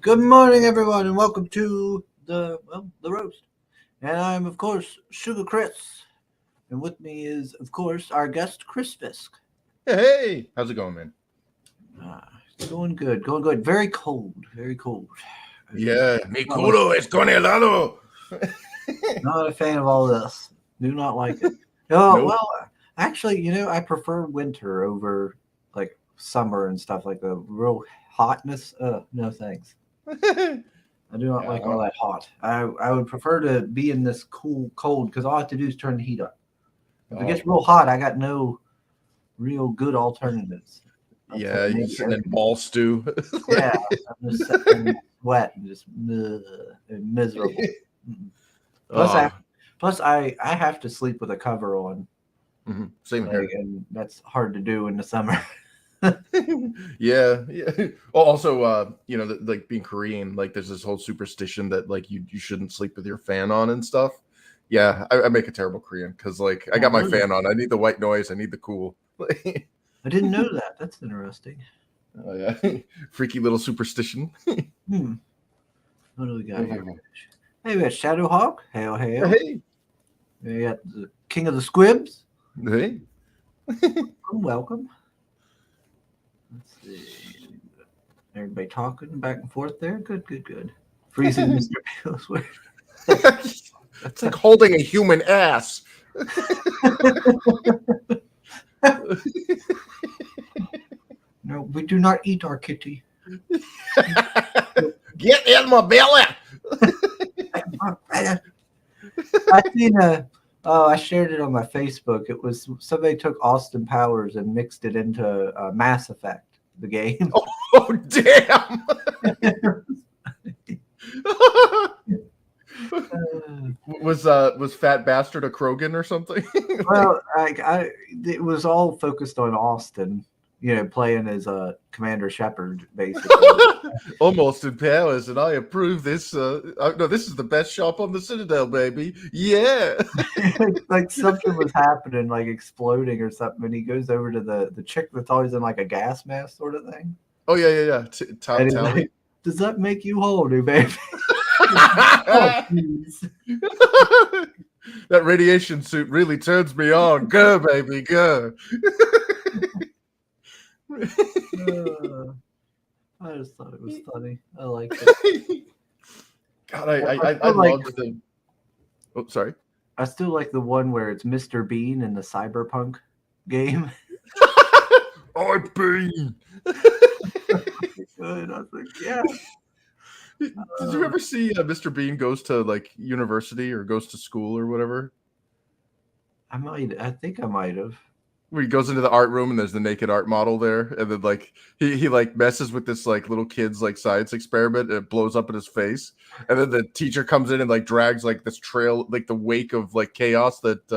Good morning, everyone, and welcome to the roast. And I'm, of course, Sugar Chris. And with me is, of course, our guest, Chris Fisk. Hey, how's it going, man? It's going good, going good. Very cold, very cold. Yeah, mi culo es con helado. Not a fan of all this. Do not like it. Oh, Nope. well, actually, I prefer winter over like summer and stuff like the real hotness. No thanks. I do not Yeah, like all that hot. I would prefer to be in this cool cold because all I have to do is turn the heat up. If it gets real hot, I got no real good alternatives. yeah, you're sitting in ball stew. Yeah, I'm just sitting in sweat and just miserable. Plus, Oh, I have to sleep with a cover on, same here. and that's hard to do in the summer. Yeah, yeah. Well, also, like being Korean, like there's this whole superstition that like you shouldn't sleep with your fan on and stuff. Yeah, I make a terrible Korean because like I got my fan on. I need the white noise. I need the cool. I didn't know that. That's interesting. Oh yeah, freaky little superstition. What do we got here? Hey, we got Shadowhawk. Hail, hail. Hey, We got the King of the Squibs. hey. Welcome. Let's see. Everybody talking back and forth there. Good, good, good. Freezing Mr. Pillsbury. It's like holding a human ass. No, we do not eat our kitty. Get in my belly. I seen I shared it on my Facebook. It was somebody took Austin Powers and mixed it into Mass Effect, the game. Oh damn. Was Fat Bastard a Krogan or something? Well, it was all focused on Austin, playing as Commander Shepard, basically. Almost in Powers, and I approve this. No, this is the best shop on the Citadel, baby. Yeah. Like something was happening, like exploding or something, and he goes over to the chick that's always in like a gas mask sort of thing. Oh yeah. And he's like, does that make you horny, baby? Oh, that radiation suit really turns me on. Go, baby, go. I just thought it was funny. I liked it. God, I loved the. Oh, sorry. I still like the one where it's Mr. Bean in the Cyberpunk game. I'm Bean. Good. I was like, yeah. Did you ever see Mr. Bean goes to like university or goes to school or whatever? I think I might have. Where he goes into the art room and there's the naked art model there, and then like he like messes with this like little kid's like science experiment and it blows up in his face, and then the teacher comes in and like drags like this trail, like the wake of like chaos that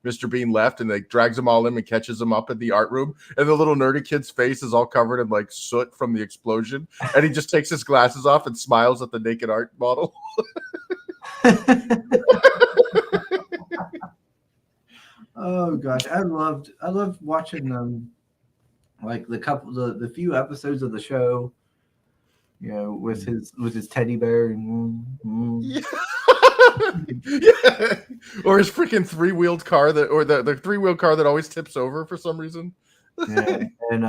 Mr. Bean left, and like drags them all in and catches them up in the art room, and the little nerdy kid's face is all covered in like soot from the explosion, and he just takes his glasses off and smiles at the naked art model. Oh gosh, I loved watching them, like the few episodes of the show, with his teddy bear Yeah. Yeah. Or his freaking three-wheeled car the three-wheeled car that always tips over for some reason. Yeah, and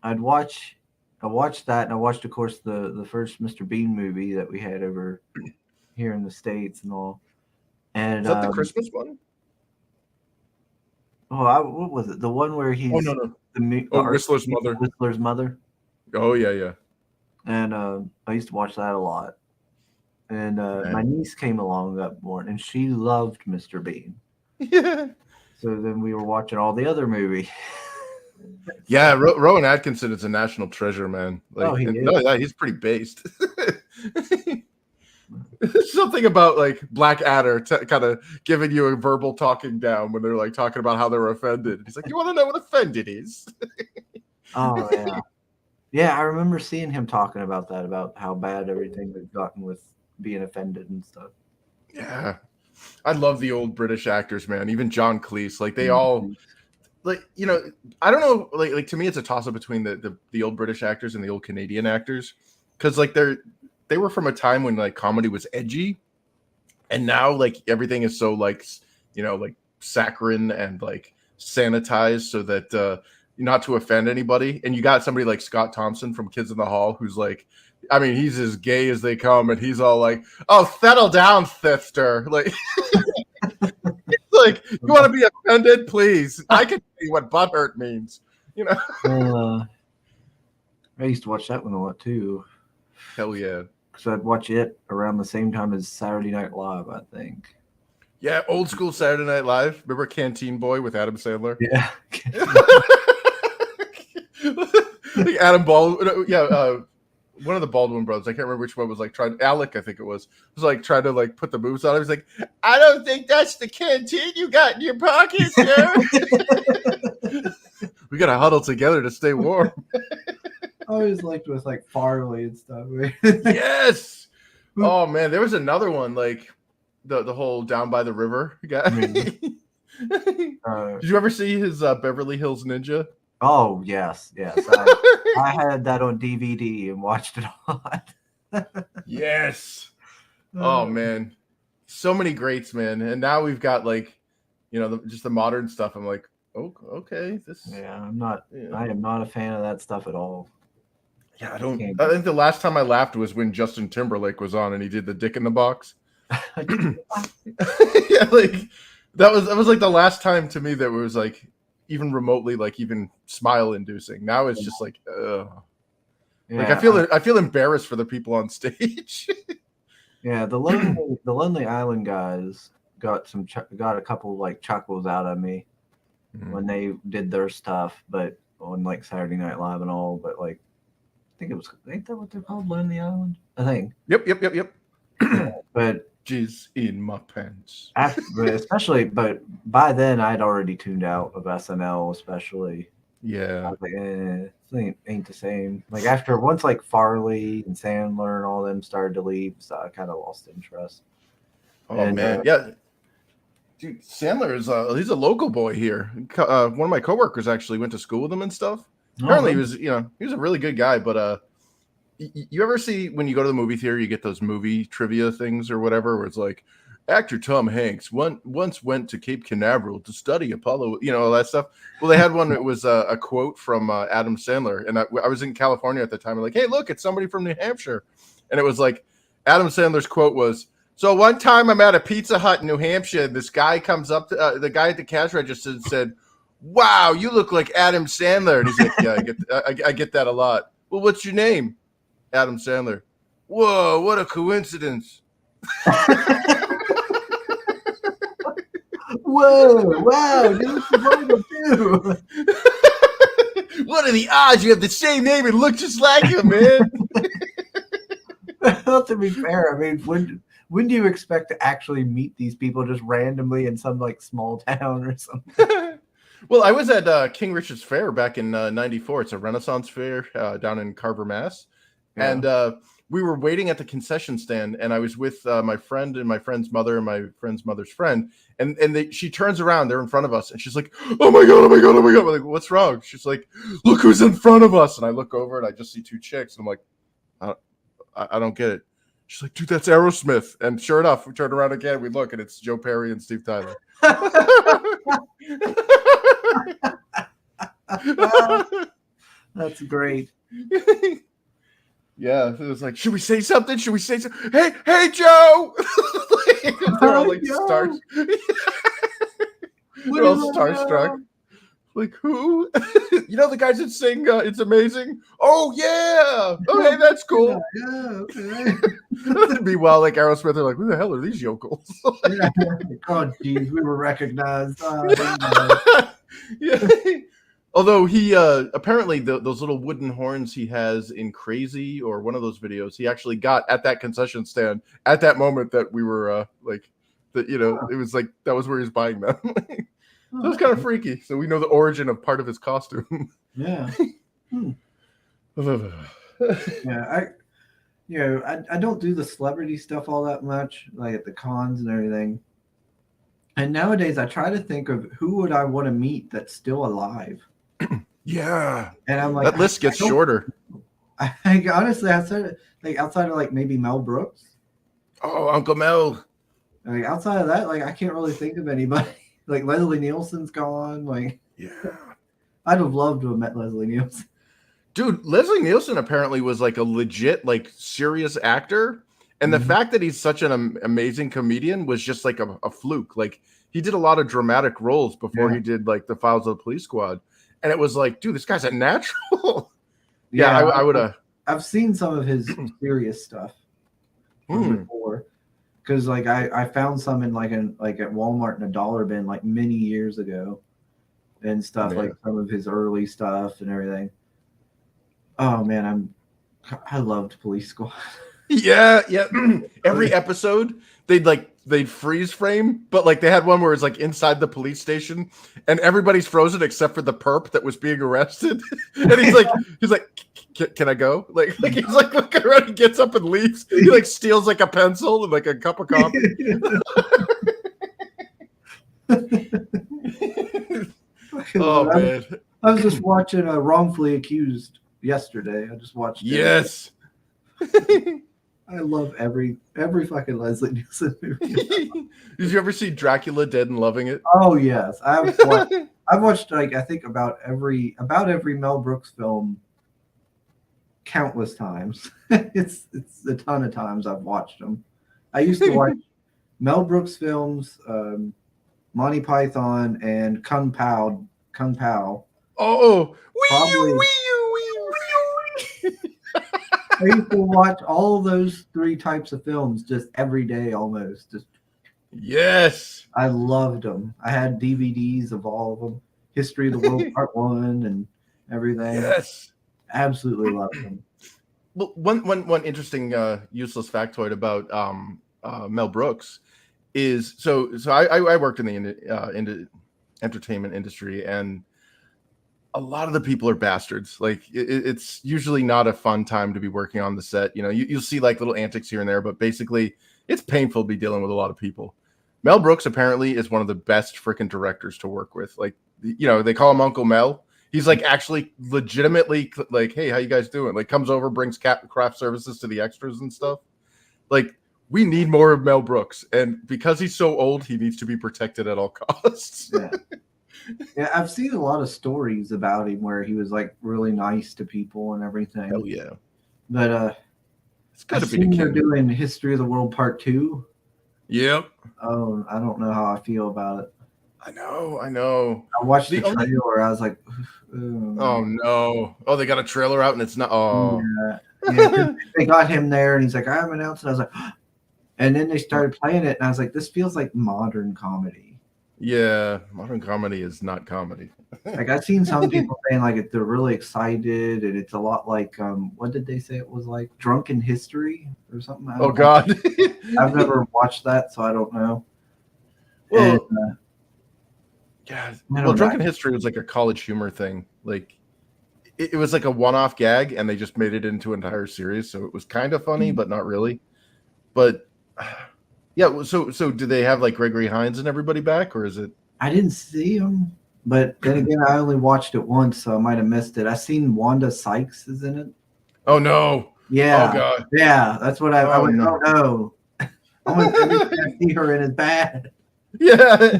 I watched that, and I watched, of course, the first Mr. Bean movie that we had over here in the States and all. And is that the Christmas one? What was it? The one where he's Whistler's mother. Whistler's mother. Oh yeah. And I used to watch that a lot. And my niece came along that morning, and she loved Mr. Bean. Yeah. So then we were watching all the other movies. Yeah, Rowan Atkinson is a national treasure, man. Like, he's pretty based. Something about like Blackadder kind of giving you a verbal talking down when they're like talking about how they're offended. He's like, "You want to know what offended is?" Oh yeah, yeah. I remember seeing him talking about that, about how bad everything had gotten with being offended and stuff. Yeah, I love the old British actors, man. Even John Cleese, like they all like, you know, I don't know, like to me it's a toss up between the old British actors and the old Canadian actors, because like they were from a time when like comedy was edgy, and now like everything is so like, you know, like saccharine and like sanitized so that not to offend anybody. And you got somebody like Scott Thompson from Kids in the Hall who's like, I mean, he's as gay as they come, and he's all like, "Oh, settle down, sister." Like, like, you want to be offended, please? I can see what butthurt means, you know. I used to watch that one a lot too. Hell yeah. Because I'd watch it around the same time as Saturday Night Live, I think. Yeah, old school Saturday Night Live. Remember Canteen Boy with Adam Sandler? Yeah. Like Adam Baldwin. Yeah, one of the Baldwin brothers. I can't remember which one was like trying. Alec, I think it was like trying to like put the moves on. He was like, "I don't think that's the canteen you got in your pocket, sir." We gotta huddle together to stay warm. I always liked with like Farley and stuff. Yes. Oh man, there was another one like the whole Down by the River guy. Did you ever see his Beverly Hills Ninja? Oh yes. I had that on DVD and watched it a lot. Yes. Oh man, so many greats, man. And now we've got like, you know, just the modern stuff. I'm like, oh, okay, this. Yeah, I'm not. Yeah. I am not a fan of that stuff at all. Yeah, I think the last time I laughed was when Justin Timberlake was on and he did the Dick in the Box. Yeah, like that was like the last time to me that was like even remotely like even smile inducing. Now it's just like, yeah, like I feel embarrassed for the people on stage. Yeah, the Lonely Island guys got a couple like chuckles out of me when they did their stuff, but on like Saturday Night Live and all. But like, I think ain't that what they're called, Lonely Island? I think. Yep. Yeah, but jizz in my pants. But by then I'd already tuned out of SNL, especially. Yeah. I was like, it ain't the same. Like after once like Farley and Sandler and all them started to leave, so I kind of lost interest. Oh man, yeah. Dude, Sandler is he's a local boy here. One of my coworkers actually went to school with him and stuff. Apparently he was a really good guy, but you ever see when you go to the movie theater, you get those movie trivia things or whatever, where it's like, actor Tom Hanks once went to Cape Canaveral to study Apollo, you know, all that stuff. Well, they had one that was a quote from Adam Sandler, and I was in California at the time. I'm like, hey, look, it's somebody from New Hampshire, and it was like Adam Sandler's quote was, so one time I'm at a Pizza Hut in New Hampshire, and this guy comes up to the guy at the cash register and said, wow, you look like Adam Sandler. And he's like, yeah, I get that a lot. Well, what's your name? Adam Sandler. Whoa, what a coincidence. Whoa, wow, dude, too. What are the odds you have the same name and look just like him, man? Well, to be fair, I mean, when do you expect to actually meet these people just randomly in some like small town or something? Well, I was at King Richard's Fair back in '94. It's a Renaissance fair down in Carver, Mass. Yeah. And we were waiting at the concession stand, and I was with my friend and my friend's mother and my friend's mother's friend. And she turns around, they're in front of us, and she's like, oh my God. I'm like, what's wrong? She's like, look who's in front of us. And I look over and I just see two chicks. And I'm like, I don't get it. She's like, dude, that's Aerosmith. And sure enough, we turn around again, we look, and it's Joe Perry and Steve Tyler. That's great. Yeah, it was like, should we say something? Hey, Joe! They're all like stars. They're all starstruck. Like, who? You know the guys that sing It's Amazing? Oh, yeah! Oh, hey, that's cool. Yeah, okay. Meanwhile, like Aerosmith, they're like, who the hell are these yokels? Yeah. Oh, geez, we were recognized. Yeah. Although he apparently those little wooden horns he has in Crazy or one of those videos, he actually got at that concession stand at that moment that we were like, that, you know, it was like that was where he was buying them. So it was kind of freaky. So we know the origin of part of his costume. Yeah. Yeah, I don't do the celebrity stuff all that much, like at the cons and everything. And nowadays, I try to think of who would I want to meet that's still alive. Yeah, And I'm like, that list gets shorter. Honestly, outside of like maybe Mel Brooks. Oh, Uncle Mel. Like outside of that, like I can't really think of anybody. Like Leslie Nielsen's gone. Like, Yeah, I'd have loved to have met Leslie Nielsen. dude, Leslie Nielsen apparently was like a legit, like serious actor. And the fact that he's such an amazing comedian was just like a fluke. Like he did a lot of dramatic roles before he did like the Files of the Police Squad. And it was like, dude, this guy's a natural. Yeah, I would have. I've seen some of his serious stuff from before. Because like I found some in like at Walmart in a dollar bin like many years ago and stuff, like some of his early stuff and everything. Oh man, I loved Police Squad. Yeah. Every episode they'd freeze frame, but like they had one where it's like inside the police station and everybody's frozen except for the perp that was being arrested. And he's like, can I go? Like he's like looking around, he gets up and leaves. He like steals like a pencil and like a cup of coffee. Oh man. I was just watching Wrongfully Accused yesterday. I just watched it. Yes. I love every fucking Leslie Nielsen movie. Did you ever see Dracula Dead and Loving It? Oh yes, I've watched like I think about every Mel Brooks film countless times. it's a ton of times I've watched them. I used to watch Mel Brooks films, Monty Python, and Kung Pao. Oh, probably. I used to watch all those 3 types of films just every day almost. Just yes. I loved them. I had DVDs of all of them. History of the World Part 1 and everything. Yes. Absolutely loved them. Well, one interesting useless factoid about Mel Brooks is so I worked in the entertainment industry, and a lot of the people are bastards. Like it's usually not a fun time to be working on the set. You know, you'll see like little antics here and there, but basically it's painful to be dealing with a lot of people. Mel Brooks apparently is one of the best freaking directors to work with. Like, you know, they call him Uncle Mel. He's like actually legitimately like, hey, how you guys doing? Like comes over, brings craft services to the extras and stuff. Like we need more of Mel Brooks. And because he's so old, he needs to be protected at all costs. Yeah. Yeah, I've seen a lot of stories about him where he was like really nice to people and everything. Oh yeah. But it's gotta be they're doing History of the World Part 2. Yep. Oh, I don't know how I feel about it. I know. I watched the trailer. I was like, oh no. Oh, they got a trailer out and it's not. Oh, yeah, they got him there and he's like, I'm announcing. I was like, and then they started playing it and I was like, this feels like modern comedy. Yeah, modern comedy is not comedy. Like I've seen some people saying like they're really excited and it's a lot like what did they say it was like? Drunken History or something? Oh God. I've never watched that, so I don't know. Well, Drunken History was like a college humor thing. Like it was like a one-off gag and they just made it into an entire series, so it was kind of funny but not really. But yeah, so do they have like Gregory Hines and everybody back, or is it? I didn't see him, but then again, I only watched it once, so I might have missed it. I seen Wanda Sykes is in it. Oh no! Yeah. Oh God! Yeah, that's what I went. No. Oh no! I want to see her in is bad. Yeah.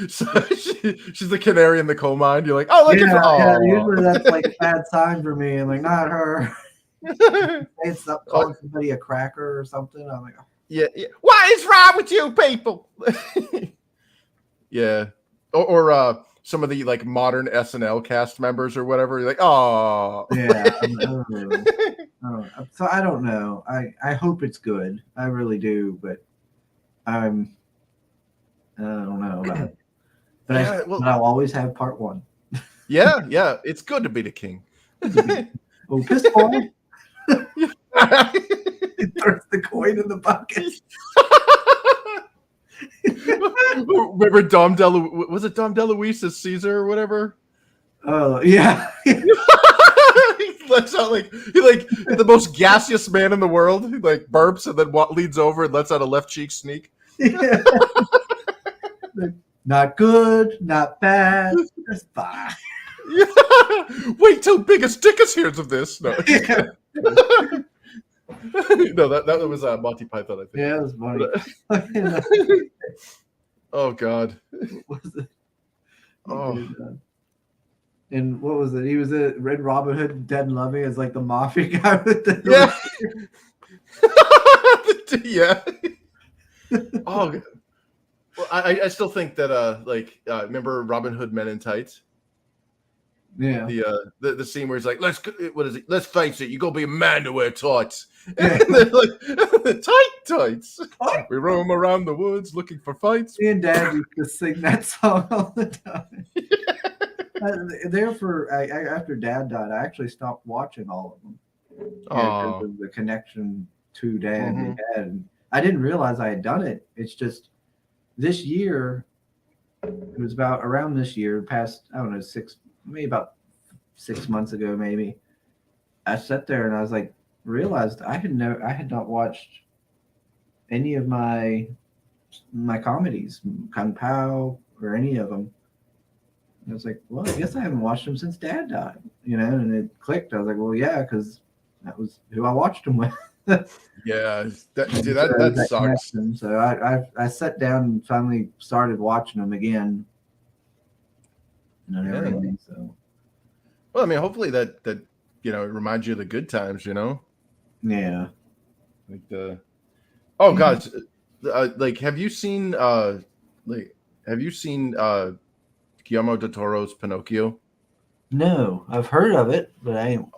So she's the canary in the coal mine. You're like, oh, look at her. Yeah, usually that's like a bad sign for me. I'm like, not her. It's up calling somebody a cracker or something. I'm like, oh. Yeah. What is wrong with you people? Yeah. Or some of the like modern SNL cast members or whatever. You're like, oh. Yeah. So I don't know. I hope it's good. I really do, but I don't know about it. But I'll always have part 1. Yeah. It's good to be the king. Oh, piss boy. He throws the coin in the bucket. Remember Dom DeLuise as Caesar or whatever? Oh yeah. He lets out like the most gaseous man in the world. He like burps and then leans over and lets out a left cheek sneak. Yeah. Not good, not bad, just fine. Wait till biggest Dickus hears of this. No, Yeah. no, that was Monty Python, I think. Yeah, it was funny. Oh God. What was it? Oh. And what was it? He was a Red Robin Hood, Dead and Loving as like the mafia guy with the yeah. Oh. Well, I still think that remember Robin Hood Men in Tights? Yeah. The scene where he's like, let's face it, you gotta be a man to wear tights. Yeah. And they're like, tights. We roam around the woods looking for fights. Me and Dad used to sing that song all the time. After Dad died, I actually stopped watching all of them. Because of the connection to Dad they had. And I didn't realize I had done it. It's just this year, it was about around this year, past, I don't know, maybe about 6 months ago, maybe. I sat there and I was like, realized I had not watched any of my comedies, Kung Pao or any of them. And I was like, well, I guess I haven't watched them since Dad died, and it clicked. I was like, well, yeah, because that was who I watched them with. Yeah, that sucks. Connection. So I sat down and finally started watching them again. And everything. So, well, I mean, hopefully that it reminds you of the good times, Yeah. Like oh God, have you seen Guillermo del Toro's Pinocchio? No, I've heard of it, but I ain't.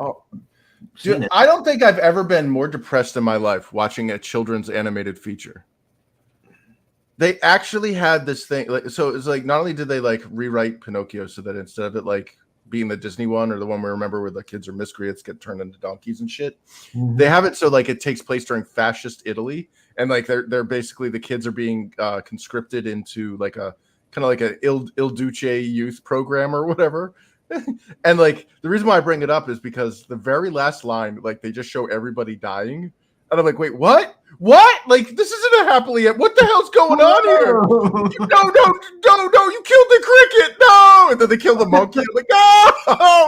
Dude, I don't think I've ever been more depressed in my life watching a children's animated feature. They actually had this thing, so it's like not only did they rewrite Pinocchio so that instead of it being the Disney one or the one we remember where the kids are miscreants get turned into donkeys and shit, they have it so it takes place during fascist Italy, and they're basically the kids are being conscripted into a kind of like a Il Duce youth program or whatever. And the reason why I bring it up is because the very last line, they just show everybody dying, and I'm like, wait, what? This isn't a happily yet. What the hell's going on here? No, you killed the cricket. No, and then they kill the monkey. I'm like, no,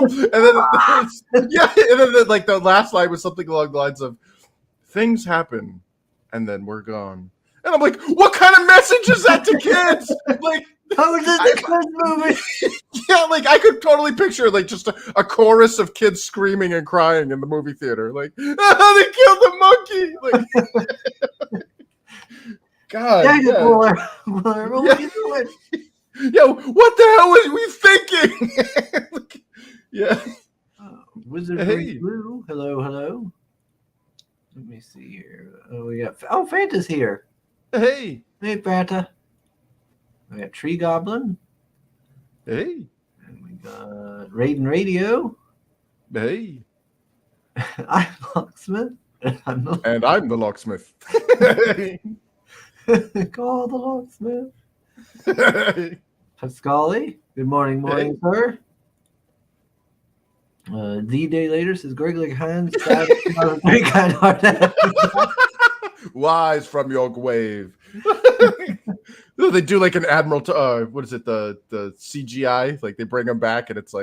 and then the last line was something along the lines of, things happen, and then we're gone. And I'm like, what kind of message is that to kids? How is this a kids movie? Yeah, I could totally picture just a chorus of kids screaming and crying in the movie theater. They killed the monkey. God. Yeah. What are you doing? Yeah, what the hell was we thinking? Yeah. Wizardry Blue. Hello. Let me see here. We got Fanta's here. Hey, Fanta. We got Tree Goblin. Hey. And we got Raiden Radio. Hey. I'm Locksmith. And I'm the Locksmith. Call the Locksmith. Pascali. Good morning, sir. The day later says Gregory Hines. Wise from your grave. They do an Admiral. What is it? The CGI. They bring them back, and it's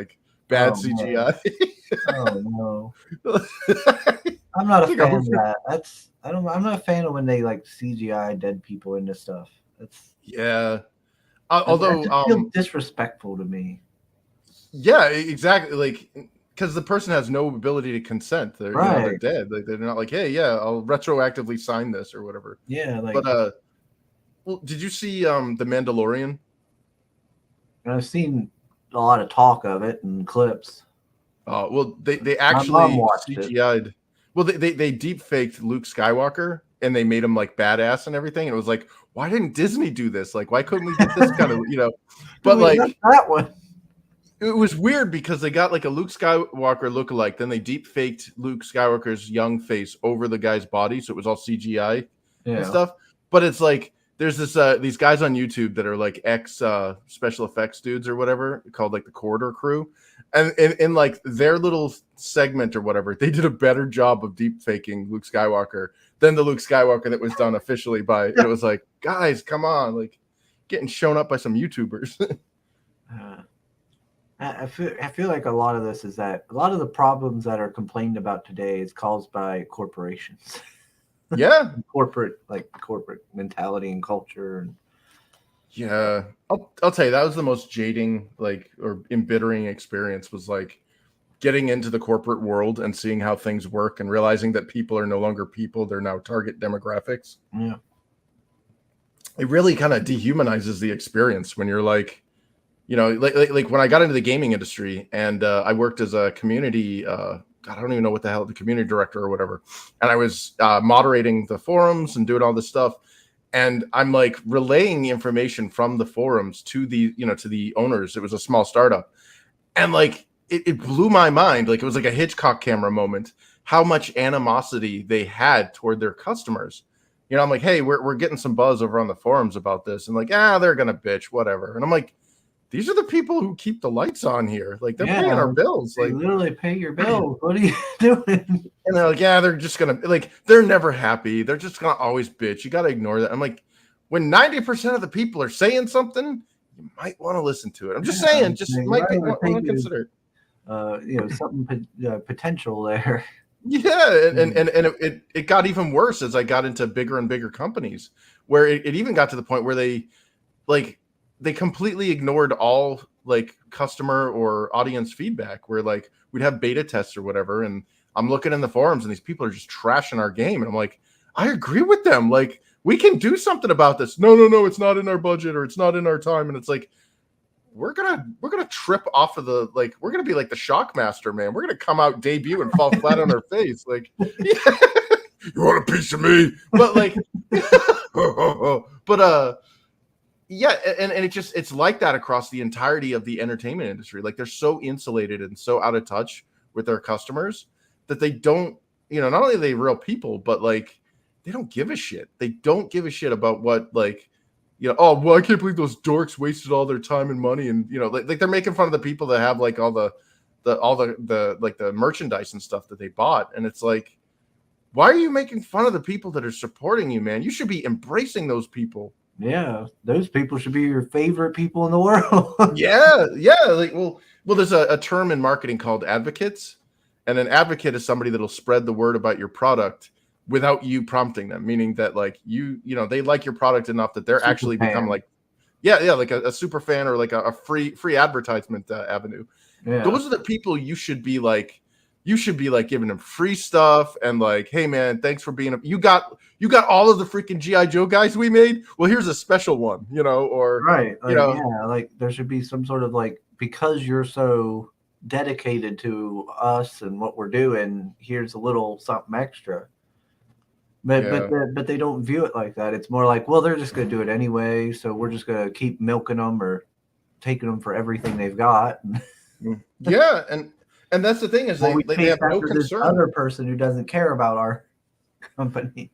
bad CGI. Oh no! I'm not a fan of that. I'm not a fan of when they CGI dead people into stuff. Although it feels disrespectful to me. Yeah, exactly. Because the person has no ability to consent. They're they're dead. They're not hey, yeah, I'll retroactively sign this or whatever. Yeah, but well, did you see The Mandalorian? I've seen a lot of talk of it and clips. Well, they actually CGI'd. It. Well, they deep faked Luke Skywalker and they made him badass and everything. And it was why didn't Disney do this? Why couldn't we get this kind of But that one. It was weird because they got a Luke Skywalker lookalike. Then they deep faked Luke Skywalker's young face over the guy's body, so it was all CGI and stuff. But it's there's these guys on YouTube that are ex special effects dudes or whatever, called the Corridor Crew, and in their little segment or whatever, they did a better job of deep faking Luke Skywalker than the Luke Skywalker that was done officially by. It was guys, come on, getting shown up by some YouTubers. I feel like a lot of this is that a lot of the problems that are complained about today is caused by corporations. Yeah. corporate mentality and culture. And yeah. I'll tell you, that was the most jading, like, or embittering experience, was like getting into the corporate world and seeing how things work and realizing that people are no longer people. They're now target demographics. Yeah. It really kind of dehumanizes the experience when you're like, you know, like when I got into the gaming industry and I worked as a community, God, I don't even know what the hell, the community director or whatever. And I was moderating the forums and doing all this stuff. And I'm like relaying the information from the forums to the, you know, to the owners. It was a small startup. And like, it blew my mind. Like, it was like a Hitchcock camera moment, how much animosity they had toward their customers. You know, I'm like, hey, we're getting some buzz over on the forums about this. And like, they're going to bitch, whatever. And I'm like, these are the people who keep the lights on here. Like, they're paying our bills. They like, literally pay your bills. What are you doing? And they're like, they're just going to, like, they're never happy. They're just going to always bitch. You got to ignore that. I'm like, when 90% of the people are saying something, you might want to listen to it. I'm just saying, might want to consider it. You know, something potential there. Yeah, and it got even worse as I got into bigger and bigger companies, where it even got to the point where they completely ignored all like customer or audience feedback, where like we'd have beta tests or whatever, and I'm looking in the forums and these people are just trashing our game, and I'm like, I agree with them. Like, we can do something about this. No, it's not in our budget or it's not in our time, and it's like, we're gonna trip off of the, like, we're gonna be like the Shockmaster, man. We're gonna come out debut and fall flat on our face, like, yeah. You want a piece of me? But like, yeah, and it's like that across the entirety of the entertainment industry. Like, they're so insulated and so out of touch with their customers that they don't, you know, not only are they real people, but like, they don't give a shit. They don't give a shit about what, like, you know, oh, well, I can't believe those dorks wasted all their time and money, and you know, like they're making fun of the people that have like all the like the merchandise and stuff that they bought, and it's like, why are you making fun of the people that are supporting you, man? You should be embracing those people. Yeah, those people should be your favorite people in the world. yeah, like, well, there's a term in marketing called advocates, and an advocate is somebody that'll spread the word about your product without you prompting them, meaning that like you know, they like your product enough that they're Super actually fan. become like, like a super fan, or like a free advertisement avenue. Yeah. Those are the people you should be like giving them free stuff and like, hey man, thanks for being you got all of the freaking G.I. Joe guys we made. Well, here's a special one, you know, or right. Like, you know, yeah, like there should be some sort of like, because you're so dedicated to us and what we're doing, here's a little something extra. But they don't view it like that. It's more like, well, they're just going to do it anyway, so we're just going to keep milking them or taking them for everything they've got. Yeah, and that's the thing is they have no concern. Other person who doesn't care about our company.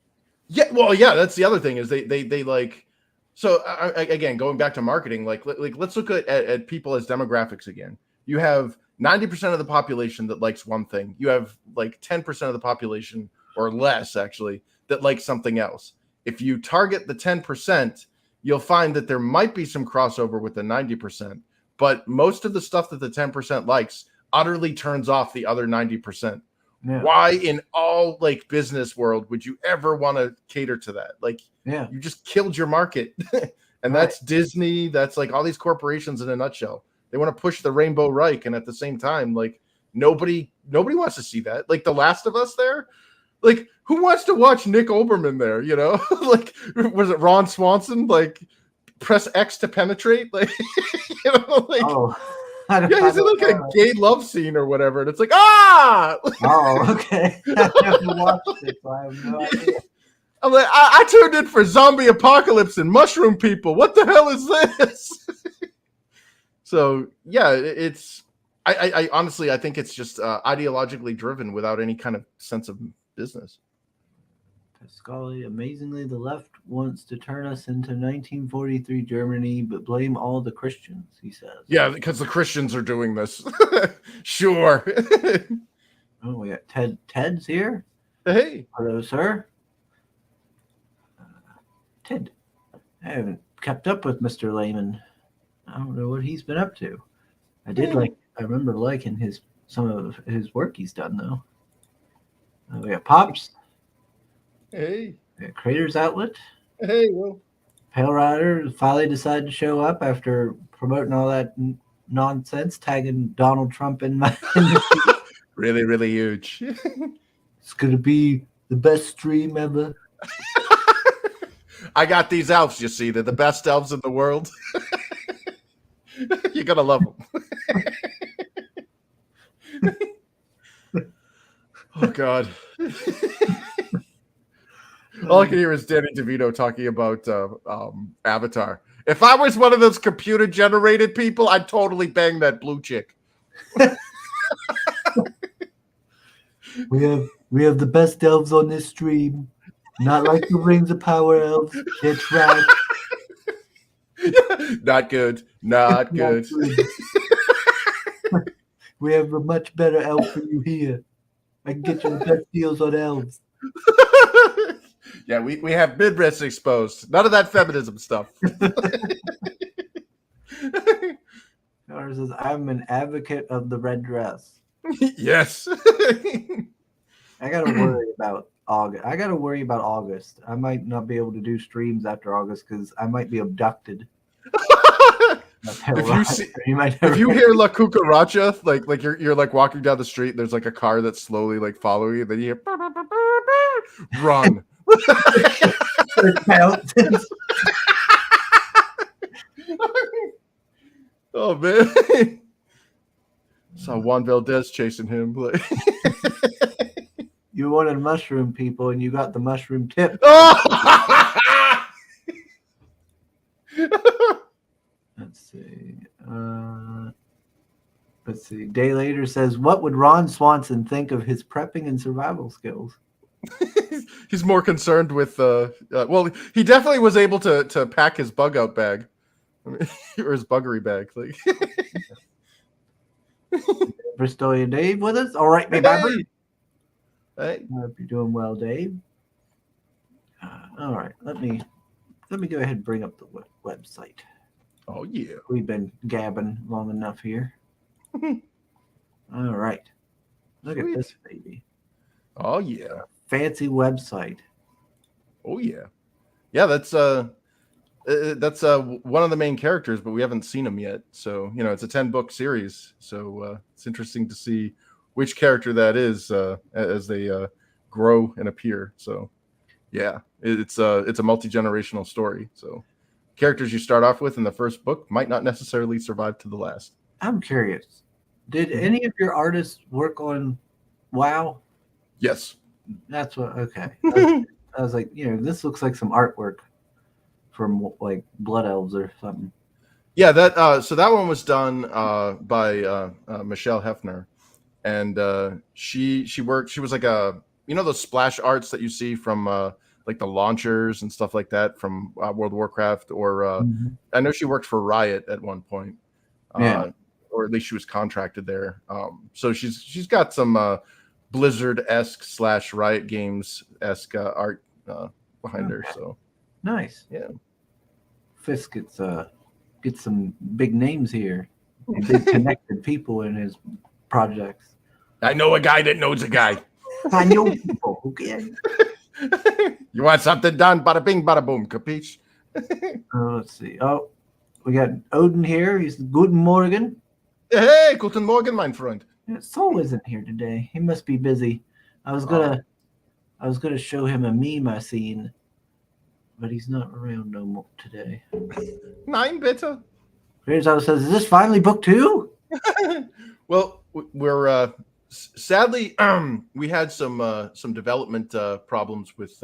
Yeah, well, yeah, that's the other thing is they like. So again, going back to marketing, like let's look at people as demographics again. You have 90% of the population that likes one thing. You have like 10% of the population or less actually that likes something else. If you target the 10%, you'll find that there might be some crossover with the 90%, but most of the stuff that the 10% likes utterly turns off the other 90%. Yeah. Why in all like business world would you ever want to cater to that? Like, yeah, you just killed your market. And that's Disney. That's like all these corporations in a nutshell. They want to push the Rainbow Reich, and at the same time, like nobody wants to see that. Like The Last of Us there. Like, who wants to watch Nick Oberman there? You know, like, was it Ron Swanson? Like, press X to penetrate? Like, you know, like, yeah, he's in like a gay love scene or whatever, and it's like, ah! Oh, okay. I haven't watched it, so I have no idea. I'm like, I tuned in for zombie apocalypse and mushroom people. What the hell is this? So, yeah, it's, I honestly, I think it's just ideologically driven without any kind of sense of business. Pascali, amazingly, the left wants to turn us into 1943 Germany, but blame all the Christians, he says. Yeah, because the Christians are doing this. Sure. Oh, we got Ted's here. Hey. Hello, sir. Ted. I haven't kept up with Mr. Lehman. I don't know what he's been up to. I remember liking some of his work he's done though. We got Pops. Hey. We got Creators Outlet. Hey, well. Pale Rider finally decided to show up after promoting all that nonsense, tagging Donald Trump in the Really, really huge. It's gonna be the best stream ever. I got these elves, you see. They're the best elves in the world. You're going to love them. Oh, God. All I can hear is Danny DeVito talking about Avatar. If I was one of those computer-generated people, I'd totally bang that blue chick. We have the best elves on this stream. Not like the Rings of Power elves. That's right. Not good. Not good. We have a much better elf for you here. I can get you the best deals on elves. Yeah, we have mid-breasts exposed. None of that feminism stuff. Ours says, I'm an advocate of the red dress. Yes. I gotta worry about August. I might not be able to do streams after August because I might be abducted. If you hear La Cucaracha, like you're like walking down the street, and there's like a car that's slowly like following you, then you hear run. Oh man. Saw Juan Valdez chasing him. You wanted mushroom people and you got the mushroom tip. Let's see. Day later says, what would Ron Swanson think of his prepping and survival skills? He's more concerned with well, he definitely was able to pack his bug out bag. Or his buggery bag. Like Bristolian Dave with us. All right, baby. Hey. I hope you're doing well, Dave. All right, let me go ahead and bring up the website. Oh yeah, we've been gabbing long enough here. All right, look at this baby. Oh yeah, fancy website. Oh yeah, that's one of the main characters, but we haven't seen him yet. So it's a 10-book series. So it's interesting to see which character that is as they grow and appear. So yeah, it's a multi-generational story. So characters you start off with in the first book might not necessarily survive to the last. I'm curious. Did any of your artists work on WoW? Yes. That's what. Okay. I was like, this looks like some artwork from like Blood Elves or something. Yeah, so that one was done by Michelle Hefner, and she was like those splash arts that you see from like the launchers and stuff like that from World of Warcraft, or I know she worked for Riot at one point, or at least she was contracted there. So she's got some Blizzard-esque / Riot Games-esque art behind her. So nice. Yeah. Fisk gets some big names here, big connected people in his projects. I know a guy that knows a guy. I know people. Okay. You want something done? Bada bing, bada boom. Capiche? Let's see. Oh, we got Odin here. He's Guten Morgen. Hey, Guten Morgen, mein Freund. Soul isn't here today. He must be busy. I was gonna show him a meme I seen, but he's not around no more today. Nein, bitte. Here's how it says, is this finally book 2? Well, we're sadly we had some development problems with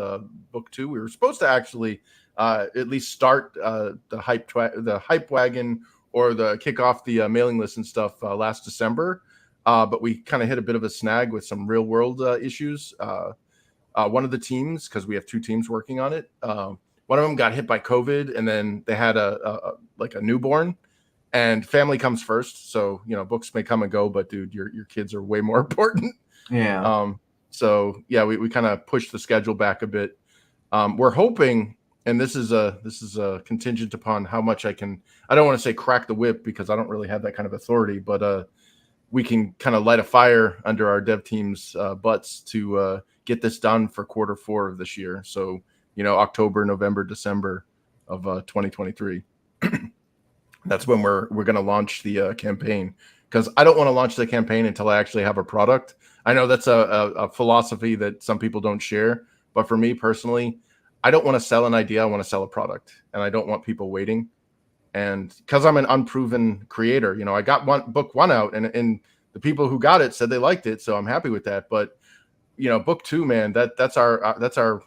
book 2. We were supposed to actually at least start the hype wagon or the kick off the mailing list and stuff last December, but we kind of hit a bit of a snag with some real world issues. One of the teams, because we have 2 teams working on it, one of them got hit by COVID, and then they had a newborn, and family comes first. So, books may come and go, but dude, your kids are way more important. Yeah. So yeah, we kind of pushed the schedule back a bit. We're hoping And this is a contingent upon how much I can. I don't want to say crack the whip because I don't really have that kind of authority, but we can kind of light a fire under our dev team's butts to get this done for Q4 of this year. So October, November, December of 2023. That's when we're going to launch the campaign, because I don't want to launch the campaign until I actually have a product. I know that's a philosophy that some people don't share, but for me personally, I don't want to sell an idea. I want to sell a product, and I don't want people waiting. And because I'm an unproven creator, I got book 1 out, and the people who got it said they liked it, so I'm happy with that. But book 2, man, that's our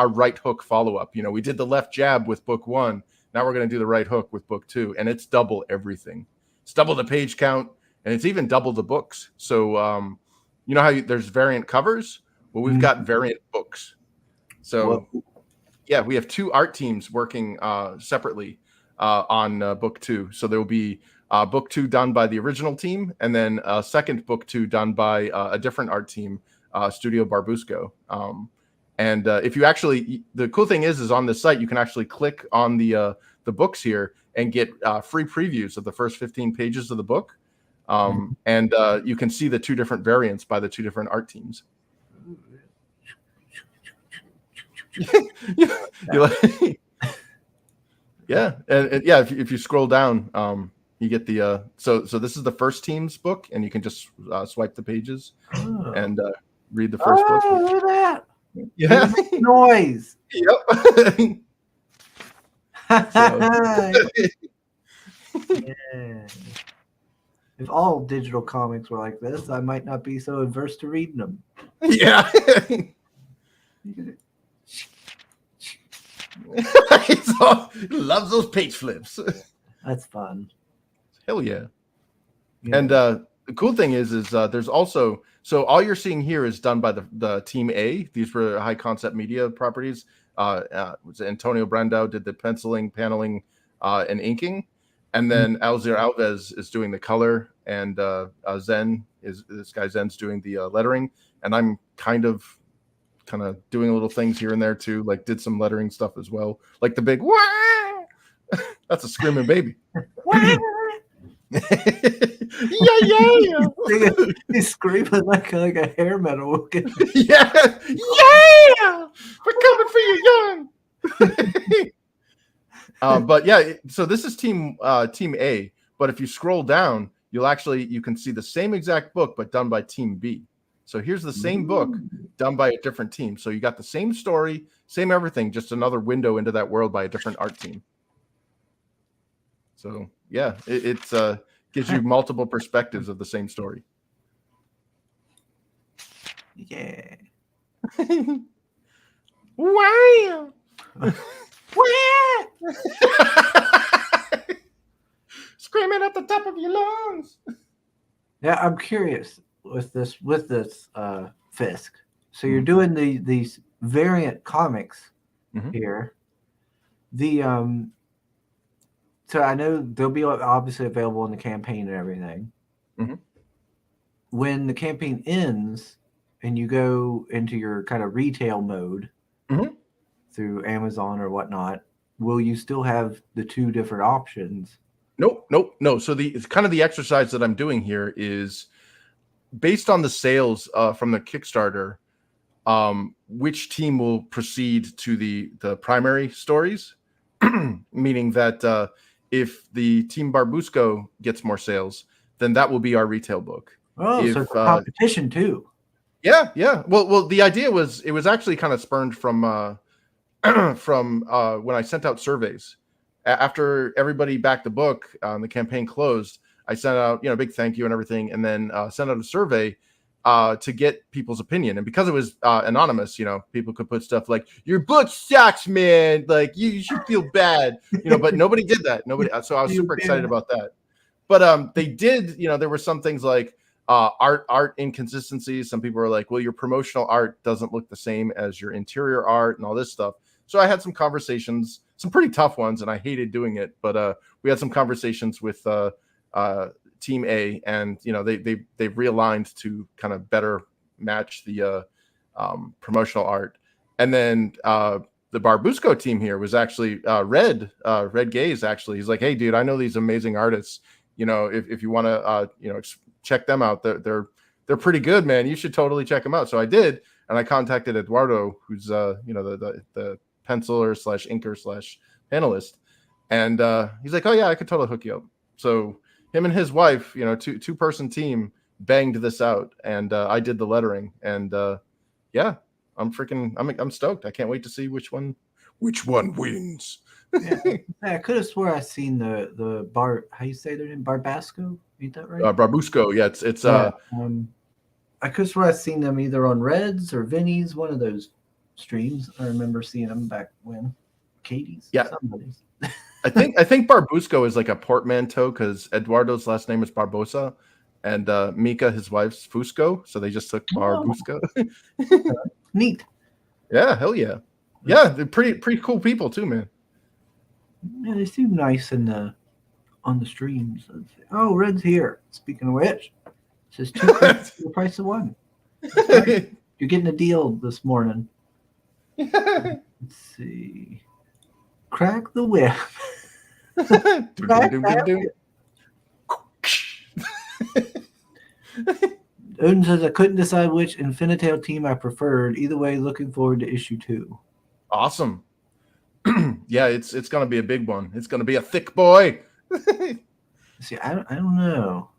right hook follow up. We did the left jab with book 1. Now we're going to do the right hook with book 2, and it's double everything. It's double the page count, and it's even double the books. So how there's variant covers? Well, we've got variant books. So yeah, we have 2 art teams working separately on book 2. So there will be book 2 done by the original team, and then second book 2 done by a different art team, Studio Barbusco. And if you actually, the cool thing is on this site, you can actually click on the books here and get free previews of the first 15 pages of the book. And you can see the 2 different variants by the 2 different art teams. Yeah. And yeah, if you scroll down, you get the, so this is the first team's book, and you can just swipe the pages and read the first book. Look at that. Yeah. Noise. Yep. Yeah. If all digital comics were like this, I might not be so averse to reading them. Yeah. So, loves those page flips. That's fun. Hell yeah. And the cool thing is there's also, so all you're seeing here is done by the team A. These were high concept media properties. Antonio Brandao did the penciling, paneling, and inking. And then Alzir Alves is doing the color, and this guy Zen's doing the lettering. And I'm kind of doing little things here and there too, like did some lettering stuff as well, like the big wah! That's a screaming baby. Yeah. He's screaming like a hair metal. Yeah, we're coming for you, young. But yeah, so this is team A. But if you scroll down, you can see the same exact book, but done by team B. So here's the same book done by a different team. So you got the same story, same everything, just another window into that world by a different art team. So yeah, it gives you multiple perspectives of the same story. Yeah. Wow. Screaming at the top of your lungs. Yeah, I'm curious with this Fisk. So you're doing these variant comics here. So I know they'll be obviously available in the campaign and everything. When the campaign ends and you go into your kind of retail mode through Amazon or whatnot, will you still have the 2 different options? Nope. So it's kind of the exercise that I'm doing here is based on the sales from the Kickstarter, which team will proceed to the primary stories, meaning that if the team Barbusco gets more sales, then that will be our retail book. Oh, so it's a competition too. Yeah. Well, the idea was, it was actually kind of spurned from when I sent out surveys. After everybody backed the book, the campaign closed, I sent out, big thank you and everything, and then sent out a survey to get people's opinion. And because it was anonymous, people could put stuff like, your book sucks, man, like you should feel bad, but nobody did that. So I was super excited about that. But they did, there were some things like art inconsistencies. Some people were like, well, your promotional art doesn't look the same as your interior art and all this stuff. So I had some conversations, some pretty tough ones, and I hated doing it, but we had some conversations with team A, and they've realigned to kind of better match the promotional art. And then Barbusco team here was actually Red Gaze. Actually, he's like, hey, dude, I know these amazing artists. If you want to, check them out, they're pretty good, man. You should totally check them out. So I did, and I contacted Eduardo, who's the penciler / inker / panelist, and he's like, oh yeah, I could totally hook you up. So him and his wife, two-person team, banged this out, and I did the lettering, and yeah. I'm stoked. I can't wait to see which one wins. Yeah, I could have swore I seen the how you say their name, Barbasco? Ain't that right? Barbusco. Yeah, it's I could have swore I seen them either on Reds or Vinny's, one of those streams. I remember seeing them back when Katie's. Yeah, somebody's. I think Barbusco is like a portmanteau because Eduardo's last name is Barbosa, and Mika, his wife's Fusco, so they just took Barbusco. Neat. Yeah, hell yeah. Yeah, they're pretty cool people too, man. Yeah, they seem nice on the streams. Oh, Red's here. Speaking of which, it says 2 for the price of 1. You're getting a deal this morning. Let's see. Crack the whip. Crack that whip. Odin says, I couldn't decide which Infinitail team I preferred. Either way, looking forward to issue 2. Awesome. Yeah, it's going to be a big one. It's going to be a thick boy. See, I don't know.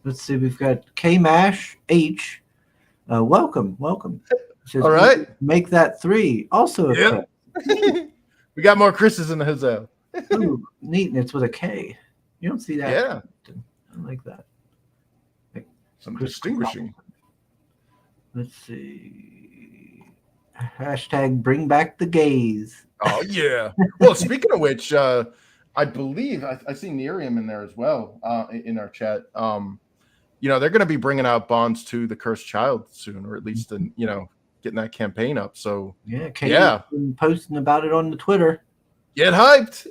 Let's see. We've got K Mash H. Welcome. Says, all right. Make that 3. Also a yep. We got more Chris's in the hotel. Ooh, neat. And it's with a K. You don't see that. Yeah. I like that. Some distinguishing. Let's see. Hashtag bring back the gays. Oh, yeah. Well, speaking of which, I believe I see Nerium in there as well in our chat. They're going to be bringing out Bonds to the Cursed Child soon, or at least, getting that campaign up. So, yeah, Katie's been posting about it on the Twitter. Get hyped.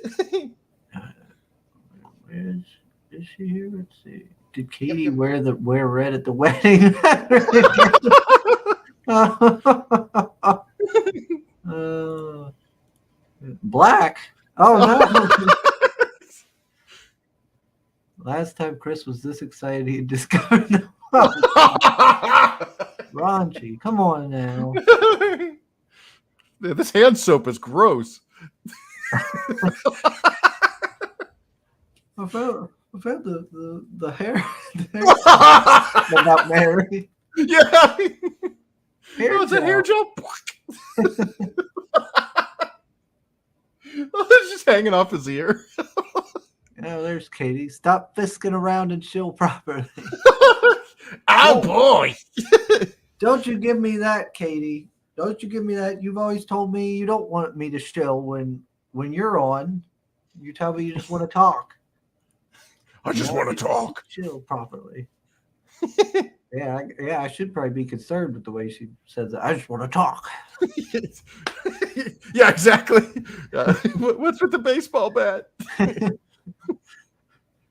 Is she here? Let's see. Did Katie wear red at the wedding? Black? Oh no! Last time Chris was this excited, he discovered. Raunchy, come on now. This hand soap is gross. I felt the hair. About Mary. Yeah. It's a hair gel. It's just hanging off his ear. Oh, there's Katie. Stop fisking around and chill properly. Oh boy. Don't you give me that, Katie. Don't you give me that. You've always told me you don't want me to chill when you're on. You tell me you just want to talk. I just want to talk. Chill properly. Yeah, I should probably be concerned with the way she says that. I just want to talk. Yeah, exactly. What's with the baseball bat?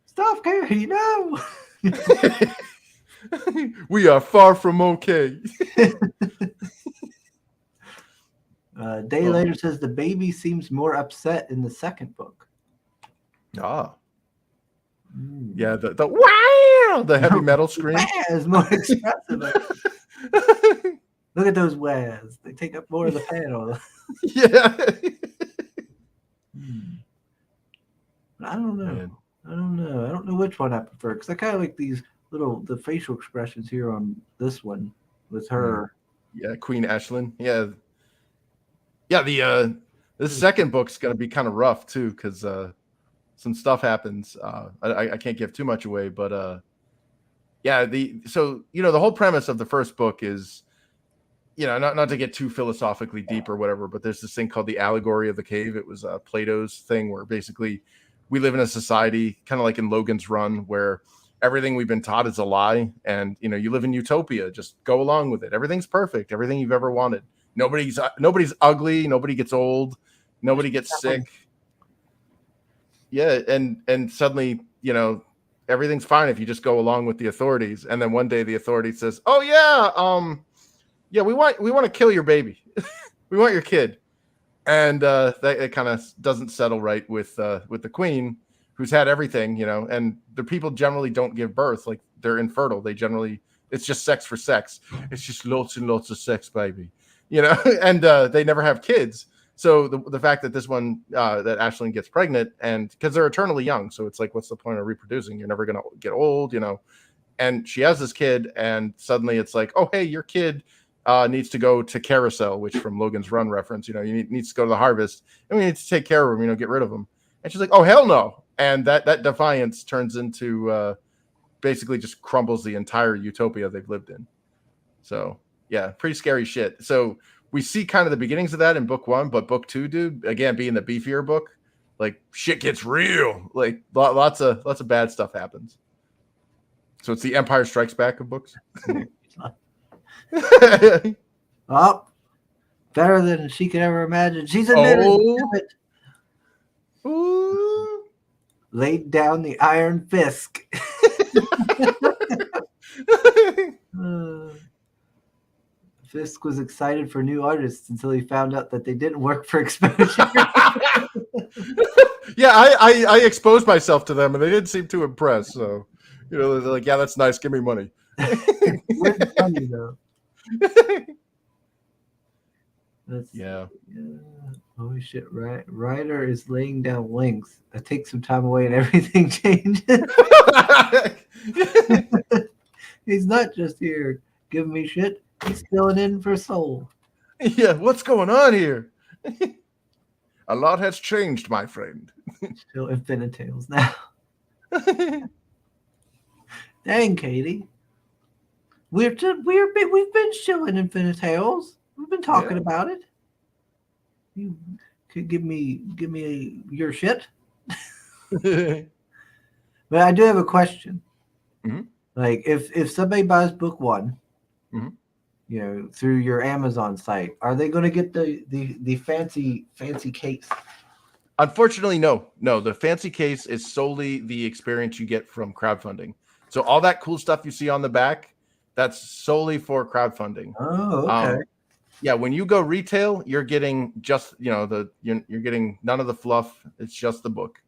Stop, Katie, no. We are far from okay. Day later says the baby seems more upset in the second book. Ah. Yeah, the wow, the heavy metal scream. Wow is more expressive. Look at those wares. They take up more of the panel. Yeah. I don't know. Man. I don't know which one I prefer because I kind of like the facial expressions here on this one with her. Yeah, Queen Ashlyn. Yeah. The second book's gonna be kind of rough too because some stuff happens. I can't give too much away, but the whole premise of the first book is, not to get too philosophically deep or whatever, but there's this thing called the allegory of the cave. It was Plato's thing where basically we live in a society kind of like in Logan's Run where everything we've been taught is a lie, and you live in utopia. Just go along with it. Everything's perfect. Everything you've ever wanted. Nobody's ugly. Nobody gets old. Nobody gets sick. Yeah, and suddenly, everything's fine if you just go along with the authorities. And then one day the authority says, "Oh yeah, we want to kill your baby." your kid. And that it kind of doesn't settle right with the queen, who's had everything, and the people generally don't give birth. Like, they're infertile. They generally, it's just sex for sex. It's just lots and lots of sex, baby, and they never have kids. So the fact that this one, that Aisling gets pregnant, and because they're eternally young, so it's like, what's the point of reproducing? You're never going to get old, and she has this kid, and suddenly it's like, oh, hey, your kid needs to go to Carousel, which from Logan's Run reference, needs to go to the harvest, and we need to take care of him, get rid of him. And she's like, oh, hell no. And that defiance turns into basically just crumbles the entire utopia they've lived in. So, yeah, pretty scary shit. So we see kind of the beginnings of that in book 1, but book 2, dude, again, being the beefier book, like, shit gets real. Like, lots of bad stuff happens. So it's the Empire Strikes Back of books. Oh, better than she could ever imagine. She's admitted it. Ooh. Laid down the iron Fisk. Fisk was excited for new artists until he found out that they didn't work for exposure. Yeah, I exposed myself to them, and they didn't seem too impressed. So, they're like, yeah, that's nice. Give me money. It's funny, though. Yeah. Holy shit, right? Ryder is laying down links. I take some time away and everything changes. He's not just here giving me shit. He's filling in for soul. Yeah, what's going on here? A lot has changed, my friend. Still Infinite Tales now. Dang, Katie. We've been shilling Infinite Tales. We've been talking about it. You could give me your shit. But I do have a question. Mm-hmm. Like, if somebody buys book 1, mm-hmm. Through your Amazon site, are they going to get the fancy case? Unfortunately, no. The fancy case is solely the experience you get from crowdfunding. So all that cool stuff you see on the back, that's solely for crowdfunding. Oh, okay. Yeah, when you go retail, you're getting just you're getting none of the fluff. It's just the book,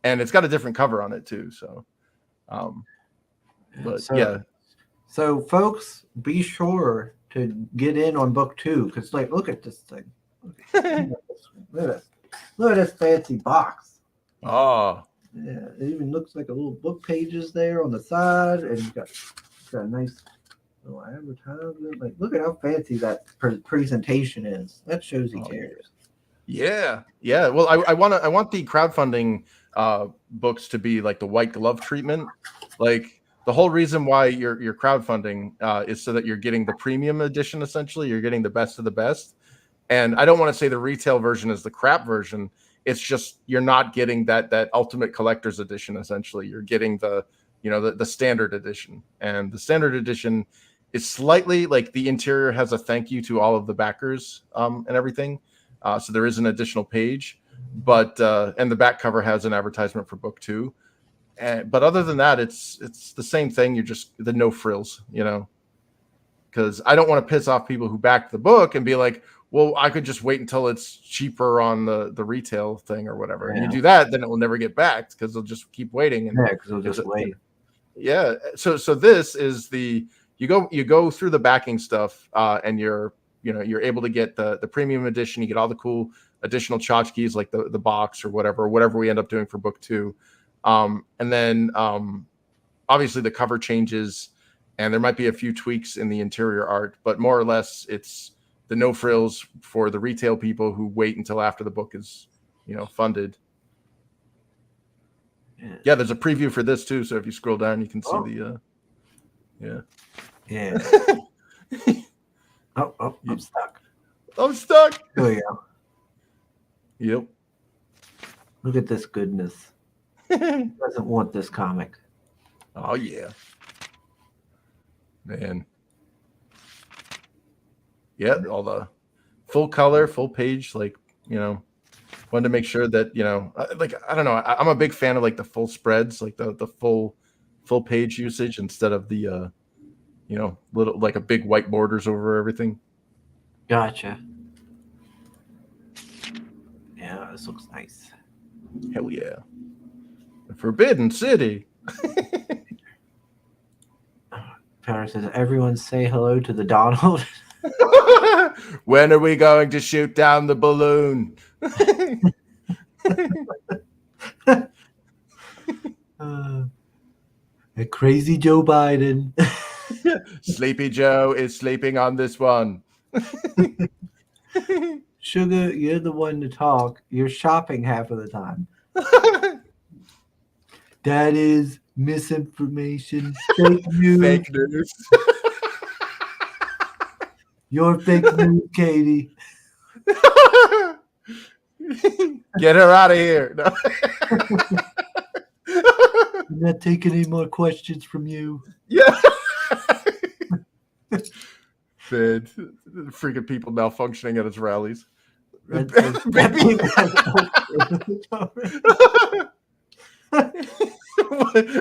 and it's got a different cover on it too. So, So folks, be sure to get in on book 2 because, like, look at this thing. Look at this fancy box. Oh, yeah, it even looks like a little book pages there on the side, and you got a nice little advertisement. Like, look at how fancy that presentation is. That shows he cares. Yeah. Well, I want the crowdfunding books to be like the white glove treatment. Like, the whole reason why you're crowdfunding is so that you're getting the premium edition. Essentially, you're getting the best of the best. And I don't want to say the retail version is the crap version. It's just you're not getting that ultimate collector's edition. Essentially, you're getting the standard edition, and the standard edition is slightly like the interior has a thank you to all of the backers and everything. So there is an additional page, but and the back cover has an advertisement for book 2. But other than that, it's the same thing. You're just the no frills, because I don't want to piss off people who backed the book and be like, well, I could just wait until it's cheaper on the retail thing or whatever. Yeah. And you do that, then it will never get backed because they'll just keep waiting. And because they'll just wait. Yeah. So this is you go through the backing stuff and you're able to get the premium edition. You get all the cool additional tchotchkes like the box or whatever we end up doing for book 2. And then obviously the cover changes and there might be a few tweaks in the interior art, but more or less it's the no frills for the retail people who wait until after the book is, funded. Yeah, there's a preview for this too. So if you scroll down, you can see Yeah. I'm stuck. Here we go. Yep. Look at this goodness. Who doesn't want this comic? Oh yeah, man. Yeah, all the full color, full page. Like, wanted to make sure that I don't know. I'm a big fan of like the full spreads, like the full page usage instead of the little like a big white borders over everything. Gotcha. Yeah, this looks nice. Hell yeah. Forbidden City. Power says, everyone say hello to the Donald. When are we going to shoot down the balloon? A crazy Joe Biden. Sleepy Joe is sleeping on this one. Sugar, you're the one to talk. You're shopping half of the time. That is misinformation. Fake news. Fake news. You're fake news, Katie. Get her out of here. No. I'm not taking any more questions from you. Yeah. Man, freaking people malfunctioning at his rallies. Baby.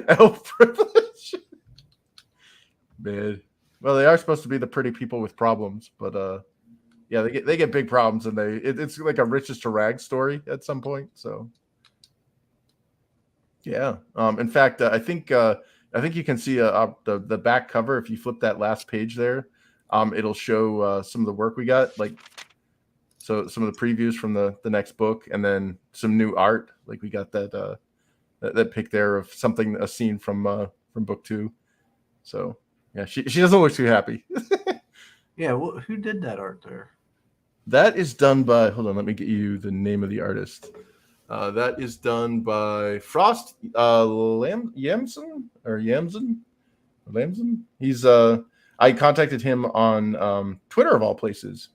Elf privilege. Man. Well, they are supposed to be the pretty people with problems, but yeah, they get big problems, and it's like a riches to rags story at some point. So yeah. In fact, I think you can see the back cover if you flip that last page there. It'll show some of the work we got, like so some of the previews from the next book, and then some new art. Like we got that pic there of a scene from book 2. So yeah, she doesn't look too happy. Yeah, well, who did that art there? That is done by. Hold on, let me get you the name of the artist. That is done by Frost Yamson. He's I contacted him on Twitter of all places.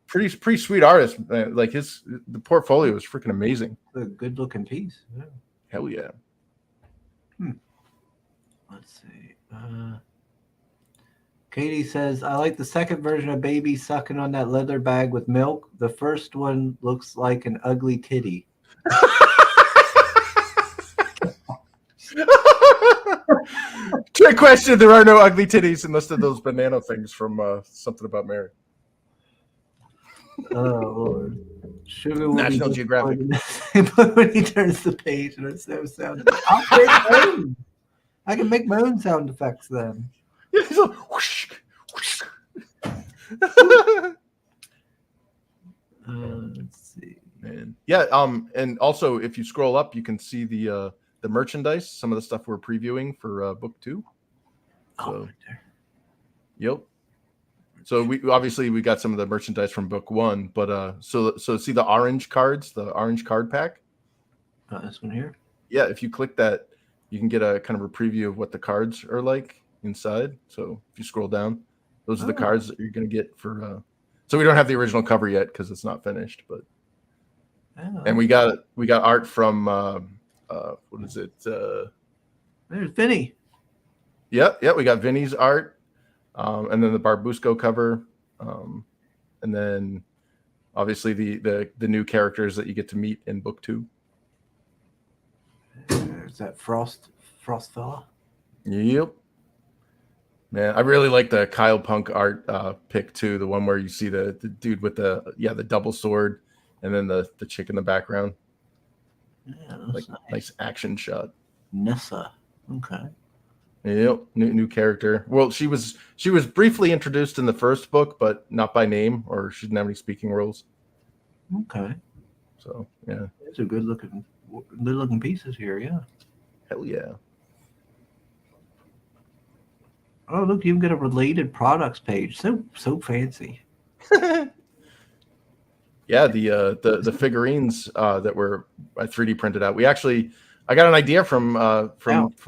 Pretty sweet artist. Like the portfolio is freaking amazing. A good looking piece. Yeah. Hell yeah. Let's see. Katie says, I like the second version of Baby sucking on that leather bag with milk. The first one looks like an ugly titty. Trick question. There are no ugly titties unless they're those banana things from Something About Mary. Oh, Lord. Sugar National Geographic. When he turns the page and it's no sound. I can make my own sound effects then. Like, whoosh, whoosh. Let's see. Man. Yeah, and also if you scroll up, you can see the merchandise, some of the stuff we're previewing for book 2. So, right there. Yep. So we got some of the merchandise from book 1, but so see the orange cards, the orange card pack. This one here. Yeah, if you click that, you can get a kind of a preview of what the cards are like inside. So if you scroll down, those are the cards that you're going to get for. So we don't have the original cover yet because it's not finished, but. And we got art from what is it? There's Vinny. Yep, we got Vinny's art, and then the Barbusco cover, and then obviously the new characters that you get to meet in book 2. There's that Frost fella. Yep. Man, I really like the Kyle Punk art pick too. The one where you see the dude with the double sword, and then the chick in the background. Yeah, like nice action shot. Nessa. Okay. Yep, new character. Well, she was briefly introduced in the first book, but not by name, or she didn't have any speaking roles. Okay. So yeah, these are good looking pieces here. Yeah. Hell yeah. Oh, look, you even got a related products page. So fancy. Yeah, the figurines that were 3D printed out. I got an idea from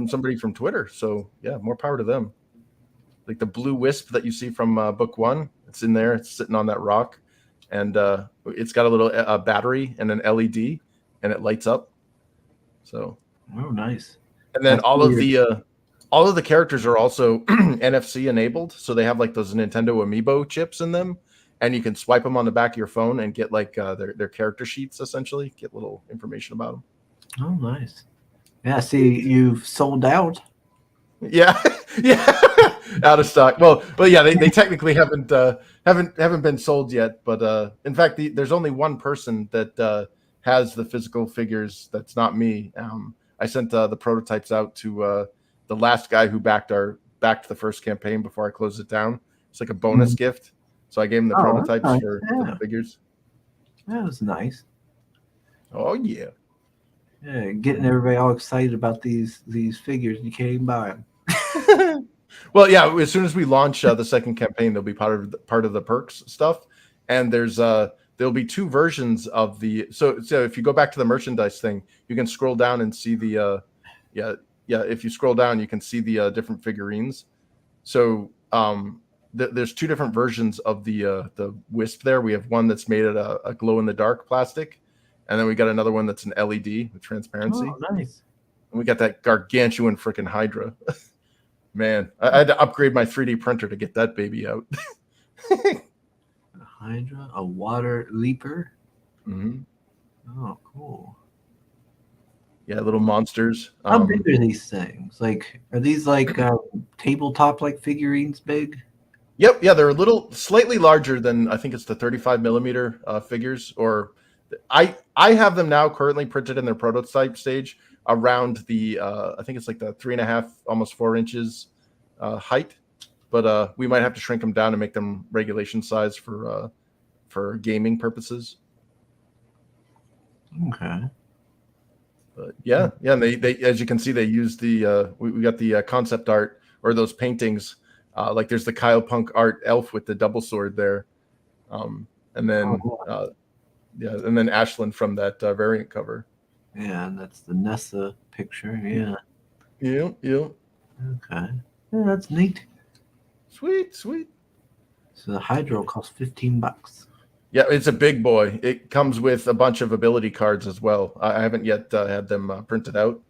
somebody from Twitter. So yeah, more power to them. Like the blue wisp that you see from book 1, it's in there. It's sitting on that rock, and it's got a little battery and an LED, and it lights up. So. Oh, nice. And then all of the characters are also NFC enabled, so they have like those Nintendo Amiibo chips in them. And you can swipe them on the back of your phone and get like their character sheets, essentially. Get little information about them. Oh, nice. Yeah, see, you've sold out. Yeah. Yeah. Out of stock. Well, yeah, they technically haven't been sold yet. But in fact, there's only one person that has the physical figures. That's not me. I sent the prototypes out to the last guy who backed the first campaign before I closed it down. It's like a bonus gift. So I gave him the prototypes nice. for the figures. That was nice. Oh yeah. Yeah, getting everybody all excited about these figures. You can't even buy them. Well, yeah. As soon as we launch the second campaign, there'll be part of the perks stuff, and there'll be two versions of the. So if you go back to the merchandise thing, you can scroll down and see the. If you scroll down, you can see the different figurines. So there's two different versions of the Wisp. There, we have one that's made out of a glow in the dark plastic, and then we got another one that's an LED with transparency. Oh, nice. And we got that gargantuan freaking Hydra. Man, I had to upgrade my 3D printer to get that baby out. A Hydra, a water leaper. Mm-hmm. Oh, cool. Yeah, little monsters. How big are these things? Like, are these like tabletop like figurines big? Yep, yeah, they're a little slightly larger than I think it's the 35 millimeter figures. Or I have them now currently printed in their prototype stage around the I think it's like the 3.5, almost 4 inches height. But we might have to shrink them down and make them regulation size for gaming purposes. Okay. But yeah, and they as you can see, they use the we got the concept art or those paintings. Like there's the Kyle Punk art elf with the double sword there, and then and then Ashlyn from that variant cover. Yeah, and that's the Nessa picture. Yeah. Yeah. Okay. Yeah, that's neat. Sweet. So the Hydro costs $15. Yeah, it's a big boy. It comes with a bunch of ability cards as well. I haven't yet had them printed out.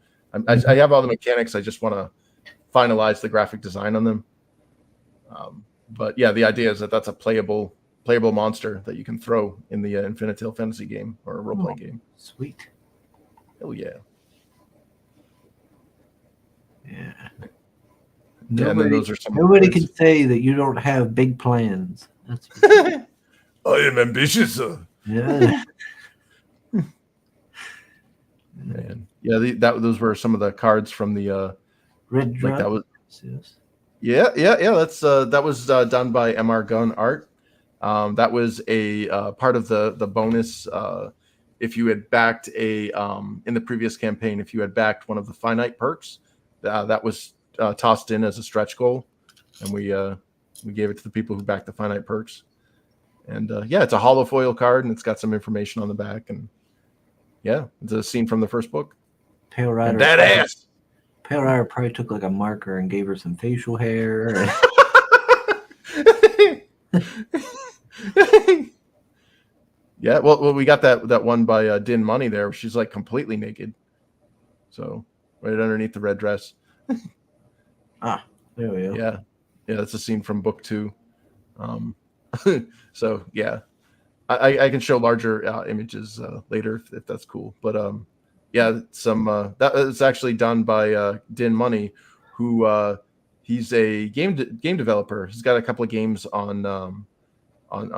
I have all the mechanics. I just want to finalize the graphic design on them. But yeah, the idea is that that's a playable monster that you can throw in the Infinitil fantasy game or a role-playing game. Sweet. Oh yeah. Yeah. Nobody can say that you don't have big plans. That's I am ambitious, sir. Yeah. Man. Yeah, those were some of the cards from the Red Drop. Like that was. Yes. Yeah. That's that was done by MR Gunn Art. That was a part of the bonus. If you had backed in the previous campaign, if you had backed one of the finite perks, that was tossed in as a stretch goal, and we gave it to the people who backed the finite perks. And yeah, it's a hollow foil card, and it's got some information on the back, and yeah, it's a scene from the first book. Pale Rider. That ass. Pale Rider probably took like a marker and gave her some facial hair. Yeah, well, we got that one by Din Money there. She's like completely naked, so right underneath the red dress. There we go. Yeah, that's a scene from book 2. So yeah, I can show larger images later if that's cool. But yeah, that is actually done by Din Money, who he's a game developer. He's got a couple of games on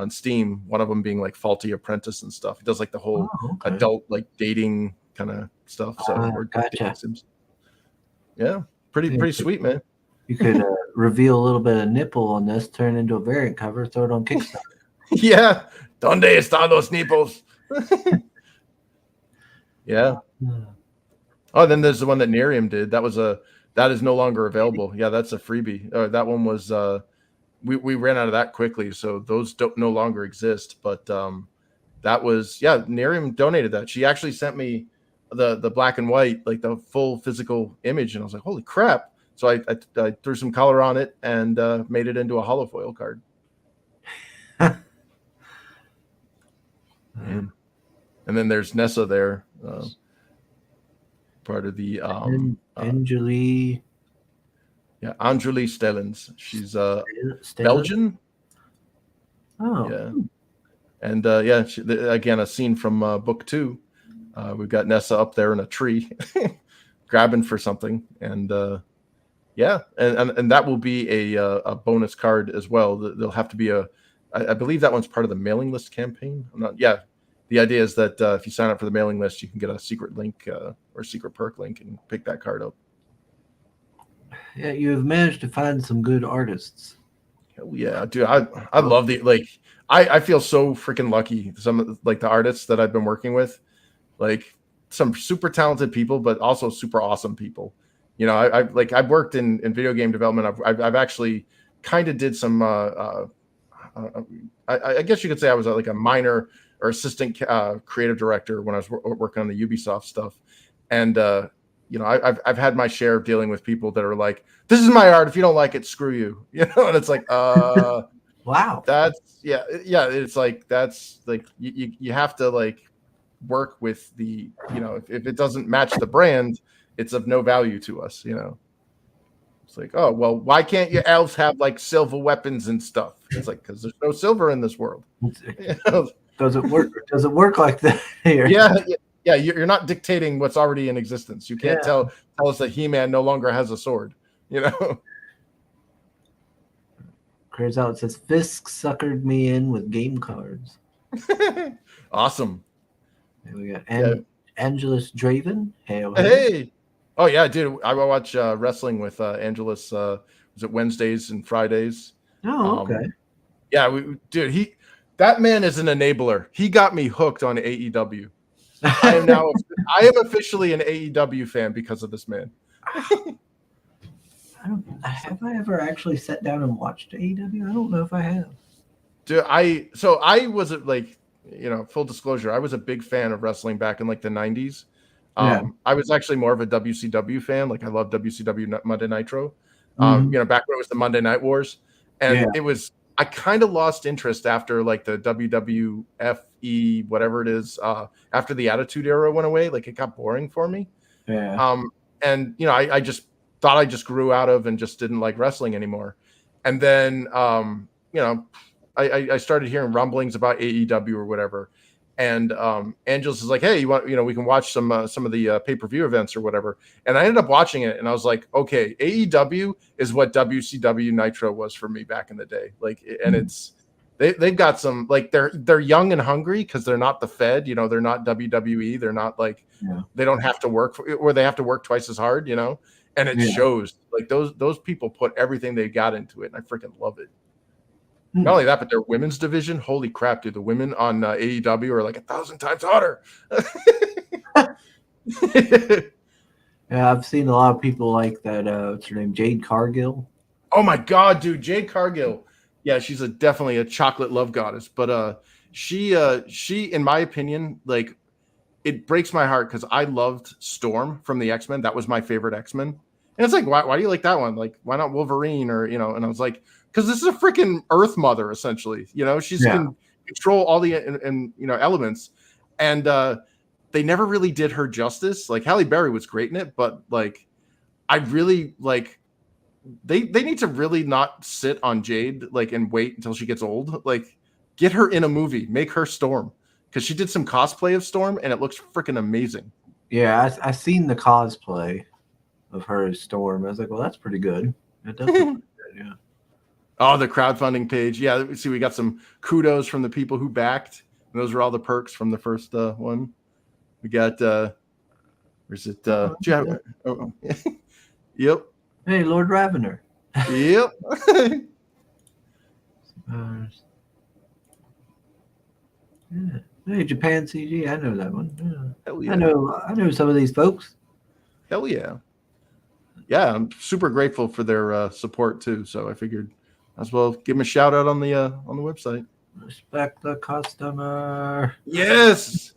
Steam. One of them being like Faulty Apprentice and stuff. He does like the whole adult like dating kind of stuff. So gotcha. Yeah, pretty sweet, man. You could reveal a little bit of nipple on this, turn it into a variant cover, throw it on Kickstarter. Yeah. ¿Dónde están los nipples? Yeah. Oh, then there's the one that Nerium did. That is no longer available. Yeah, that's a freebie. That one was we ran out of that quickly, so those no longer exist. But that was Nerium donated that. She actually sent me the black and white, like the full physical image, and I was like, holy crap. So I threw some color on it and made it into a hollow foil card. And then there's Nessa there, part of the Anjali. Yeah, Anjali Stellens. She's Stellens? Belgian. Oh. Yeah. And again, a scene from book 2. We've got Nessa up there in a tree grabbing for something. And Yeah, and that will be a bonus card as well. There'll have to be I believe that one's part of the mailing list campaign. I'm not. Yeah, the idea is that if you sign up for the mailing list, you can get a secret link or secret perk link and pick that card up. Yeah, you have managed to find some good artists. Hell yeah, dude! I love I feel so freaking lucky. Some like the artists that I've been working with, like some super talented people, but also super awesome people. You know, I've worked in video game development. I've actually kind of did some. I guess you could say I was like a minor or assistant creative director when I was working on the Ubisoft stuff, and you know, I've had my share of dealing with people that are like, "This is my art. If you don't like it, screw you." You know, and it's like, wow, that's yeah. It's like that's like you have to like work with the, you know, if it doesn't match the brand, it's of no value to us. You know, it's like, oh well, why can't your elves have like silver weapons and stuff? It's like because there's no silver in this world. Does it work? Does it work like that here? Yeah, you're not dictating what's already in existence. You can't tell us that He-Man no longer has a sword. You know. Clears out. It says Fisk suckered me in with game cards. Awesome. There we go. Angelus Draven. Hey. Oh yeah, dude. I watch wrestling with Angelus. Was it Wednesdays and Fridays? Oh, okay. Yeah, dude. That man is an enabler. He got me hooked on AEW. I am officially an AEW fan because of this man. Have I ever actually sat down and watched AEW? I don't know if I have. Dude, I was like, you know, full disclosure, I was a big fan of wrestling back in like the 90s. I was actually more of a WCW fan. Like I love WCW Monday Nitro. You know, back when it was the Monday Night Wars. And I kind of lost interest after like the WWFE, whatever it is, after the Attitude Era went away. Like it got boring for me. Yeah. And you know, I just thought I just grew out of and just didn't like wrestling anymore. And then you know, I started hearing rumblings about AEW or whatever. And Angelus is like, hey, we can watch some of the pay-per-view events or whatever. And I ended up watching it, and I was like, okay, AEW is what WCW Nitro was for me back in the day. Like, and it's they've got some, like, they're young and hungry because they're not the Fed, you know, they're not WWE, they're not like they don't have to work or they have to work twice as hard, you know, and it shows. Like those people put everything they got into it, and I freaking love it. Not only that, but their women's division, holy crap, dude. The women on AEW are like 1,000 times hotter. Yeah, I've seen a lot of people like that. What's her name? Jade Cargill. Oh my God, dude. Jade Cargill. Yeah, she's definitely a chocolate love goddess. But she, in my opinion, like, it breaks my heart because I loved Storm from the X-Men. That was my favorite X-Men. And it's like, why do you like that one? Like, why not Wolverine? Or, you know, and I was like, because this is a freaking Earth Mother, essentially. You know, she's can control all the and you know elements, and they never really did her justice. Like Halle Berry was great in it, but like I really like they need to really not sit on Jade like and wait until she gets old. Like get her in a movie, make her Storm, because she did some cosplay of Storm and it looks freaking amazing. Yeah, I seen the cosplay of her as Storm. I was like, well, that's pretty good. It does look pretty good, yeah. Oh, the crowdfunding page. Yeah, see, we got some kudos from the people who backed. And those are all the perks from the first one. We got, where's it? Yep. Hey, Lord Ravener. Yep. Yeah. Hey, Japan CG. I know that one. Yeah. Hell yeah. I know some of these folks. Hell yeah. Yeah, I'm super grateful for their support too. So I figured as well give them a shout out on the website. Respect the customer. Yes.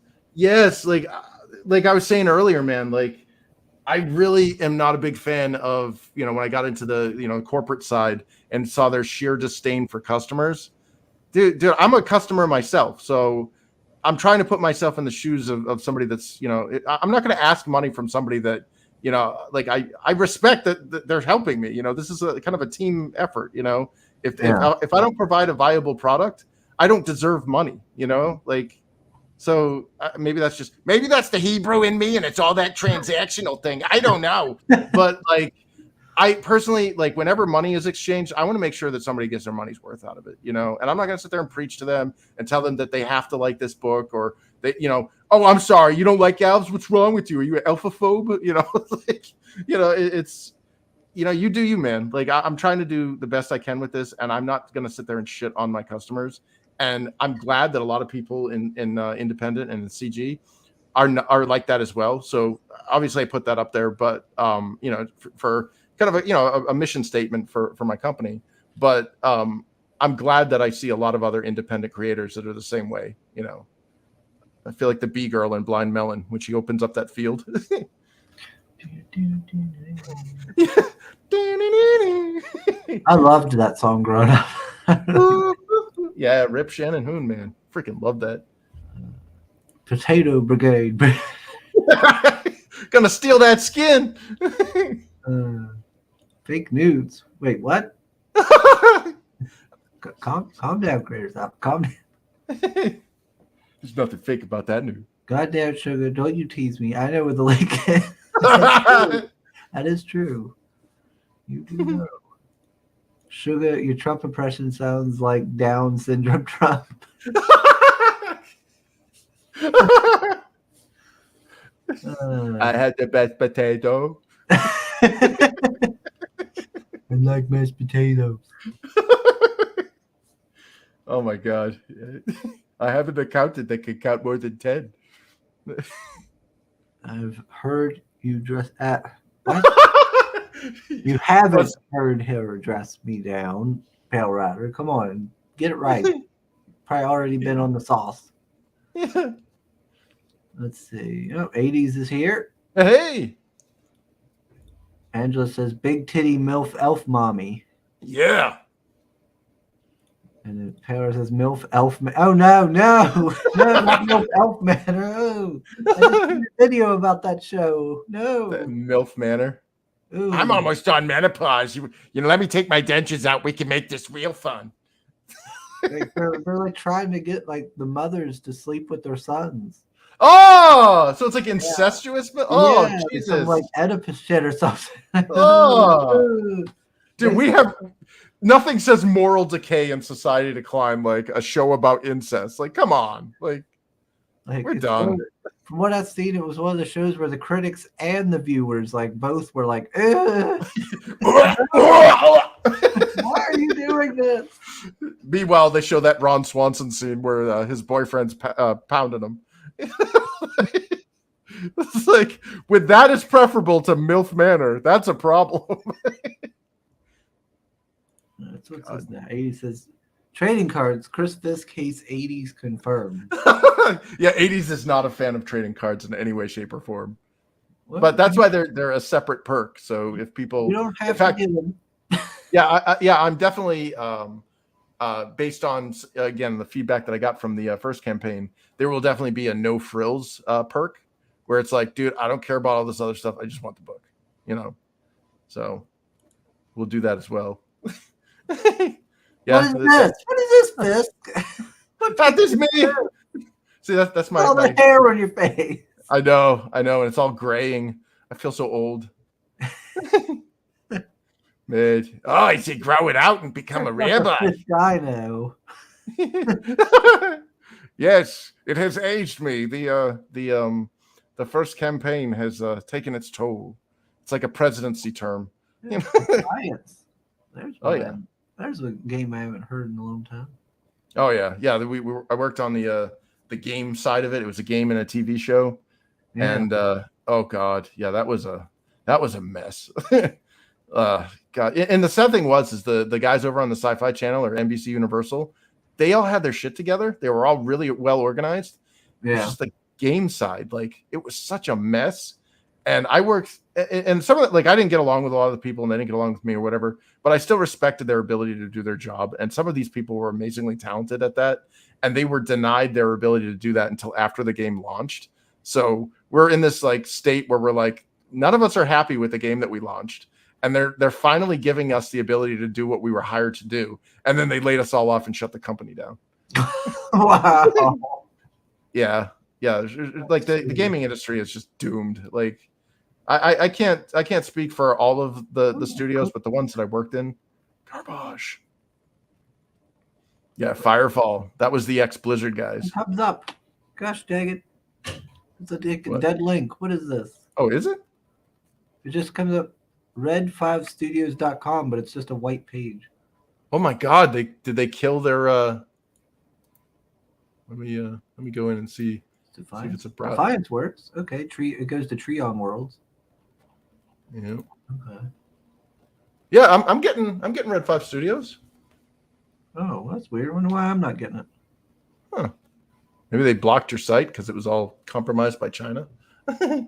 Like I was saying earlier, man, like I really am not a big fan of, you know, when I got into the, you know, corporate side and saw their sheer disdain for customers. Dude, I'm a customer myself. So I'm trying to put myself in the shoes of somebody that's, you know, I'm not going to ask money from somebody that, you know, like I respect that they're helping me. You know, this is a kind of a team effort. You know, if I don't provide a viable product, I don't deserve money. You know, like so maybe that's the Hebrew in me, and it's all that transactional thing. I don't know, but like I personally, like, whenever money is exchanged, I want to make sure that somebody gets their money's worth out of it, you know. And I'm not going to sit there and preach to them and tell them that they have to like this book, or they, you know, oh, I'm sorry, you don't like elves. What's wrong with you? Are you an alphaphobe? You know, like, you know, it's, you know, you do you, man. Like, I'm trying to do the best I can with this, and I'm not going to sit there and shit on my customers. And I'm glad that a lot of people in independent and in CG are like that as well. So obviously I put that up there, but you know, for kind of a, you know, a mission statement for my company. But I'm glad that I see a lot of other independent creators that are the same way. You know, I feel like the bee girl in Blind Melon when she opens up that field. I loved that song growing up. Yeah, Rip Shannon Hoon, man, freaking love that. Potato Brigade. Gonna steal that skin. Fake news. Wait, what? Calm down, creators. Calm down. There's nothing fake about that news. Goddamn sugar, don't you tease me. I know where the link is. That is true. You do know. Sugar, your Trump impression sounds like Down syndrome Trump. I had the best potato. I like mashed potatoes. Oh my god. I have an accountant that can count more than 10. I've heard you dress at what? You haven't heard her dress me down, Pale Rider. Come on, get it right. Probably already been on the sauce. Let's see. Oh, 80s is here. Hey. Angela says, "Big titty MILF elf mommy." Yeah. And then Taylor says, "MILF elf man." Oh, no, no, not MILF elf man. Oh, I just did a video about that show. No. That MILF manner. Ooh. I'm almost on menopause. You know, let me take my dentures out. We can make this real fun. Like, they're like trying to get like the mothers to sleep with their sons. Oh, so it's like incestuous. Yeah. Oh, yeah, Jesus. Some like Oedipus shit or something. Oh, dude, we have nothing says moral decay and society decline like a show about incest. Like, come on, like we're done. From what I've seen, it was one of the shows where the critics and the viewers like both were like, "Why are you doing this?" Meanwhile, they show that Ron Swanson scene where his boyfriend's pounding him. It's like, with that is preferable to MILF Manor. That's a problem. That's what it says now. 80 says trading cards. Chris Fisk hates 80s confirmed. Yeah, 80s is not a fan of trading cards in any way, shape, or form. What? But that's why they're a separate perk. So if people, you don't have to get them. Yeah, I'm definitely based on again the feedback that I got from the first campaign. There will definitely be a no frills perk where it's like, dude, I don't care about all this other stuff. I just want the book, you know. So we'll do that as well. Yeah. What is this? What is this, Fisk? That is me. See, that's my all the hair on your face. I know, and it's all graying. I feel so old. Man. Oh, I should grow it out and become a rabbi. I know. Yes, it has aged me. The first campaign has taken its toll. It's like a presidency term. Yeah, science. There's a game I haven't heard in a long time. Oh yeah. I worked on the game side of it. It was a game and a TV show, and oh god, yeah, that was a mess. God, and the sad thing is the guys over on the Sci-Fi Channel or NBC Universal, they all had their shit together. They were all really well organized. Yeah, just the game side, like it was such a mess. And I worked, and some of it, like I didn't get along with a lot of the people, and they didn't get along with me or whatever. But I still respected their ability to do their job. And some of these people were amazingly talented at that, and they were denied their ability to do that until after the game launched. So we're in this like state where we're like, none of us are happy with the game that we launched, and they're finally giving us the ability to do what we were hired to do, and then they laid us all off and shut the company down. Wow. Yeah. Like the gaming industry is just doomed. Like I can't speak for all of the studios, but the ones that I worked in, garbage. Yeah, Firefall. That was the ex-Blizzard guys. Thumbs up. Gosh dang it. It's a dead link. What is this? Oh, is it? It just comes up red5studios.com, but it's just a white page. Oh my god, did they kill their let me go in and see. Defiance. See if it's a browser. Defiance works. Okay, it goes to Treon Worlds. Yeah. Okay. Yeah, I'm getting Red 5 Studios. Oh, that's weird. I wonder why I'm not getting it. Huh. Maybe they blocked your site because it was all compromised by China. Maybe,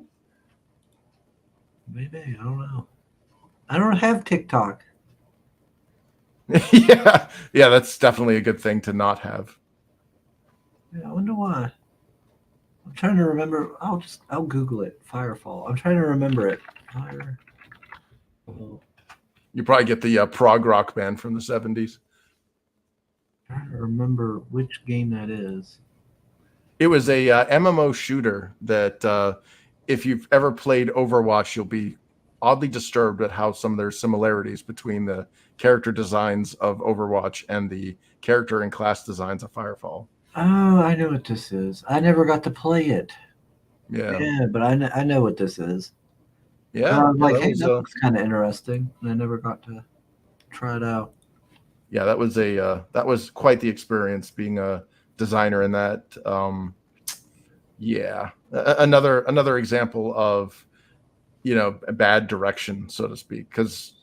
I don't know. I don't have TikTok. yeah, that's definitely a good thing to not have. Yeah, I wonder why. I'm trying to remember. I'll Google it. Firefall. I'm trying to remember it. You probably get the prog rock band from the 70s. I'm trying to remember which game that is. It was a MMO shooter that if you've ever played Overwatch, you'll be oddly disturbed at how some of their similarities between the character designs of Overwatch and the character and class designs of Firefall. Oh, I know what this is. I never got to play it. Yeah, but I know what this is. Yeah, I was like, hey, that looks kind of interesting, and I never got to try it out. Yeah, that was quite the experience being a designer in that. Yeah, another example of a bad direction, so to speak, because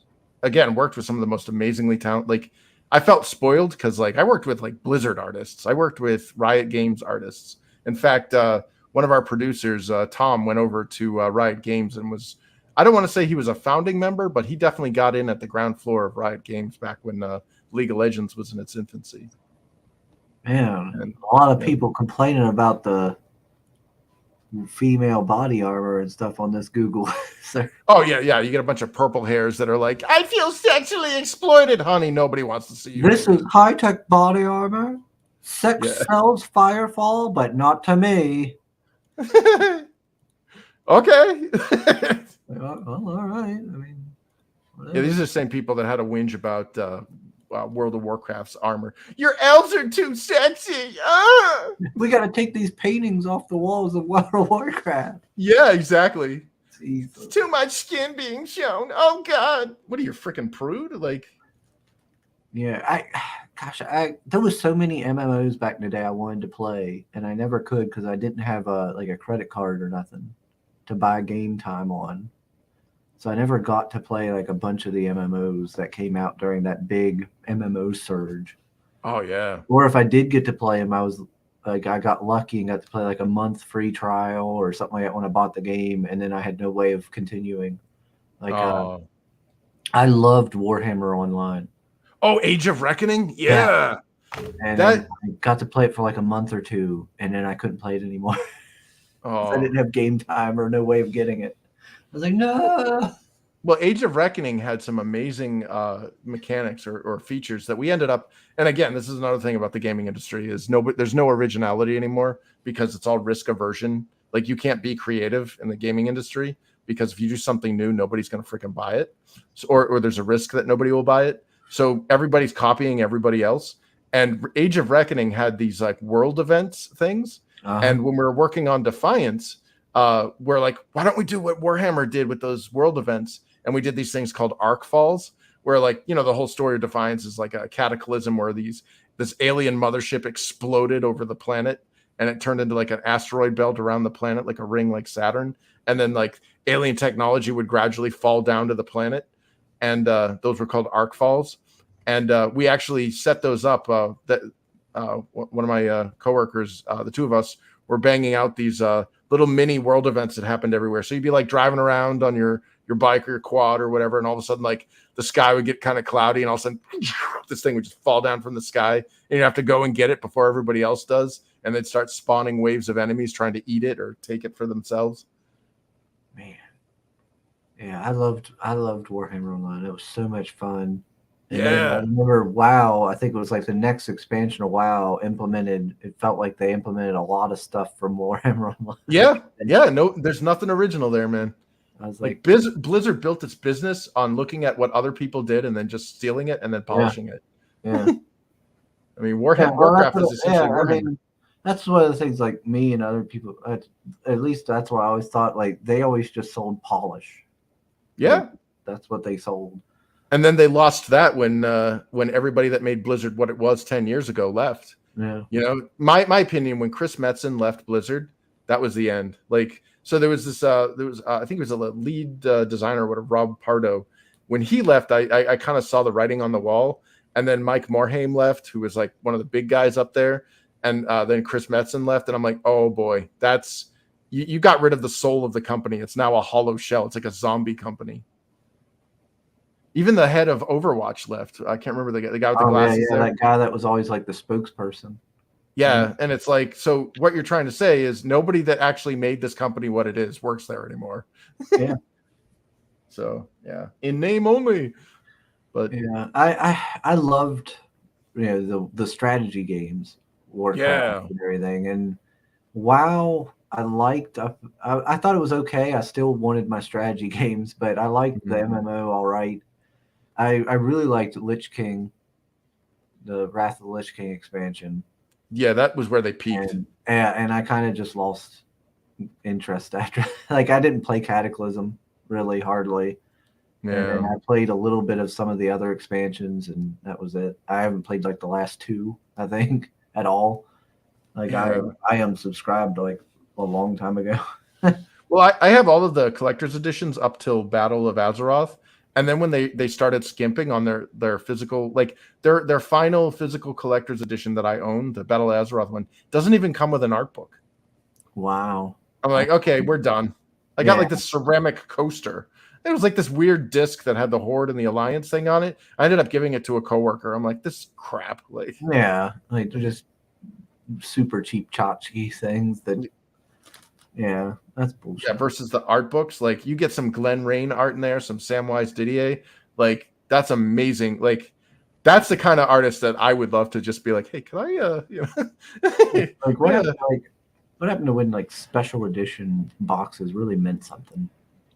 again, worked with some of the most amazingly talented. Like, I felt spoiled because like I worked with like Blizzard artists, I worked with Riot Games artists. In fact, one of our producers, Tom, went over to Riot Games and was, I don't want to say he was a founding member, but he definitely got in at the ground floor of Riot Games back when League of Legends was in its infancy. Man, and a lot of people complaining about the female body armor and stuff on this Google. Oh yeah, you get a bunch of purple hairs that are like, I feel sexually exploited, honey. Nobody wants to see you. This is high-tech body armor. Sex sells, Firefall, but not to me. Okay. Well, all right. I mean, whatever. Yeah, these are the same people that had a whinge about World of Warcraft's armor. Your elves are too sexy. We got to take these paintings off the walls of World of Warcraft. Yeah, exactly. Jesus. Too much skin being shown. Oh God, what are you, freaking prude? Like, yeah, there was so many MMOs back in the day I wanted to play, and I never could because I didn't have a credit card or nothing to buy game time on. So I never got to play like a bunch of the MMOs that came out during that big MMO surge. Oh yeah. Or if I did get to play them, I got lucky and got to play like a month free trial or something like that when I bought the game, and then I had no way of continuing. Like I loved Warhammer Online. Oh, Age of Reckoning? Yeah. And I got to play it for like a month or two, and then I couldn't play it anymore. I didn't have game time or no way of getting it. I was like, no. Well, Age of Reckoning had some amazing mechanics or features that we ended up. And again, this is another thing about the gaming industry is there's no originality anymore because it's all risk aversion. Like, you can't be creative in the gaming industry because if you do something new, nobody's going to freaking buy it. So, or there's a risk that nobody will buy it. So everybody's copying everybody else. And Age of Reckoning had these like world events things. And when we were working on Defiance, we're like, why don't we do what Warhammer did with those world events? And we did these things called arc falls, where like, the whole story of Defiance is like a cataclysm where this alien mothership exploded over the planet and it turned into like an asteroid belt around the planet, like a ring like Saturn. And then like alien technology would gradually fall down to the planet. And those were called arc falls. And we actually set those up. One of my coworkers, the two of us, were banging out these little mini world events that happened everywhere. So you'd be like driving around on your bike or your quad or whatever, and all of a sudden like the sky would get kind of cloudy, and all of a sudden this thing would just fall down from the sky, and you have to go and get it before everybody else does, and they'd start spawning waves of enemies trying to eat it or take it for themselves. Man, yeah, I loved Warhammer Online. It was so much fun. And I remember WoW, I think it was like the next expansion of WoW it felt like they implemented a lot of stuff from Warhammer Online. Yeah. No, there's nothing original there, man. I was Like like, Blizzard built its business on looking at what other people did and then just stealing it and then polishing it. yeah. I mean, Yeah, well, Warcraft is essentially I Warhammer. mean, that's one of the things. Like me and other people, at least that's what I always thought. Like they always just sold polish. Yeah, Like, that's what they sold. and then they lost that when everybody that made Blizzard what it was 10 years ago left. Yeah, You know, my opinion, when Chris Metzen left Blizzard, that was the end. Like, so there was this, I think it was a lead designer, whatever, Rob Pardo. When he left, I kind of saw the writing on the wall. And then Mike Morhaime left, who was like one of the big guys up there. And then Chris Metzen left. And I'm like, oh boy, that's, you got rid of the soul of the company. It's now a hollow shell. It's like a zombie company. Even the head of Overwatch left. I can't remember the guy with the glasses. Yeah, that guy that was always like the spokesperson. Yeah, and it's like, so what you're trying to say is nobody that actually made this company what it is works there anymore. Yeah. So yeah, in name only. But yeah, I loved, the strategy games, Warcraft and everything, and WoW. I liked. I thought it was okay. I still wanted my strategy games, but I liked the MMO all right. I really liked Lich King, the Wrath of the Lich King expansion. Yeah, that was where they peaked. And I kind of just lost interest after. Like I didn't play Cataclysm really hardly. Yeah. And I played a little bit of some of the other expansions, and that was it. I haven't played like the last two, I think, at all. Like I am subscribed like a long time ago. Well, I have all of the collector's editions up till Battle of Azeroth. And then when they started skimping on their physical, like their final physical collector's edition that I own, the Battle of Azeroth one, doesn't even come with an art book. Wow. I'm like, okay, we're done. I got like this ceramic coaster. It was like this weird disc that had the Horde and the Alliance thing on it. I ended up giving it to a coworker. I'm like, this crap. Like, yeah, like they're just super cheap tchotchke things that. Yeah, that's bullshit. Yeah, versus the art books, like you get some Glenn Rain art in there, some Samwise Didier, like that's amazing. Like that's the kind of artist that I would love to just be like, hey, can I, like what happened to when like special edition boxes really meant something?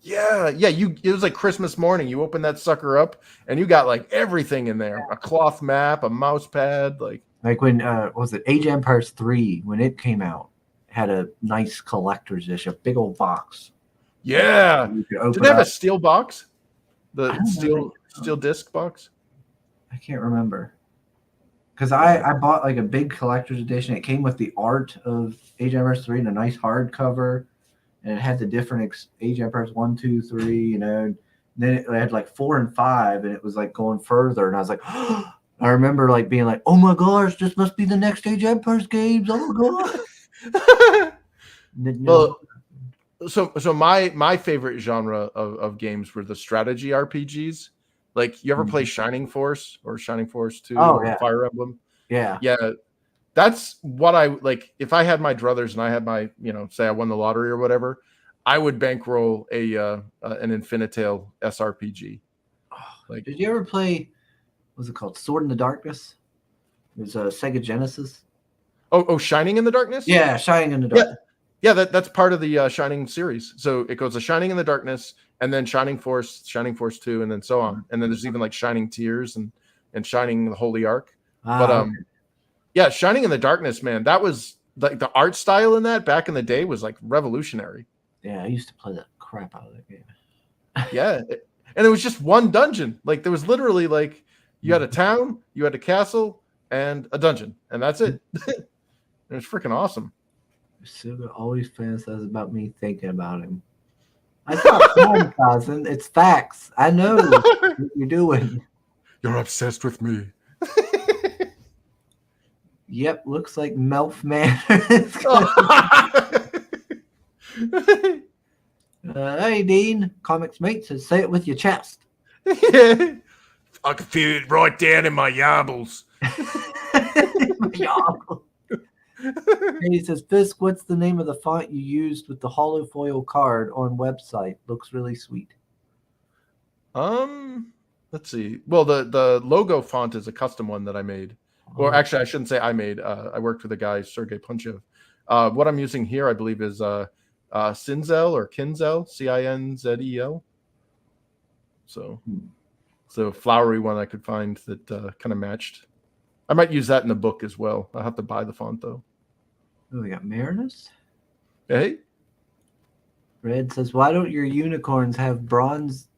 Yeah, it was like Christmas morning. You open that sucker up, and you got like everything in there: a cloth map, a mouse pad, like when was it Age of Empires 3 when it came out? Had a nice collector's edition, a big old box. Yeah. Did they have a steel box? The steel disc box? I can't remember. Because I bought like a big collector's edition. It came with the art of Age of Empires 3 and a nice hardcover. And it had the different Age of Empires 1, 2, 3, And then it had like 4 and 5, and it was like going further. And I was like, I remember like being like, oh my gosh, this must be the next Age of Empires games. Oh my god. Well, so my favorite genre of games were the strategy RPGs. Like, you ever play Shining Force or Shining Force 2 or Fire Emblem? Yeah. That's what I like. If I had my druthers and I had my, say I won the lottery or whatever, I would bankroll an Infinitale SRPG. Like, did you ever play? What was it called? Sword in the Darkness. It was a Sega Genesis. Oh, Shining in the Darkness? Yeah, Shining in the Darkness. Yeah, that's part of the Shining series. So it goes to Shining in the Darkness, and then Shining Force 2, and then so on. And then there's even like Shining Tears and Shining the Holy Ark. Yeah, Shining in the Darkness, man, that was like the art style in that back in the day was like revolutionary. Yeah, I used to play the crap out of that game. Yeah, and it was just one dungeon. Like there was literally like you had a town, you had a castle, and a dungeon, and that's it. It was freaking awesome. Suga always fantasizes about me thinking about him. It's not fantasizing, it's facts. I know what you're doing. You're obsessed with me. Yep, looks like Melf Man. Hey, Dean, Comics Mate says, say it with your chest. I can feel it right down in my yabbles. He says, Fisk, what's the name of the font you used with the hollow foil card on website? Looks really sweet. Let's see. Well, the logo font is a custom one that I made. Or actually, I shouldn't say I made. I worked with a guy, Sergey Punchev. What I'm using here, I believe, is Cinzel or Kinzel, Cinzel. So it's a flowery one I could find that kind of matched. I might use that in the book as well. I'll have to buy the font though. Oh, we got Marinus. Hey, Red says, "Why don't your unicorns have bronze?"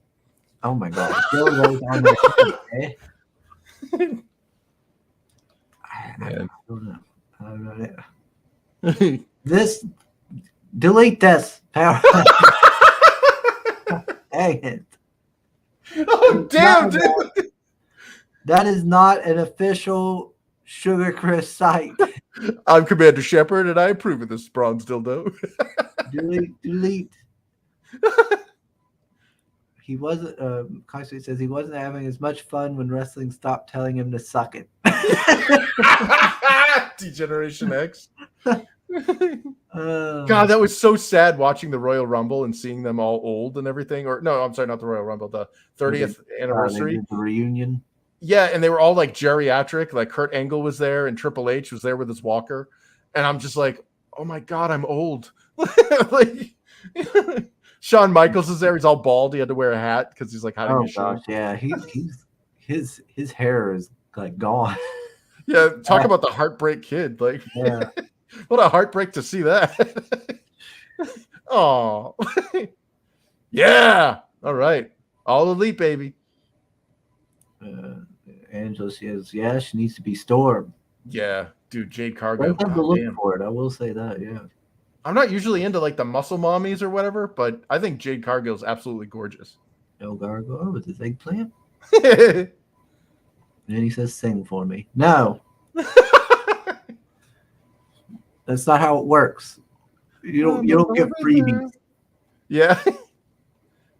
Oh my God! Dildos on their head, eh? I don't know. I don't know. This delete this. Power. Dang it! Oh damn, dude! That is not an official Sugar Chris site. I'm Commander Shepard, and I approve of this bronze dildo. delete. He wasn't. Kaiser says he wasn't having as much fun when wrestling stopped telling him to suck it. Degeneration X. God, that was so sad watching the Royal Rumble and seeing them all old and everything. Or no, I'm sorry, not the Royal Rumble, the 30th anniversary, the reunion. Yeah, and they were all like geriatric. Like Kurt Angle was there, and Triple H was there with his walker, and I'm just like, oh my God, I'm old. Like, Shawn Michaels is there. He's all bald. He had to wear a hat because he's like hiding his gosh, yeah, his hair is like gone. Yeah, talk about the heartbreak kid. Like, yeah. What a heartbreak to see that. Oh, yeah. All right, all elite, baby. Angela says, yeah, she needs to be Storm. Yeah, dude, Jade Cargill. I have to look for it. I will say that. Yeah. I'm not usually into like the muscle mommies or whatever, but I think Jade Cargill is absolutely gorgeous. El Gargoyle with his eggplant. And he says, "Sing for me." No, that's not how it works. You don't get freebies. Yeah,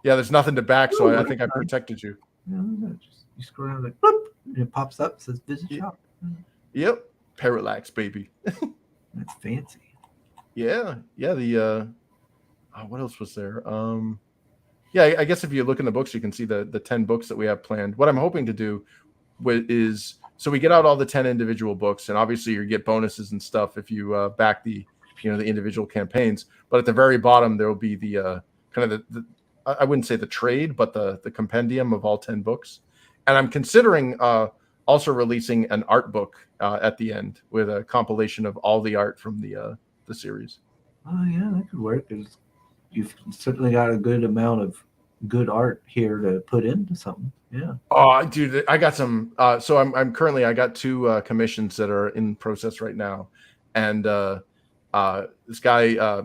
yeah. There's nothing to back, so I think I protected you. No, just you scroll down, like, boop, and it pops up, says "Visit shop." Yep, Parallax, baby. That's fancy. Yeah. The what else was there? Yeah, I guess if you look in the books, you can see the 10 books that we have planned. What I'm hoping to do is, so we get out all the 10 individual books, and obviously you get bonuses and stuff if you back the individual campaigns. But at the very bottom, there will be the kind of the I wouldn't say the trade, but the compendium of all 10 books. And I'm considering also releasing an art book at the end with a compilation of all the art from the series. Oh yeah, that could work. You've certainly got a good amount of good art here to put into something. Yeah. Oh, dude, I got some. So I'm currently, I got 2 commissions that are in process right now, and this guy,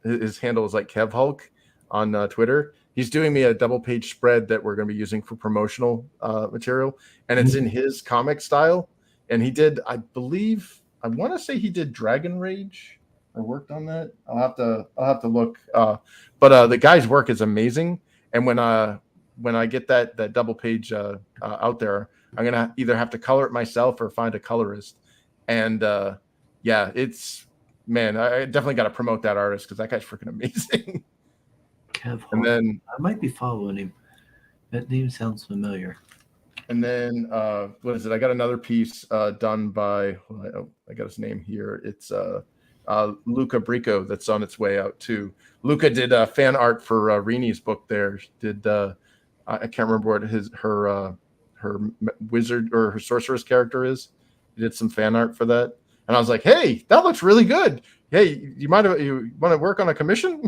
his handle is like Kev Hulk on Twitter. He's doing me a double-page spread that we're going to be using for promotional material, and it's in his comic style. And he did, I believe, I want to say he did Dragon Rage or worked on that. I'll have to look. But the guy's work is amazing. And when I get that double page out there, I'm gonna either have to color it myself or find a colorist. And yeah, it's, man, I definitely got to promote that artist because that guy's freaking amazing. Kev Hart. And then I might be following him. That name sounds familiar. And then what is it? I got another piece done by, I got his name here. It's Luca Brico that's on its way out too. Luca did fan art for Rini's book there. Did I can't remember what her wizard or her sorceress character is. He did some fan art for that. And I was like, hey, that looks really good. Hey, you want to work on a commission?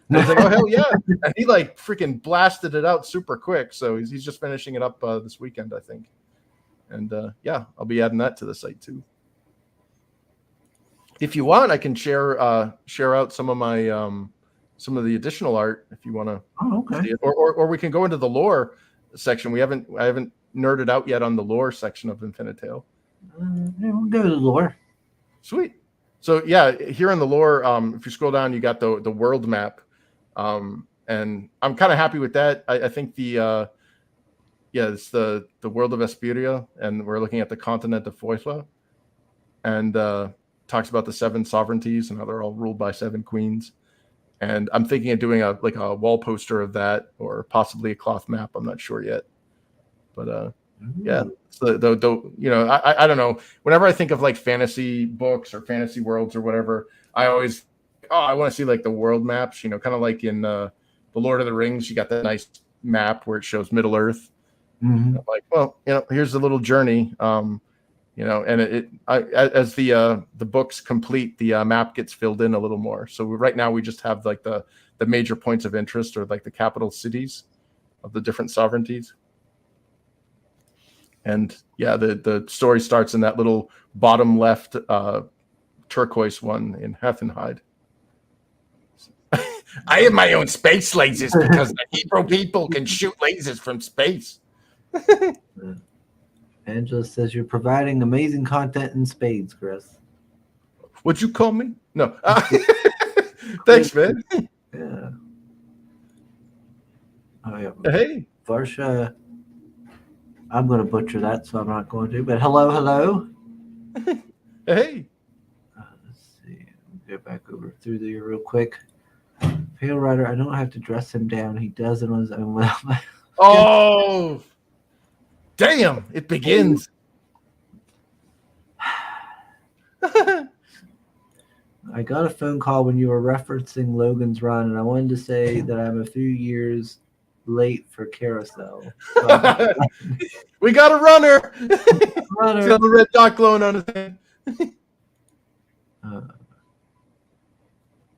And I was like, oh, hell yeah. And he like freaking blasted it out super quick. So he's just finishing it up this weekend, I think. And yeah, I'll be adding that to the site too. If you want, I can share out some of my some of the additional art if you want to. Oh, okay. See it. Or we can go into the lore section. I haven't nerded out yet on the lore section of Infinitale. Yeah, we'll go to the lore. Sweet. So yeah, here in the lore, if you scroll down, you got the world map, and I'm kind of happy with that. I think it's the world of Esperia, and we're looking at the continent of Foyla, and talks about the 7 sovereignties and how they're all ruled by 7 queens. And I'm thinking of doing a wall poster of that, or possibly a cloth map. I'm not sure yet, but yeah. So I don't know. Whenever I think of like fantasy books or fantasy worlds or whatever, I always oh, I want to see like the world maps, kind of like in the Lord of the Rings, you got that nice map where it shows Middle Earth. Mm-hmm. Like, well, here's a little journey. And as the books complete, the map gets filled in a little more. So right now we just have like the major points of interest, or like the capital cities of the different sovereignties. And yeah, the story starts in that little bottom left turquoise one in Heffenheide. I have my own space lasers because the Hebrew people can shoot lasers from space. Angela says you're providing amazing content in spades, Chris. What'd you call me? No. Thanks, man. Yeah. Oh, yeah. Hey. Varsha. I'm going to butcher that, so I'm not going to. But hello. Hey. Let's see. We'll get back over through there real quick. Pale Rider, I don't have to dress him down. He does it on his own without my... Oh, damn. It begins. I got a phone call when you were referencing Logan's Run, and I wanted to say that I'm a few years late for Carousel. We got a runner. Runner. He's got the red dot glowing on his head.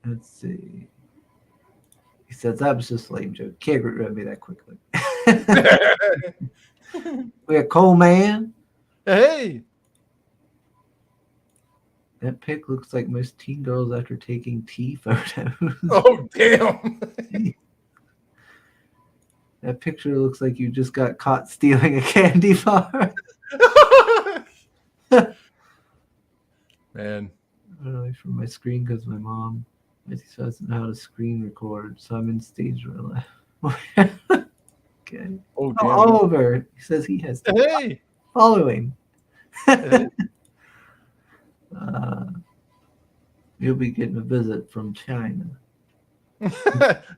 Let's see. He says that was just a lame joke. Can't remember me that quickly. We got Cole Man. Hey. That pic looks like most teen girls after taking tea photos. Oh, damn. That picture looks like you just got caught stealing a candy bar. Man. Really, from my screen because my mom doesn't know how to screen record, so I'm in stage real life. Okay. Oh, damn. Oliver. He says he has to Hey. follow him. Hey. You'll be getting a visit from China.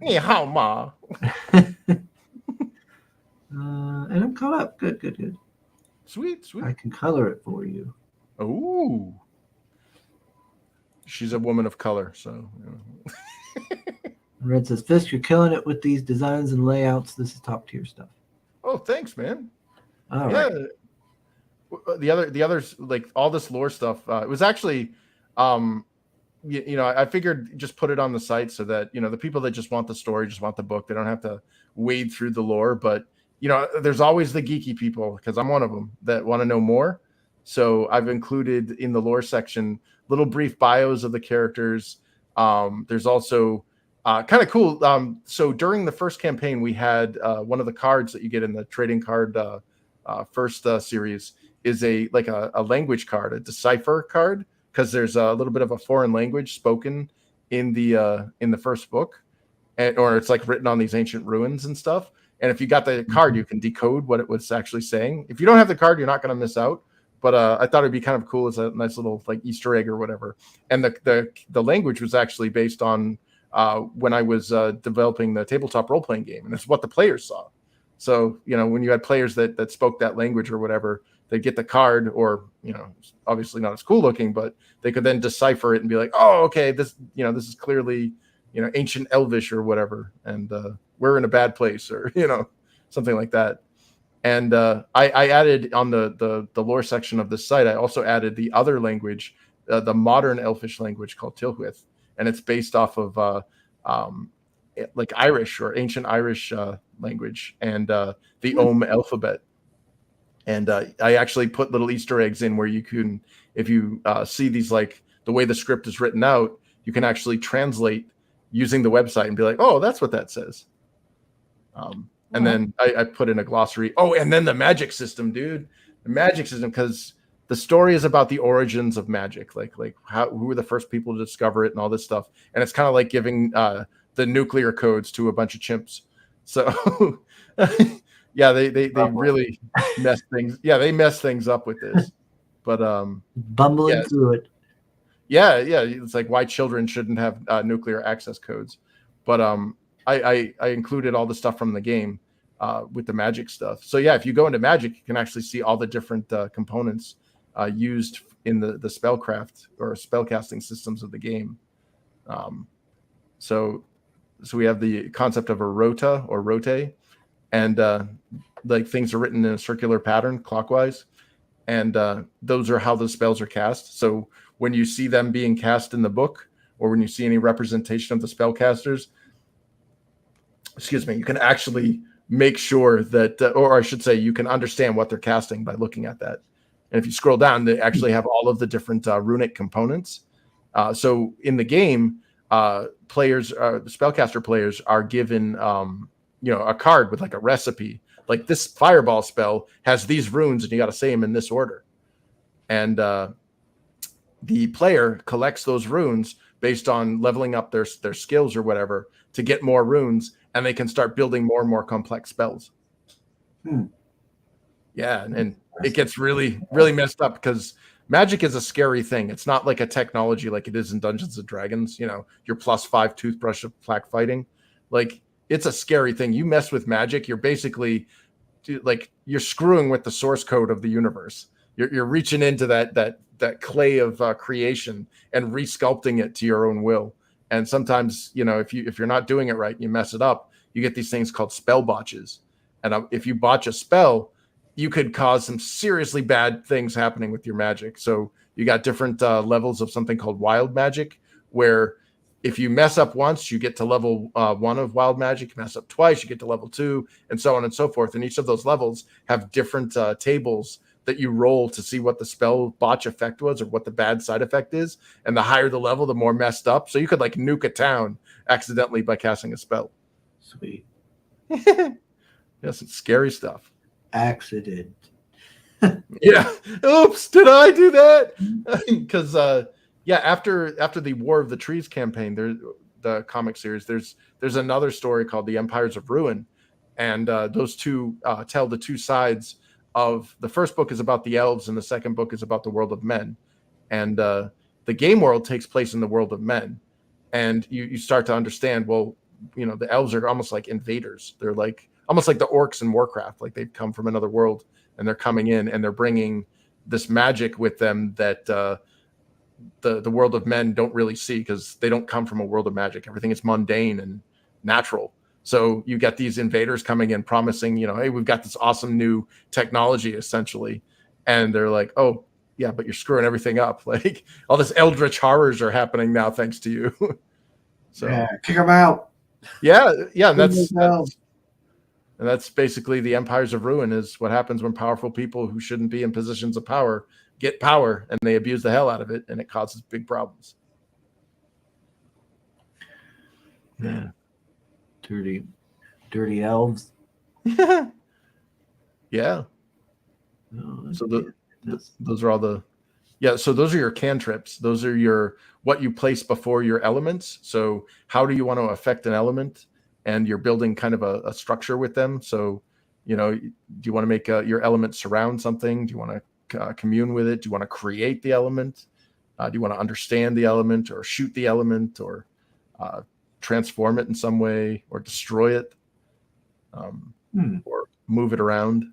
Ni hao ma. And I'm caught up. Good. Sweet. I can color it for you. Ooh. She's a woman of color, so. Red says, Fisk, you're killing it with these designs and layouts. This is top tier stuff. Oh, thanks, man. All right. The others, like all this lore stuff, it was actually, I figured just put it on the site so that, the people that just want the story, just want the book, they don't have to wade through the lore. But, there's always the geeky people, because I'm one of them, that want to know more. So I've included in the lore section little brief bios of the characters. There's also kind of cool. So during the first campaign, we had one of the cards that you get in the trading card first series is a language card, a decipher card, because there's a little bit of a foreign language spoken in the first book, or it's like written on these ancient ruins and stuff. And if you got the card, you can decode what it was actually saying. If you don't have the card, you're not going to miss out. But I thought it'd be kind of cool as a nice little like Easter egg or whatever. And the language was actually based on when I was developing the tabletop role playing game, and it's what the players saw. So when you had players that spoke that language or whatever, they'd get the card, or obviously not as cool looking, but they could then decipher it and be like, oh, okay, this is clearly ancient Elvish or whatever, and we're in a bad place, or something like that. And I added on the lore section of this site, I also added the other language, the modern Elfish language called Tilhuith, and it's based off of like Irish or ancient Irish language, and the Ogham alphabet. And I actually put little Easter eggs in where you can, if you see these, like the way the script is written out, you can actually translate using the website and be like, oh, that's what that says. And then I put in a glossary. Oh, and then the magic system, dude. The magic system, because the story is about the origins of magic, like who were the first people to discover it and all this stuff. And it's kind of like giving the nuclear codes to a bunch of chimps. So yeah, they really mess things. Yeah, they mess things up with this. But bumbling through it. Yeah, it's like why children shouldn't have nuclear access codes. But I included all the stuff from the game with the magic stuff. So yeah, if you go into magic, you can actually see all the different components used in the spellcraft or spellcasting systems of the game. So we have the concept of a rota or rote, and like things are written in a circular pattern clockwise, and those are how the spells are cast. So when you see them being cast in the book, or when you see any representation of the spellcasters, you can actually make sure that, or I should say, you can understand what they're casting by looking at that. And if you scroll down, they actually have all of the different runic components. So in the game, players, the spellcaster players, are given a card with like a recipe. Like this fireball spell has these runes, and you got to say them in this order. And the player collects those runes based on leveling up their skills or whatever to get more runes, and they can start building more and more complex spells. Yeah, and it gets really, really messed up because magic is a scary thing. It's not like a technology like it is in Dungeons and Dragons, your +5 toothbrush of plaque fighting. Like, it's a scary thing. You mess with magic, you're basically like you're screwing with the source code of the universe. You're reaching into that clay of creation and resculpting it to your own will. And sometimes, if you're not doing it right, you mess it up. You get these things called spell botches. And if you botch a spell, you could cause some seriously bad things happening with your magic. So you got different levels of something called wild magic, where if you mess up once, you get to level 1 of wild magic. You mess up twice, you get to level 2, and so on and so forth. And each of those levels have different tables that you roll to see what the spell botch effect was or what the bad side effect is. And the higher the level, the more messed up. So you could like nuke a town accidentally by casting a spell. Sweet. Yes, it's scary stuff. Accident. Yeah. Oops, did I do that? Because after the War of the Trees campaign, the comic series, there's another story called The Empires of Ruin, and those two tell the two sides of the first book is about the elves, and the second book is about the world of men. And the game world takes place in the world of men, and you start to understand. Well, the elves are almost like invaders. They're like almost like the orcs in Warcraft, like they've come from another world, and they're coming in and they're bringing this magic with them that the world of men don't really see, because they don't come from a world of magic. Everything is mundane and natural. So you get these invaders coming in promising, hey, we've got this awesome new technology, essentially. And they're like, oh, yeah, but you're screwing everything up. Like, all this eldritch horrors are happening now thanks to you. So yeah, kick them out. Yeah. And that's basically the Empires of Ruin, is what happens when powerful people who shouldn't be in positions of power get power, and they abuse the hell out of it, and it causes big problems. Yeah. Dirty elves. Yeah. Oh, so those are all the so those are your cantrips. Those are what you place before your elements. So how do you want to affect an element? And you're building kind of a structure with them. So, do you want to make your element surround something? Do you want to commune with it? Do you want to create the element? Do you want to understand the element, or shoot the element, or transform it in some way, or destroy it, or move it around?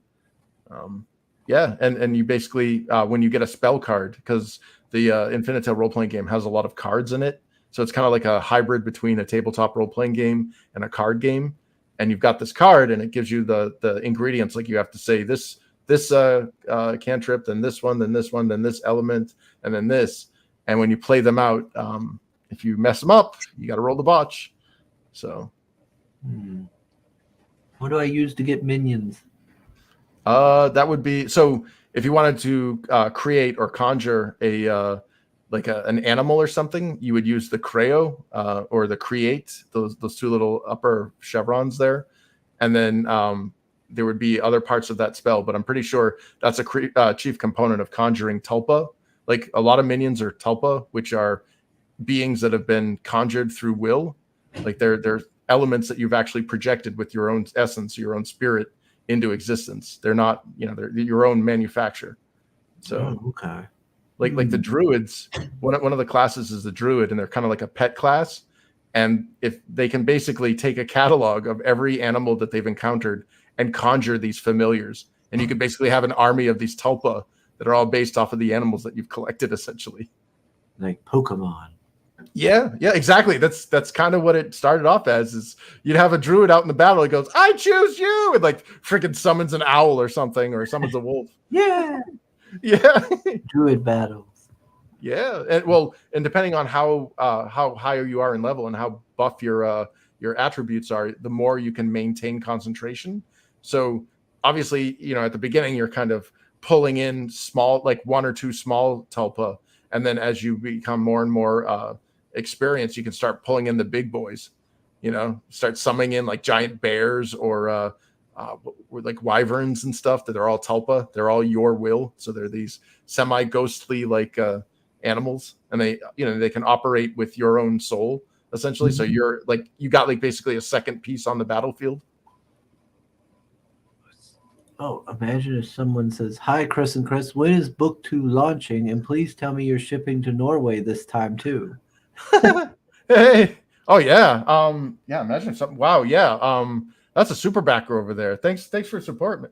And you basically, when you get a spell card, because the Infinitel role-playing game has a lot of cards in it, so it's kind of like a hybrid between a tabletop role-playing game and a card game. And you've got this card, and it gives you the ingredients. Like, you have to say this cantrip, then this one, then this one, then this element, and then this. And when you play them out, if you mess them up, you got to roll the botch. So, what do I use to get minions? That would be, so if you wanted to create or conjure an animal or something, you would use the creo or the create, those two little upper chevrons there. And then there would be other parts of that spell, but I'm pretty sure that's a chief component of conjuring tulpa. Like, a lot of minions are tulpa, which are beings that have been conjured through will. Like, they're elements that you've actually projected with your own essence, your own spirit, into existence. They're not, they're your own manufacture. So, okay. Like the druids, one of the classes is the druid, and they're kind of like a pet class. And if they can basically take a catalog of every animal that they've encountered and conjure these familiars, and you could basically have an army of these tulpa that are all based off of the animals that you've collected, essentially. Like Pokemon. Yeah, exactly. That's kind of what it started off as. Is you'd have a druid out in the battle. It goes, "I choose you," and like freaking summons an owl or something, or summons a wolf. Yeah. Yeah, Druid battles. yeah. And depending on how higher you are in level and how buff your attributes are, the more you can maintain concentration. So obviously, at the beginning, you're kind of pulling in small, like one or two small tulpa, and then as you become more and more experience, you can start pulling in the big boys. Start summoning in like giant bears or like wyverns and stuff that are all tulpa. They're all your will, so they're these semi-ghostly like animals, and they can operate with your own soul essentially. So you're like you got like basically a second piece on the battlefield. Oh, imagine if someone says, "Hi, Chris and Chris. When is book 2 launching? And please tell me you're shipping to Norway this time too." Hey, oh yeah, yeah. Imagine something. Wow, yeah. That's a super backer over there. Thanks for support.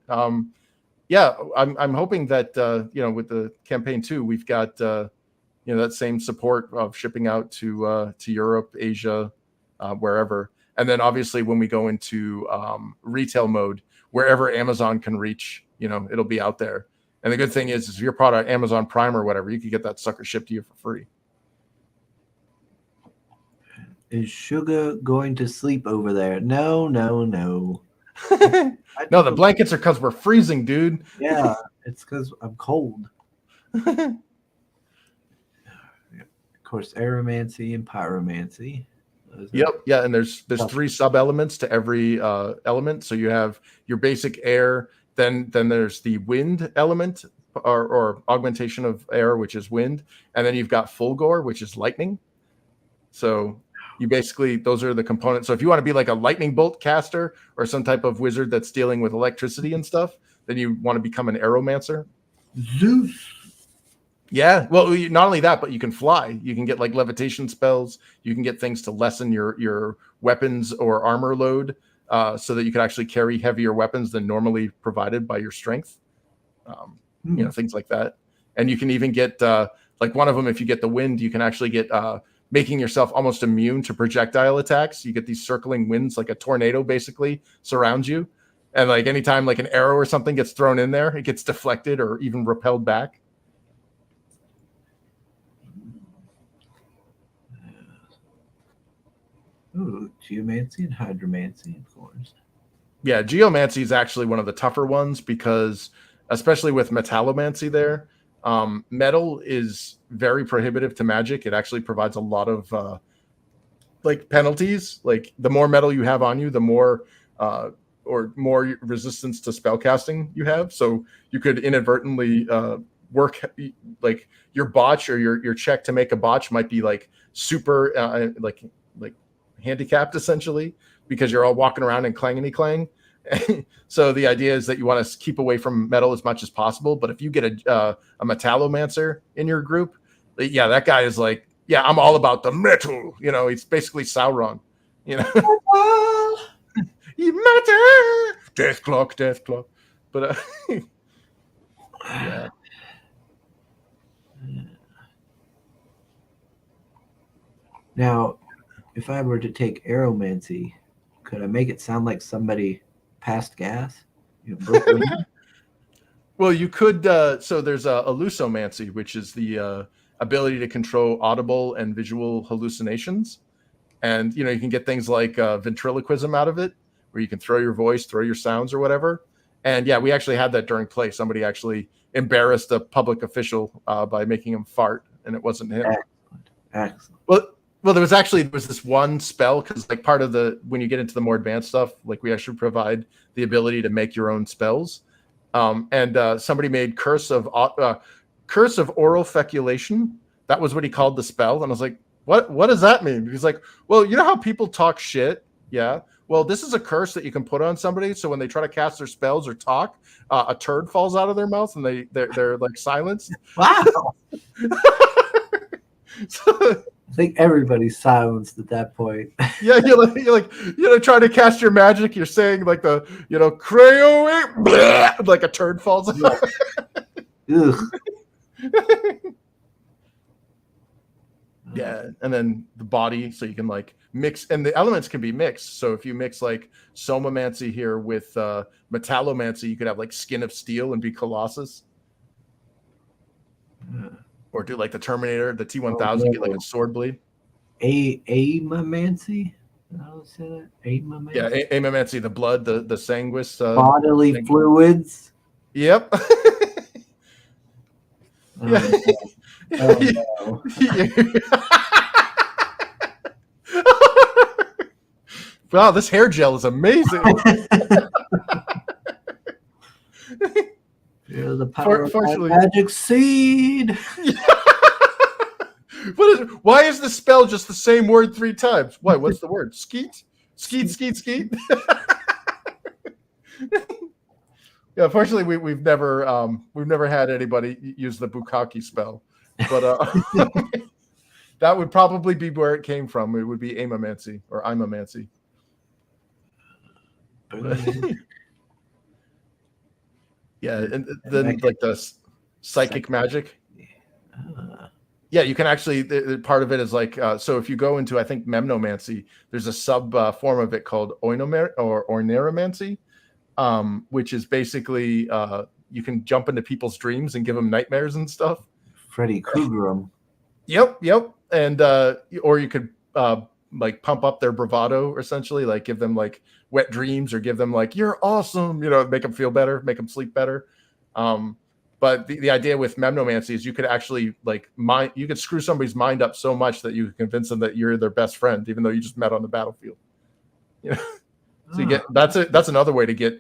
Yeah, I'm hoping that with the campaign 2, we've got that same support of shipping out to Europe, Asia, wherever. And then obviously when we go into retail mode, wherever Amazon can reach, it'll be out there. And the good thing is if you're part of Amazon Prime or whatever, you can get that sucker shipped to you for free. Is Sugar going to sleep over there? No. No, the blankets are because we're freezing, dude. Yeah, it's because I'm cold. Of course, aeromancy and pyromancy. Yep. Yeah, and there's 3 sub elements to every element. So you have your basic air, then there's the wind element or augmentation of air, which is wind, and then you've got Fulgor, which is lightning. So you basically, those are the components. So if you want to be like a lightning bolt caster or some type of wizard that's dealing with electricity and stuff, then you want to become an aeromancer. Zeus. Yeah, well, not only that, but you can fly. You can get like levitation spells. You can get things to lessen your weapons or armor load, so that you can actually carry heavier weapons than normally provided by your strength. Things like that. And you can even get like one of them. If you get the wind, you can actually get making yourself almost immune to projectile attacks. You get these circling winds, like a tornado, basically surrounds you, and like anytime like an arrow or something gets thrown in there, it gets deflected or even repelled back. Ooh, geomancy and hydromancy, of course. Yeah, geomancy is actually one of the tougher ones because, especially with metallomancy there, metal is very prohibitive to magic. It actually provides a lot of like penalties. Like the more metal you have on you, the more or more resistance to spellcasting you have. So you could inadvertently work like your botch or your check to make a botch might be like super like handicapped essentially because you're all walking around and clangity clang. So the idea is that you want to keep away from metal as much as possible. But if you get a metallomancer in your group, yeah, that guy is like, yeah, I'm all about the metal. He's basically Sauron. You matter. Death clock. But yeah. Now, if I were to take aeromancy, could I make it sound like somebody passed gas? Well, you could. So there's a lusomancy, which is the ability to control audible and visual hallucinations, and you can get things like ventriloquism out of it, where you can throw your voice, throw your sounds, or whatever. And yeah, we actually had that during play. Somebody actually embarrassed a public official by making him fart, and it wasn't him. Excellent. Well, there was this one spell because like part of when you get into the more advanced stuff, like we actually provide the ability to make your own spells. And somebody made curse of oral feculation. That was what he called the spell. And I was like, what does that mean? He's like, well, you know how people talk shit? Yeah. Well, this is a curse that you can put on somebody. So when they try to cast their spells or talk, a turd falls out of their mouth and they're like silenced. Wow. I think everybody's silenced at that point. Yeah, you're trying to cast your magic. You're saying like the crayo, like a turd falls out. Ugh. Yeah, and then the body, so you can like mix, and the elements can be mixed. So if you mix like somamancy here with metallomancy, you could have like skin of steel and be Colossus. Or do like the Terminator, the T-1000, get like a sword blade. Aimamancy? How do say that? Aimamancy? Yeah, aimamancy, the blood, the sanguis. Bodily fluids. Yep. Yeah. Oh, no. Wow, this hair gel is amazing. Feel the power of my magic seed. Why is the spell just the same word 3 times? Why? What's the word? Skeet? Skeet, skeet, skeet? Yeah, unfortunately, we've never had anybody use the Bukkake spell, but that would probably be where it came from. It would be aimamancy or imamancy. Yeah, and then like the psychic magic. Yeah, you can actually. Part of it is like so. If you go into, I think, memnomancy, there's a sub form of it called orneromancy. Which is basically you can jump into people's dreams and give them nightmares and stuff. Freddy Krueger. Yep. And or you could like pump up their bravado, essentially, like give them like wet dreams or give them like you're awesome, make them feel better, make them sleep better. But the idea with memnomancy is you could actually like you could screw somebody's mind up so much that you convince them that you're their best friend, even though you just met on the battlefield. So you get that's another way to get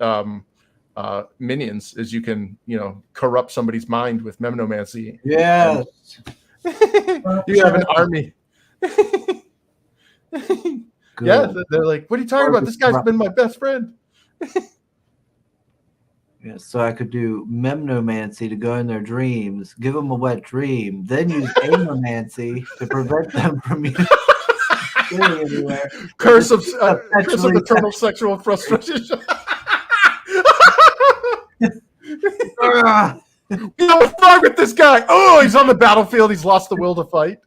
minions is you can corrupt somebody's mind with memnomancy. Yes. You have an army. Yeah, they're like, what are you talking about? This guy's been my best friend. Yeah, so I could do memnomancy to go in their dreams, give them a wet dream, then use aimamancy to prevent them from going anywhere. Curse of eternal sexual frustration. What's wrong with this guy? Oh, he's on the battlefield. He's lost the will to fight.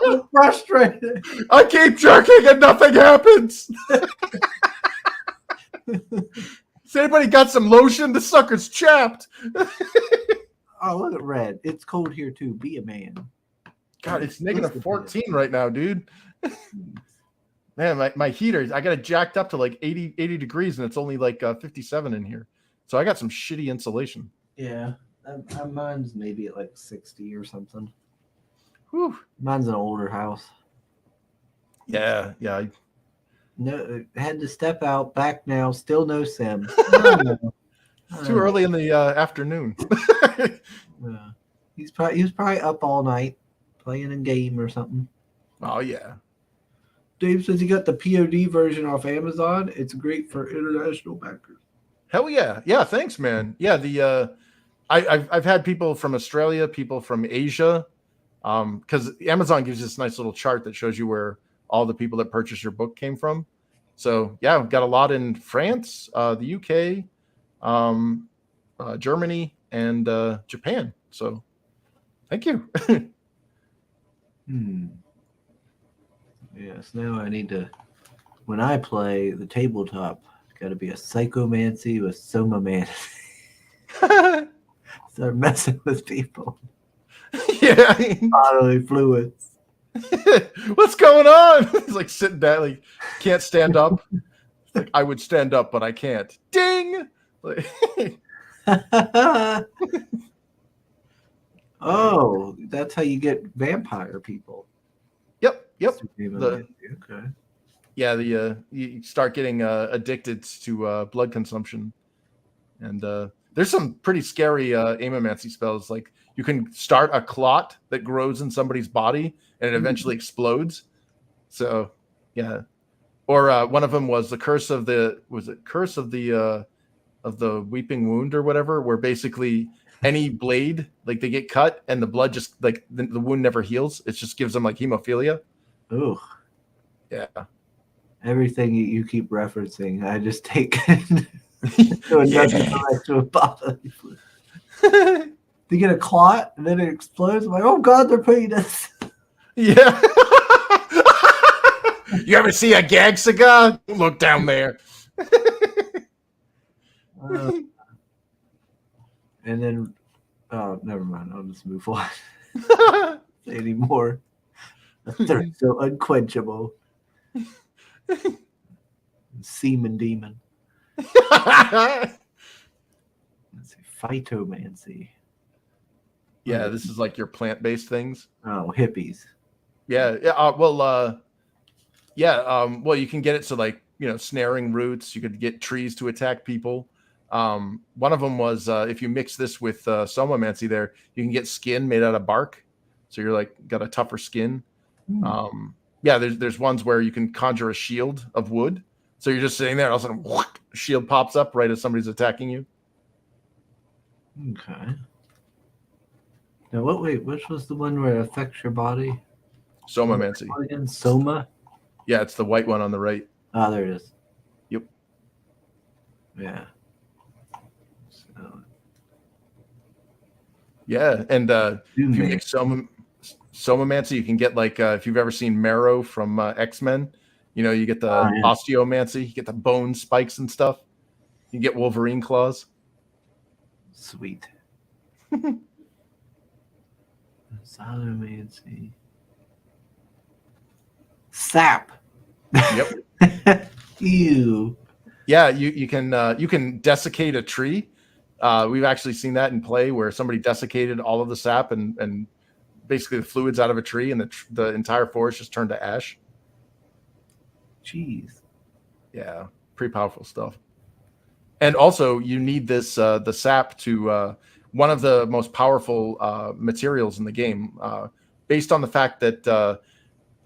I'm frustrated. I keep jerking and nothing happens. Has anybody got some lotion? The sucker's chapped. Oh, look at Red. It's cold here too. Be a man. God, it's negative 14 right now, dude. Man, my heater, I got it jacked up to like 80 degrees and it's only like 57 in here. So I got some shitty insulation. Yeah. Mine's maybe at like 60 or something. Whew. Mine's an older house. Yeah. No, had to step out, back now, still no sim. It's too early in the afternoon. Yeah. He was probably up all night playing a game or something. Oh, yeah. Dave says he got the POD version off Amazon. It's great for international backers. Hell yeah. Yeah, thanks, man. Yeah, I've had people from Australia, people from Asia, because Amazon gives you this nice little chart that shows you where all the people that purchased your book came from. So yeah, we've got a lot in France, the UK, Germany, and Japan. So thank you. Yes, now I need to, when I play the tabletop, it's got to be a psychomancy with somamancy. Start messing with people. Yeah. Bodily fluids. What's going on? He's like sitting down, like can't stand up. Like, I would stand up, but I can't. Ding! Like, oh, that's how you get vampire people. Yep. Okay. Yeah, you start getting addicted to blood consumption, and there's some pretty scary aimamancy spells. Like you can start a clot that grows in somebody's body, and it eventually explodes. So, yeah. Or one of them was the curse of the weeping wound or whatever, where basically any blade, like they get cut and the blood just like the wound never heals. It just gives them like hemophilia. Ooh. Yeah. Everything you keep referencing, I just take to another bodily fluid. They get a clot and then it explodes. I'm like, oh god, they're putting us. Yeah. You ever see a gag cigar? Look down there. And then, oh, never mind. I'll just move on. Say anymore. They're so unquenchable. Semen demon. Let's see, phytomancy. Yeah, this is like your plant-based things. Oh, hippies. Yeah. Well, you can get it so like, snaring roots. You could get trees to attack people. One of them was if you mix this with somamancy, there you can get skin made out of bark. So you're like got a tougher skin. Yeah, there's ones where you can conjure a shield of wood. So you're just sitting there, and all of a sudden, whoosh, a shield pops up right as somebody's attacking you. Okay. Now, which was the one where it affects your body? Somamancy. Again, Soma? Yeah, it's the white one on the right. Ah, there it is. Yep. Yeah. So, yeah, and if you mix somamancy, you can get like if you've ever seen Marrow from X-Men, you get the osteomancy, you get the bone spikes and stuff. You get Wolverine claws. Sweet. Somamancy. Sap. Yep. Ew. Yeah, you can desiccate a tree. We've actually seen that in play where somebody desiccated all of the sap and basically the fluids out of a tree, and the entire forest just turned to ash. Jeez. Yeah, pretty powerful stuff. And also, you need this the sap to one of the most powerful materials in the game, based on the fact that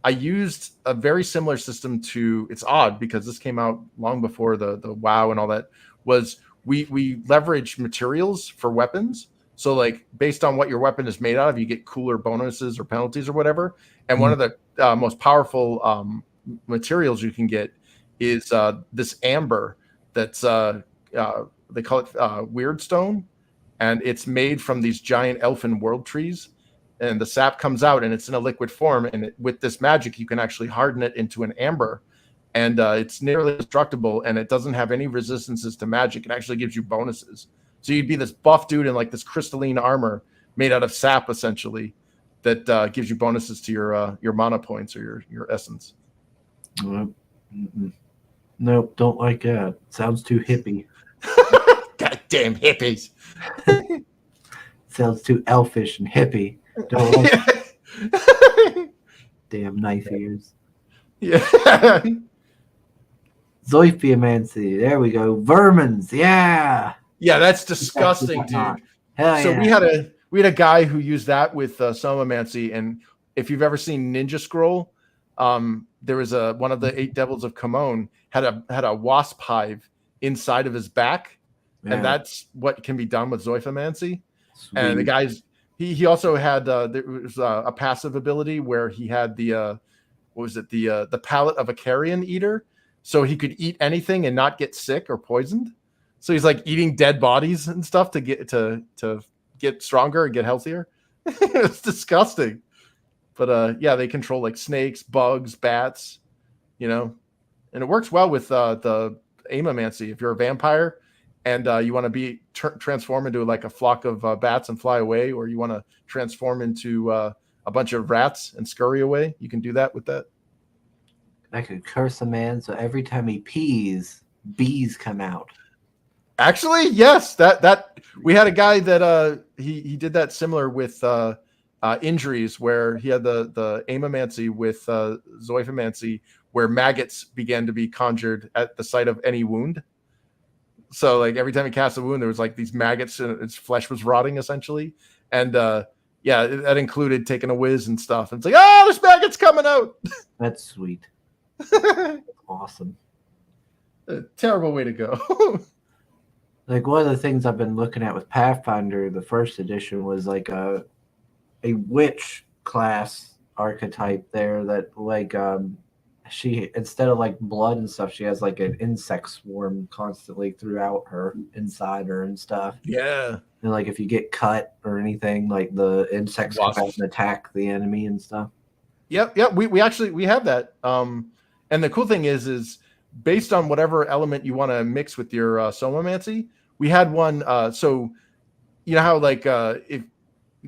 I used a very similar system to. It's odd because this came out long before the WoW and all that. Was we leverage materials for weapons. So like based on what your weapon is made out of, you get cooler bonuses or penalties or whatever. And one of the most powerful materials you can get is this amber that's they call it weird stone, and it's made from these giant elfin world trees, and the sap comes out and it's in a liquid form, and with this magic you can actually harden it into an amber, and it's nearly indestructible, and it doesn't have any resistances to magic. It actually gives you bonuses. So you'd be this buff dude in like this crystalline armor made out of sap essentially that gives you bonuses to your mana points or your essence. Nope, don't like that. Sounds too hippie. Goddamn hippies. Sounds too elfish and hippie. Don't like it. Damn knife ears. Yeah. Zoiphiamancy. There we go. Vermins. Yeah. Yeah, that's disgusting, dude. Hell so yeah. we had a guy who used that with somamancy, and if you've ever seen Ninja Scroll, there was one of the 8 devils of Kamon had a wasp hive inside of his back, and that's what can be done with Zoiphiamancy. Sweet. And the guy's he also had there was a passive ability where he had the the palate of a carrion eater, so he could eat anything and not get sick or poisoned. So he's like eating dead bodies and stuff to get stronger and get healthier. It's disgusting. But yeah, they control like snakes, bugs, bats, and it works well with the aimamancy. If you're a vampire and you want to be transform into like a flock of bats and fly away, or you want to transform into a bunch of rats and scurry away, you can do that with that. I could curse a man so every time he pees, bees come out. Actually, yes, that we had a guy that he did that similar with injuries, where he had the aimamancy with zoiphiamancy, where maggots began to be conjured at the site of any wound. So like every time he cast a wound, there was like these maggots and its flesh was rotting essentially. And yeah, that included taking a whiz and stuff. And it's like, oh, there's maggots coming out. That's sweet. Awesome. A terrible way to go. Like one of the things I've been looking at with Pathfinder, the first edition, was like a witch class archetype there that like she, instead of like blood and stuff, she has like an insect swarm constantly throughout her, inside her and stuff. Yeah. And like if you get cut or anything, like the insects come out Wasps. and attack the enemy and stuff. Yep. We actually have that. And the cool thing is based on whatever element you want to mix with your somamancy, we had one. So you know how like if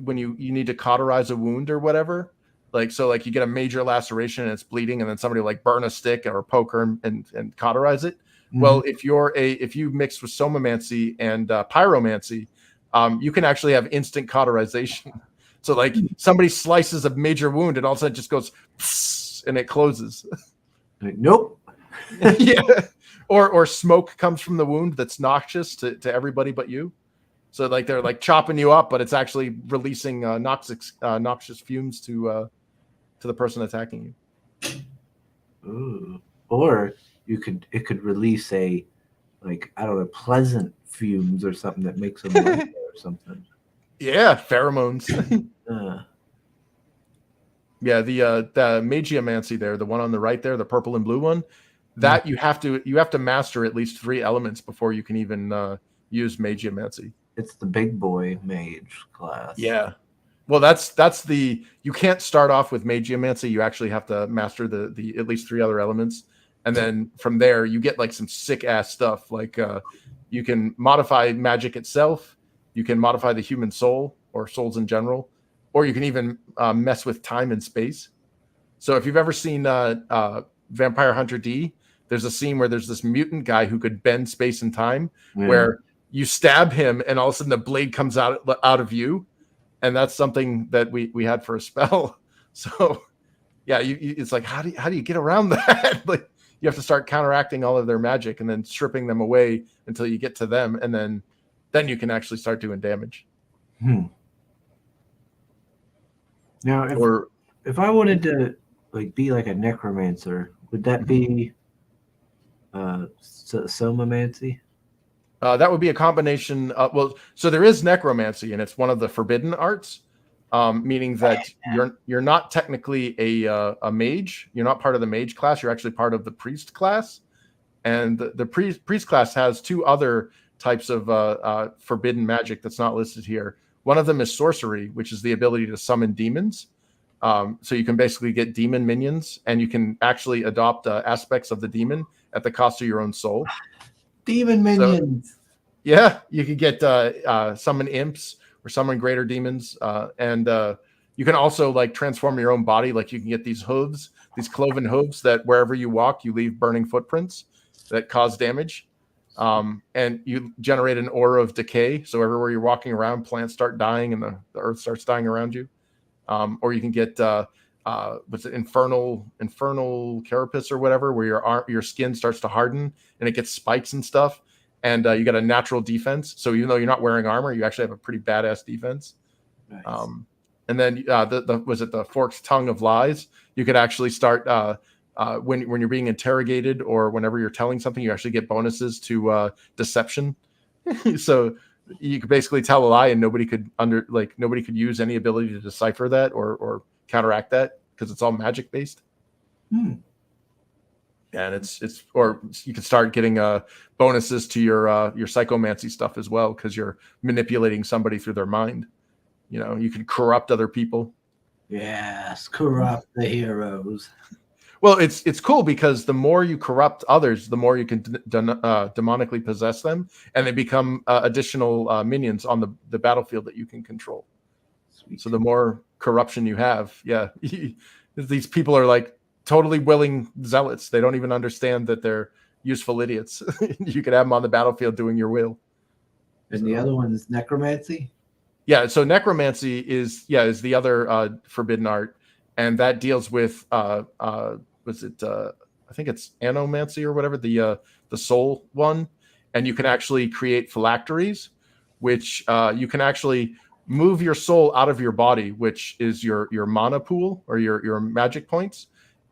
when you need to cauterize a wound or whatever, like so like you get a major laceration and it's bleeding, and then somebody like burn a stick or a poker and cauterize it. Mm-hmm. Well, if you mix with somamancy and pyromancy, you can actually have instant cauterization. So like somebody slices a major wound and all of a sudden it just goes and it closes. Like, nope. Yeah. Or smoke comes from the wound that's noxious to everybody but you. So like they're like chopping you up, but it's actually releasing noxious fumes to the person attacking you. Ooh. Or it could release a like I don't know pleasant fumes or something that makes them like or something. Yeah, pheromones. Uh, Yeah, the Magiomancy there, the one on the right there, the purple and blue one, that you have to master at least 3 elements before you can even use Magiomancy. it's the big boy mage class. Yeah. Well, that's the you can't start off with Magiomancy. You actually have to master the at least 3 other elements, and then from there you get like some sick ass stuff. Like you can modify magic itself, you can modify the human soul or souls in general, or you can even mess with time and space. So if you've ever seen Vampire Hunter D, there's a scene where there's this mutant guy who could bend space and time, where you stab him and all of a sudden the blade comes out of you. And that's something that we had for a spell. So yeah, it's like, how do you get around that? Like you have to start counteracting all of their magic and then stripping them away until you get to them. And then you can actually start doing damage. Now, if I wanted to like be like a necromancer, would that be somamancy? That would be a combination. So there is necromancy, and it's one of the forbidden arts, meaning that you're not technically a mage. You're not part of the mage class. You're actually part of the priest class, and the priest class has 2 other types of forbidden magic that's not listed here. One of them is sorcery, which is the ability to summon demons. So you can basically get demon minions, and you can actually adopt aspects of the demon at the cost of your own soul. Demon minions. So, yeah, you can get summon imps or summon greater demons, and you can also like transform your own body. Like you can get these hooves, these cloven hooves that wherever you walk, you leave burning footprints that cause damage, and you generate an aura of decay. So everywhere you're walking around, plants start dying and the earth starts dying around you. Or you can get what's it, infernal carapace or whatever, where your skin starts to harden and it gets spikes and stuff, and you got a natural defense. So even though you're not wearing armor, you actually have a pretty badass defense. Nice. And then the forked tongue of lies? You could actually start when you're being interrogated or whenever you're telling something, you actually get bonuses to deception. So you could basically tell a lie and nobody could use any ability to decipher that or counteract that because it's all magic based. And or you can start getting bonuses to your psychomancy stuff as well because you're manipulating somebody through their mind. You know, you can corrupt other people. Yes, corrupt the heroes. Well, it's cool because the more you corrupt others, the more you can demonically possess them, and they become additional minions on the battlefield that you can control. Sweet. So the more corruption you have, these people are like totally willing zealots. They don't even understand that they're useful idiots. You could have them on the battlefield doing your will. And the other one is necromancy? Yeah, so necromancy is the other forbidden art, and that deals with I think it's anomancy or whatever, the soul one, and you can actually create phylacteries, which you can actually move your soul out of your body, which is your mana pool or your magic points,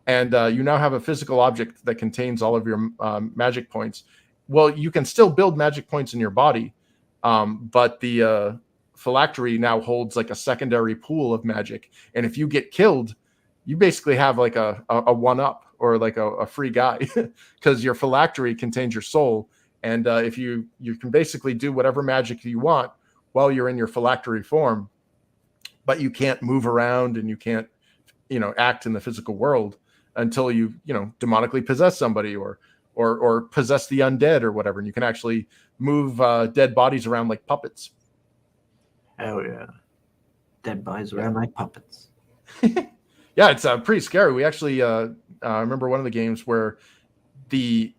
and you now have a physical object that contains all of your magic points. Well, you can still build magic points in your body, but the phylactery now holds like a secondary pool of magic, and if you get killed, you basically have like a one-up or like a free guy because your phylactery contains your soul, and if you can basically do whatever magic you want while you're in your phylactery form, but you can't move around and you can't, act in the physical world until you, demonically possess somebody or possess the undead or whatever. And you can actually move dead bodies around like puppets. Hell yeah. Dead bodies around like puppets. Yeah, it's pretty scary. We actually, I remember one of the games where the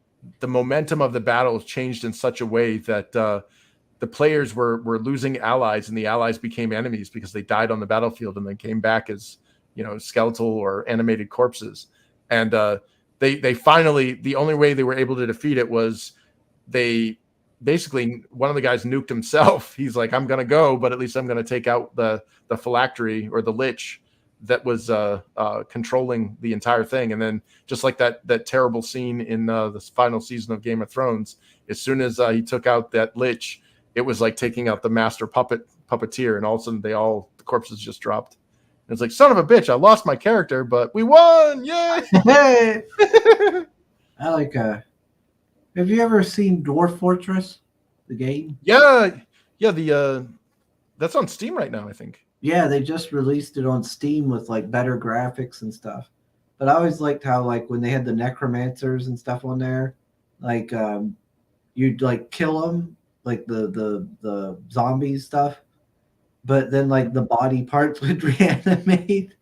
momentum of the battle changed in such a way that the players were losing allies and the allies became enemies because they died on the battlefield and then came back as, skeletal or animated corpses. And they finally, the only way they were able to defeat it was they basically, one of the guys nuked himself. He's like, I'm going to go, but at least I'm going to take out the phylactery or the lich that was controlling the entire thing. And then just like that terrible scene in the final season of Game of Thrones, as soon as he took out that lich, it was like taking out the master puppeteer, and all of a sudden the corpses just dropped. And it's like, son of a bitch, I lost my character, but we won! Yay! Hey! I like have you ever seen Dwarf Fortress, the game? Yeah, that's on Steam right now, I think. Yeah, they just released it on Steam with like better graphics and stuff. But I always liked how like when they had the necromancers and stuff on there, like you'd like kill them, like the zombie stuff, but then like the body parts would reanimate.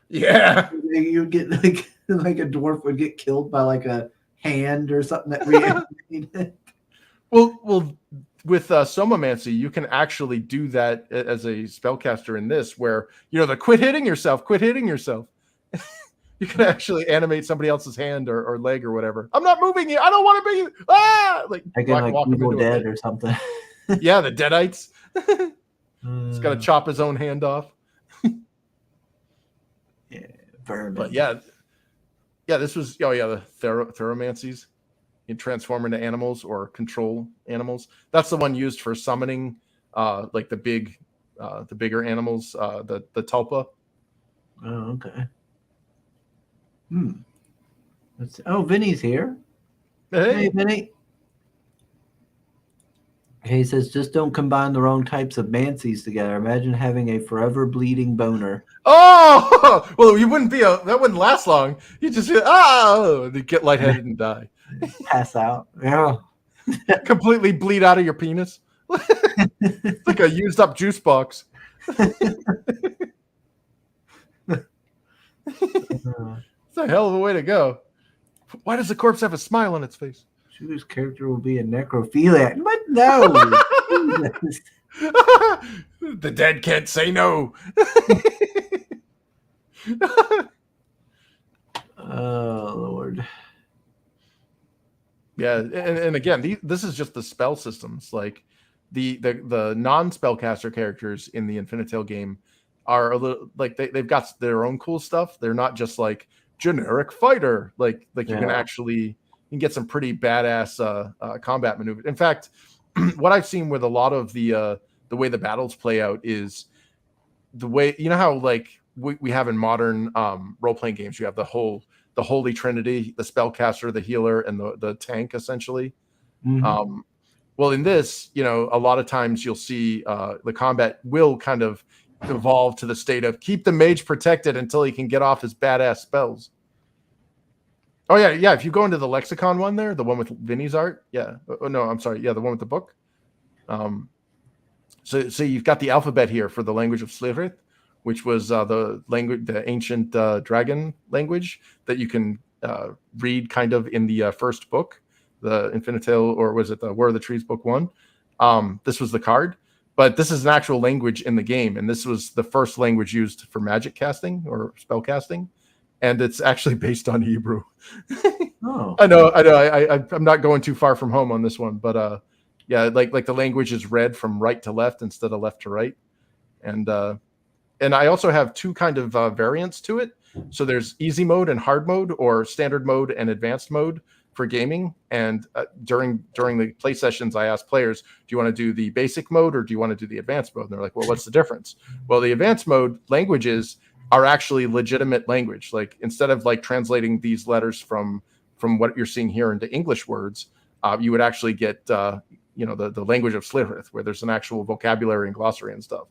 Yeah, you get like a dwarf would get killed by like a hand or something that reanimated. Well, with Somamancy, you can actually do that as a spellcaster in this, where the quit hitting yourself. You can actually animate somebody else's hand or leg or whatever. I'm not moving you. I don't want to be like Evil Dead or something. Yeah, the Deadites. He's got to chop his own hand off. Yeah, vermin. But yeah, this was the Theromancies. You transform into animals or control animals. That's the one used for summoning, like the bigger animals, the tulpa. Oh, okay. Vinny's here. Hey, Vinny. He says, just don't combine the wrong types of mancies together. Imagine having a forever bleeding boner. Oh, well, that wouldn't last long. You just they get lightheaded and die. Pass out. Yeah. Completely bleed out of your penis. It's like a used up juice box. It's a hell of a way to go. Why does the corpse have a smile on its face? Shooter's character will be a necrophiliac. But no. The dead can't say no. Oh, Lord. Yeah, and again, this is just the spell systems. Like the non-spellcaster characters in the Infinitale game are a little like they've got their own cool stuff. They're not just like generic fighter. Like you can get some pretty badass combat maneuvers. In fact, what I've seen with a lot of the way the battles play out is the way, how like we have in modern role-playing games, you have the Holy Trinity, the spellcaster, the healer, and the tank, essentially. Mm-hmm. Well, in this, a lot of times you'll see the combat will kind of evolve to the state of keep the mage protected until he can get off his badass spells. Oh, yeah. If you go into the lexicon one there, the one with Vinny's art. Yeah. Oh, no, I'm sorry. Yeah, the one with the book. So you've got the alphabet here for the language of Slivrit, which was the ancient dragon language that you can read kind of in the first book, the Infinitale, or was it the War of the Trees book 1? This was the card, but this is an actual language in the game, and this was the first language used for magic casting or spell casting, and it's actually based on Hebrew. Oh, I know. I'm not going too far from home on this one, but yeah, like the language is read from right to left instead of left to right, and I also have two kind of variants to it. So there's easy mode and hard mode, or standard mode and advanced mode for gaming. And during the play sessions, I ask players, do you want to do the basic mode or do you want to do the advanced mode? And they're like, well, what's the difference? Well, the advanced mode languages are actually legitimate language. Like instead of like translating these letters from what you're seeing here into English words, you would actually get the language of Slitherith, where there's an actual vocabulary and glossary and stuff,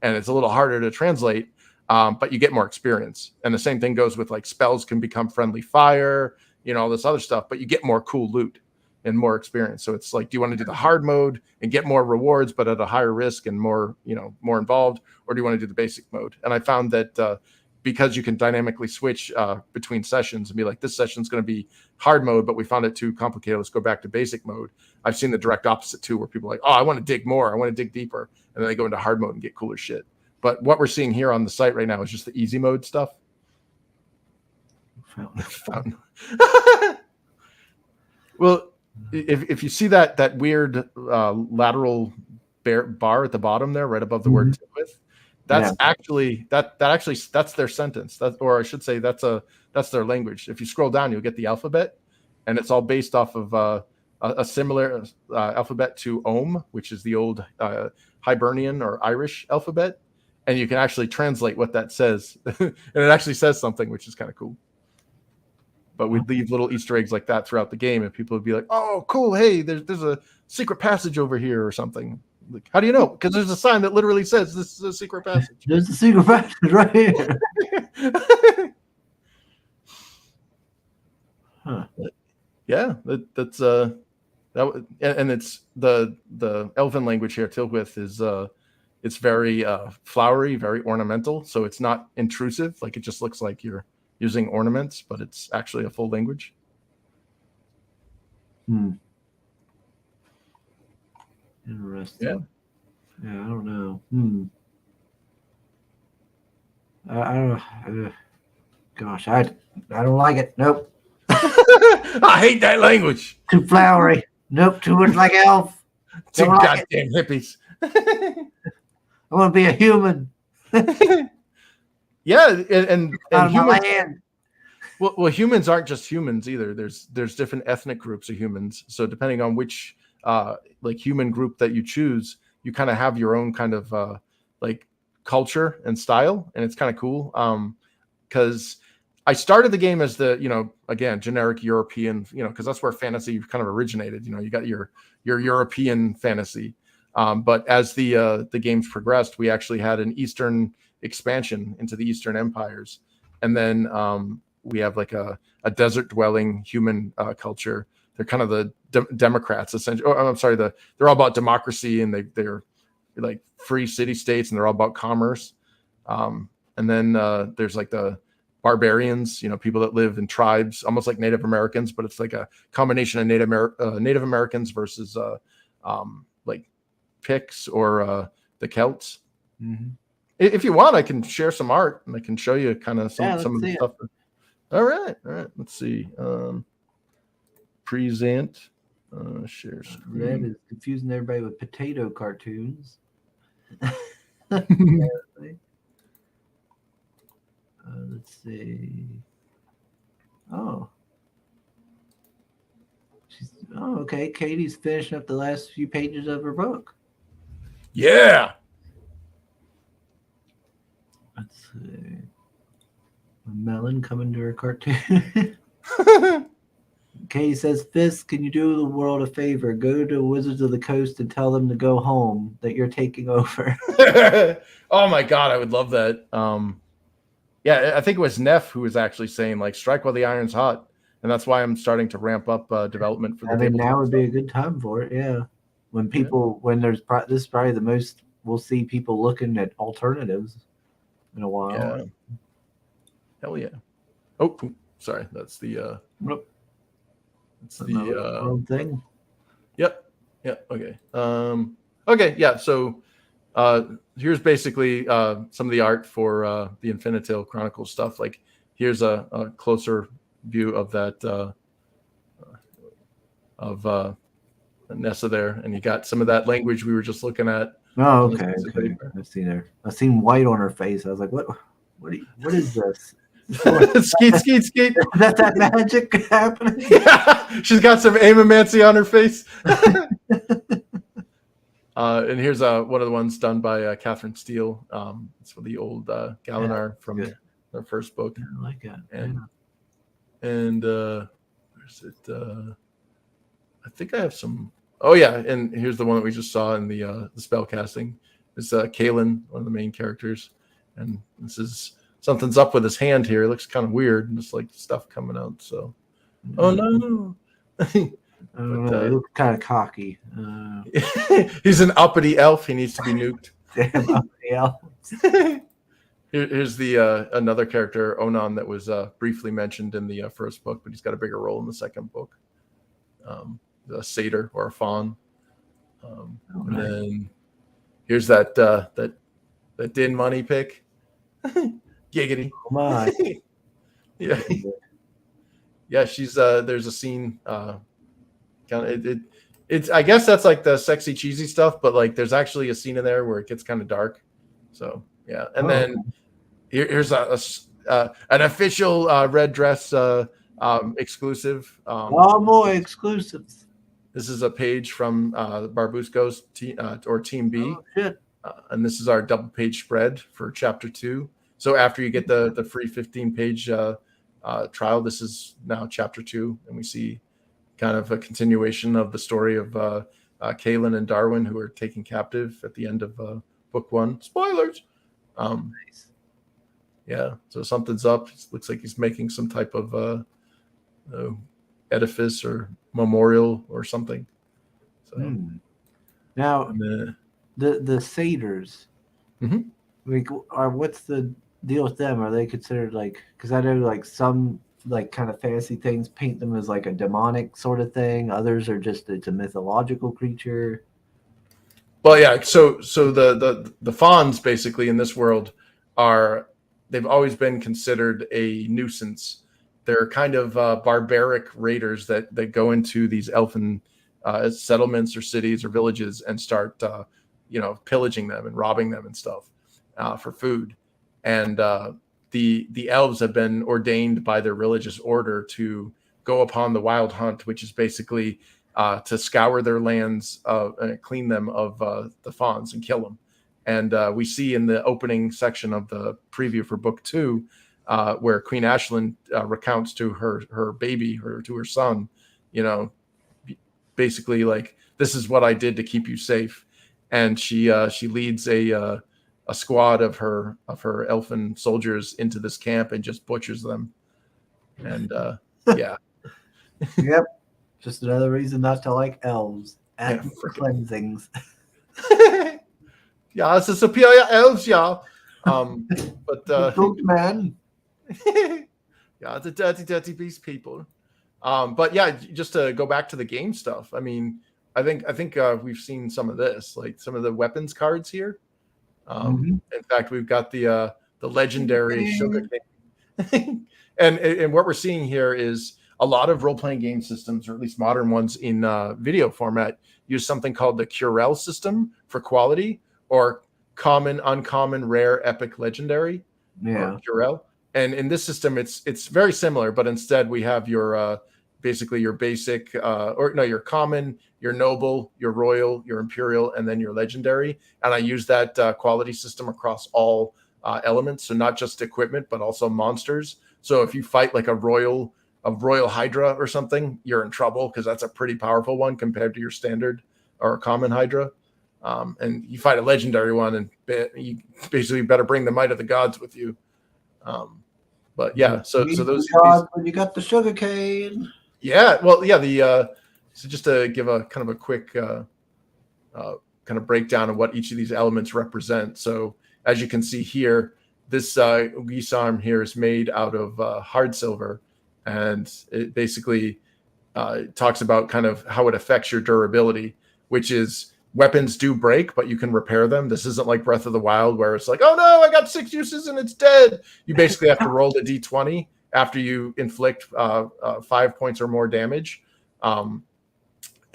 and it's a little harder to translate, but you get more experience. And the same thing goes with like spells can become friendly fire, all this other stuff, but you get more cool loot and more experience. So it's like, do you want to do the hard mode and get more rewards, but at a higher risk and more involved, or do you want to do the basic mode? And I found that because you can dynamically switch between sessions and be like, this session's going to be hard mode, but we found it too complicated, let's go back to basic mode. I've seen the direct opposite too, where people are like, oh, I want to dig more, I want to dig deeper, and then they go into hard mode and get cooler shit. But what we're seeing here on the site right now is just the easy mode stuff. Fountain. Well, if you see that weird lateral bar at the bottom there, right above the word with, that's actually that's their sentence. Or I should say that's their language. If you scroll down, you'll get the alphabet, and it's all based off of a similar alphabet to Ohm, which is the old Hibernian or Irish alphabet, and you can actually translate what that says, and it actually says something, which is kind of cool. But we'd leave little Easter eggs like that throughout the game, and people would be like, "Oh, cool! Hey, there's a secret passage over here or something." Like, how do you know? Because there's a sign that literally says this is a secret passage. There's a secret passage right here. Huh. Yeah, that's that, and it's the Elven language here. Tilwith is it's very flowery, very ornamental. So it's not intrusive. Like, it just looks like you're using ornaments, but it's actually a full language. Interesting. Yeah, I don't know. I don't. Gosh, I don't like it. Nope. I hate that language. Too flowery. Nope. Too much like elf. Too Don't like goddamn hippies. I want to be a human. Yeah, and humans. Well, humans aren't just humans either. There's different ethnic groups of humans. So depending on which like human group that you choose, you kind of have your own kind of like culture and style, and it's kind of cool. Because I started the game as the again, generic European, because that's where fantasy kind of originated. You got your European fantasy. But as the games progressed, we actually had an Eastern expansion into the Eastern empires, and then we have like a desert dwelling human culture. They're kind of the Democrats, essentially. Oh, I'm sorry, they're all about democracy, and they're like free city states, and they're all about commerce. And then there's like the barbarians, people that live in tribes, almost like Native Americans, but it's like a combination of Native Americans versus like Picts or the Celts. Mm-hmm. If you want, I can share some art and I can show you kind of some of the stuff. All right. Let's see. Present. Share screen. Red is confusing everybody with potato cartoons. Let's see. Oh, okay. Katie's finishing up the last few pages of her book. Yeah. Let's see. A melon coming to her cartoon. Katie says, Fisk, can you do the world a favor? Go to Wizards of the Coast and tell them to go home, that you're taking over. Oh my God, I would love that. Yeah, I think it was Neff who was actually saying, like, strike while the iron's hot. And that's why I'm starting to ramp up development for the tabletop. Now would be a good time for it, yeah. When people, when there's, this is probably the most, we'll see people looking at alternatives in a while. Yeah. Hell yeah. Oh, sorry. That's the, it's the wrong thing. Yep. Okay. Okay. Yeah. So here's basically some of the art for the Infinitil Chronicles stuff. Like, here's a closer view of that of Nessa there, and you got some of that language we were just looking at. Oh, okay. I've seen her. I've seen white on her face. I was like, what is this? Skeet. Is that magic happening? Yeah, she's got some aimamancy on her face. And here's one of the ones done by Catherine Steele. It's for the old Galinar from their first book. Yeah, I like that. And where's it? I think I have some Oh yeah, and here's the one that we just saw in the spell casting. It's Kalen, one of the main characters, and this is something's up with his hand here. It looks kind of weird, and just like stuff coming out. So, oh no. I don't But know. He looks kind of cocky. he's an uppity elf. He needs to be nuked. Damn uppity elf. Here's the another character, Onan, that was briefly mentioned in the first book, but he's got a bigger role in the second book. A satyr or a fawn. And then here's that Din Money pick. Giggity. Oh my. Yeah. Yeah, she's there's a scene it's I guess that's like the sexy cheesy stuff, but like there's actually a scene in there where it gets kind of dark. So yeah, and then here's an official red dress exclusive. Oh boy, exclusives. This is a page from Barbusco's Team B. Oh, shit. And this is our double page spread for chapter 2. So after you get the free 15-page trial, this is now chapter 2, and we see kind of a continuation of the story of Kaelin and Darwin, who are taken captive at the end of book 1. Spoilers. Nice. Yeah, so something's up. It looks like he's making some type of edifice or memorial or something. So now the satyrs, like, what's the deal with them? Are they considered like, because I know like some like kind of fantasy things paint them as like a demonic sort of thing, others are just it's a mythological creature? Well, yeah, so the fawns basically in this world they've always been considered a nuisance. They're kind of barbaric raiders that go into these elfin settlements or cities or villages and start, pillaging them and robbing them and stuff for food. And the elves have been ordained by their religious order to go upon the wild hunt, which is basically to scour their lands, clean them of the fawns and kill them. And we see in the opening section of the preview for book 2, where Queen Ashlyn recounts to her baby, to her son, basically like, this is what I did to keep you safe. And she leads a squad of her elfin soldiers into this camp and just butchers them. And yeah. Yep. Just another reason not to like elves. Active cleansings. Yeah, it's a superior elves, yeah. But man. Yeah, the dirty beast people. But yeah, just to go back to the game stuff. I mean, I think we've seen some of this, like some of the weapons cards here. In fact, we've got the legendary Sugar King. and what we're seeing here is a lot of role-playing game systems, or at least modern ones in video format, use something called the Curel system for quality, or common, uncommon, rare, epic, legendary. Yeah. Curel. And in this system, it's very similar, but instead we have your basically your basic your common, your noble, your royal, your imperial, and then your legendary. And I use that quality system across all elements, so not just equipment, but also monsters. So if you fight like a royal Hydra or something, you're in trouble because that's a pretty powerful one compared to your standard or a common Hydra. And you fight a legendary one, and you basically better bring the might of the gods with you. But yeah, so those when you got the sugar cane. Yeah, well, yeah. So just to give a kind of a quick kind of breakdown of what each of these elements represent. So as you can see here, this Gisarm here is made out of hard silver, and it basically talks about kind of how it affects your durability, which is weapons do break, but you can repair them. This isn't like Breath of the Wild where it's like, oh no, I got 6 uses and it's dead. You basically have to roll the d20 after you inflict 5 points or more damage. And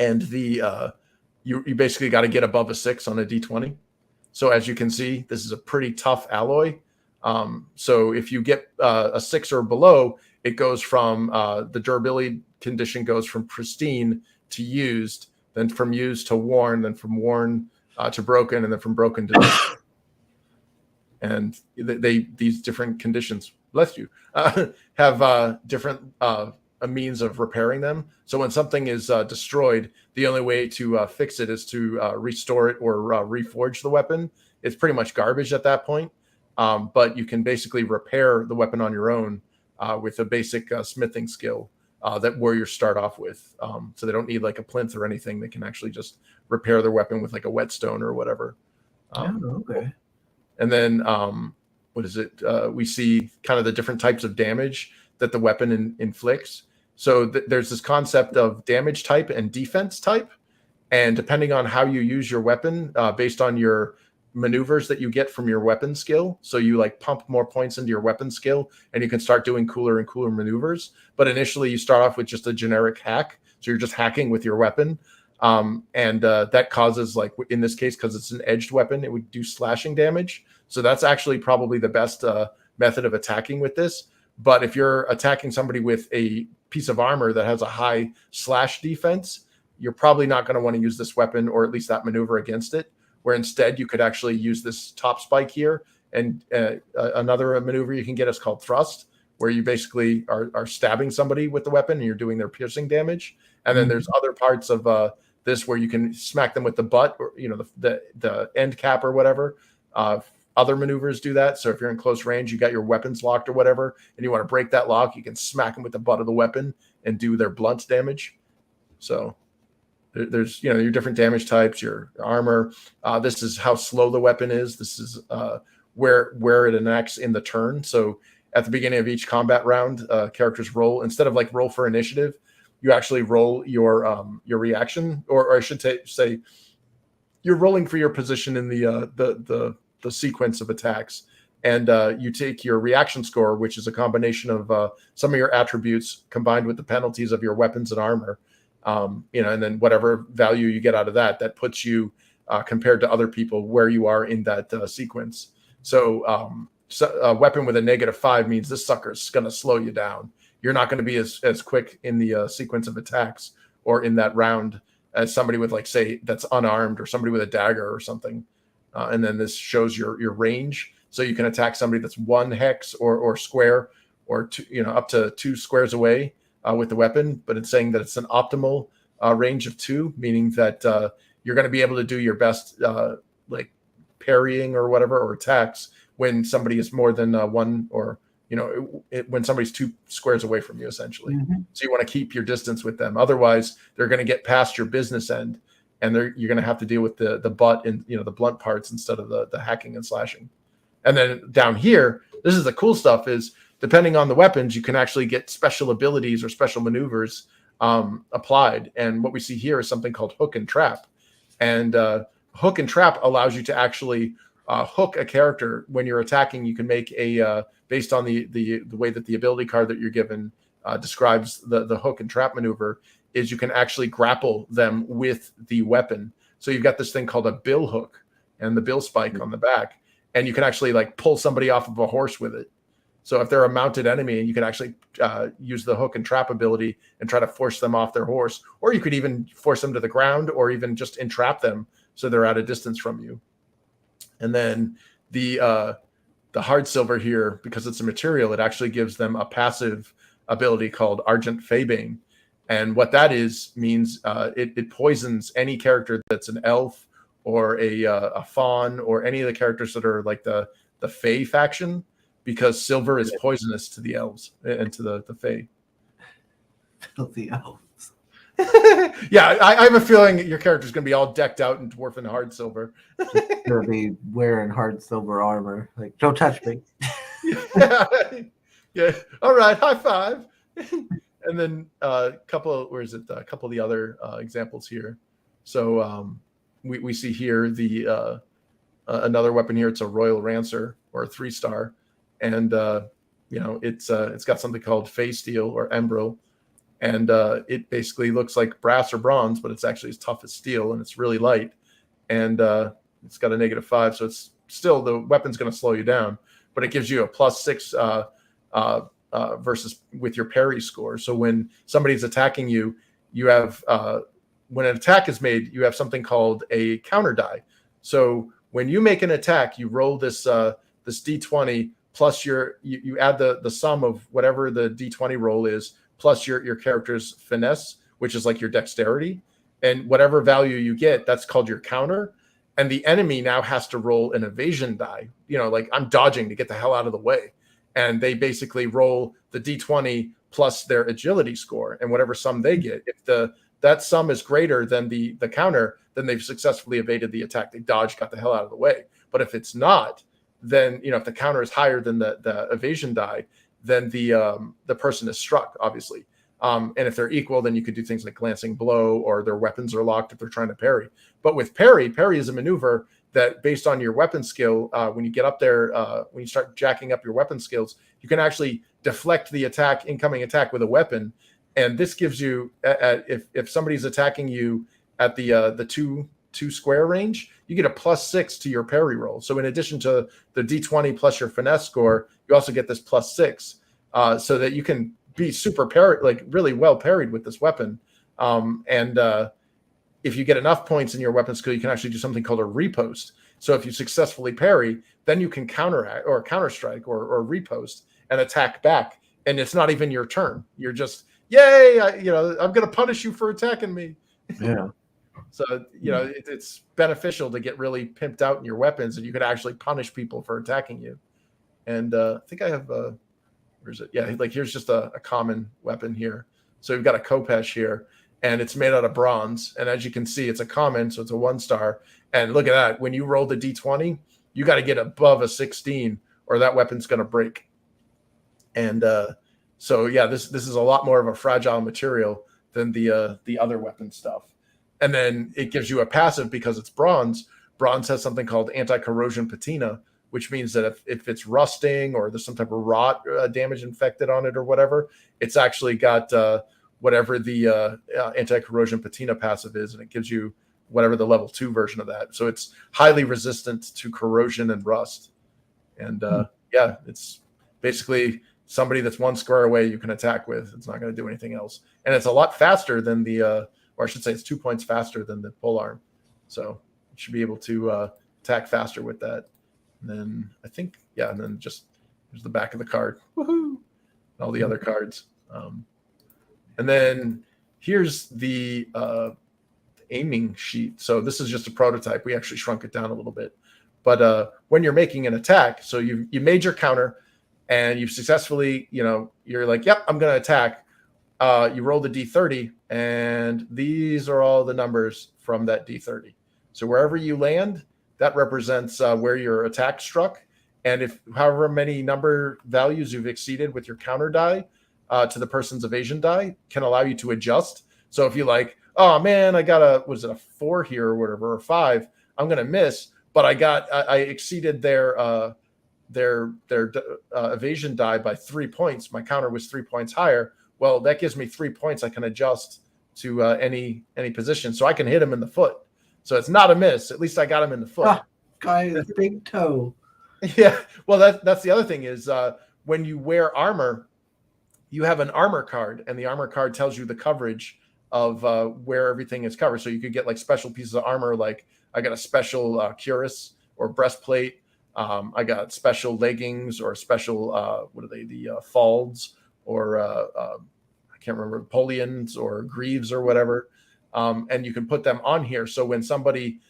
you basically got to get above a 6 on a d20. So as you can see, this is a pretty tough alloy. So if you get a 6 or below, it goes from the durability condition goes from pristine to used, then from used to worn, then from worn to broken, and then from broken to and these different conditions, bless you, have different a means of repairing them. So when something is destroyed, the only way to fix it is to restore it or reforge the weapon. It's pretty much garbage at that point. But you can basically repair the weapon on your own with a basic smithing skill that warriors start off with. So they don't need like a plinth or anything. They can actually just repair their weapon with like a whetstone or whatever. Okay. And then what is it? We see kind of the different types of damage that the weapon inflicts. So there's this concept of damage type and defense type. And depending on how you use your weapon, based on your maneuvers that you get from your weapon skill, so you like pump more points into your weapon skill and you can start doing cooler and cooler maneuvers. But initially you start off with just a generic hack. So you're just hacking with your weapon. And that causes, like in this case, because it's an edged weapon, it would do slashing damage. So that's actually probably the best method of attacking with this. But if you're attacking somebody with a piece of armor that has a high slash defense, you're probably not going to want to use this weapon, or at least that maneuver against it, where instead you could actually use this top spike here. And another maneuver you can get is called thrust, where you basically are stabbing somebody with the weapon and you're doing their piercing damage. And then there's other parts of this where you can smack them with the butt, or the end cap or whatever. Other maneuvers do that. So if you're in close range, you got your weapons locked or whatever, and you want to break that lock, you can smack them with the butt of the weapon and do their blunt damage. So there's your different damage types, your armor. This is how slow the weapon is. This is where it enacts in the turn. So at the beginning of each combat round, characters roll, instead of like roll for initiative, you actually roll your reaction, or I should say you're rolling for your position in the sequence of attacks, and you take your reaction score, which is a combination of some of your attributes combined with the penalties of your weapons and armor, and then whatever value you get out of that puts you compared to other people where you are in that sequence. So a weapon with a -5 means this sucker is going to slow you down. You're not going to be as quick in the sequence of attacks or in that round as somebody with, like, say, that's unarmed, or somebody with a dagger or something. And then this shows your range. So you can attack somebody that's 1 hex or square, or two, up to 2 squares away with the weapon. But it's saying that it's an optimal range of 2, meaning that you're going to be able to do your best like parrying or whatever, or attacks, when somebody is more than 1, or when somebody's 2 squares away from you, essentially. So you want to keep your distance with them. Otherwise, they're going to get past your business end, and you're going to have to deal with the butt and the blunt parts instead of the hacking and slashing. And then down here, this is the cool stuff, is depending on the weapons, you can actually get special abilities or special maneuvers applied. And what we see here is something called hook and trap. And hook and trap allows you to actually hook a character when you're attacking. You can make a based on the way that the ability card that you're given describes the hook and trap maneuver, is you can actually grapple them with the weapon. So you've got this thing called a bill hook and the bill spike on the back, and you can actually like pull somebody off of a horse with it. So if they're a mounted enemy, you can actually use the hook and trap ability and try to force them off their horse, or you could even force them to the ground, or even just entrap them so they're at a distance from you. And then the hard silver here, because it's a material, it actually gives them a passive ability called Argent Fabane. And what that means it poisons any character that's an elf or a fawn, or any of the characters that are like the Fae faction, because silver is poisonous to the elves and to the Fae. Filthy elves. Yeah, I have a feeling your character's going to be all decked out in dwarf and hard silver. Gonna be wearing hard silver armor. Like, don't touch me. Yeah. All right. High five. And then a couple of the other examples here. So we see here the another weapon here. It's a Royal Rancer, or a 3-star, and it's got something called Fey Steel or Embril, and it basically looks like brass or bronze, but it's actually as tough as steel, and it's really light, and it's got a -5, so it's still, the weapon's going to slow you down, but it gives you a +6 versus with your parry score. So when somebody's attacking you, you have when an attack is made, you have something called a counter die. So when you make an attack, you roll this D20 plus you add the sum of whatever the D20 roll is, plus your character's finesse, which is like your dexterity. And whatever value you get, that's called your counter. And the enemy now has to roll an evasion die. Like I'm dodging to get the hell out of the way. And they basically roll the D20 plus their agility score, and whatever sum they get. If that sum is greater than the counter, then they've successfully evaded the attack. They dodged, got the hell out of the way. But if it's not, then if the counter is higher than the evasion die, then the person is struck, obviously. And if they're equal, then you could do things like glancing blow, or their weapons are locked if they're trying to parry. But with parry is a maneuver that, based on your weapon skill, when you get up there, when you start jacking up your weapon skills, you can actually deflect the incoming attack with a weapon. And this gives you, if somebody's attacking you at the two square range, you get a +6 to your parry roll. So in addition to the D20 plus your finesse score, you also get this +6, so that you can be super parried, like really well parried with this weapon. And if you get enough points in your weapon skill, you can actually do something called a riposte. So if you successfully parry, then you can counteract or counterstrike or riposte and attack back. And it's not even your turn. You're just, yay, I'm going to punish you for attacking me. Yeah. So, it's beneficial to get really pimped out in your weapons, and you could actually punish people for attacking you. And I think I have, where is it? Yeah, like here's just a common weapon here. So we've got a Kopesh here, and it's made out of bronze. And as you can see, it's a common, so it's a 1-star. And look at that. When you roll the D20, you got to get above a 16, or that weapon's going to break. And so, yeah, this is a lot more of a fragile material than the other weapon stuff. And then it gives you a passive because it's bronze. Bronze has something called anti-corrosion patina, which means that if it's rusting or there's some type of rot damage infected on it or whatever, it's actually got whatever the anti-corrosion patina passive is, and it gives you whatever the level 2 version of that. So it's highly resistant to corrosion and rust. And yeah, it's basically somebody that's 1 square away you can attack with. It's not going to do anything else. And it's a lot faster than or I should say it's 2 points faster than the polearm. So you should be able to attack faster with that. And then I think, yeah, and then just there's the back of the card. Woohoo! And all the other cards. And then here's the aiming sheet. So this is just a prototype. We actually shrunk it down a little bit. But when you're making an attack, so you made your counter and you've successfully, you're like, yep, I'm going to attack. You roll the D30, and these are all the numbers from that D30. So wherever you land, that represents where your attack struck. And if however many number values you've exceeded with your counter die to the person's evasion die can allow you to adjust. So if you like, oh man, I got a 4 here or whatever, or 5, I'm going to miss, but I exceeded their evasion die by 3 points. My counter was 3 points higher. Well, that gives me 3 points I can adjust to any position, so I can hit him in the foot. So it's not a miss. At least I got him in the foot. Guy with a big toe. Yeah. Well, that's the other thing is when you wear armor, you have an armor card, and the armor card tells you the coverage of where everything is covered. So you could get like special pieces of armor, like I got a special cuirass or breastplate. I got special leggings or special what are they? The falds or I can't remember, Napoleons or greaves or whatever. And you can put them on here. So when somebody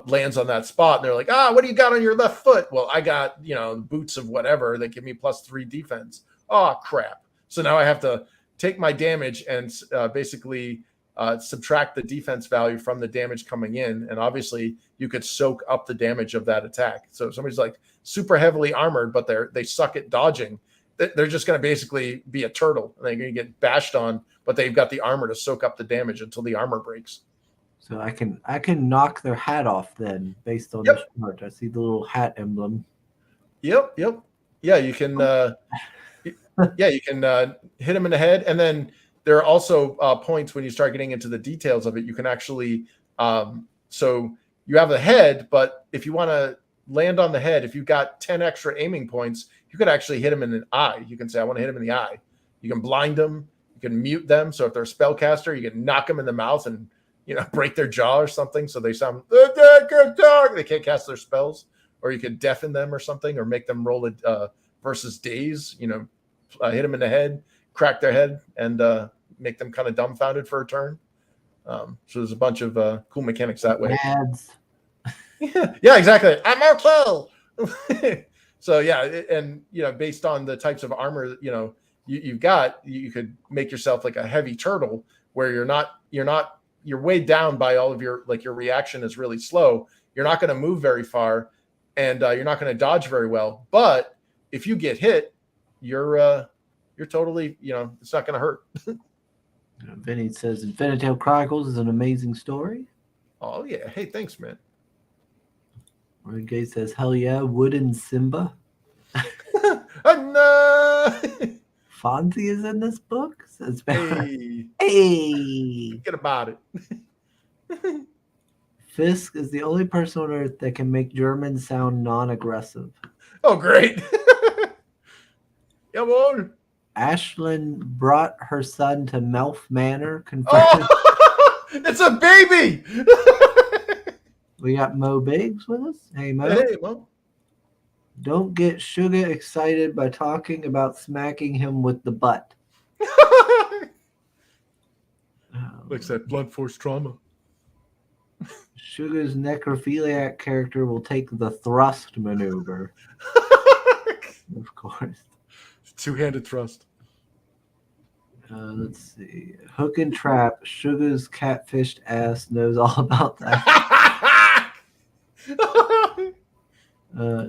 lands on that spot and they're like, what do you got on your left foot? Well, I got, boots of whatever that give me +3 defense. Oh, crap. So now I have to take my damage and basically subtract the defense value from the damage coming in. And obviously you could soak up the damage of that attack. So if somebody's like super heavily armored, but they suck at dodging, they're just going to basically be a turtle. And they're going to get bashed on, but they've got the armor to soak up the damage until the armor breaks. So I can knock their hat off then, based on the chart. I see the little hat emblem. Yep. Yeah, you can. You can hit them in the head, and then there are also points when you start getting into the details of it. You can actually. So you have the head, but if you want to land on the head, if you've got 10 extra aiming points, you could actually hit them in an eye. You can say, I want to hit them in the eye. You can blind them. You can mute them. So if they're a spellcaster, you can knock them in the mouth and break their jaw or something, so they sound they can't cast their spells. Or you could deafen them or something, or make them roll it versus daze. Hit them in the head, crack their head and make them kind of dumbfounded for a turn. So there's a bunch of cool mechanics that way. Ads. Yeah, exactly. I'm okay. So yeah, and based on the types of armor you've got, you could make yourself like a heavy turtle where you're weighed down by all of your reaction is really slow. You're not going to move very far, and you're not going to dodge very well. But if you get hit, you're totally it's not going to hurt. Vinny says Infinitail Chronicles is an amazing story. Oh yeah, hey, thanks, man. Red Gay says, hell yeah, Wooden Simba. No! Fonzie is in this book? Says Hey. Hey! Forget about it. Fisk is the only person on Earth that can make Germans sound non-aggressive. Oh, great. Come on. Ashlyn brought her son to Melf Manor. Oh, it's a baby. We got Mo Biggs with us. Hey, Mo. Hey, Mo. Don't get Sugar excited by talking about smacking him with the butt. Looks like blunt force trauma. Sugar's necrophiliac character will take the thrust maneuver. Of course. Two-handed thrust. Let's see. Hook and trap. Sugar's catfished ass knows all about that.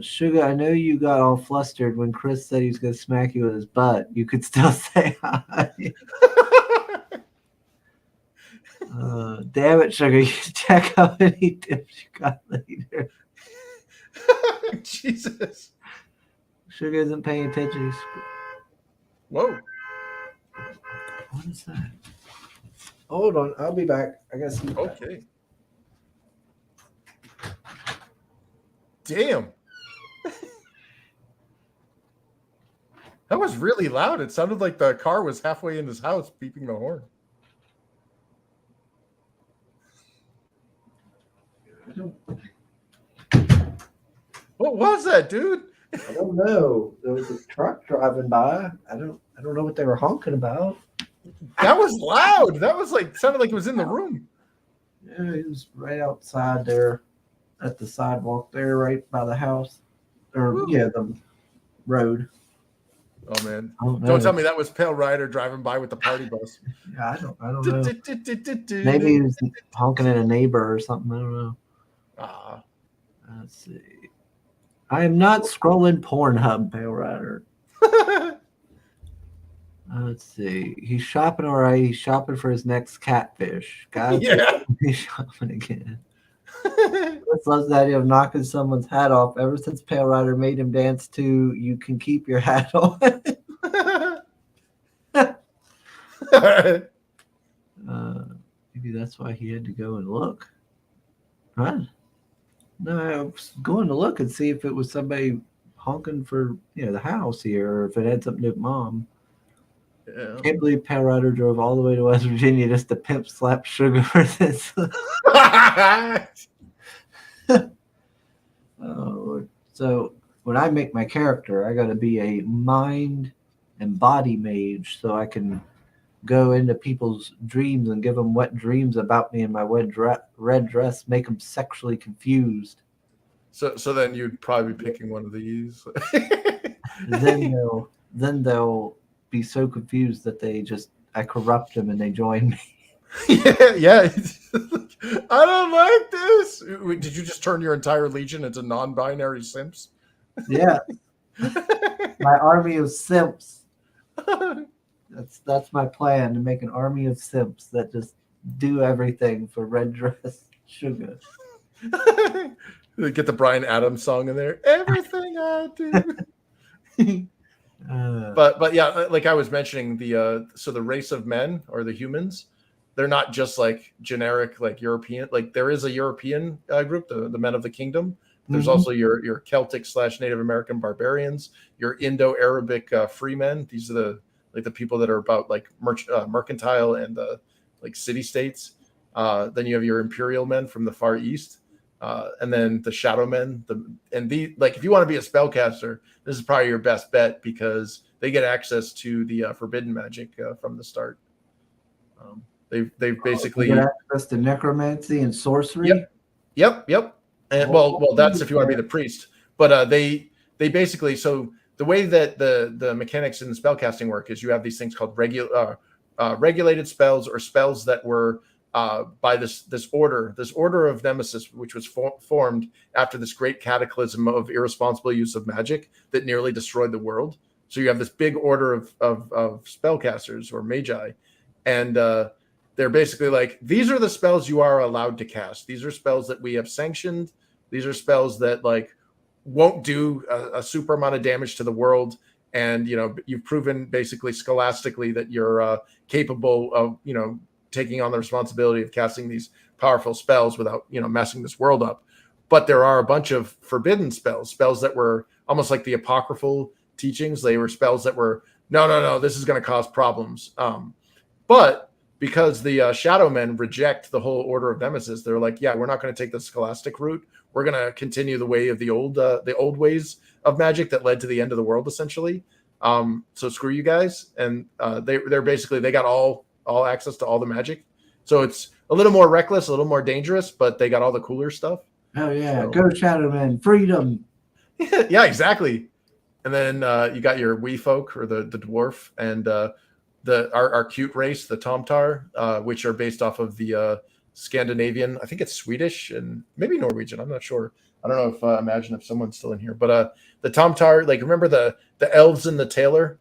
Sugar, I know you got all flustered when Chris said he was going to smack you with his butt. You could still say hi. Damn it, Sugar. You check how many tips you got later. Jesus. Sugar isn't paying attention. Whoa. What is that? Hold on. I'll be back. I got some. Okay. Damn. That was really loud. It sounded like the car was halfway in his house beeping the horn. What was that, dude? I don't know. There was a truck driving by. I don't know what they were honking about. That was loud. That was sounded like it was in the room. Yeah, he was right outside there at the sidewalk there, right by the house. The road. Oh man! Don't tell me that was Pale Rider driving by with the party bus. Yeah, I don't know. Maybe he was honking at a neighbor or something. I don't know. Let's see. I am not scrolling Pornhub, Pale Rider. Let's see. He's shopping all right. He's shopping for his next catfish. Guys, yeah. He's shopping again. Chris loves the idea of knocking someone's hat off. Ever since Pale Rider made him dance to "You Can Keep Your Hat On." Maybe that's why he had to go and look. Huh? No, I was going to look and see if it was somebody honking for the house here, or if it had something to do with Mom. Yeah. Can't believe Pale Rider drove all the way to West Virginia just to pimp slap Sugar for this. So when I make my character, I got to be a mind and body mage, so I can go into people's dreams and give them wet dreams about me in my red dress, make them sexually confused. So then you'd probably be picking one of these. then they'll be so confused that I corrupt them and they join me. Yeah. I don't like this. Did you just turn your entire legion into non-binary simps? Yeah. My army of simps. That's my plan, to make an army of simps that just do everything for red dress Sugar. Get the Bryan Adams song in there. Everything I do. But yeah, like I was mentioning, the race of men, or the humans, they're not just generic European. There is a European group, the men of the kingdom. There's also your Celtic / Native American barbarians, your Indo-Arabic free men. These are the people that are about mercantile and city states. Then you have your imperial men from the Far East. And then the Shadow Men. Like if you want to be a spellcaster, this is probably your best bet because they get access to the forbidden magic from the start. They've basically get access to necromancy and sorcery. Yep. And well, that's if you want to be the priest. But they basically, so the way that the mechanics in the spellcasting work is you have these things called regulated spells, or spells that were by this order of nemesis, which was formed after this great cataclysm of irresponsible use of magic that nearly destroyed the world. So you have this big order of spellcasters or magi, and they're basically like, these are the spells you are allowed to cast. These are spells that we have sanctioned. These are spells that like won't do a super amount of damage to the world. And, you've proven basically scholastically that you're capable of, taking on the responsibility of casting these powerful spells without, messing this world up. But there are a bunch of forbidden spells that were almost like the apocryphal teachings. They were spells that were, no, this is going to cause problems. But because the Shadow Men reject the whole order of nemesis, they're like, yeah, we're not going to take the scholastic route. We're going to continue the way of the old ways of magic that led to the end of the world, essentially. So screw you guys. And they're basically, they got all access to all the magic. So it's a little more reckless, a little more dangerous, but they got all the cooler stuff. Oh yeah, so, go Shadow Men, freedom. Yeah, exactly. And then you got your wee folk, or the dwarf, and our cute race, the Tomtar, which are based off of the Scandinavian, I think it's Swedish and maybe Norwegian. I'm not sure. I don't know if imagine if someone's still in here, but the Tomtar, like remember the elves and the tailor,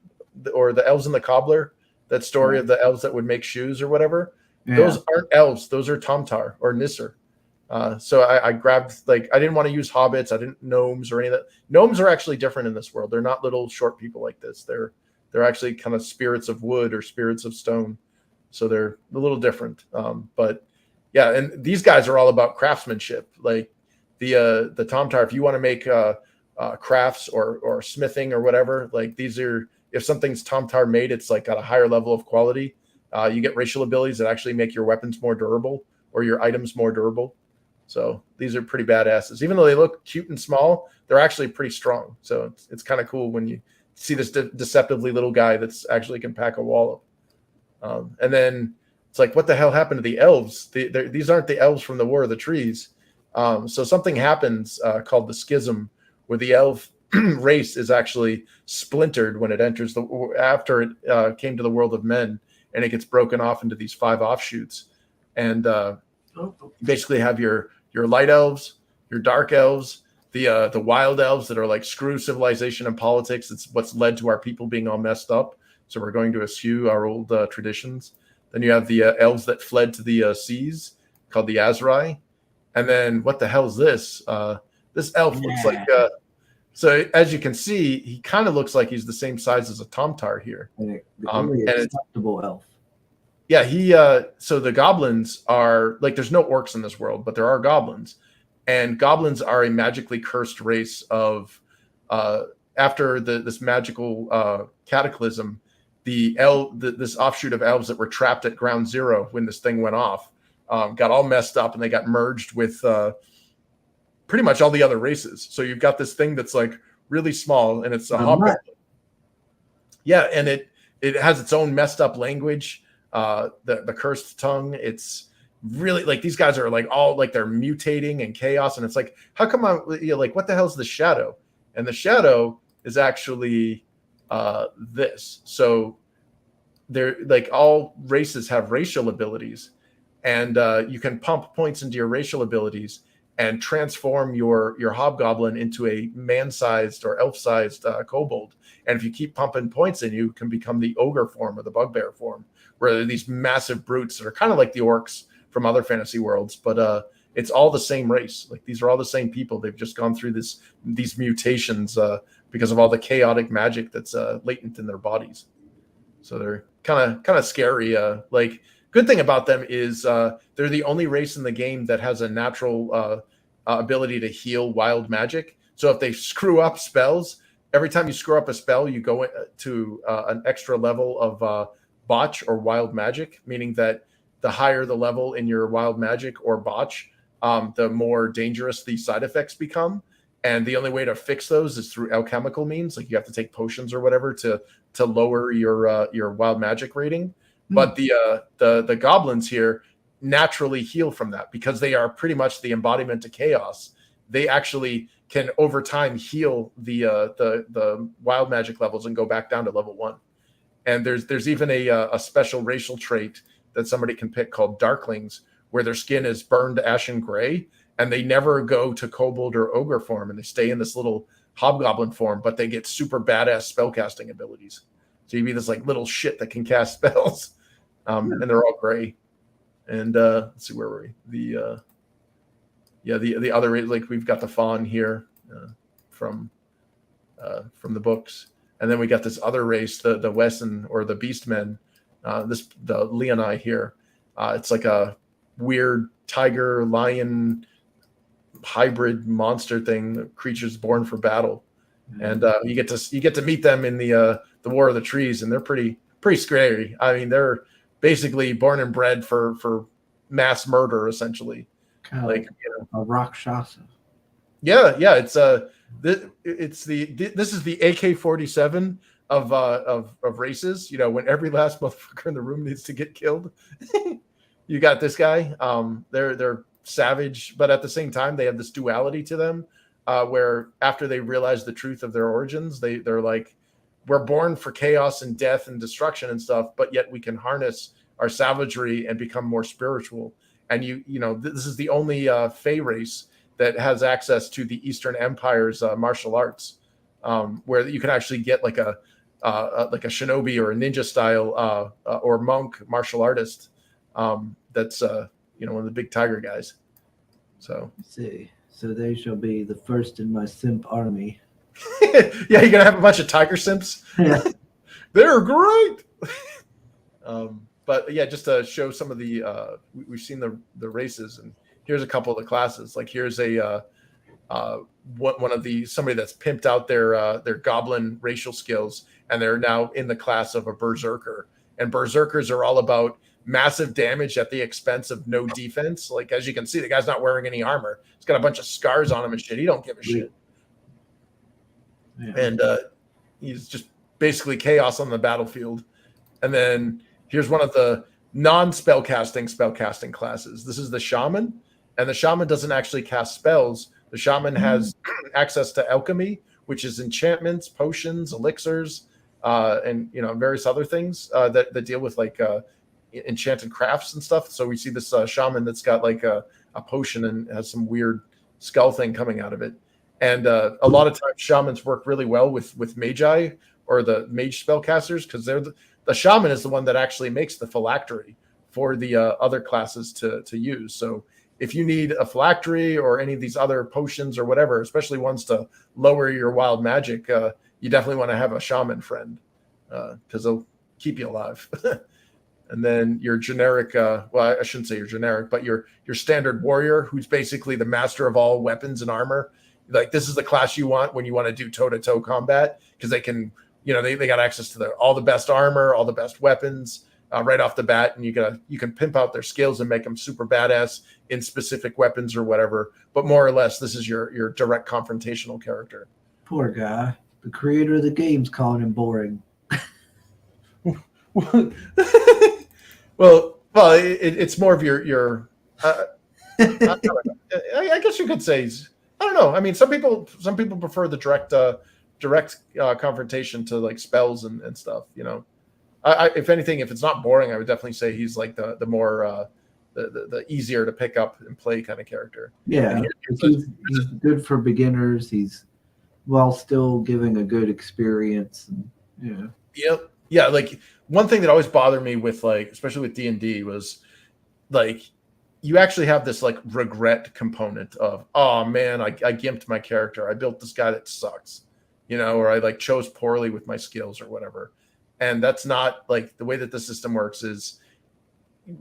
or the elves and the cobbler, that story of the elves that would make shoes or whatever. Yeah. Those aren't elves. Those are Tomtar or Nisser. So I grabbed, like, I didn't want to use hobbits. I didn't gnomes or any of that. Gnomes are actually different in this world. They're not little short people like this. They're actually kind of spirits of wood or spirits of stone. So they're a little different. But yeah, and these guys are all about craftsmanship. Like the Tomtar, if you want to make crafts or smithing or whatever, like these are, if something's Tomtar made, it's like got a higher level of quality. You get racial abilities that actually make your weapons more durable or your items more durable. So these are pretty badasses. Even though they look cute and small, they're actually pretty strong. So it's kind of cool when you see this deceptively little guy that's actually can pack a wallop. And then it's like, what the hell happened to the elves? These aren't the elves from the War of the Trees. So something happens called the schism, where the elf race is actually splintered when it enters after it came to the world of men, and it gets broken off into these 5 offshoots. And you basically have your light elves, your dark elves, the wild elves that are like, screw civilization and politics. It's what's led to our people being all messed up. So we're going to eschew our old traditions. Then you have the elves that fled to the seas, called the Azrai. And then what the hell is this? This elf looks like, so as you can see, he kind of looks like he's the same size as a Tomtar here. And it's acceptable elf. Yeah, so the goblins are, like, there's no orcs in this world, but there are goblins. And goblins are a magically cursed race of, after this magical cataclysm, this offshoot of elves that were trapped at ground zero when this thing went off, got all messed up, and they got merged with pretty much all the other races. So you've got this thing that's like really small, and it's a hobgoblin. Yeah, and it has its own messed up language. The cursed tongue. It's really, like, these guys are like all like, they're mutating and chaos, and it's like, how come like, what the hell's the shadow? And the shadow is actually this. So they're like, all races have racial abilities, and you can pump points into your racial abilities and transform your hobgoblin into a man-sized or elf-sized kobold. And if you keep pumping points in, you can become the ogre form or the bugbear form, where they're these massive brutes that are kind of like the orcs from other fantasy worlds, but it's all the same race. Like, these are all the same people. They've just gone through these mutations because of all the chaotic magic that's latent in their bodies. So they're kind of scary. Like, good thing about them is they're the only race in the game that has a natural ability to heal wild magic. So if they screw up spells, every time you screw up a spell, you go to an extra level of botch or wild magic, meaning that the higher the level in your wild magic or botch, the more dangerous the side effects become. And the only way to fix those is through alchemical means, like you have to take potions or whatever to lower your wild magic rating. But the goblins here naturally heal from that because they are pretty much the embodiment of chaos. They actually can over time heal the wild magic levels and go back down to level 1. And there's even a special racial trait that somebody can pick called darklings, where their skin is burned ashen gray, and they never go to kobold or ogre form, and they stay in this little hobgoblin form, but they get super badass spellcasting abilities. So you'd be this like little shit that can cast spells, and they're all gray. And let's see, where were we? The other, like we've got the fawn here from the books, and then we got this other race, the Wesson or the Beastmen, the Leoni here. It's like a weird tiger lion hybrid monster thing, creatures born for battle, and you get to meet them in the War of the Trees, and they're pretty scary. I mean, they're basically born and bred for mass murder, essentially. Kind of like a Rakshasa. Yeah. This is the AK-47 of races. You know, when every last motherfucker in the room needs to get killed, you got this guy. They're savage, but at the same time, they have this duality to them, where after they realize the truth of their origins, they're like, we're born for chaos and death and destruction and stuff, but yet we can harness our savagery and become more spiritual. And you know, this is the only Fey race that has access to the Eastern Empire's martial arts, where you can actually get like a shinobi or a ninja style or monk martial artist. That's one of the big tiger guys. So let's see. So they shall be the first in my simp army. Yeah, you're gonna have a bunch of tiger simps. Yeah. They're great. But yeah, just to show some of the we've seen the races, and here's a couple of the classes. Like here's a one of the somebody that's pimped out their goblin racial skills, and they're now in the class of a berserker. And berserkers are all about massive damage at the expense of no defense. Like as you can see, the guy's not wearing any armor. He's got a bunch of scars on him and shit. He don't give a shit. Yeah. And he's just basically chaos on the battlefield. And then here's one of the spellcasting classes. This is the shaman, and the shaman doesn't actually cast spells. The shaman has access to alchemy, which is enchantments, potions, elixirs, and various other things that deal with like enchanted crafts and stuff. So we see this shaman that's got like a potion and has some weird skull thing coming out of it. And a lot of times shamans work really well with magi or the mage spellcasters, because they're the shaman is the one that actually makes the phylactery for the other classes to use. So if you need a phylactery or any of these other potions or whatever, especially ones to lower your wild magic, you definitely want to have a shaman friend, because they'll keep you alive. And then your generic, well, I shouldn't say your generic, but your standard warrior, who's basically the master of all weapons and armor. Like this is the class you want when you want to do toe-to-toe combat, because they can, they got access to all the best armor, all the best weapons right off the bat, and you can pimp out their skills and make them super badass in specific weapons or whatever. But more or less, this is your direct confrontational character. Poor guy. The creator of the game's calling him boring. Well, it's more of your. I guess you could say. I don't know. I mean, some people prefer the direct confrontation to like spells and stuff. If anything, if it's not boring, I would definitely say he's like the more the easier to pick up and play kind of character. Yeah, he's good for beginners. He's while still giving a good experience. Yep. Yeah. Like one thing that always bothered me with like, especially with D&D, was like you actually have this like regret component of, oh man, I gimped my character. I built this guy that sucks, or I like chose poorly with my skills or whatever. And that's not like the way that the system works. Is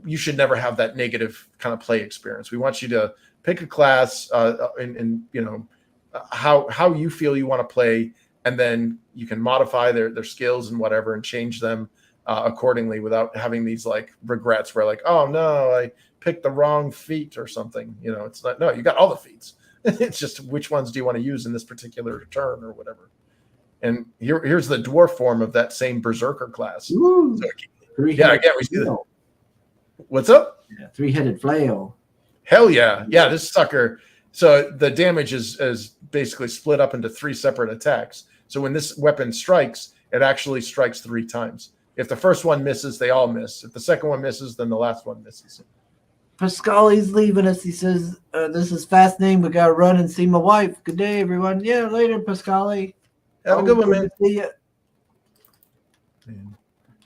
you should never have that negative kind of play experience. We want you to pick a class and how you feel you want to play, and then you can modify their skills and whatever and change them accordingly without having these like regrets where like, oh no, I picked the wrong feat or something. You know, it's not, no, you got all the feats. It's just which ones do you want to use in this particular turn or whatever. And here's the dwarf form of that same berserker class. Ooh, So, yeah, again, we see the, what's up? Yeah, 3-headed flail. Hell yeah. Yeah, this sucker. So the damage is basically split up into 3 separate attacks. So when this weapon strikes, it actually strikes 3 times. If the first one misses, they all miss. If the second one misses, then the last one misses. Pascali's leaving us. He says, this is fascinating. We got to run and see my wife. Good day, everyone. Yeah, later, Pascali. Have a good one, man. See ya.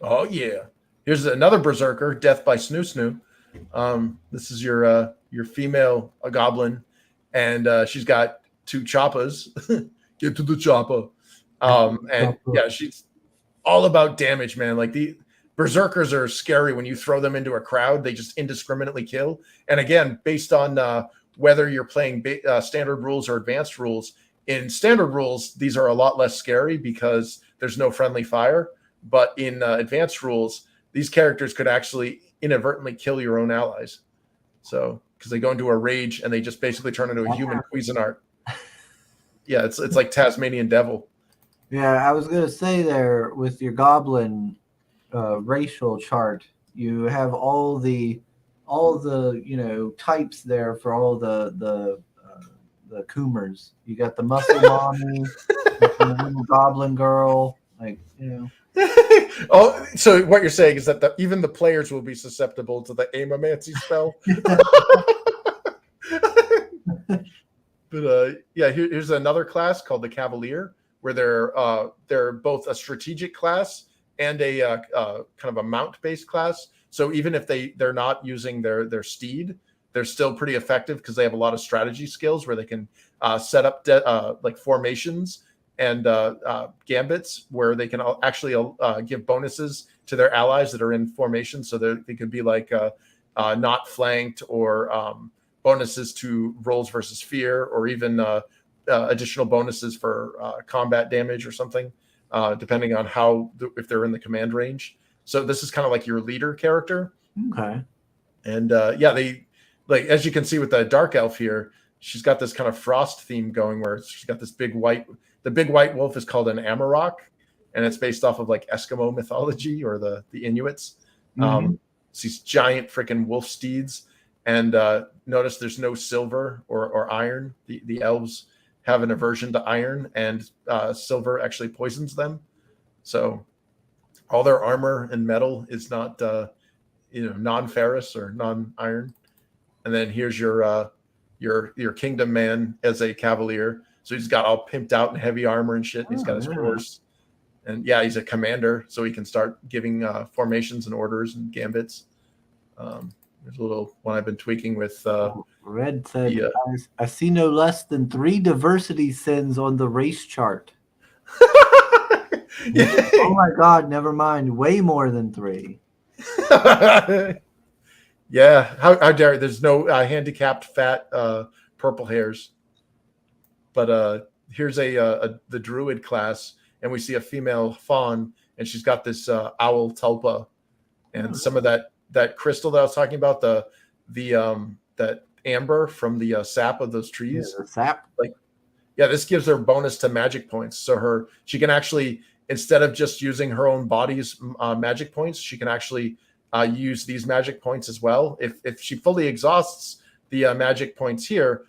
Oh, yeah. Here's another berserker, Death by Snoo Snoo. This is your female goblin, and she's got 2 choppas. Get to the chopper. And yeah, she's all about damage, man. Like the berserkers are scary when you throw them into a crowd. They just indiscriminately kill. And again, based on whether you're playing standard rules or advanced rules, in standard rules, these are a lot less scary because there's no friendly fire. But in advanced rules, these characters could actually inadvertently kill your own allies. So, because they go into a rage and they just basically turn into a human Cuisinart. Yeah, it's like Tasmanian Devil. Yeah, I was gonna say there with your goblin racial chart, you have all the types there for all the Coomers. You got the muscle mommy, the little goblin girl, Oh, so what you're saying is that even the players will be susceptible to the aimomancy spell. But yeah, here's another class called the Cavalier, where they're both a strategic class and a kind of a mount-based class. So even if they're not using their steed, they're still pretty effective because they have a lot of strategy skills where they can set up like formations and gambits where they can actually give bonuses to their allies that are in formation. So they could be like not flanked or bonuses to rolls versus fear, or even additional bonuses for combat damage or something, depending on if they're in the command range. So this is kind of like your leader character. Okay. And yeah, they like, as you can see with the dark elf here, she's got this kind of frost theme going where she's got this big white. The big white wolf is called an Amarok, and it's based off of like Eskimo mythology or the Inuits. Mm-hmm. It's these giant freaking wolf steeds. And notice there's no silver or iron. The elves have an aversion to iron, and silver actually poisons them. So all their armor and metal is not non-ferrous or non-iron. And then here's your kingdom man as a cavalier. So he's got all pimped out and heavy armor and shit. And he's got his horse. And yeah, he's a commander, so he can start giving formations and orders and gambits. There's a little one I've been tweaking with. Red said, I see no less than 3 diversity sins on the race chart. Oh my God, never mind. Way more than 3. Yeah, how dare there's no handicapped fat purple hairs. But here's the druid class, and we see a female fawn, and she's got this owl tulpa, and some of that crystal that I was talking about, that amber from the sap of those trees. Yeah, the sap. This gives her bonus to magic points. So she can actually, instead of just using her own body's magic points, she can actually use these magic points as well. If she fully exhausts the magic points here,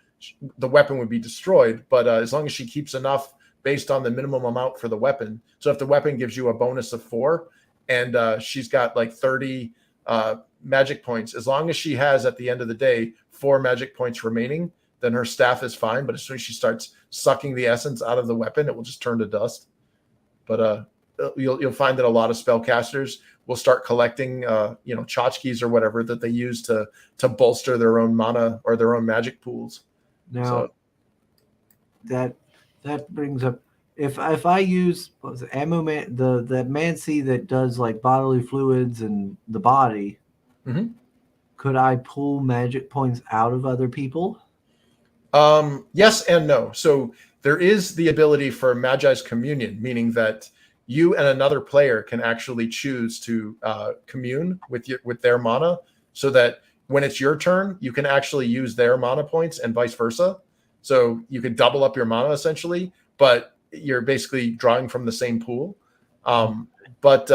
the weapon would be destroyed. But as long as she keeps enough based on the minimum amount for the weapon. So if the weapon gives you a bonus of 4, and she's got like 30 magic points, as long as she has at the end of the day 4 magic points remaining, then her staff is fine. But as soon as she starts sucking the essence out of the weapon, it will just turn to dust. But you'll find that a lot of spellcasters will start collecting tchotchkes or whatever that they use to bolster their own mana or their own magic pools. Now that brings up, if I use ammo man, the mancy that does like bodily fluids and the body, could I pull magic points out of other people? Yes and no. So there is the ability for Magi's communion, meaning that you and another player can actually choose to commune with their mana, so that when it's your turn, you can actually use their mana points and vice versa. So you could double up your mana essentially, but you're basically drawing from the same pool. But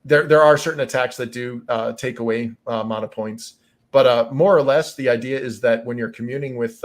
there are certain attacks that do take away mana points. But more or less, the idea is that when you're communing with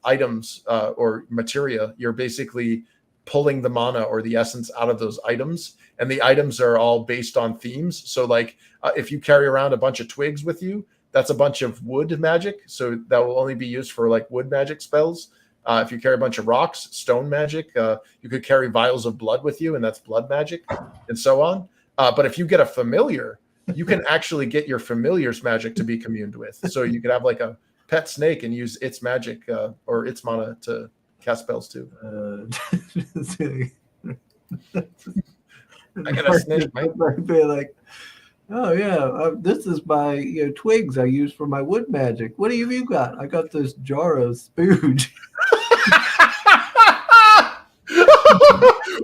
items or materia, you're basically pulling the mana or the essence out of those items. And the items are all based on themes. So like if you carry around a bunch of twigs with you, that's a bunch of wood magic. So that will only be used for like wood magic spells. If you carry a bunch of rocks, stone magic, you could carry vials of blood with you, and that's blood magic, and so on. But if you get a familiar, you can actually get your familiar's magic to be communed with. So you could have like a pet snake and use its magic or its mana to cast spells too. I got a snake, mate. Be like, oh yeah, this is my twigs I use for my wood magic. What have you got? I got this jar of spooge.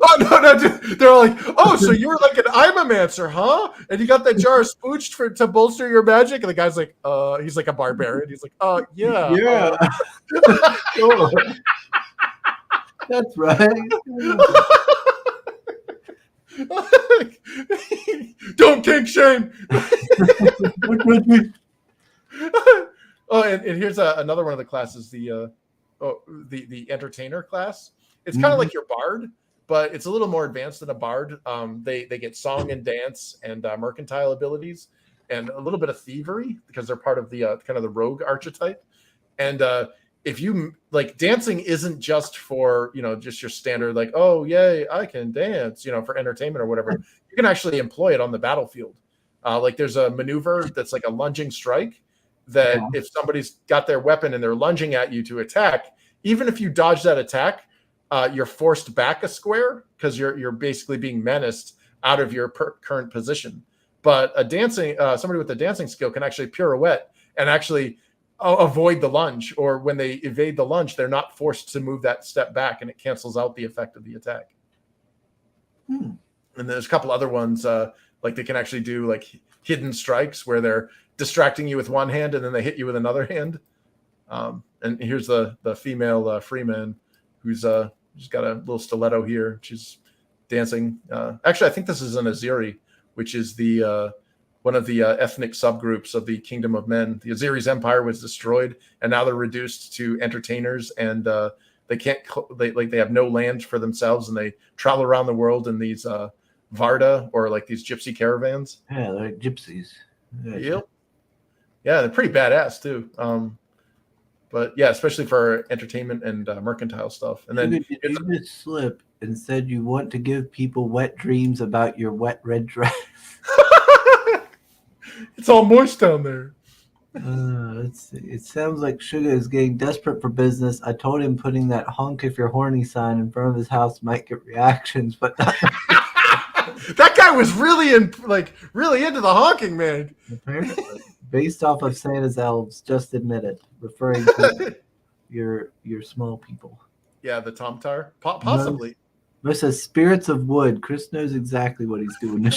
Oh no, dude. They're like, oh, so you're like an Imamancer, huh? And you got that jar of spooge to bolster your magic? And the guy's like, he's like a barbarian. He's like, yeah. Yeah. Sure. That's right. Don't kink shame. Oh, and here's another one of the classes, the entertainer class. It's kind of like your bard, but it's a little more advanced than a bard. They get song and dance and mercantile abilities and a little bit of thievery because they're part of the kind of the rogue archetype. And if you like, dancing isn't just for just your standard like, oh yay, I can dance, for entertainment or whatever. You can actually employ it on the battlefield. Like there's a maneuver that's like a lunging strike that if somebody's got their weapon and they're lunging at you to attack, even if you dodge that attack, you're forced back a square because you're basically being menaced out of your current position. But somebody with a dancing skill can actually pirouette and actually avoid the lunge, or when they evade the lunge, they're not forced to move that step back, and it cancels out the effect of the attack. And there's a couple other ones, like they can actually do like hidden strikes where they're distracting you with one hand and then they hit you with another hand. And here's the female Freeman who's she's got a little stiletto here. She's dancing. Actually, I think this is an Aziri, which is the one of the ethnic subgroups of the Kingdom of Men. The Aziri's empire was destroyed, and now they're reduced to entertainers, and they can't. They have no land for themselves, and they travel around the world in these Varda or like these gypsy caravans. Yeah, they're like gypsies. Yep. Yeah, they're pretty badass too. But yeah, especially for entertainment and mercantile stuff. And then you just slip and said you want to give people wet dreams about your wet red dress. It's all moist down there. Let's see. It sounds like Sugar is getting desperate for business. I told him putting that honk if you're horny sign in front of his house might get reactions, but that guy was really into the honking, man. Apparently. Based off of Santa's elves, just admit it, referring to your small people. Yeah, the Tomtar, possibly. It says spirits of wood. Chris knows exactly what he's doing.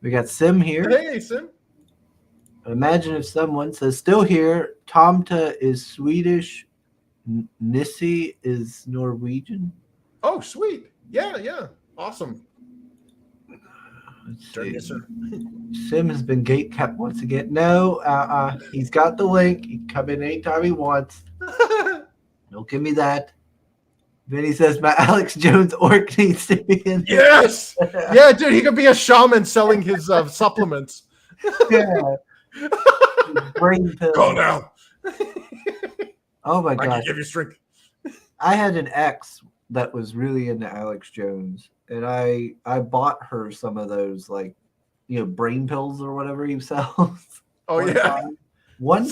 We got Sim here. Hey, Sim. Imagine if someone says, still here, Tomta is Swedish, Nissi is Norwegian. Oh, sweet. Yeah. Awesome. Sim has been gate kept once again. No, he's got the link. He can come in anytime he wants. Don't give me that. Then he says, my Alex Jones orc needs to be in there. Yes. Yeah, dude, he could be a shaman selling his supplements. Yeah. Brain pills. Go now. Oh my I god. can give you strength. I had an ex that was really into Alex Jones, and I bought her some of those brain pills or whatever he sells. Oh yeah. One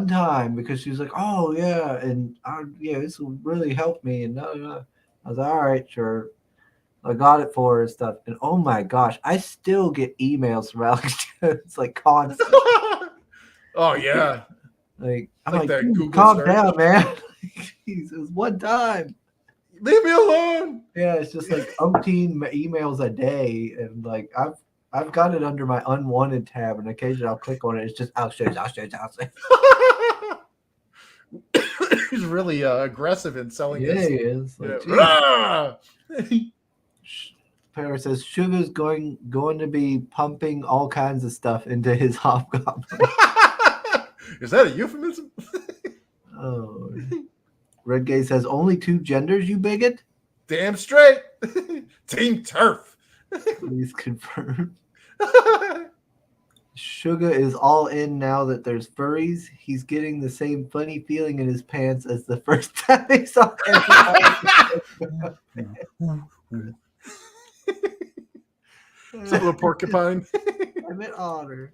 time because she was like, oh yeah, and this will really help me, and no. I was like, all right, sure. I got it for her and stuff, and oh my gosh, I still get emails from Alex Jones constant. Oh yeah. I'm like calm down, man. It was one time. Leave me alone. Yeah, it's just like umpteen emails a day, and like I've got it under my unwanted tab, and occasionally I'll click on it. It's just outstairs. He's really aggressive in selling Yeah, his. he is. Like, Yeah. Paris says Sugar's going to be pumping all kinds of stuff into his hobgoblin. Is that a euphemism? Oh. Red Gay says only 2 genders, you bigot? Damn straight. Team Turf. Please confirm. Sugar is all in now that there's furries. He's getting the same funny feeling in his pants as the first time he saw It's a little porcupine. I'm an otter.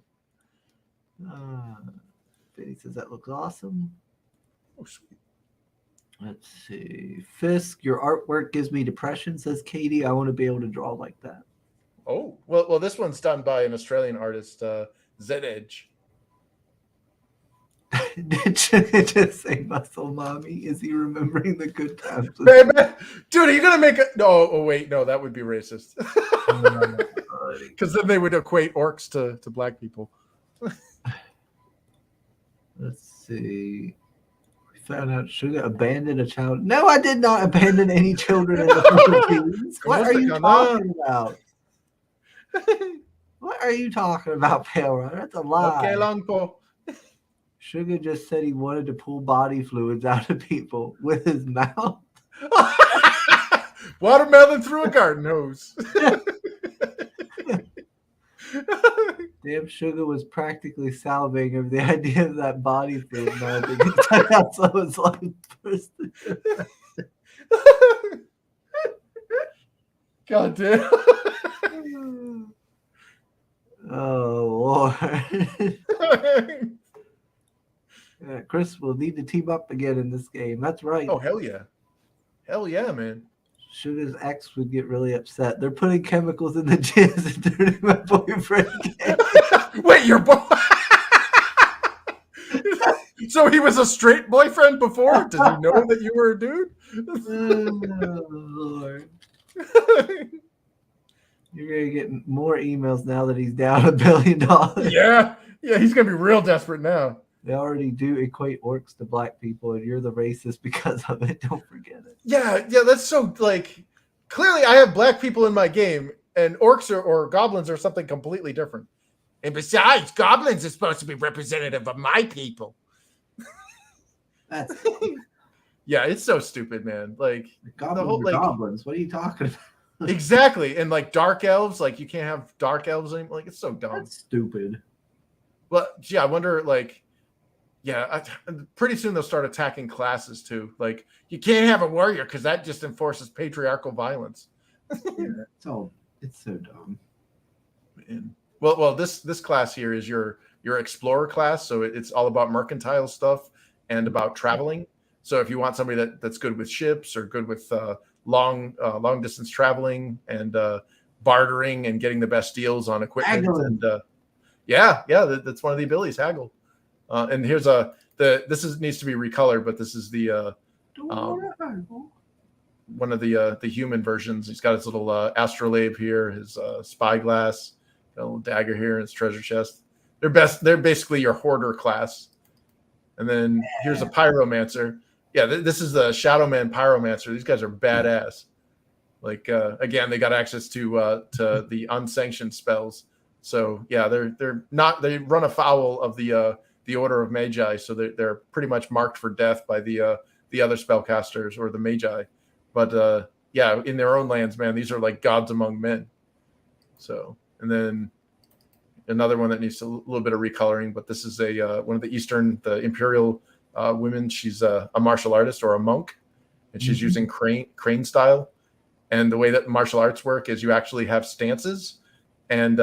Benny says that looks awesome. Oh, sweet. Let's see. Fisk, your artwork gives me depression, says Katie. I want to be able to draw like that. Oh, well, this one's done by an Australian artist, Zed Edge. Did you just say muscle mommy? Is he remembering the good times? Hey, man. Dude, are you going to make a... No, oh, wait, no, that would be racist. Because then they would equate orcs to black people. Let's see. We found out Sugar abandoned a child. No, I did not abandon any children in the Philippines. What are you talking about? What are you talking about, Pale? That's a lie. Okay, long po. Sugar just said he wanted to pull body fluids out of people with his mouth. Watermelon through a garden hose. Damn, Sugar was practically salivating over the idea of that body fluid melting. That's what was like first. God damn. Oh, Lord. Chris will need to team up again in this game. That's right. Oh, hell yeah. Hell yeah, man. Sugar's ex would get really upset. They're putting chemicals in the jizz and turning my boyfriend gay. Wait, your boy... So he was a straight boyfriend before? Did he know that you were a dude? Oh, Lord. You're going to get more emails now that he's down $1 billion. Yeah, he's going to be real desperate now. They already do equate orcs to black people, and you're the racist because of it. Don't forget it. Yeah, that's so, like, clearly I have black people in my game, and orcs or goblins are something completely different. And besides, goblins are supposed to be representative of my people. That's Yeah, it's so stupid, man. Like, goblins are goblins. What are you talking about? Exactly. And, like, dark elves, like, you can't have dark elves anymore. Like, it's so dumb. That's stupid. Well, yeah, I wonder, like, pretty soon they'll start attacking classes too. Like, you can't have a warrior because that just enforces patriarchal violence. Yeah, it's so dumb. And, well, this class here is your explorer class, so it's all about mercantile stuff and about traveling. So if you want somebody that's good with ships or good with long distance traveling and bartering and getting the best deals on equipment, and that's one of the abilities, haggle. And here's needs to be recolored, but this is the one of the human versions. He's got his little astrolabe here, his spyglass, got a little dagger here, and his treasure chest. They're basically your hoarder class. And then here's a pyromancer. Yeah, this is the Shadowman pyromancer. These guys are badass. Like again, they got access to the unsanctioned spells. So yeah, they run afoul of the Order of Magi, so they're pretty much marked for death by the other spellcasters or the Magi. But in their own lands, man, these are like gods among men. So, and then another one that needs a little bit of recoloring, but this is one of the Imperial women. She's a martial artist or a monk, and she's using crane style. And the way that martial arts work is you actually have stances, and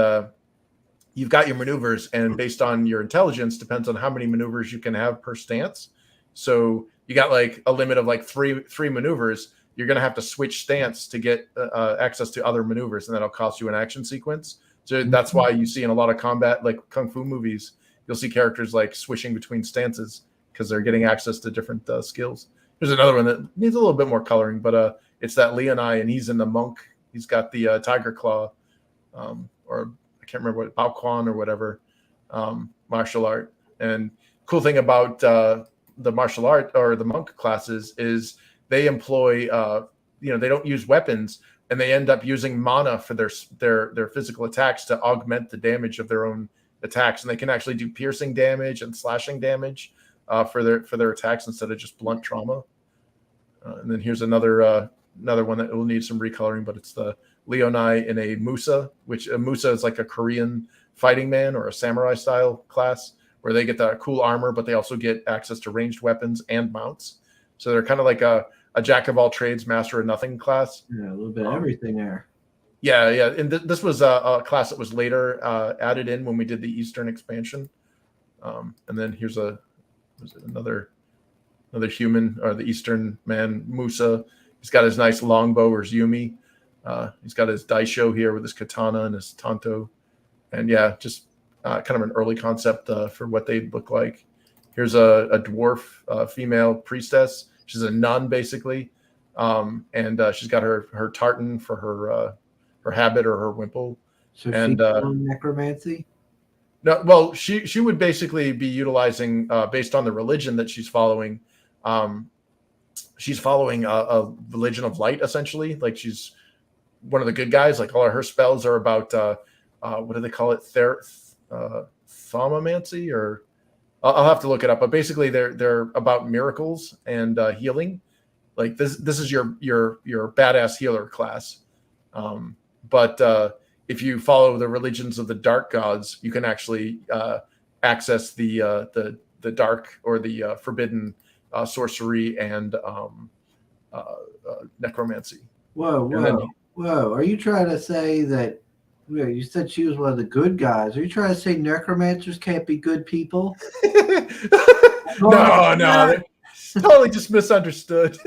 you've got your maneuvers, and based on your intelligence, depends on how many maneuvers you can have per stance. So you got like a limit of like three maneuvers. You're going to have to switch stance to get access to other maneuvers, and that'll cost you an action sequence. So that's why you see in a lot of combat, like kung fu movies, you'll see characters like switching between stances because they're getting access to different skills. There's another one that needs a little bit more coloring, but it's that Leoni, and he's in the monk. He's got the tiger claw, or I can't remember what Bao or whatever martial art. And cool thing about the martial art or the monk classes is they employ they don't use weapons, and they end up using mana for their physical attacks to augment the damage of their own attacks, and they can actually do piercing damage and slashing damage for their attacks instead of just blunt trauma. And then here's another one that will need some recoloring, but it's the Leoni in a Musa, which a Musa is like a Korean fighting man or a samurai style class, where they get that cool armor, but they also get access to ranged weapons and mounts. So they're kind of like a jack of all trades, master of nothing class. Yeah, a little bit of everything there. Yeah. And this was a class that was later added in when we did the Eastern expansion. And then here's another human, or the Eastern man, Musa. He's got his nice longbow, or his Yumi. He's got his daisho here with his katana and his tanto. And yeah, just kind of an early concept for what they look like. Here's a dwarf female priestess. She's a nun, basically. And she's got her tartan for her habit or her wimple. So and necromancy? No, well, she would basically be utilizing based on the religion that she's following. She's following a religion of light, essentially. Like, she's one of the good guys. Like, all of her spells are about what do they call it? Thaumamancy, or I'll have to look it up. But basically, they're about miracles and healing. Like, this is your badass healer class. But if you follow the religions of the dark gods, you can actually access the dark or the forbidden sorcery and necromancy. Whoa! Are you trying to say that? You said she was one of the good guys. Are you trying to say necromancers can't be good people? No, totally just misunderstood.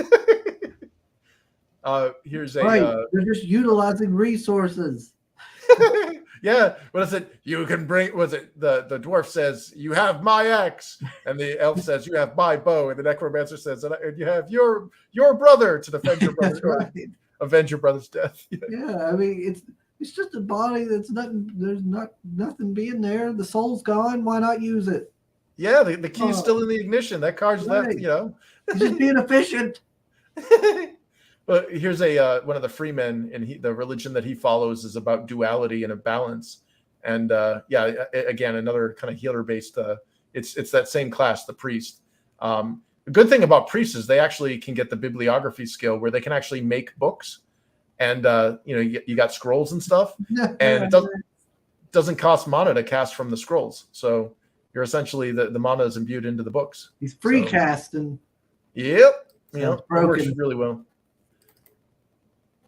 Here's a they're just utilizing resources. Yeah, what is it? You can bring. Was it the dwarf says you have my axe, and the elf says you have my bow, and the necromancer says and you have your brother to defend your brother, right. Avenge your brother's death. Yeah, I mean it's just a body that's nothing. There's nothing being there. The soul's gone. Why not use it? Yeah, the key's still in the ignition. That card's left. He's just being efficient. But here's one of the freemen, and the religion that he follows is about duality and a balance. And again, another kind of healer based. It's that same class, the priest. The good thing about priests is they actually can get the bibliography skill where they can actually make books, and you got scrolls and stuff, and it doesn't cost mana to cast from the scrolls. So you're essentially the mana is imbued into the books. He's free casting. Yep, it broken. works really well.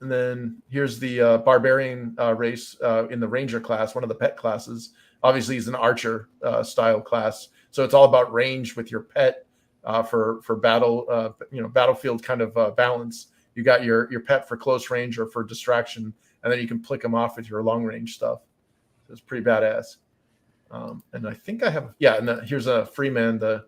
And then here's the barbarian race in the ranger class, one of the pet classes. Obviously, he's an archer style class, so it's all about range with your pet for battle, battlefield kind of balance. You got your pet for close range or for distraction, and then you can flick them off with your long range stuff. So it's pretty badass. And I think I have and then here's a freeman, the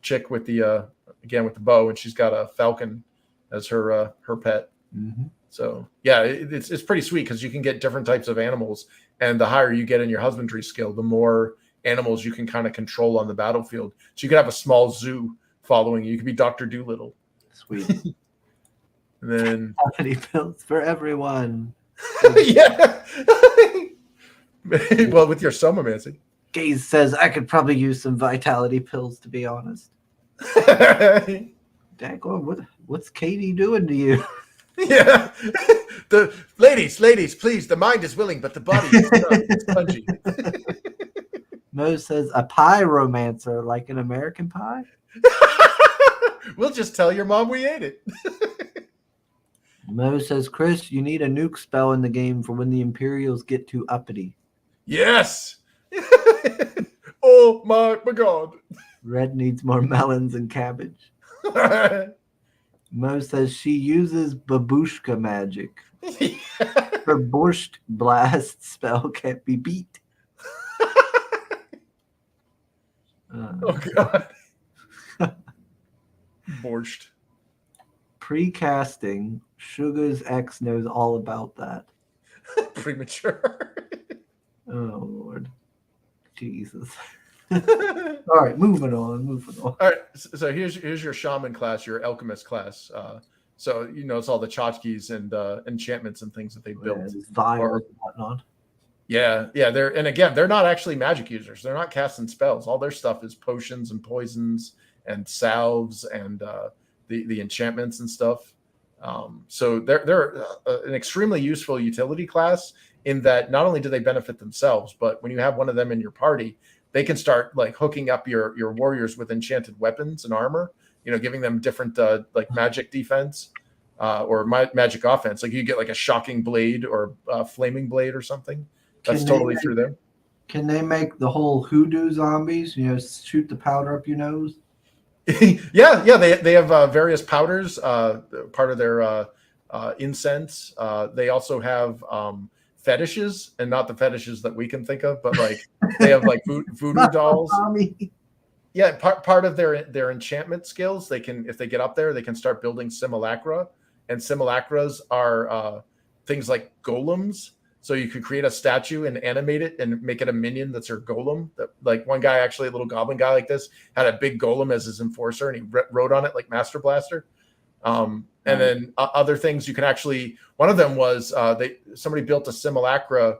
chick with the with the bow, and she's got a falcon as her pet. Mm-hmm. So yeah, it's pretty sweet because you can get different types of animals, and the higher you get in your husbandry skill, the more animals you can kind of control on the battlefield. So you can have a small zoo following you. You could be Dr. Doolittle. Sweet. And then Vitality pills for everyone. Yeah. Well, with your somamancy. Gaze says I could probably use some vitality pills, to be honest. Daggone, what's Katie doing to you? Yeah. The ladies, please. The mind is willing, but the body is spongy. Mo says a pyromancer, like an American Pie. We'll just tell your mom we ate it. Mo says, Chris, you need a nuke spell in the game for when the Imperials get too uppity. Yes. Oh my God. Red needs more melons and cabbage. Mo says she uses babushka magic. Yeah. Her borscht blast spell can't be beat. Oh God. Borscht. Pre-casting Sugar's ex knows all about that. Premature. Oh Lord, Jesus. All right, moving on. All right, so here's your shaman class, your alchemist class. So it's all the tchotchkes and enchantments and things that they built. Yeah, vials and whatnot. Yeah, they're not actually magic users. They're not casting spells. All their stuff is potions and poisons and salves and the enchantments and stuff. So they're an extremely useful utility class in that not only do they benefit themselves, but when you have one of them in your party, they can start like hooking up your warriors with enchanted weapons and armor. Giving them different like magic defense or magic offense. Like you get like a shocking blade or a flaming blade or something. That's totally through them. Can they make the whole hoodoo zombies? Shoot the powder up your nose. yeah. They have various powders. Part of their incense. They also have fetishes, and not the fetishes that we can think of, but like they have like voodoo dolls. Yeah, part of their enchantment skills. They can, if they get up there, they can start building simulacra, and simulacras are things like golems. So you could create a statue and animate it and make it a minion that's your golem. Like one guy, actually a little goblin guy like this, had a big golem as his enforcer, and he wrote on it like Master Blaster. And then other things you can actually. One of them was somebody built a simulacra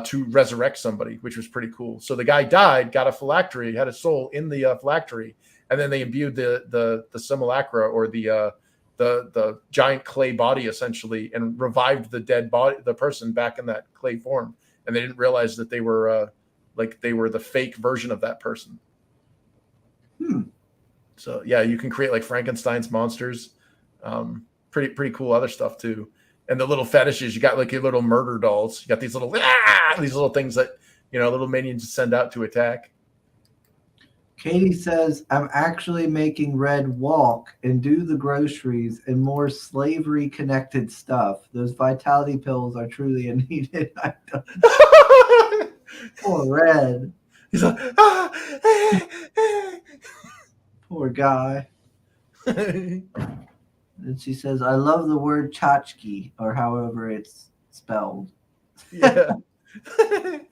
to resurrect somebody, which was pretty cool. So the guy died, got a phylactery, had a soul in the phylactery, and then they imbued the simulacra or the giant clay body essentially, and revived the dead body, the person, back in that clay form, and they didn't realize that they were the fake version of that person. So yeah, you can create like Frankenstein's monsters, pretty cool other stuff too. And the little fetishes, you got like your little murder dolls. You got these little things that little minions send out to attack. Katie says, I'm actually making Red walk and do the groceries and more slavery-connected stuff. Those vitality pills are truly a needed item. Poor Red. He's like, poor guy. And she says, I love the word tchotchke, or however it's spelled. Yeah.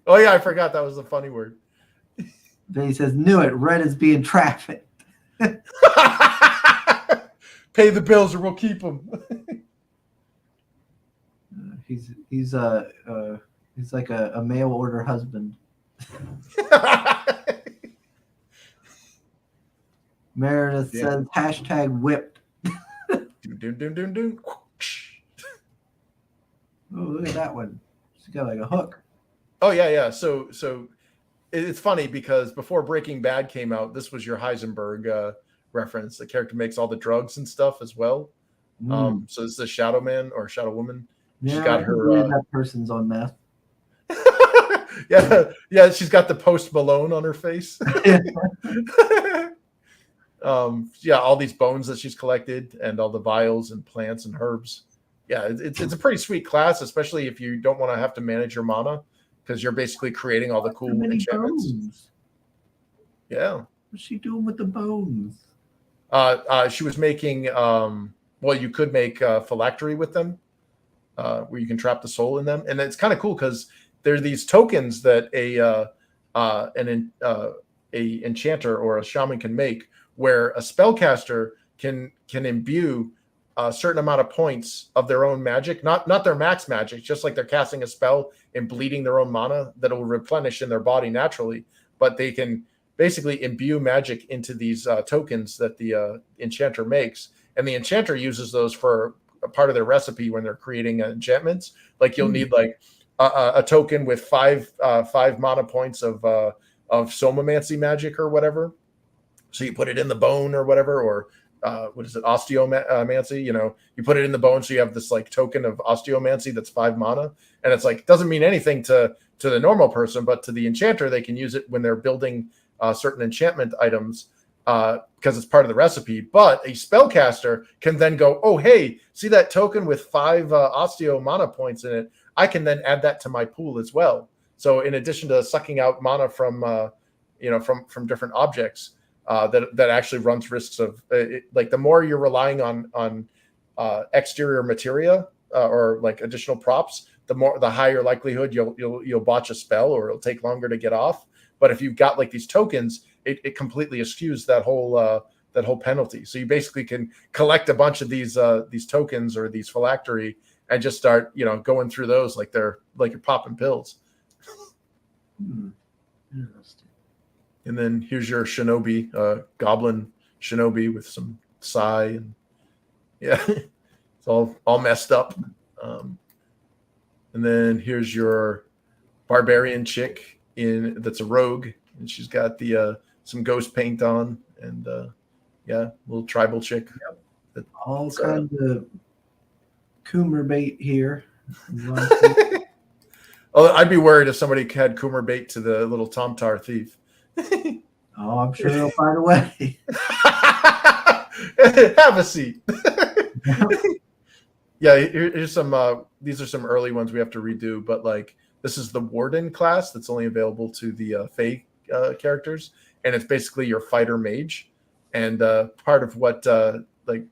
Oh, yeah, I forgot that was a funny word. Then he says, knew it, Red is being trafficked. Pay the bills or we'll keep them. He's like a mail order husband. Meredith says, hashtag whipped. Doom. Oh, look at that one. She's got like a hook. Oh, yeah. So it's funny because before Breaking Bad came out, this was your Heisenberg reference. The character makes all the drugs and stuff as well. So this is a Shadow Man or Shadow Woman. Yeah, she's got her. That person's on meth. yeah. She's got the Post Malone on her face. All these bones that she's collected and all the vials and plants and herbs. Yeah, it's a pretty sweet class, especially if you don't want to have to manage your mana, because you're basically creating all the cool enchantments. Bones. Yeah. What's she doing with the bones? She was making you could make phylactery with them, where you can trap the soul in them, and it's kind of cool because there are these tokens that an enchanter or a shaman can make, where a spellcaster can imbue a certain amount of points of their own magic, not their max magic, just like they're casting a spell and bleeding their own mana that will replenish in their body naturally, but they can basically imbue magic into these tokens that the enchanter makes, and the enchanter uses those for a part of their recipe when they're creating enchantments. Like you'll need like a token with five mana points of somamancy magic or whatever. So you put it in the bone or whatever, or what is it, osteomancy? You put it in the bone, so you have this like token of osteomancy that's 5 mana, and it's like doesn't mean anything to the normal person, but to the enchanter, they can use it when they're building certain enchantment items because it's part of the recipe. But a spellcaster can then go, oh hey, see that token with 5 osteo mana points in it? I can then add that to my pool as well. So in addition to sucking out mana from different objects. That actually runs risks of like the more you're relying on exterior materia or like additional props, the higher likelihood you'll botch a spell or it'll take longer to get off. But if you've got like these tokens, it completely eschews that whole penalty. So you basically can collect a bunch of these tokens or these phylactery and just start going through those like you're popping pills. Interesting. And then here's your shinobi, goblin shinobi with some sai, and yeah, it's all messed up. And then here's your barbarian chick that's a rogue, and she's got the some ghost paint on, and little tribal chick. Yep. All kinds of Coomer bait here. Oh, I'd be worried if somebody had Coomer bait to the little Tomtar thief. Oh, I'm sure they'll find a way. Have a seat. Yeah, here's some. These are some early ones we have to redo, but like this is the Warden class that's only available to the Fae characters, and it's basically your fighter mage. And part of what like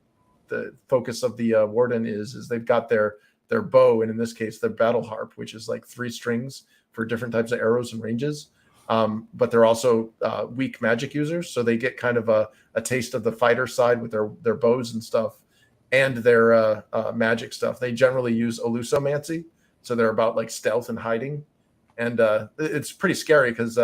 the focus of the Warden is they've got their bow, and in this case their battle harp, which is like 3 strings for different types of arrows and ranges. But they're also weak magic users, so they get kind of a taste of the fighter side with their bows and stuff, and their magic stuff. They generally use elusomancy, so they're about like stealth and hiding, and it's pretty scary because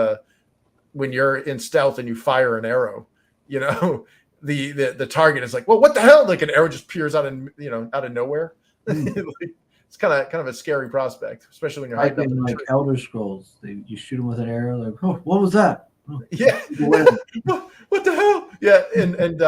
when you're in stealth and you fire an arrow, the target is like, well, what the hell? Like an arrow just peers out of nowhere. It's kind of a scary prospect, especially when you're hiding in like Elder Scrolls. You shoot them with an arrow, like, oh, what was that? Oh, yeah, what the hell? Yeah, and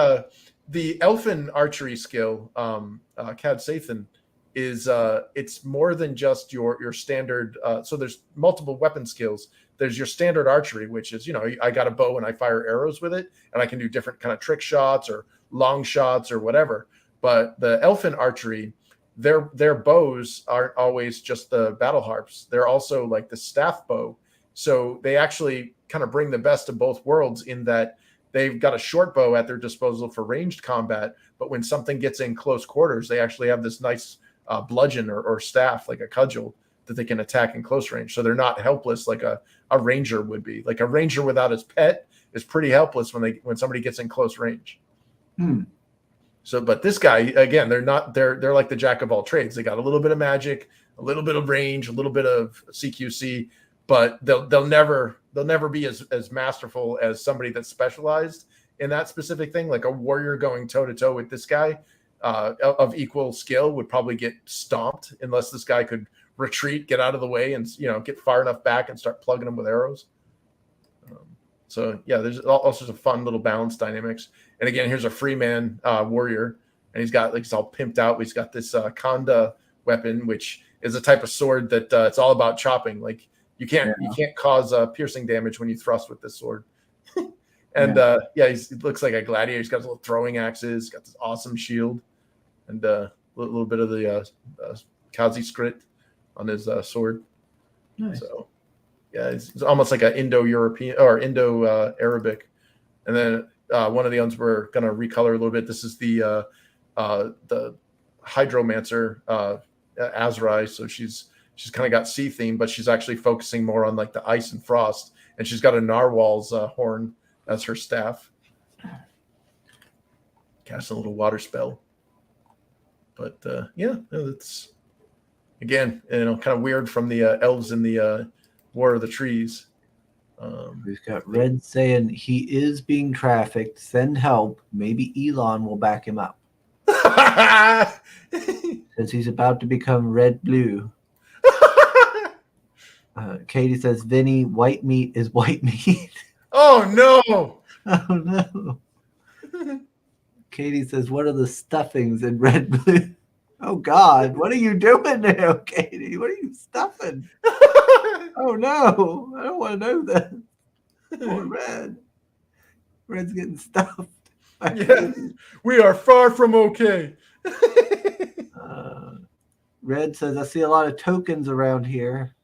the elfin archery skill, Cad Sathan, is it's more than just your standard. So there's multiple weapon skills. There's your standard archery, which is I got a bow and I fire arrows with it, and I can do different kind of trick shots or long shots or whatever. But the elfin archery, their bows aren't always just the battle harps. They're also like the staff bow. So they actually kind of bring the best of both worlds in that they've got a short bow at their disposal for ranged combat, but when something gets in close quarters, they actually have this nice bludgeon or staff, like a cudgel, that they can attack in close range. So they're not helpless like a ranger would be. Like a ranger without his pet is pretty helpless when somebody gets in close range. So, but this guy, again, they're like the jack of all trades. They got a little bit of magic, a little bit of range, a little bit of CQC, but they'll never be as masterful as somebody that's specialized in that specific thing. Like a warrior going toe to toe with this guy of equal skill would probably get stomped unless this guy could retreat, get out of the way, and get far enough back and start plugging them with arrows. So yeah, there's all sorts of fun little balance dynamics. And again, here's a free man warrior, and he's all pimped out. He's got this Kanda weapon, which is a type of sword that it's all about chopping. Like you can't cause piercing damage when you thrust with this sword. And he looks like a gladiator. He's got his little throwing axes, got this awesome shield, and a little bit of the Kazi script on his sword. Nice. So yeah, it's almost like an Indo-European or Indo-Arabic. And then one of the ones we're going to recolor a little bit. This is the hydromancer Azrai. So she's kind of got sea theme, but she's actually focusing more on like the ice and frost. And she's got a narwhal's horn as her staff. Cast a little water spell. But it's again, kind of weird from the elves in the War of the Trees. We've got Red saying he is being trafficked. Send help. Maybe Elon will back him up. Says he's about to become red blue. Katie says, Vinny, white meat is white meat. Oh no! Oh no. Katie says, what are the stuffings in red blue? Oh God, what are you doing now, Katie? What are you stuffing? Oh no, I don't want to know that. Oh, Red. Red's getting stuffed. Yes, we are far from okay. Red says, I see a lot of tokens around here.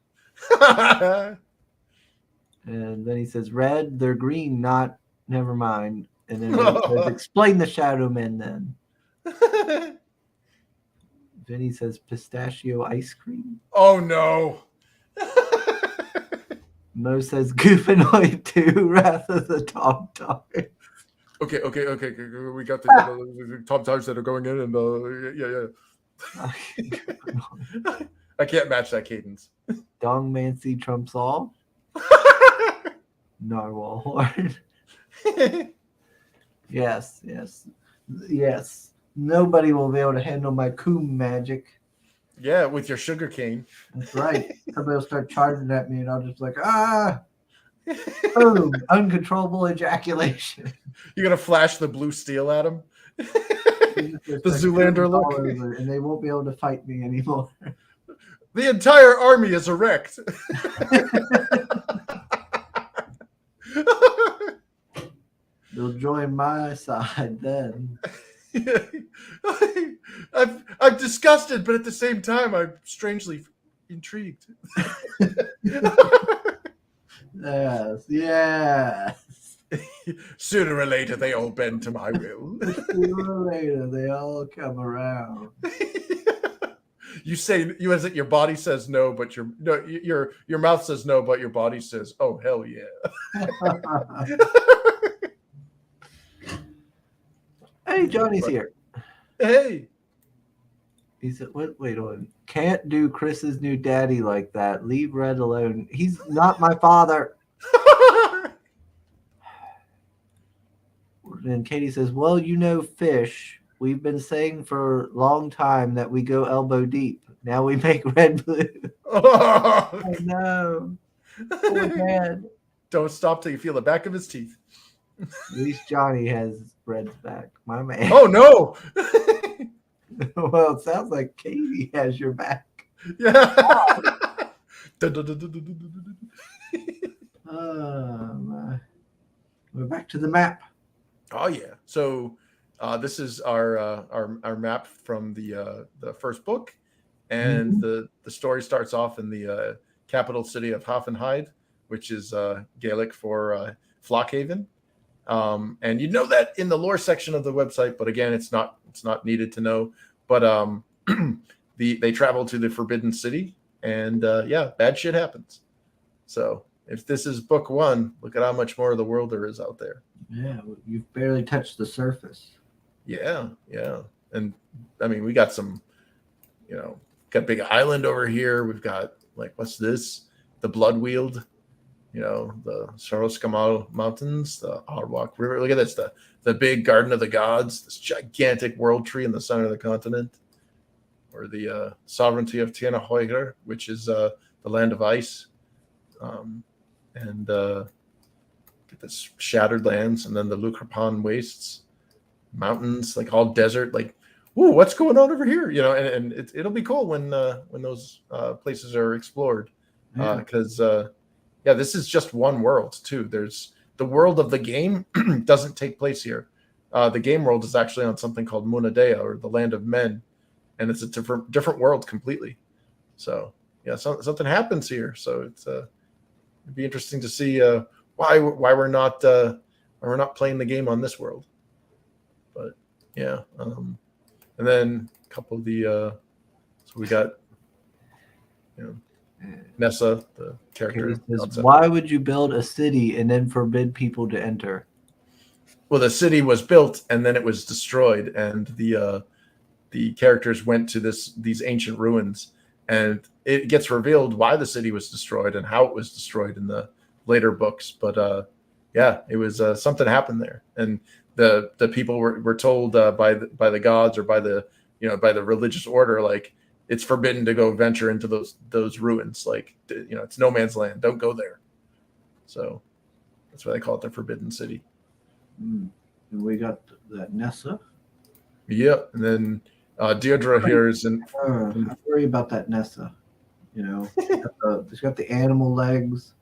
And then he says, Red, they're green, never mind. And then Red says, explain the Shadow Men then. Jenny says pistachio ice cream. Oh no. Mo says Goofanoid 2, Wrath of the Top Dog. Okay. We got the top times that are going in, and yeah. I can't match that cadence. Dong Mancy trumps all. Narwhal Horn. Yes. Nobody will be able to handle my coom magic. Yeah, with your sugar cane. That's right. Somebody will start charging at me, and I'll just be like, boom, uncontrollable ejaculation. You're gonna flash the blue steel at him. The Zoolander look. Over, and they won't be able to fight me anymore. The entire army is erect. They'll join my side then. I'm disgusted, but at the same time, I'm strangely intrigued. Yes. Sooner or later, they all bend to my will. Sooner or later, they all come around. You say your body says no, but your mouth says no, but your body says, "Oh hell yeah." Hey, Johnny's here. Hey. He said, wait on. Can't do Chris's new daddy like that. Leave Red alone. He's not my father. And Katie says, well, fish. We've been saying for a long time that we go elbow deep. Now we make red blue. Oh no. Poor dad. Don't stop till you feel the back of his teeth. At least Johnny has Red's back. My man. Oh no. Well, it sounds like Katie has your back. Yeah. We're back to the map. Oh yeah. So this is our map from the first book, and the story starts off in the capital city of Hoffenheim, which is Gaelic for Flockhaven. And you know that in the lore section of the website, but again, it's not needed to know. But they travel to the Forbidden City, and bad shit happens. So if this is book one, look at how much more of the world there is out there. Yeah, you've barely touched the surface. Yeah. And I mean, we got some, got a big island over here. We've got, like, what's this? The Bloodweald, the Soroskamal Mountains, the Arwak River. Look at this, the big Garden of the Gods, this gigantic world tree in the center of the continent, or the sovereignty of Tiana Hoiger, which is the land of ice. And get this Shattered Lands, and then the Lukrapan Wastes, mountains, like all desert, like, ooh, what's going on over here? And it'll be cool when those places are explored, because this is just one world too. There's the world of the game doesn't take place here. The game world is actually on something called Munadea, or the Land of Men, and it's a different world completely. So something happens here. So it'd be interesting to see why we're not playing the game on this world. But and then a couple of the so we got Nessa, the character. Says, why would you build a city and then forbid people to enter? Well, the city was built and then it was destroyed, and the characters went to these ancient ruins, and it gets revealed why the city was destroyed and how it was destroyed in the later books. But it was something happened there, and the people were told by the gods, or by the by the religious order, like, it's forbidden to go venture into those ruins. Like, it's no man's land. Don't go there. So that's why they call it the Forbidden City. And we got that Nessa. Yep. And then Deirdre here is in. I worry about that Nessa. She's got the animal legs.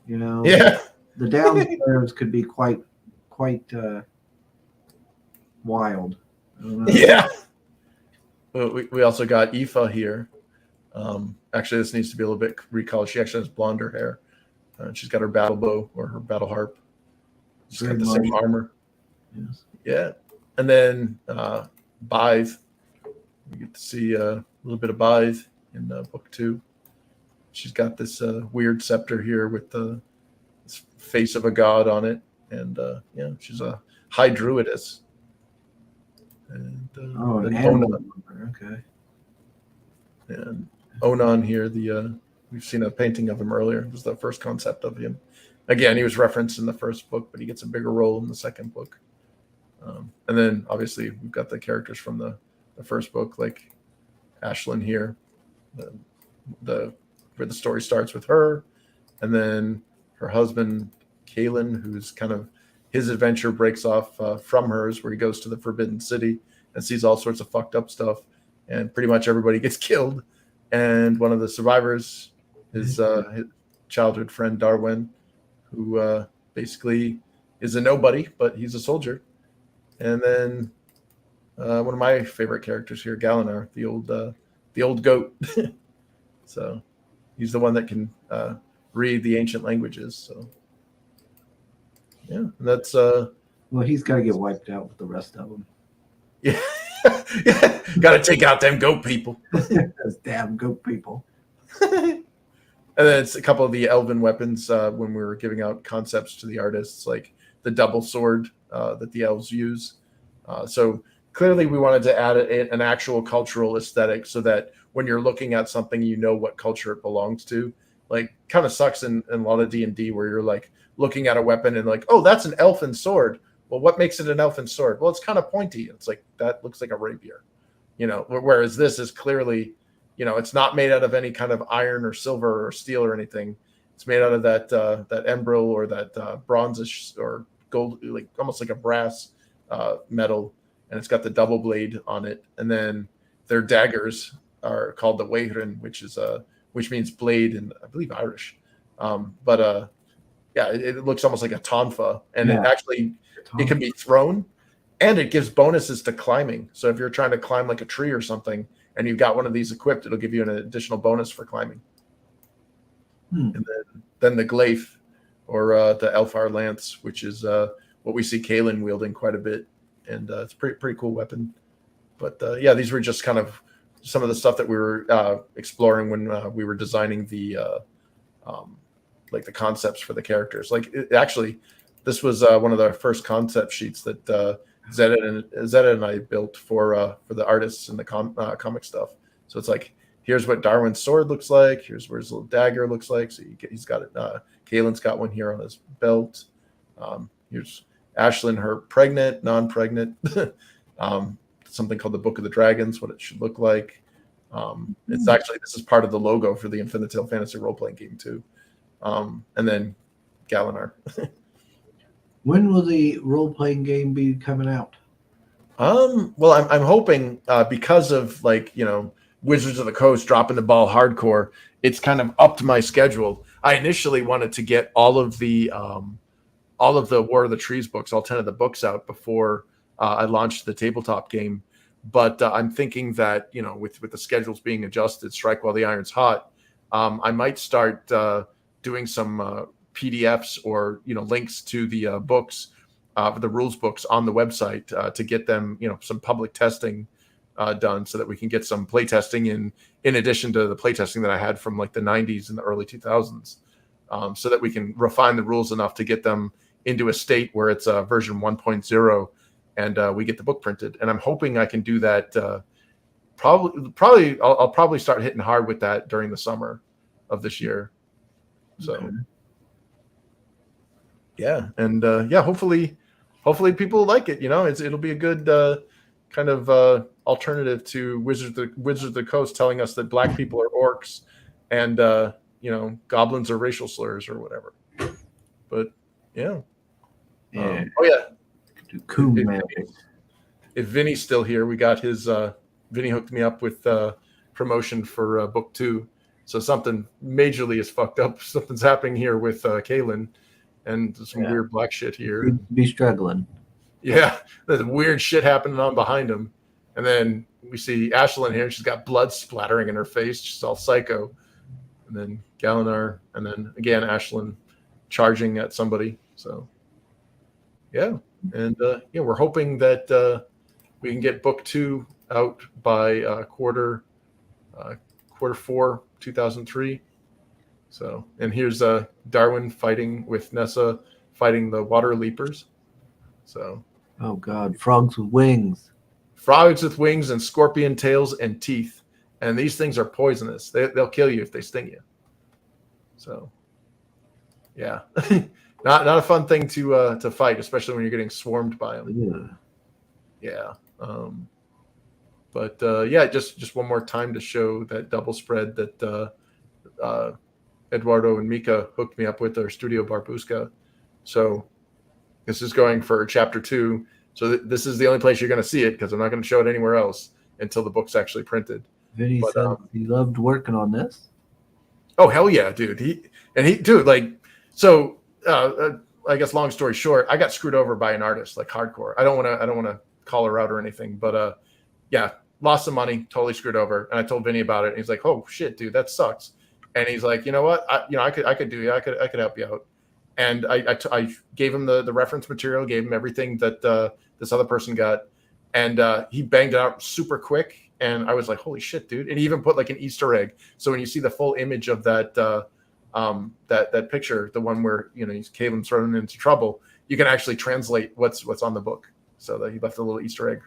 Yeah. The downstairs could be quite wild. I don't know. Yeah. We also got Aoife here. Actually, this needs to be a little bit recalled. She actually has blonder hair. She's got her battle bow, or her battle harp. She's got the same armor. Yes. Yeah. And then Bive, We get to see a little bit of Blythe in book 2. She's got this weird scepter here with the face of a god on it, and she's a high druidess. And an then animal. Onan, Okay. and Onan here, we've seen a painting of him earlier. It was the first concept of him. Again, he was referenced in the first book, but he gets a bigger role in the second book. And then obviously we've got the characters from the first book, like Ashlyn here, where the story starts with her, and then her husband Kalen, who's kind of his adventure breaks off from hers, where he goes to the Forbidden City and sees all sorts of fucked up stuff, and pretty much everybody gets killed. And one of the survivors is his childhood friend Darwin, who basically is a nobody, but he's a soldier. And then one of my favorite characters here, Galinar, the old goat. So he's the one that can read the ancient languages. So yeah, that's Well, he's got to get wiped out with the rest of them. yeah. Yeah. Got to take out them goat people. Those damn goat people. And then it's a couple of the elven weapons when we were giving out concepts to the artists, like the double sword that the elves use. So clearly we wanted to add an actual cultural aesthetic so that when you're looking at something, you know what culture it belongs to. Like, kind of sucks in a lot of D&D where you're like looking at a weapon and like, oh, that's an elfin sword. Well, what makes it an elfin sword? Well, it's kind of pointy. It's like, that looks like a rapier, whereas this is clearly, it's not made out of any kind of iron or silver or steel or anything. It's made out of that embril or that bronzish or gold, like almost like a brass metal, and it's got the double blade on it. And then their daggers are called the Wehrin, which means blade in, I believe, Irish. It looks almost like a tonfa, and it can be thrown, and it gives bonuses to climbing. So if you're trying to climb like a tree or something, and you've got one of these equipped, it'll give you an additional bonus for climbing. And then the glaive, or the Elfar lance, which is what we see Kalen wielding quite a bit, and it's pretty cool weapon. But these were just kind of some of the stuff that we were exploring when we were designing the concepts for the characters. This was one of the first concept sheets that Zeta and I built for the artists and the comic stuff. So it's like, here's what Darwin's sword looks like. Here's where his little dagger looks like. So he's got it. Kalen's got one here on his belt. Here's Ashlyn, her pregnant, non-pregnant. Something called the Book of the Dragons, what it should look like. This is part of the logo for the Infinitil Fantasy role-playing game too. And then Galinar. When will the role-playing game be coming out? Well, I'm hoping because of Wizards of the Coast dropping the ball hardcore, it's kind of upped my schedule. I initially wanted to get all of the War of the Trees books, all 10 of the books out before I launched the tabletop game. But I'm thinking that, with the schedules being adjusted, strike while the iron's hot, I might start doing some PDFs or, links to the books, the rules books on the website to get them, some public testing done so that we can get some play testing in addition to the play testing that I had from like the 90s and the early 2000s, so that we can refine the rules enough to get them into a state where it's version 1.0 and we get the book printed. And I'm hoping I can do that. I'll probably start hitting hard with that during the summer of this year. So, okay. Yeah. And hopefully people like it. It'll be a good kind of alternative to Wizards of the Coast telling us that black people are orcs and goblins are racial slurs or whatever. But yeah. Cool. If Vinny's still here, we got his Vinny hooked me up with promotion for book 2. So something majorly is fucked up. Something's happening here with Kalen, and some weird black shit here. Be struggling. Yeah, there's weird shit happening on behind him. And then we see Ashlyn here. She's got blood splattering in her face. She's all psycho. And then Galinar, and then again Ashlyn charging at somebody. So yeah, and we're hoping that we can get book 2 out by quarter 4, 2003. So, and here's Darwin fighting with Nessa, fighting the water leapers. So, oh god, frogs with wings. Frogs with wings and scorpion tails and teeth, and these things are poisonous. They'll kill you if they sting you. So, yeah, not a fun thing to fight, especially when you're getting swarmed by them. Yeah. But yeah, just one more time to show that double spread that Eduardo and Mika hooked me up with their Studio Barbusca. So this is going for chapter 2. So this is the only place you're going to see it, because I'm not going to show it anywhere else until the book's actually printed. Vinny said he loved working on this. Oh hell yeah, dude! I guess long story short, I got screwed over by an artist, like hardcore. I don't want to call her out or anything, but yeah, lost some money, totally screwed over. And I told Vinny about it, and he's like, "Oh shit, dude, that sucks." And he's like, "You know what? I could do you. I could help you out." And I gave him the reference material, gave him everything that this other person got, and he banged it out super quick. And I was like, "Holy shit, dude!" And he even put like an Easter egg, so when you see the full image of that that picture, the one where Caitlin's thrown into trouble, you can actually translate what's on the book. So that he left a little Easter egg.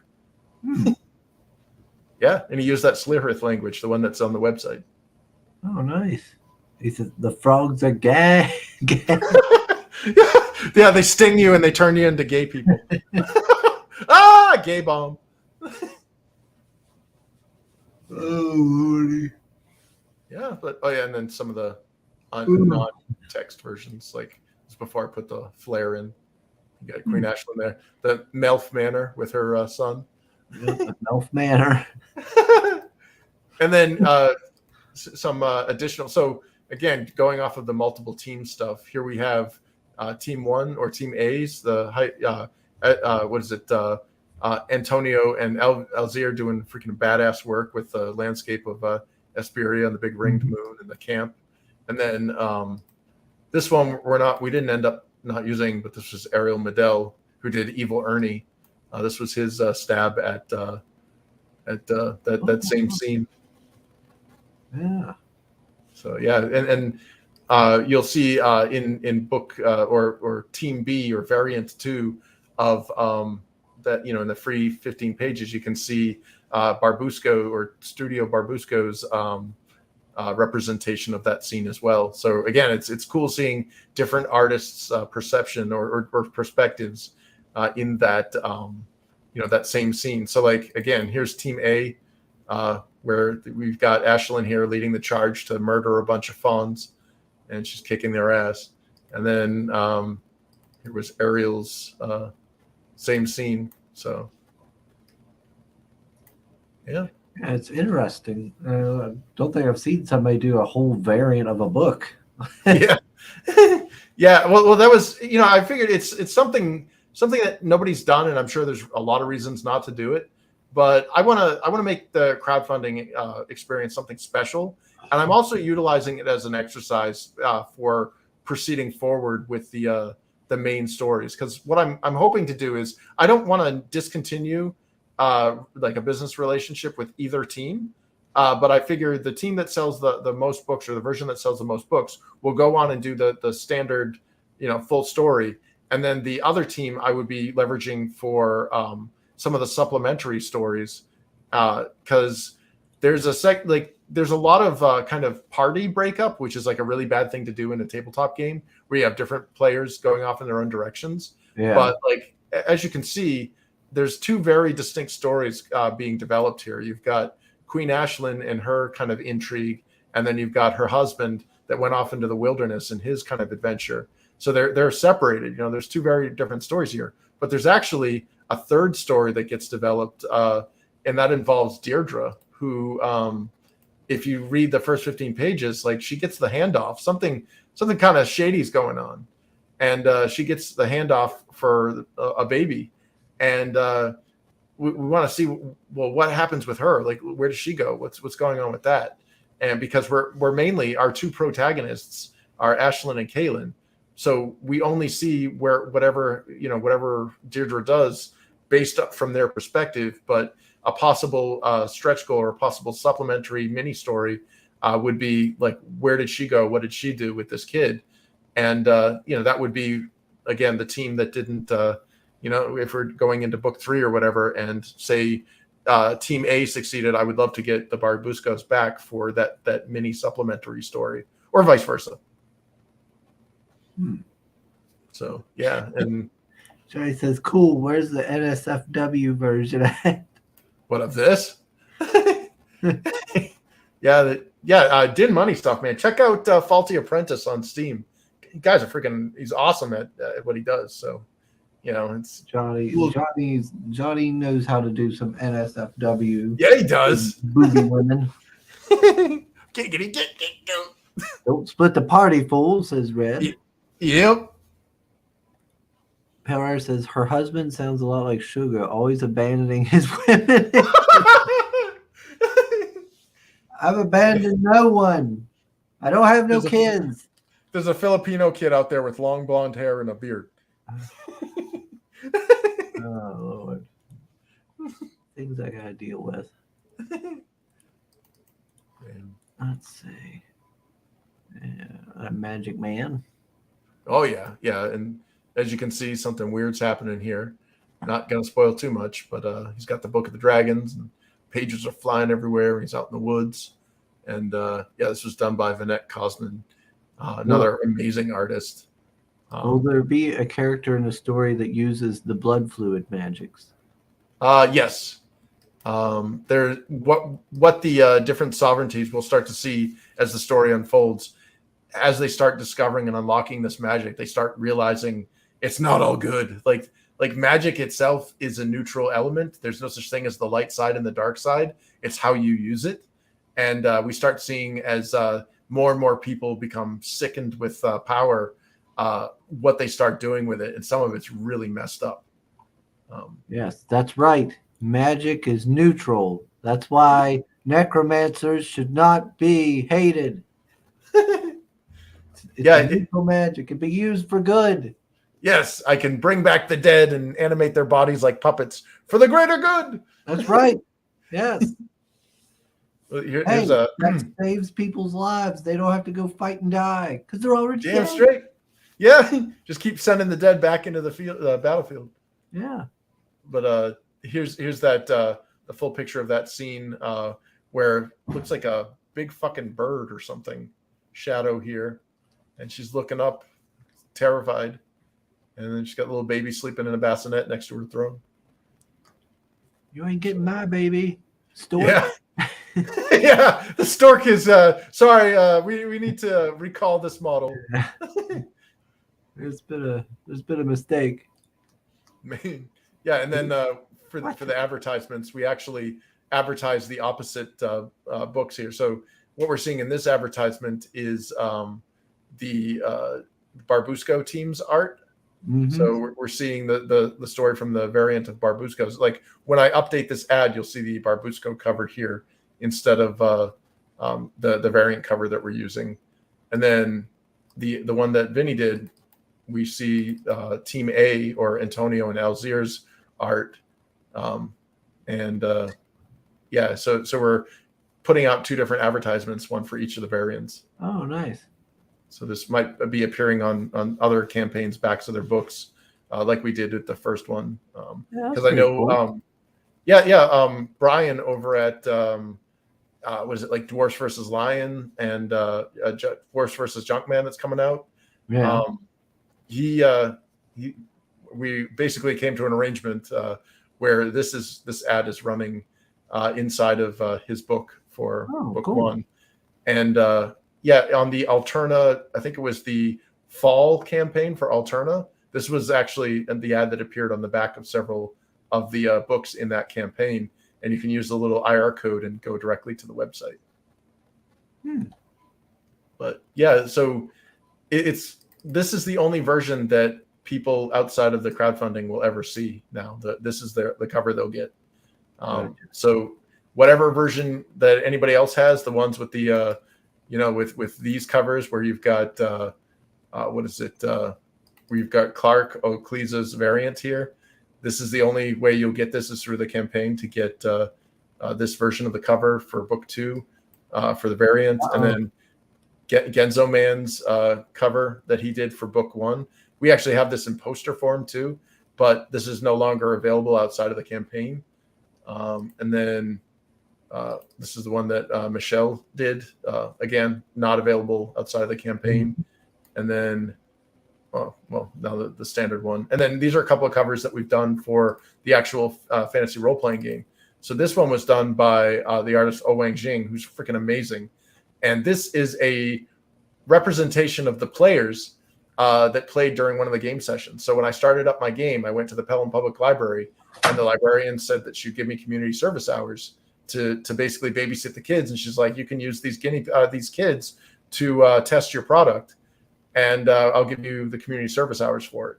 Yeah, and he used that Slitherith language, the one that's on the website. Oh, nice. He said the frogs are gay. Yeah, they sting you and they turn you into gay people. Gay bomb. Oh, Lordy. Yeah, but and then some of the non-text versions, like just before I put the flare in. You got Queen Ashlyn there. The Melf Manor with her son. Yeah, the Melf Manor. And then some additional. So again, going off of the multiple team stuff, here we have Team 1 or Team A's. Antonio and Alzir doing freaking badass work with the landscape of Esperia and the big ringed moon and the camp. And then this one we didn't end up not using, but this was Ariel Medell, who did Evil Ernie. This was his stab at that same scene. Yeah. So yeah, and you'll see in book or Team B or Variant 2 of that, in the free 15 pages, you can see Barbusco or Studio Barbusco's representation of that scene as well. So again, it's cool seeing different artists' perception or perspectives in that that same scene. So like again, here's Team A, where we've got Ashlyn here leading the charge to murder a bunch of fawns, and she's kicking their ass. And then here was Ariel's same scene. So yeah. Yeah, it's interesting. Don't think I've seen somebody do a whole variant of a book. Yeah. Yeah. Well, that was, I figured it's something that nobody's done, and I'm sure there's a lot of reasons not to do it. But I want to make the crowdfunding experience something special, and I'm also utilizing it as an exercise for proceeding forward with the main stories. Because what I'm hoping to do is I don't want to discontinue like a business relationship with either team, but I figure the team that sells the most books, or the version that sells the most books, will go on and do the standard full story, and then the other team I would be leveraging for some of the supplementary stories, because there's a lot of kind of party breakup, which is like a really bad thing to do in a tabletop game where you have different players going off in their own directions. Yeah. But like, as you can see, there's two very distinct stories being developed here. You've got Queen Ashlyn and her kind of intrigue, and then you've got her husband that went off into the wilderness and his kind of adventure. So they're separated. There's two very different stories here, but there's actually a third story that gets developed, and that involves Deirdre, who, if you read the first 15 pages, like she gets the handoff. Something kind of shady's going on, and she gets the handoff for a baby, and we want to see what happens with her. Like, where does she go? What's going on with that? And because we're mainly, our two protagonists are Ashlyn and Caitlin, so we only see whatever Deirdre does based up from their perspective. But a possible stretch goal or a possible supplementary mini story would be like, where did she go? What did she do with this kid? And that would be, again, the team that didn't, if we're going into book 3 or whatever, and say team A succeeded, I would love to get the Barbuscos back for that mini supplementary story, or vice versa. So yeah, and Johnny says, "Cool. Where's the NSFW version at?" What of this? Din Money stuff, man. Check out Faulty Apprentice on Steam. You guys are he's awesome at what he does. So, it's Johnny knows how to do some NSFW. Yeah, he does. Booby women. Don't split the party, fool, says Red. Yep. Peller says her husband sounds a lot like Sugar, always abandoning his women. I've abandoned no one. I don't have no kids. There's a Filipino kid out there with long blonde hair and a beard. Oh, Lord. Things I gotta deal with. Let's see. A Magic Man. Oh, yeah. Yeah. And as you can see, something weird's happening here. Not going to spoil too much, but he's got the Book of the Dragons, and pages are flying everywhere. He's out in the woods. And this was done by Vinette Cosman, another amazing artist. Will there be a character in the story that uses the blood fluid magics? Yes. There, what the different sovereignties we'll start to see as the story unfolds, as they start discovering and unlocking this magic, they start realizing it's not all good. Like magic itself is a neutral element. There's no such thing as the light side and the dark side. It's how you use it. And we start seeing, as more and more people become sickened with power, what they start doing with it. And some of it's really messed up. Yes, that's right. Magic is neutral. That's why necromancers should not be hated. It's neutral magic. It can be used for good. Yes, I can bring back the dead and animate their bodies like puppets for the greater good. That's right. Yes. That saves people's lives. They don't have to go fight and die because they're already damn dead. Straight. Yeah, just keep sending the dead back into the battlefield. Yeah. But here's that the full picture of that scene where it looks like a big fucking bird or something shadow here, and she's looking up, terrified, and then she's got a little baby sleeping in a bassinet next to her throne. You ain't getting my baby, stork. Yeah. Yeah, the stork is sorry. We need to recall this model. There's been a mistake. Yeah, and then for the advertisements, we actually advertise the opposite books here. So what we're seeing in this advertisement is the Barbusco team's art. Mm-hmm. So we're seeing the story from the variant of Barbusco's. Like when I update this ad, you'll see the Barbusco cover here instead of the variant cover that we're using. And then the one that Vinny did, we see Team A, or Antonio and Alzir's art. So we're putting out 2 different advertisements, one for each of the variants. Oh, nice. So this might be appearing on other campaigns' backs of their books, like we did with the first one. Because I know, cool. Brian over at was it like Dwarfs versus Lion and Dwarfs versus Junkman that's coming out? Yeah. We basically came to an arrangement where this ad is running inside of his book for book cool. 1, and on the Alterna, I think it was the fall campaign for Alterna. This was actually the ad that appeared on the back of several of the books in that campaign, and you can use the little IR code and go directly to the website. But yeah, so this is the only version that people outside of the crowdfunding will ever see now. This is the cover they'll get. So whatever version that anybody else has, the ones with the with these covers where you've got where you've got Clark O'Cleese's variant here, this is the only way you'll get this is through the campaign to get this version of the cover for book 2 for the variant. And then Genzo Man's cover that he did for book 1. We actually have this in poster form too, but this is no longer available outside of the campaign. And then this is the one that Michelle did. Again, not available outside of the campaign. And then, now the standard one. And then these are a couple of covers that we've done for the actual fantasy role-playing game. So this one was done by the artist Wang Jing, who's freaking amazing. And this is a representation of the players that played during one of the game sessions. So when I started up my game, I went to the Pelham Public Library, and the librarian said that she'd give me community service hours to basically babysit the kids. And she's like, you can use these kids to test your product, and I'll give you the community service hours for it.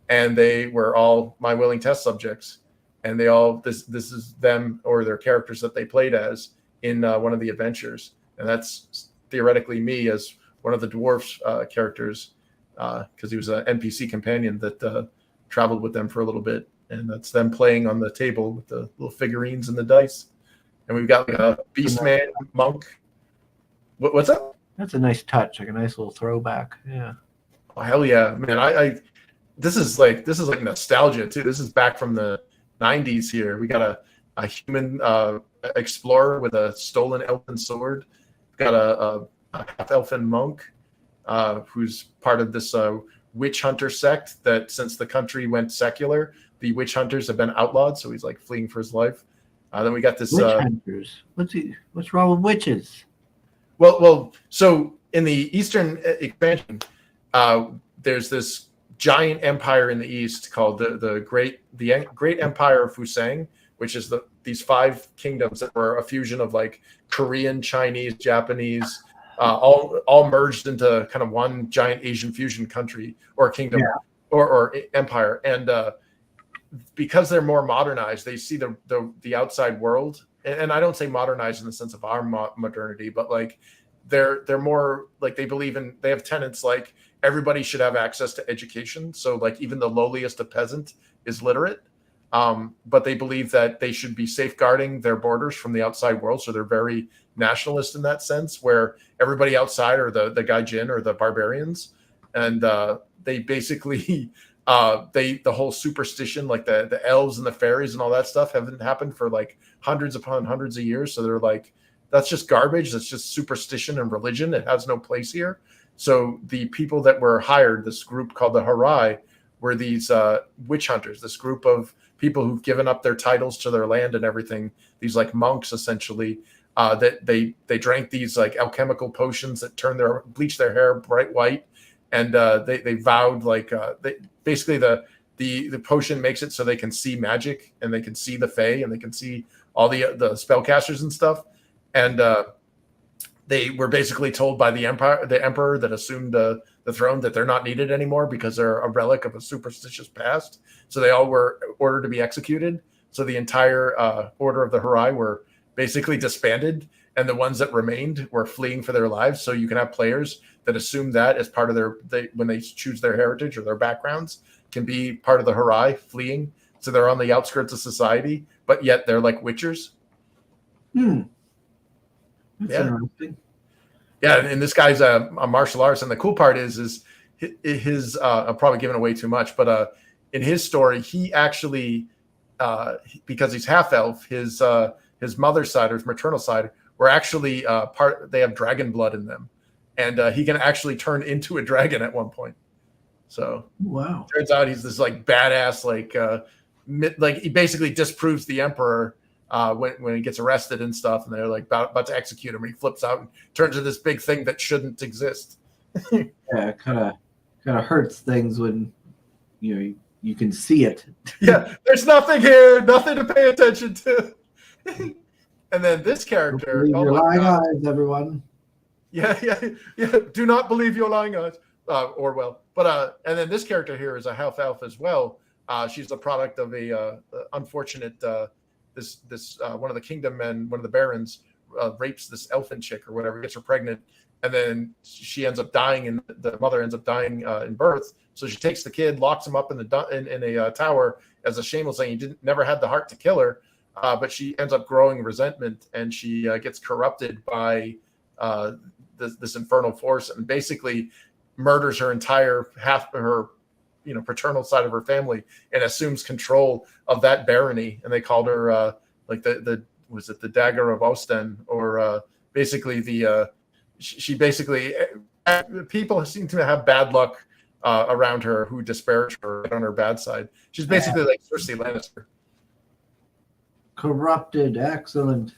And they were all my willing test subjects, and they all this is them or their characters that they played as in one of the adventures. And that's theoretically me as one of the dwarfs characters, because he was an NPC companion that traveled with them for a little bit. And that's them playing on the table with the little figurines and the dice. And we've got like a Beastman monk. What's that? That's a nice touch, like a nice little throwback. Yeah. Oh, hell yeah, man! I this is like nostalgia too. This is back from the 90s. Here we got a human explorer with a stolen elfin sword. We've got a half elfin monk who's part of this witch hunter sect that, since the country went secular, the witch hunters have been outlawed. So he's like fleeing for his life. Then we got this witch hunters. What's wrong with witches? Well. So in the Eastern expansion, there's this giant empire in the East called the Great Empire of Fusang, which is these 5 kingdoms that were a fusion of like Korean, Chinese, Japanese, all merged into kind of one giant Asian fusion country or kingdom or empire. And because they're more modernized, they see the outside world. And I don't say modernized in the sense of our modernity, but like they're more like they have tenets like everybody should have access to education. So like even the lowliest of peasant is literate. But they believe that they should be safeguarding their borders from the outside world. So they're very nationalist in that sense, where everybody outside are the gaijin or the barbarians. And they basically the whole superstition, like the elves and the fairies and all that stuff haven't happened for like hundreds upon hundreds of years. So they're like, that's just garbage. That's just superstition and religion. It has no place here. So the people that were hired, this group called the Harai, were these witch hunters, this group of people who've given up their titles to their land and everything, these like monks essentially, that they drank these like alchemical potions that bleach their hair bright white. And they vowed like basically the potion makes it so they can see magic and they can see the fae and they can see all the spellcasters and stuff. And they were basically told by the emperor that assumed the throne that they're not needed anymore because they're a relic of a superstitious past. So they all were ordered to be executed. So the entire order of the Harai were basically disbanded, and the ones that remained were fleeing for their lives. So you can have players that assume that as part of when they choose their heritage or their backgrounds, can be part of the Harai fleeing. So they're on the outskirts of society, but yet they're like witchers. That's interesting. Yeah, and this guy's a martial artist, and the cool part is his I'm probably giving away too much, but in his story, he actually because he's half elf, his mother's side or his maternal side were actually they have dragon blood in them, and he can actually turn into a dragon at one point. So wow, turns out he's this like badass like he basically disproves the emperor when he gets arrested and stuff, and they're like about to execute him, and he flips out and turns into this big thing that shouldn't exist. Yeah, it kind of hurts things when you can see it. Yeah, there's nothing here, nothing to pay attention to. And then this character, your lying eyes, everyone. Yeah. Do not believe your lying eyes, Orwell. But and then this character here is a half elf as well. She's the product of a unfortunate. This one of the kingdom men, one of the barons, rapes this elfin chick or whatever, gets her pregnant, and then she ends up dying, and the mother ends up dying in birth. So she takes the kid, locks him up in a tower, as a shameless thing. He never had the heart to kill her, but she ends up growing resentment, and she gets corrupted by this infernal force, and basically murders her entire half of her, paternal side of her family, and assumes control of that barony. And they called her like the was it the Dagger of Osten, or basically she basically, people seem to have bad luck around her who disparage her on her bad side. She's basically like Cersei Lannister. Corrupted, excellent.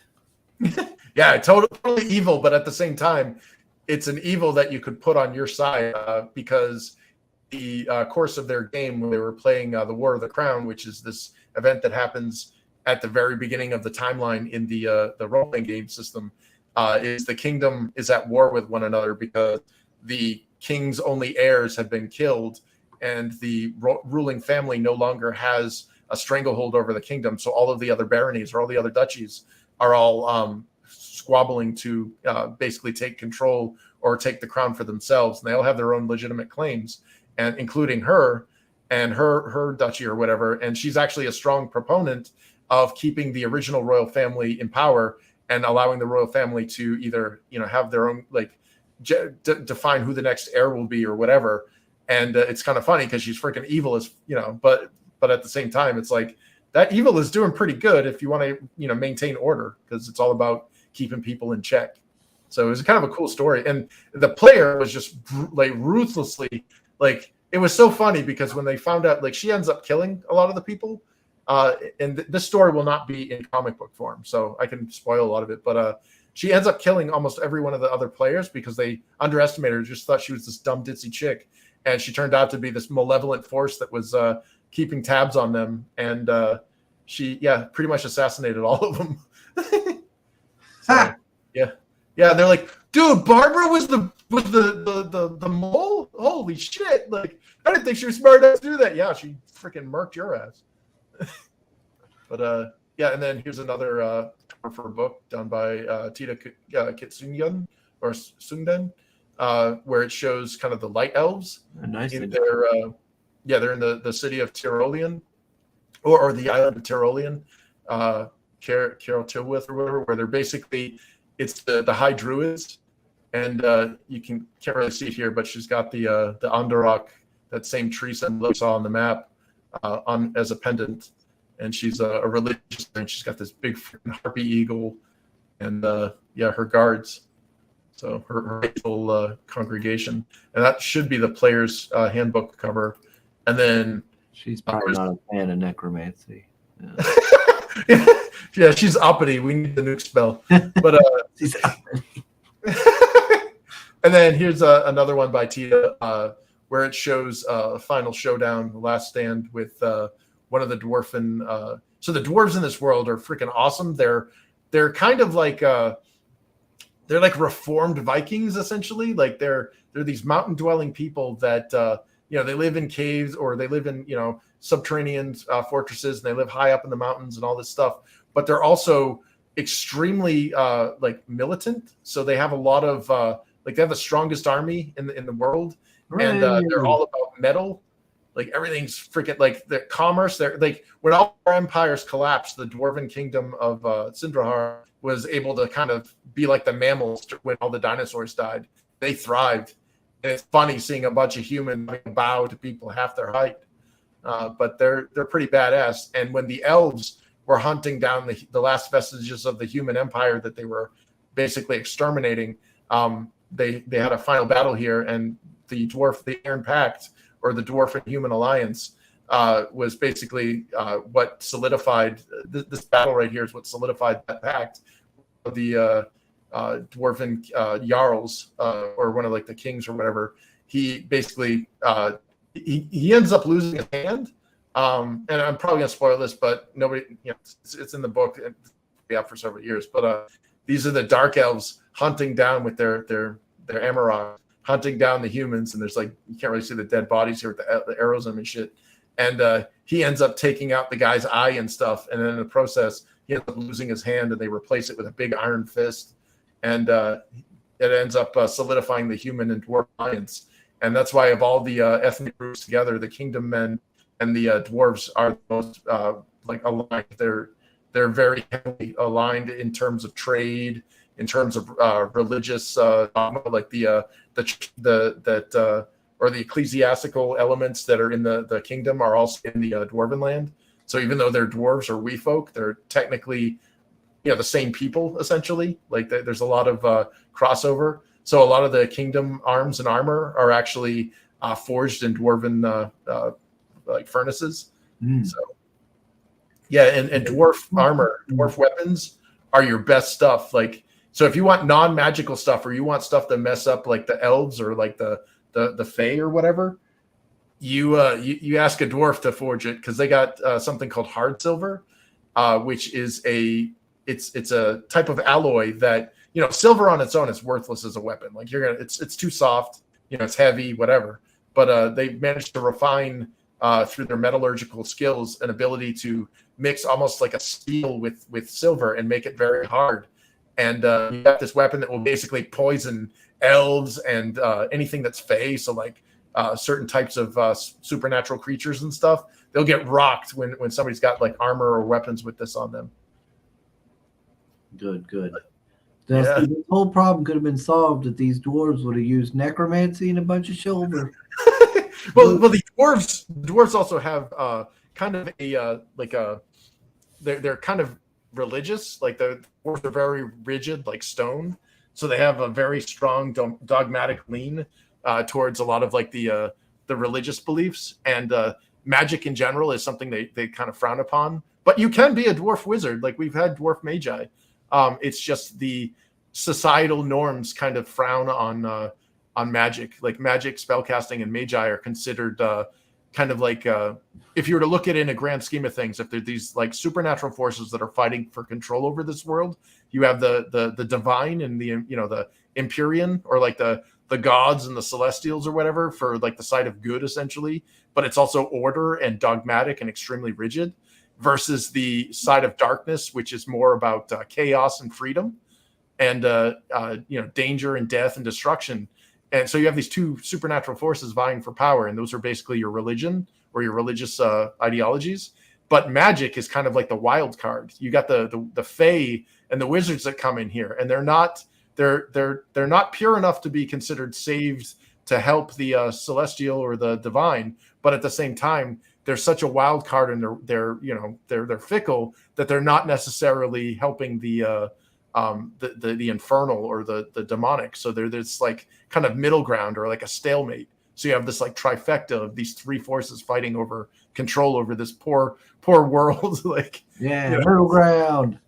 Yeah, totally evil, but at the same time, it's an evil that you could put on your side because the course of their game, when they were playing the War of the Crown, which is this event that happens at the very beginning of the timeline in the role-playing game system, is the kingdom is at war with one another because the king's only heirs have been killed, and the ruling family no longer has a stranglehold over the kingdom. So all of the other baronies or all the other duchies are all squabbling to basically take control or take the crown for themselves. And they all have their own legitimate claims, and including her and her duchy or whatever. And she's actually a strong proponent of keeping the original royal family in power and allowing the royal family to either, have their own, like, define who the next heir will be or whatever. And it's kind of funny because she's freaking evil as, but at the same time, it's like that evil is doing pretty good if you want to, maintain order, because it's all about keeping people in check. So it was kind of a cool story. And the player was just like ruthlessly, like, it was so funny because when they found out, like, she ends up killing a lot of the people. And this story will not be in comic book form, so I can spoil a lot of it. But she ends up killing almost every one of the other players because they underestimated her, just thought she was this dumb ditzy chick. And she turned out to be this malevolent force that was keeping tabs on them. And she, pretty much assassinated all of them. So, yeah. They're like, dude, Barbara was the mole? Holy shit. Like, I didn't think she was smart enough to do that. Yeah, she freaking murked your ass. But and then here's another cover for a book done by Tita Kitsungen or Sungden, where it shows kind of the light elves. Nice. They're in the city of Tyrolean, or the island of Tyrolean, Carol Tilwith or whatever, where they're basically, it's the high druids, and you can't really see it here, but she's got the Underrock, that same tree symbol you saw on the map, on as a pendant. And she's a religious, and she's got this big freaking harpy eagle, and her guards. So her faithful congregation, and that should be the player's handbook cover. And then she's probably not a fan of necromancy. Yeah, she's uppity. We need the nuke spell, but she's uppity. And then here's another one by Tia, where it shows a final showdown, the last stand with one of the dwarven. So the dwarves in this world are freaking awesome. They're kind of like they're like reformed Vikings, essentially. Like they're these mountain dwelling people that they live in caves, or they live in subterranean fortresses, and they live high up in the mountains and all this stuff. But they're also extremely like militant. So they have a lot of they have the strongest army in the world, and they're all about metal. Like everything's freaking, like the commerce. They're like, when all our empires collapsed, the dwarven kingdom of Sindrahar was able to kind of be like the mammals when all the dinosaurs died. They thrived, and it's funny seeing a bunch of humans bow to people half their height. But they're pretty badass. And when the elves were hunting down the last vestiges of the human empire that they were basically exterminating, they had a final battle here, and the Iron Pact, or the Dwarf and Human Alliance, was basically what solidified this battle right here. Is what solidified that pact. The dwarven jarls, or one of like the kings or whatever. He basically he ends up losing his hand. And I'm probably gonna spoil this, but nobody, it's in the book. And it'll be out for several years. But these are the dark elves hunting down with their Amarok, hunting down the humans, and there's like, you can't really see the dead bodies here with the arrows in them and shit. And he ends up taking out the guy's eye and stuff, and then in the process, he ends up losing his hand, and they replace it with a big iron fist, and it ends up solidifying the human and dwarf alliance. And that's why, of all the ethnic groups together, the kingdom men and the dwarves are the most like aligned. They're very heavily aligned in terms of trade, in terms of religious dogma, like the ecclesiastical elements that are in the kingdom are also in the dwarven land. So even though they're dwarves or wee folk, they're technically the same people essentially. Like there's a lot of crossover. So a lot of the kingdom arms and armor are actually forged in dwarven like furnaces. So yeah, and dwarf armor, dwarf weapons are your best stuff. Like, so if you want non-magical stuff, or you want stuff to mess up like the elves or like the fae or whatever, you ask a dwarf to forge it, because they got something called hard silver, which is it's a type of alloy that, silver on its own is worthless as a weapon. Like it's too soft, it's heavy, whatever. But they managed to refine through their metallurgical skills an ability to mix almost like a steel with silver and make it very hard. And you got this weapon that will basically poison elves and anything that's fey. So like certain types of supernatural creatures and stuff, they'll get rocked when somebody's got like armor or weapons with this on them. Good. Now, see, this whole problem could have been solved if these dwarves would have used necromancy and a bunch of silver. well, the dwarves also have kind of a they're kind of religious. Like the dwarves are very rigid, like stone. So they have a very strong dogmatic lean towards a lot of like the religious beliefs, and magic in general is something they kind of frown upon. But you can be a dwarf wizard. Like we've had dwarf magi. It's just the societal norms kind of frown on magic. Like magic, spellcasting, and magi are considered kind of like if you were to look at it in a grand scheme of things, if they're these like supernatural forces that are fighting for control over this world, you have the divine and the Empyrean, or like the gods and the celestials or whatever, for like the side of good essentially, but it's also order and dogmatic and extremely rigid, versus the side of darkness, which is more about chaos and freedom and danger and death and destruction. And so you have these two supernatural forces vying for power, and those are basically your religion or your religious ideologies. But magic is kind of like the wild card. You got the fae and the wizards that come in here, and they're not pure enough to be considered saved to help the celestial or the divine, but at the same time they're such a wild card, and they're fickle, that they're not necessarily helping the infernal or the demonic. So they're this like kind of middle ground, or like a stalemate. So you have this like trifecta of these three forces fighting over control over this poor world. Like middle ground.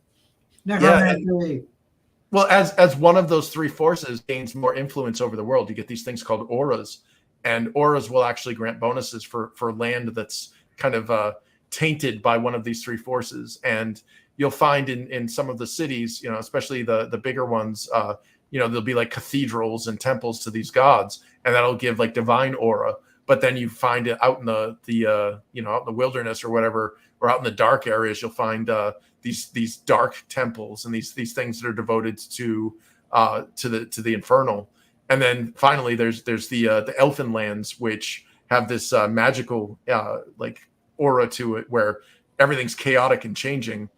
Well, as one of those three forces gains more influence over the world, you get these things called auras, and auras will actually grant bonuses for land that's kind of tainted by one of these three forces. And you'll find in some of the cities, especially the bigger ones, there'll be like cathedrals and temples to these gods, and that'll give like divine aura. But then you find it out in the out in the wilderness or whatever, or out in the dark areas, you'll find these dark temples and these things that are devoted to the infernal. And then finally there's the elfin lands, which have this magical like aura to it, where everything's chaotic and changing.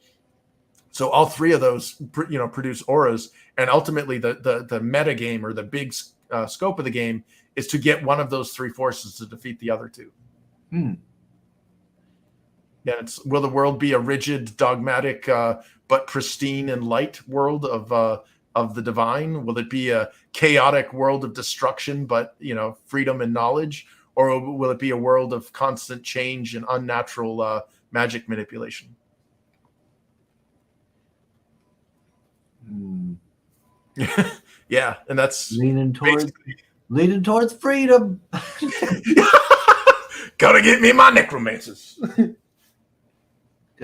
So all three of those produce auras, and ultimately the meta game, or the big scope of the game, is to get one of those three forces to defeat the other two. Yeah, will the world be a rigid, dogmatic, but pristine and light world of the divine? Will it be a chaotic world of destruction, but freedom and knowledge? Or will it be a world of constant change and unnatural magic manipulation? Yeah, and that's leaning towards freedom. Gotta get me my necromancers.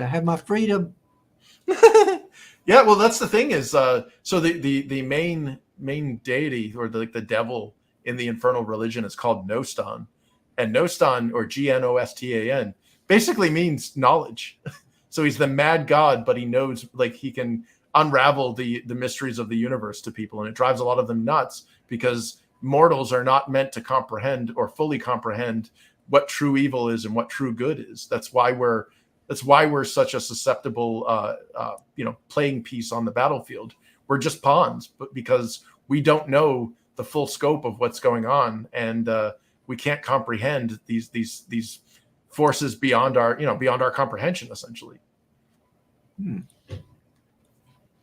I have my freedom. Yeah, well, that's the thing is, so the main deity, or the devil in the infernal religion, is called Nostan, and Nostan, or Gnostan, basically means knowledge. So he's the mad god, but he knows, like, he can unravel the mysteries of the universe to people, and it drives a lot of them nuts, because mortals are not meant to comprehend or fully comprehend what true evil is and what true good is. That's why we're such a susceptible playing piece on the battlefield. We're just pawns, but because we don't know the full scope of what's going on, and we can't comprehend these forces beyond our comprehension, essentially.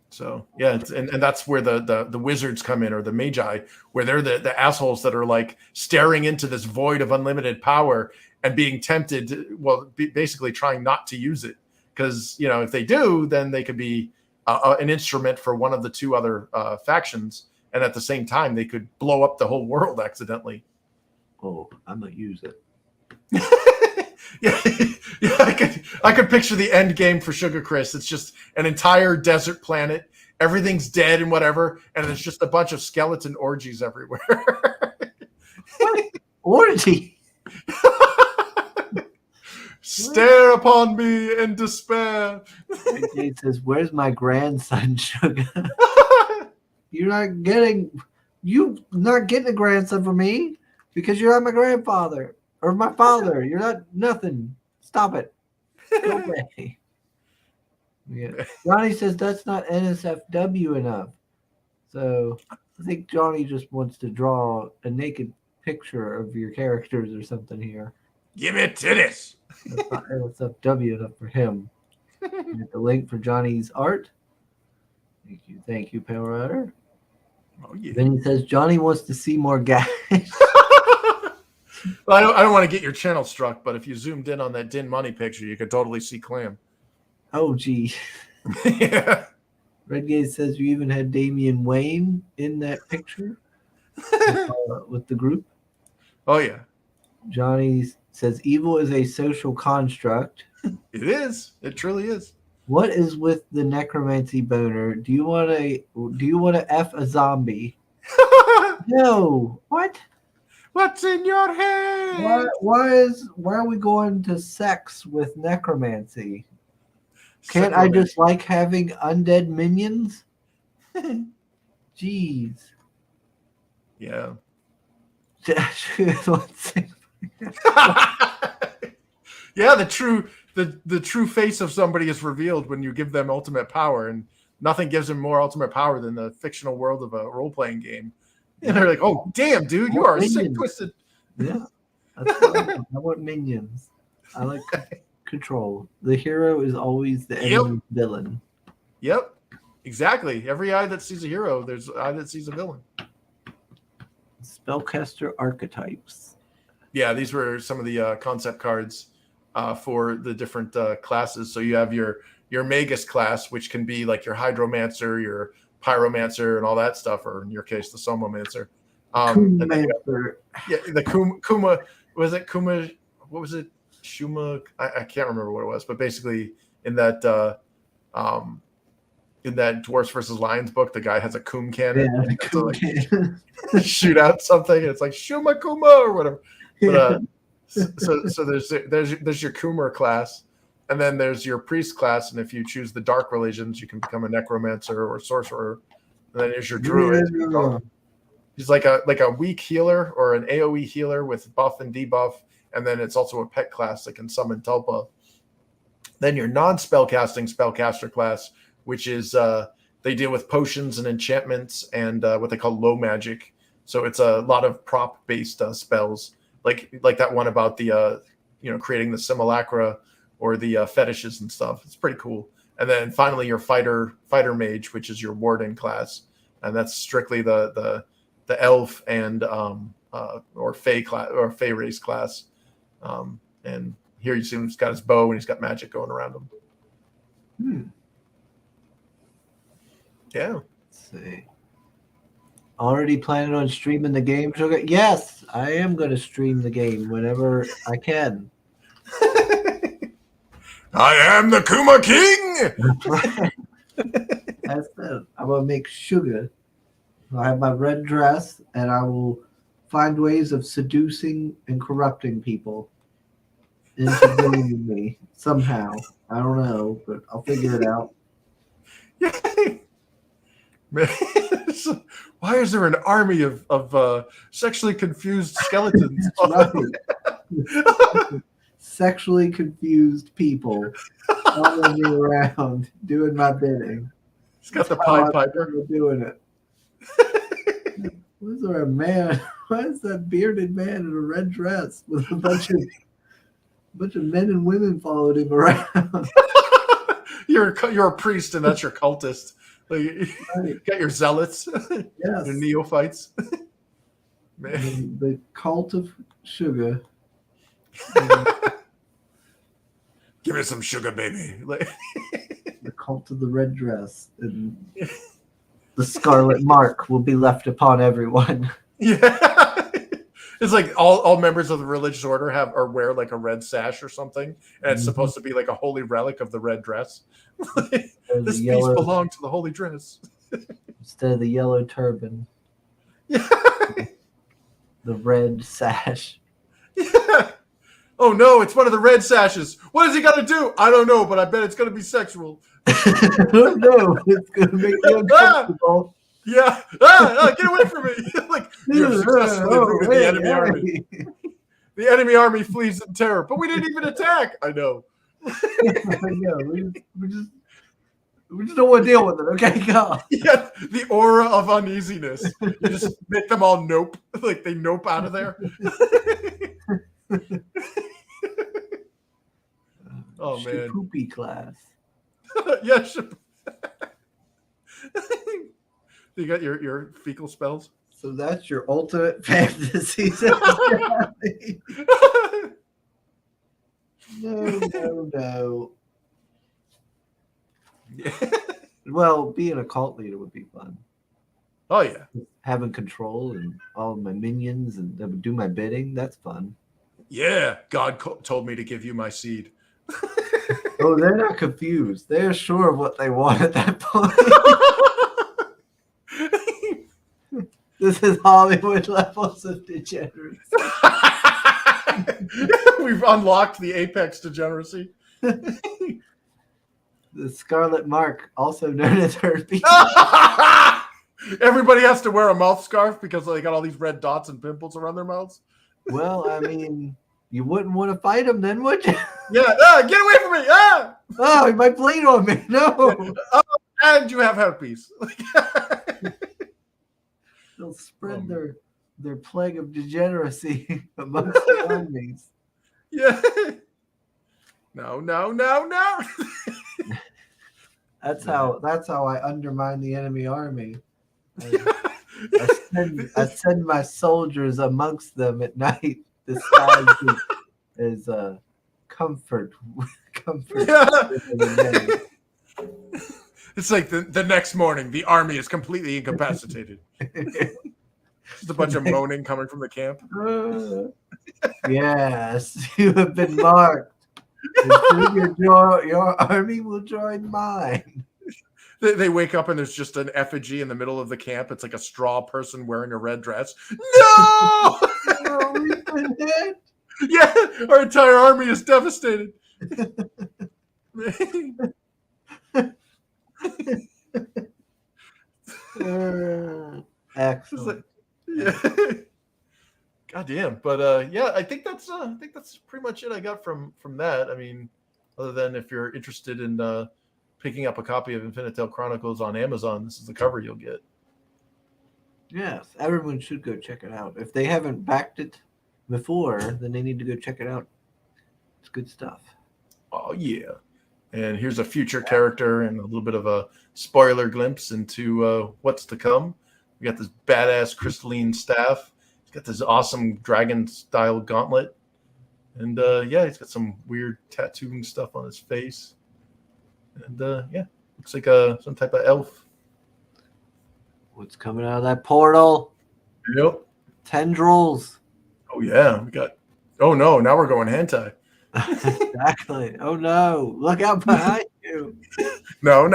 So yeah, and that's where the wizards come in, or the magi, where they're the assholes that are like staring into this void of unlimited power and being tempted, basically trying not to use it, because if they do, then they could be an instrument for one of the two other factions, and at the same time they could blow up the whole world accidentally. Oh, I'm gonna use it. Yeah, I could picture the end game for Sugar Chris. It's just an entire desert planet. Everything's dead and whatever, and it's just a bunch of skeleton orgies everywhere. Orgy? Stare upon me in despair. He says, "Where's my grandson, Sugar?" You're not getting a grandson for me because you're not my grandfather. Or my father, you're not nothing. Stop it. Go away. Yeah. Johnny says that's not NSFW enough. So I think Johnny just wants to draw a naked picture of your characters or something here. Give it titties. That's not NSFW enough for him. Get the link for Johnny's art. Thank you, Pale Rider. Oh yeah. Then he says Johnny wants to see more guys. Well, I don't want to get your channel struck, but if you zoomed in on that Din Money picture, you could totally see Clam. Oh, gee. Yeah. Redgate says you even had Damian Wayne in that picture with the group. Oh, yeah. Johnny says evil is a social construct. It is. It truly is. What is with the necromancy boner? Do you want to F a zombie? No. What? What's in your head? Why are we going to sex with necromancy? Can't I just like having undead minions? Jeez. Yeah. Yeah, the true face of somebody is revealed when you give them ultimate power, and nothing gives them more ultimant power than the fictional world of a role-playing game. And they're like, "Oh, damn, dude, you are sick, twisted." Yeah, that's what I want minions. I like control. The hero is always the enemy villain. Yep, exactly. Every eye that sees a hero, there's an eye that sees a villain. Spellcaster archetypes. Yeah, these were some of the concept cards for the different classes. So you have your Magus class, which can be like your Hydromancer, your Pyromancer, and all that stuff, or in your case, the Somomancer. The Kuma. Was it Kuma? What was it? Shuma? I can't remember what it was, but basically in that Dwarfs versus Lions book, the guy has a Kum cannon. Yeah, to like shoot out something, and it's like Shuma Kuma or whatever. But so there's your Kumar class, and then there's your priest class, and if you choose the dark religions, you can become a necromancer or sorcerer. And then there's your druid. Yeah. He's like a weak healer or an AoE healer with buff and debuff, and then it's also a pet class that can summon Tulpa. Then your non-spellcasting spellcaster class, which is they deal with potions and enchantments and what they call low magic. So it's a lot of prop-based spells, like that one about the creating the simulacra or the fetishes and stuff. It's pretty cool. And then finally your fighter mage, which is your warden class, and that's strictly the elf and or fey class or fey race class. And here you see him, he's got his bow and he's got magic going around him. Yeah. Let's see. Already planning on streaming the game, Sugar? Yes, I am going to stream the game whenever I can. I am the Kuma King! That's it. I'm going to make Sugar. I have my red dress, and I will find ways of seducing and corrupting people into believing me somehow. I don't know, but I'll figure it out. Man, why is there an army of sexually confused skeletons? Right. Sexually confused people following me around doing my bidding. He's got the Pied Piper. Doing it. Was there a man? Why is that bearded man in a red dress with a bunch of men and women followed him around? You're a priest, and that's your cultist. Like, Right. you got your zealots, Yes. your neophytes. Man. The cult of sugar. Give me some sugar, baby. Like, The cult of the red dress. And the scarlet mark will be left upon everyone. yeah. It's like all members of the religious order wear like a red sash or something, and it's supposed to be like a holy relic of the red dress. This piece belonged to the holy dress. Instead of the yellow turban. Yeah. The red sash. Yeah. Oh no, it's one of the red sashes. What has he got to do? I don't know, but I bet it's going to be sexual. No, it's going to make you uncomfortable. Yeah. Get away from me. Like, you have successfully routed the enemy army. The enemy army flees in terror, but we didn't even attack. I know. I know. We just don't want to deal with it. Okay, go. Yeah, the aura of uneasiness. You just make them all nope. Like they nope out of there. Oh man. Poopy class. Yeah. You got your fecal spells? So that's your ultimate fantasy. No. Yeah. Well, being a cult leader would be fun. Oh yeah. Having control and all my minions and they would do my bidding. That's fun. Yeah. God told me to give you my seed. Oh, they're not confused. They're sure of what they want at that point. This is Hollywood levels of degeneracy. We've unlocked the apex degeneracy. The scarlet mark, also known as herpes. Everybody has to wear a mouth scarf because they got all these red dots and pimples around their mouths. Well, I mean, you wouldn't want to fight him then, would you? Yeah, get away from me! Oh, he might bleed on me. No. And you have herpes. They'll spread their plague of degeneracy amongst the armies. Yeah. No. That's how I undermine the enemy army. I send my soldiers amongst them at night, disguised as comfort. Yeah. It's like the next morning, the army is completely incapacitated. Just a bunch of moaning coming from the camp. Yes, you have been marked. Your army will join mine. They wake up and there's just an effigy in the middle of the camp. It's like a straw person wearing a red dress. No! We've been hit. Yeah, our entire army is devastated. Excellent. Yeah. God damn. But yeah, I think that's pretty much it I got from that. I mean, other than if you're interested in picking up a copy of Infinitel Chronicles on Amazon, this is the cover you'll get. Yes, everyone should go check it out. If they haven't backed it before, then they need to go check it out. It's good stuff. Oh yeah. And here's a future character and a little bit of a spoiler glimpse into what's to come. We got this badass crystalline staff. He's got this awesome dragon-style gauntlet. And yeah, he's got some weird tattooing stuff on his face. And yeah, looks like some type of elf. What's coming out of that portal? Yep. Tendrils. Oh yeah, we got. Oh no, now we're going hentai. Exactly. Oh no, look out behind you. No.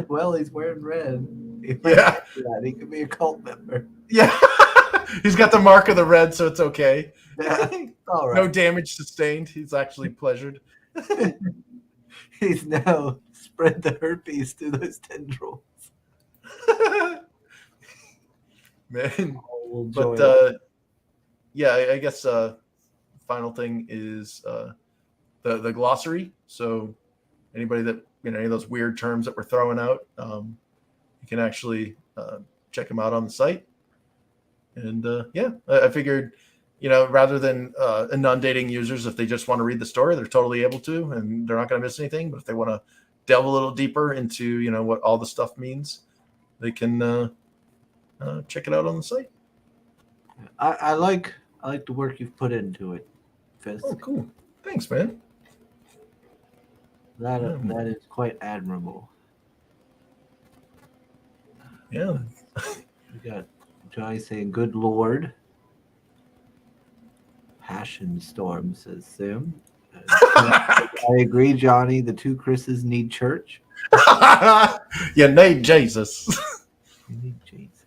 Well, he's wearing red. Yeah. He could be a cult member. Yeah. He's got the mark of the red, so it's okay. Yeah. All right. No damage sustained. He's actually pleasured. He's now spread the herpes through those tendrils. Man. Oh We'll But enjoy it. yeah, I guess final thing is the glossary. So anybody that any of those weird terms that we're throwing out, you can actually check them out on the site. And yeah, I figured, rather than inundating users, if they just want to read the story, they're totally able to, and they're not going to miss anything. But if they want to delve a little deeper into, what all the stuff means, they can check it out on the site. I like the work you've put into it, Fisk. Oh, cool. Thanks, man. That is quite admirable. Yeah. We got Johnny saying, "Good Lord." Passion Storm says Sim. I agree, Johnny. The two Chris's need church. You need Jesus. You need Jesus.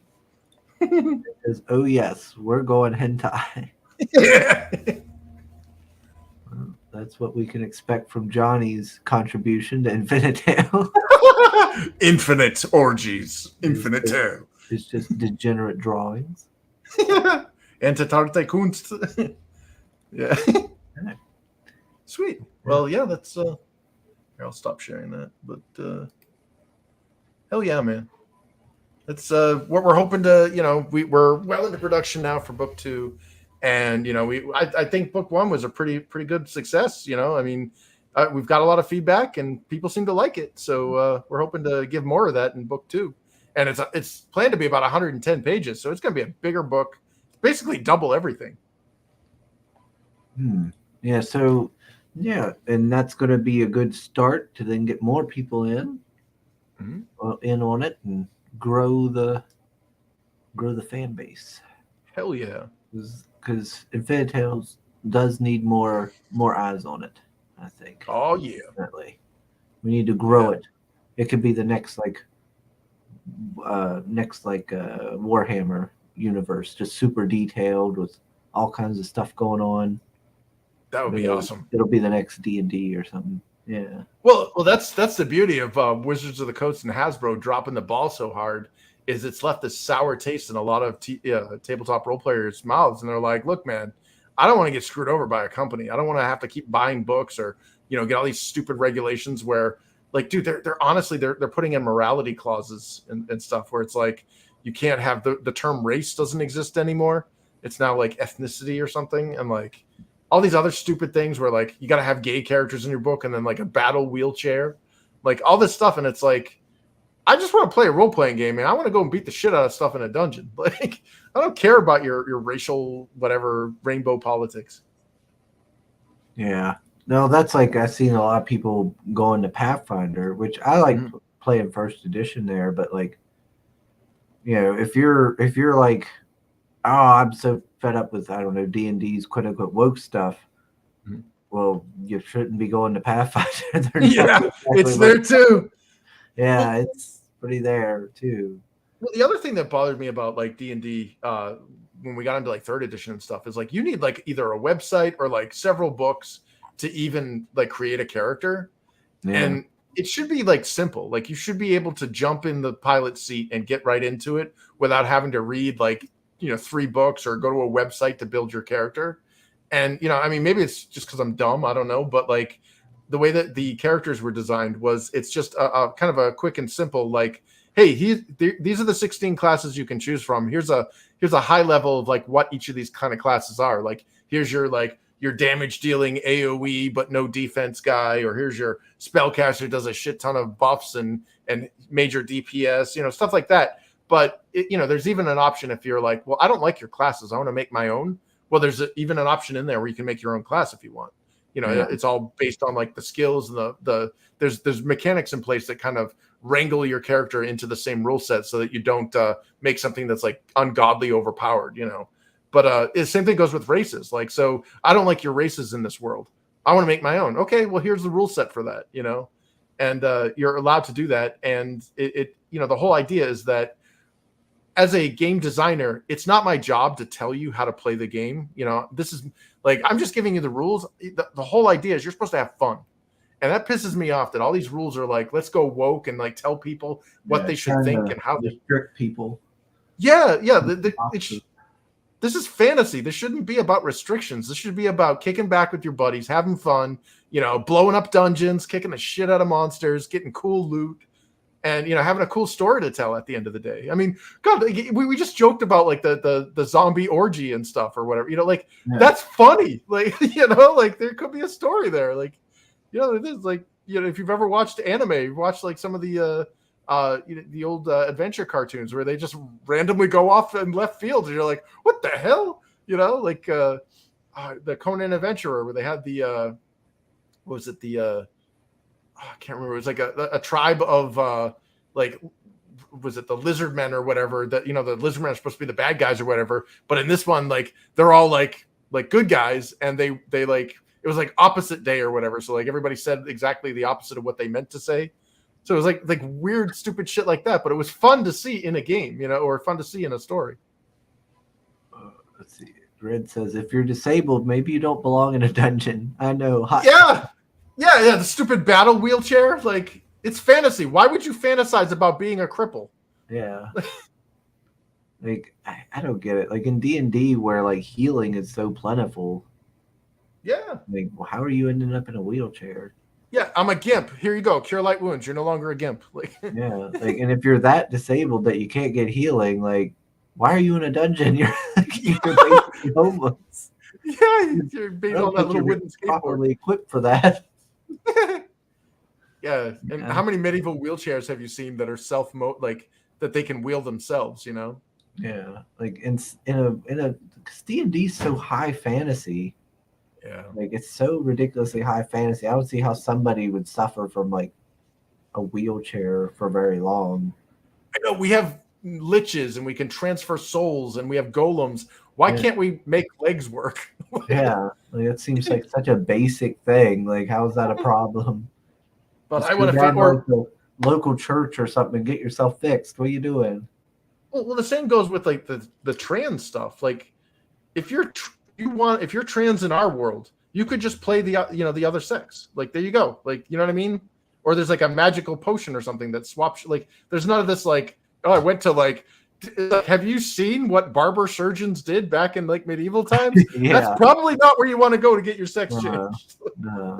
It says, "Oh yes, we're going hentai." Yeah. Well, that's what we can expect from Johnny's contribution to Infinite Tale. Infinite orgies. Infinite tale. It's just degenerate drawings. Entitarte Kunst. Yeah. Sweet. Well, yeah, that's here, I'll stop sharing that. But hell yeah, man. That's what we're hoping to, we're well into production now for book 2. And I think book 1 was a pretty good success. I mean, we've got a lot of feedback and people seem to like it. So we're hoping to give more of that in book 2. And it's planned to be about 110 pages, so it's going to be a bigger book. Basically double everything. Yeah, so yeah, and that's going to be a good start to then get more people in on it and grow the fan base. Hell yeah. Because Infinite Tales does need more eyes on it, I think. Oh yeah. Definitely. We need to grow it. It could be the next Warhammer universe, just super detailed with all kinds of stuff going on. That would be awesome. It'll be the next D&D or something. Yeah. Well, that's the beauty of Wizards of the Coast and Hasbro dropping the ball so hard, is it's left this sour taste in a lot of tabletop role players' mouths, and they're like, "Look, man, I don't want to get screwed over by a company. I don't want to have to keep buying books or get all these stupid regulations where, like, dude, they're honestly they're putting in morality clauses and stuff where it's like you can't have the term race doesn't exist anymore. It's now like ethnicity or something, and like all these other stupid things where like you got to have gay characters in your book and then like a battle wheelchair, like all this stuff. And it's like, I just want to play a role-playing game, man. I want to go and beat the shit out of stuff in a dungeon. Like, I don't care about your racial, whatever, rainbow politics. Yeah. No, that's like I've seen a lot of people going to Pathfinder, which I like playing first edition there, but like, if you're like, oh, I'm so fed up with, I don't know, D&D's quote unquote woke stuff. Well, you shouldn't be going to Pathfinder. Yeah, it's there too. Yeah, it's pretty there too. Well, the other thing that bothered me about like D&D when we got into like 3rd edition and stuff is like you need like either a website or like several books to even like create a character. Yeah. And it should be like simple. Like you should be able to jump in the pilot seat and get right into it without having to read like 3 books or go to a website to build your character. And I mean, maybe it's just because I'm dumb, I don't know, but like the way that the characters were designed was it's just a kind of a quick and simple, like, hey, these are the 16 classes you can choose from. Here's a high level of like what each of these kind of classes are. Like here's your damage dealing AoE but no defense guy, or here's your spellcaster does a shit ton of buffs and major DPS, stuff like that. But there's even an option if you're like, well, I don't like your classes, I want to make my own. Well, there's even an option in there where you can make your own class if you want. It's all based on like the skills and there's mechanics in place that kind of wrangle your character into the same rule set so that you don't make something that's like ungodly overpowered, But the same thing goes with races. Like, so I don't like your races in this world. I want to make my own. Okay, well, here's the rule set for that, and you're allowed to do that. And it the whole idea is that as a game designer, it's not my job to tell you how to play the game. This is like, I'm just giving you the rules. The whole idea is you're supposed to have fun. And that pisses me off that all these rules are like, let's go woke and like tell people what they should think and how they restrict people. Yeah. this is fantasy. This shouldn't be about restrictions. This should be about kicking back with your buddies, having fun, blowing up dungeons, kicking the shit out of monsters, getting cool loot, and having a cool story to tell at the end of the day. I mean, God, we just joked about like the zombie orgy and stuff or whatever. That's funny. Like like there could be a story there. Like it is like if you've ever watched anime, watch like some of the old adventure cartoons where they just randomly go off in left field and you're like, what the hell? Like the Conan Adventurer where they had the what was it, the I can't remember. It was like a tribe of was it the lizard men or whatever, that the lizard men are supposed to be the bad guys or whatever, but in this one like they're all like good guys, and they like it was like opposite day or whatever, so like everybody said exactly the opposite of what they meant to say. So it was like weird, stupid shit like that, but it was fun to see in a game, or fun to see in a story. Let's see. Red says, if you're disabled, maybe you don't belong in a dungeon. I know. Yeah. The stupid battle wheelchair. Like, it's fantasy. Why would you fantasize about being a cripple? Yeah. Like, I don't get it. Like in D&D where like healing is so plentiful. Yeah. Like, well, how are you ending up in a wheelchair? Yeah, I'm a gimp. Here you go. Cure light wounds. You're no longer a gimp. Like, yeah, like, and if you're that disabled that you can't get healing, like, why are you in a dungeon? You're basically homeless. Yeah, you're being on that little wooden skateboard. Properly equipped for that. Yeah, and how many medieval wheelchairs have you seen that are like that they can wheel themselves? Yeah, like in a D&D is so high fantasy. Yeah. Like it's so ridiculously high fantasy. I don't see how somebody would suffer from like a wheelchair for very long. I know we have liches and we can transfer souls and we have golems. Why can't we make legs work? Yeah. Like it seems like such a basic thing. Like how is that a problem? But just I want to fit like the local church or something and get yourself fixed. What are you doing? Well, the same goes with like the trans stuff. Like if you're trans in our world, you could just play the other sex. Like there you go. Like you know what I mean? Or there's like a magical potion or something that swaps. Like there's none of this like, oh, I went to like have you seen what barber surgeons did back in like medieval times? Yeah. That's probably not where you want to go to get your sex changed. No.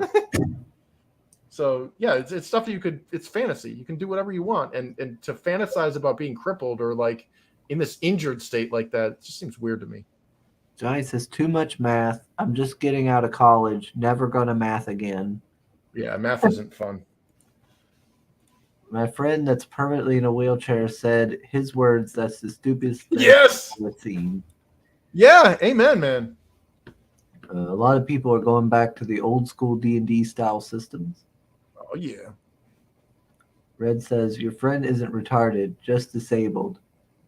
So yeah, it's stuff that it's fantasy. You can do whatever you want, and to fantasize about being crippled or like in this injured state like that, it just seems weird to me. Johnny says, too much math. I'm just getting out of college. Never gonna math again. Yeah, math isn't fun. My friend that's permanently in a wheelchair said his words, that's the stupidest thing Yes! I've ever seen. Yeah, amen, man. A lot of people are going back to the old school D&D style systems. Oh, yeah. Red says, your friend isn't retarded, just disabled.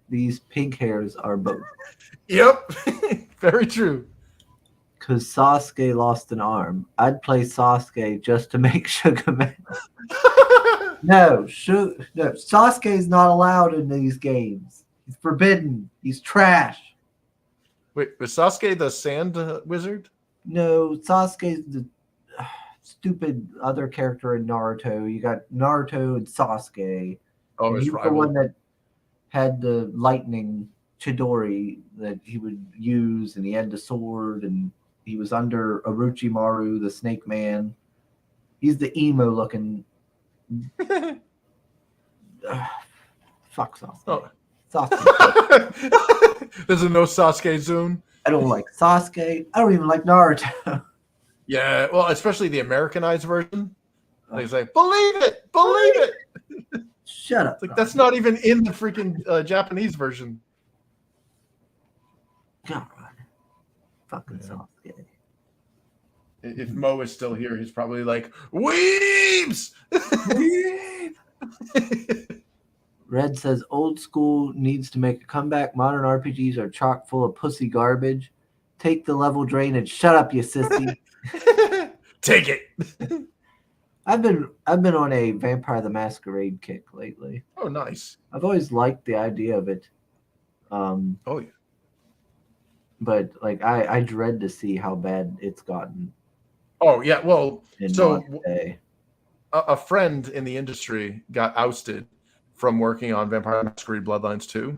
These pink hairs are both. Yep. Very true. Because Sasuke lost an arm. I'd play Sasuke just to make Sugar Man. No, Sasuke's not allowed in these games. He's forbidden. He's trash. Wait, was Sasuke the sand wizard? No, Sasuke's the stupid other character in Naruto. You got Naruto and Sasuke. Oh, and his he's rival. the one that had the lightning Chidori that he would use, and he had the sword, and he was under Orochimaru, the Snake Man. He's the emo looking. Fuck Sasuke. Oh. Sasuke. There's a no Sasuke zone. I don't like Sasuke. I don't even like Naruto. Yeah, well, especially the Americanized version. They say, believe it. Shut up. It's like that's not even in the freaking Japanese version. God. Fucking Sasuke. If Mo is still here, he's probably like, weebs! Red says old school needs to make a comeback. Modern RPGs are chock full of pussy garbage. Take the level drain and shut up, you sissy. Take it. I've been on a Vampire the Masquerade kick lately. Oh, nice. I've always liked the idea of it. Oh yeah. But like I dread to see how bad it's gotten. Oh yeah. Well, so a friend in the industry got ousted from working on Vampire the Masquerade Bloodlines 2.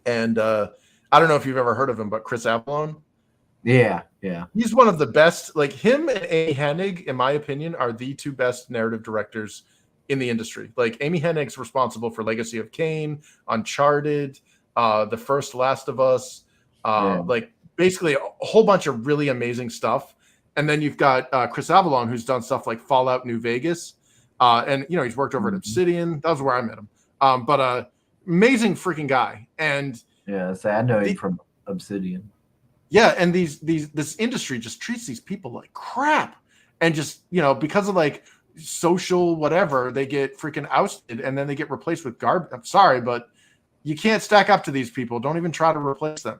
And I don't know if you've ever heard of him, but Chris Avalon. Yeah. He's one of the best. Like him and Amy Hennig, in my opinion, are the two best narrative directors in the industry. Like Amy Hennig's responsible for Legacy of Kain, Uncharted, the first Last of Us, like basically a whole bunch of really amazing stuff. And then you've got Chris Avalon, who's done stuff like Fallout New Vegas. And, he's worked over at Obsidian. That was where I met him. But amazing freaking guy. And yeah, so I know him from Obsidian. Yeah, and this industry just treats these people like crap. And just, because of like social whatever, they get freaking ousted and then they get replaced with garbage. I'm sorry, but you can't stack up to these people. Don't even try to replace them,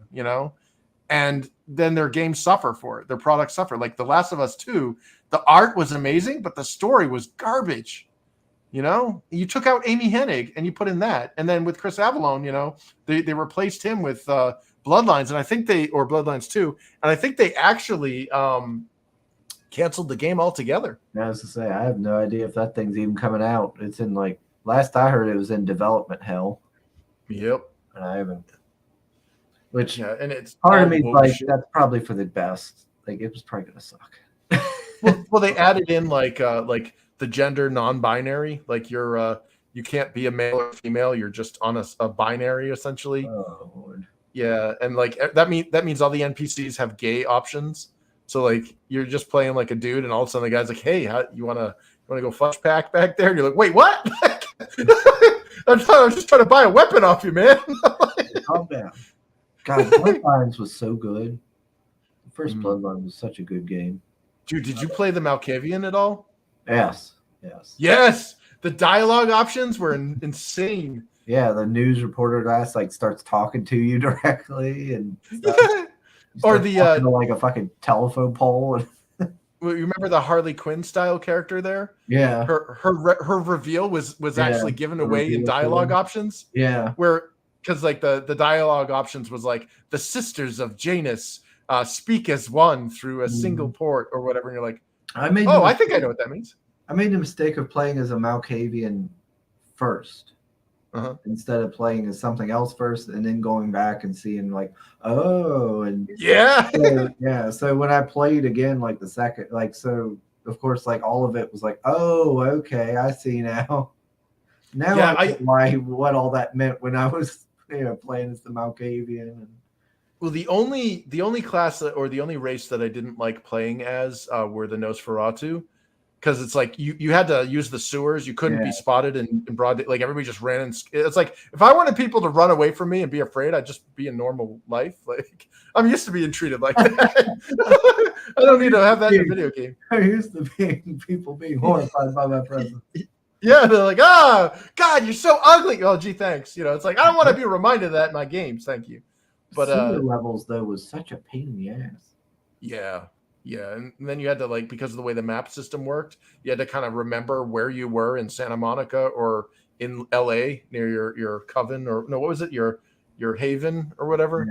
And then their games suffer for it. Their products suffer. Like The Last of Us 2, the art was amazing, but the story was garbage. You took out Amy Hennig and you put in that. And then with Chris Avalon, they replaced him with Bloodlines, and I think or Bloodlines 2, and I think they actually canceled the game altogether. I was to say, I have no idea if that thing's even coming out. It's in last I heard, it was in development hell. Yep. And I haven't. Which and it's part of me that's probably for the best. Like it was probably gonna suck. well, they added in like the gender non-binary. Like you can't be a male or female. You're just on a binary essentially. Oh Lord. Yeah, and like that means all the NPCs have gay options. So like you're just playing like a dude, and all of a sudden the guy's like, "Hey, you wanna go flush pack back there?" And you're like, "Wait, what?" I'm just trying to buy a weapon off you, man. Calm down. God, Bloodlines was so good. The first Bloodline was such a good game. Dude, did you play the Malkavian at all? Yes. The dialogue options were insane. Yeah, the news reporter guy starts talking to you directly, and or the like a fucking telephone pole. You remember the Harley Quinn style character there? Yeah, her reveal was actually given away in dialogue options. Yeah, because like the dialogue options was like the sisters of Janus speak as one through a single port or whatever, and you're like, I think I know what that means. I made the mistake of playing as a Malkavian first. Instead of playing as something else first and then going back and seeing so when I played again the second of course all of it was okay, I see now I get what all that meant when I was playing as the Malkavian. Well, the only class or the only race that I didn't like playing as were the Nosferatu. Because it's like you had to use the sewers. You couldn't be spotted in broad day. Like everybody just ran. It's like if I wanted people to run away from me and be afraid, I'd just be in normal life. Like I'm used to being treated like that. I don't need to have that in a video game. I used to people being horrified by my presence. Yeah, they're like, God, you're so ugly. Oh, gee, thanks. It's like I don't want to be reminded of that in my games. Thank you. But sewer levels though was such a pain in the ass. Yeah, and then you had to because of the way the map system worked, you had to kind of remember where you were in Santa Monica or in LA near your coven or no, what was it, your haven or whatever.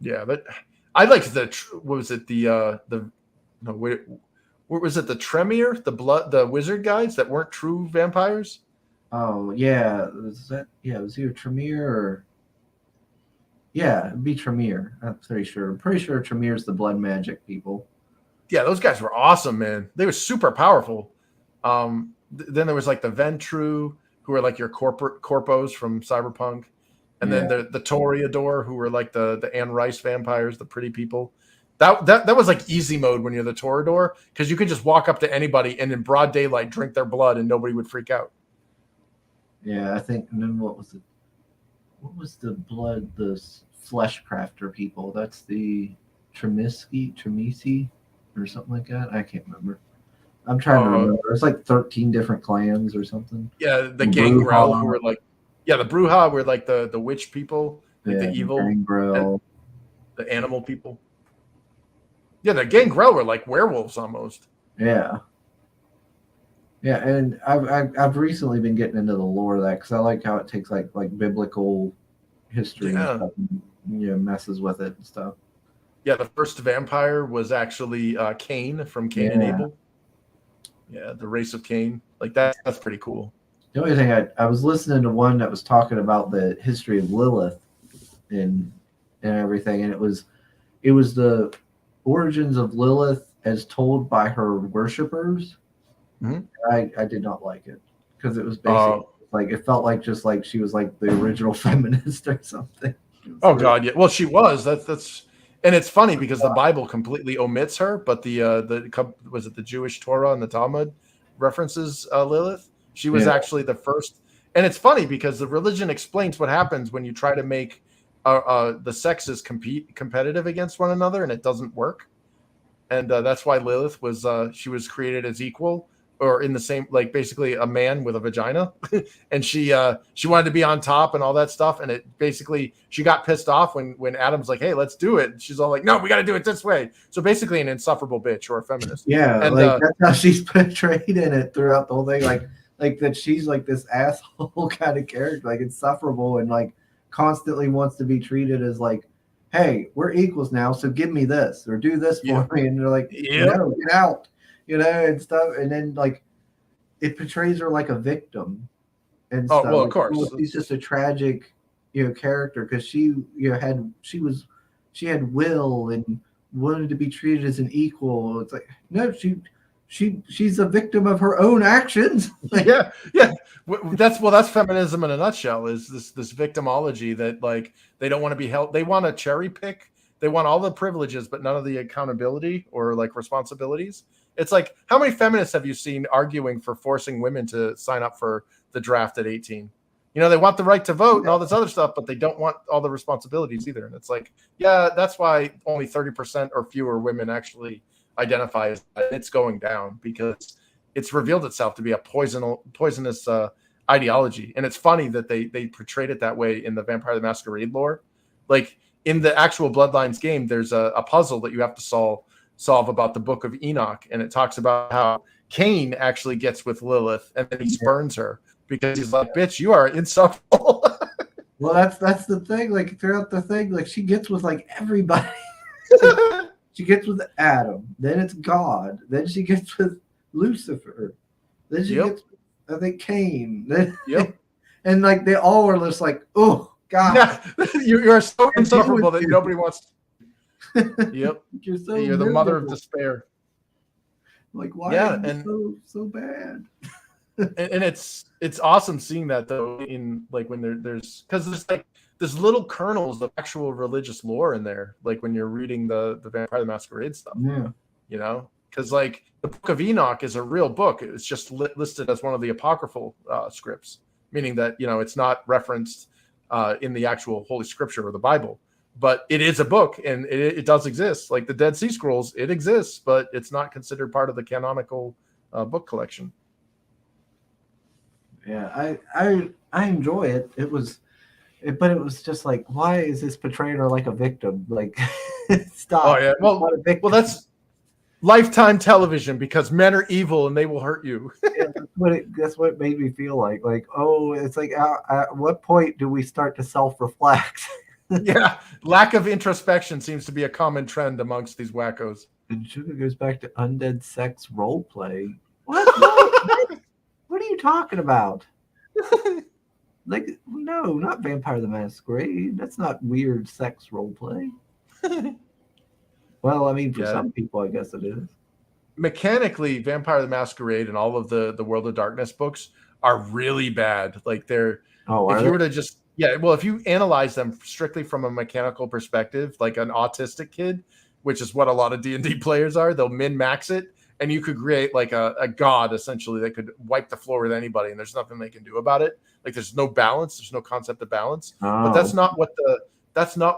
Yeah, but I liked what was it what was it, the Tremere, the wizard guys that weren't true vampires? Oh yeah, was either Tremere or. Yeah, it'd be Tremere. I'm pretty sure. I'm pretty sure Tremere's the blood magic people. Yeah, those guys were awesome, man. They were super powerful. Then there was the Ventru, who were your corpos from Cyberpunk. And then the Toreador, who were the Anne Rice vampires, the pretty people. That was easy mode when you're the Toreador, because you could just walk up to anybody and in broad daylight drink their blood and nobody would freak out. Yeah, I think. And then what was the flesh crafter people? That's the Tremisi, or something like that. I can't remember. I'm trying to remember. It's 13 different clans or something. Yeah, the Gangrel, who were the Bruja were the witch people, the evil, Gangrel. The animal people. Yeah, the Gangrel were werewolves almost. Yeah. Yeah, and I've recently been getting into the lore of that because I like how it takes like biblical history and stuff and messes with it and stuff. Yeah, the first vampire was actually Cain from Cain and Abel. Yeah, the race of Cain. That's pretty cool. The only thing I was listening to one that was talking about the history of Lilith, and everything, and it was the origins of Lilith as told by her worshippers. Mhm. I did not like it because it was basically like it felt like just like she was like the original feminist or something. Oh God, yeah. Well, she was. That's and it's funny because the Bible completely omits her, but was it the Jewish Torah and the Talmud references Lilith? She was actually the first. And it's funny because the religion explains what happens when you try to make the sexes competitive against one another, and it doesn't work. And that's why Lilith was she was created as equal, or in the same, like basically a man with a vagina, and she wanted to be on top and all that stuff. And it basically she got pissed off when Adam's like, "Hey, let's do it." And she's all like, "No, we got to do it this way." So basically, an insufferable bitch or a feminist. Yeah, and like that's how she's portrayed in it throughout the whole thing. Like that she's like this asshole kind of character, like insufferable and like constantly wants to be treated as like, hey, we're equals now, so give me this or do this for me. And they're like, no, get out, and stuff. And then like it portrays her like a victim and stuff. Well, of course. She's just a tragic, character because she had will and wanted to be treated as an equal. It's like, no, she's a victim of her own actions. yeah. That's feminism in a nutshell, is this victimology that like they don't want to be held. They want to cherry pick. They want all the privileges, but none of the accountability or like responsibilities. It's like, how many feminists have you seen arguing for forcing women to sign up for the draft at 18? They want the right to vote and all this other stuff, but they don't want all the responsibilities either. And it's like, yeah, that's why only 30% or fewer women actually identify as that. It's going down because it's revealed itself to be a poisonous ideology. And it's funny that they portrayed it that way in the Vampire the Masquerade lore. Like in the actual Bloodlines game, there's a puzzle that you have to solve about the Book of Enoch, and it talks about how Cain actually gets with Lilith and then he spurns her because he's like, bitch, you are insufferable. Well, that's the thing. Like throughout the thing, like she gets with like everybody. She gets with Adam, then it's God, then she gets with Lucifer, then she gets with, I think, Cain. Then, and like they all are just like, oh God, you're so insufferable that nobody wants. Yep, you're the mother of despair. Like, why are you so bad? and it's awesome seeing that though, in like when there's because there's little kernels of actual religious lore in there, like when you're reading the Vampire the Masquerade stuff. Because like the Book of Enoch is a real book. It's just listed as one of the apocryphal scripts, meaning that it's not referenced in the actual Holy Scripture or the Bible. But it is a book, and it does exist. Like the Dead Sea Scrolls, it exists, but it's not considered part of the canonical book collection. Yeah, I enjoy it. But it was just like, why is this portraying her like a victim? Like, stop. Oh yeah, well that's Lifetime television, because men are evil and they will hurt you. Yeah, that's what it made me feel like. Like, oh, it's like, at what point do we start to self-reflect? Yeah, lack of introspection seems to be a common trend amongst these wackos. And Sugar goes back to undead sex role play. What? What are you talking about? Like, no, not Vampire the Masquerade. That's not weird sex role play. Well, I mean, for some people, I guess it is. Mechanically, Vampire the Masquerade and all of the World of Darkness books are really bad. Like they're, if you were to just, if you analyze them strictly from a mechanical perspective, like an autistic kid, which is what a lot of D&D players are, they'll min-max it, and you could create like a god, essentially, that could wipe the floor with anybody, and there's nothing they can do about it. Like there's no balance, there's no concept of balance. But that's not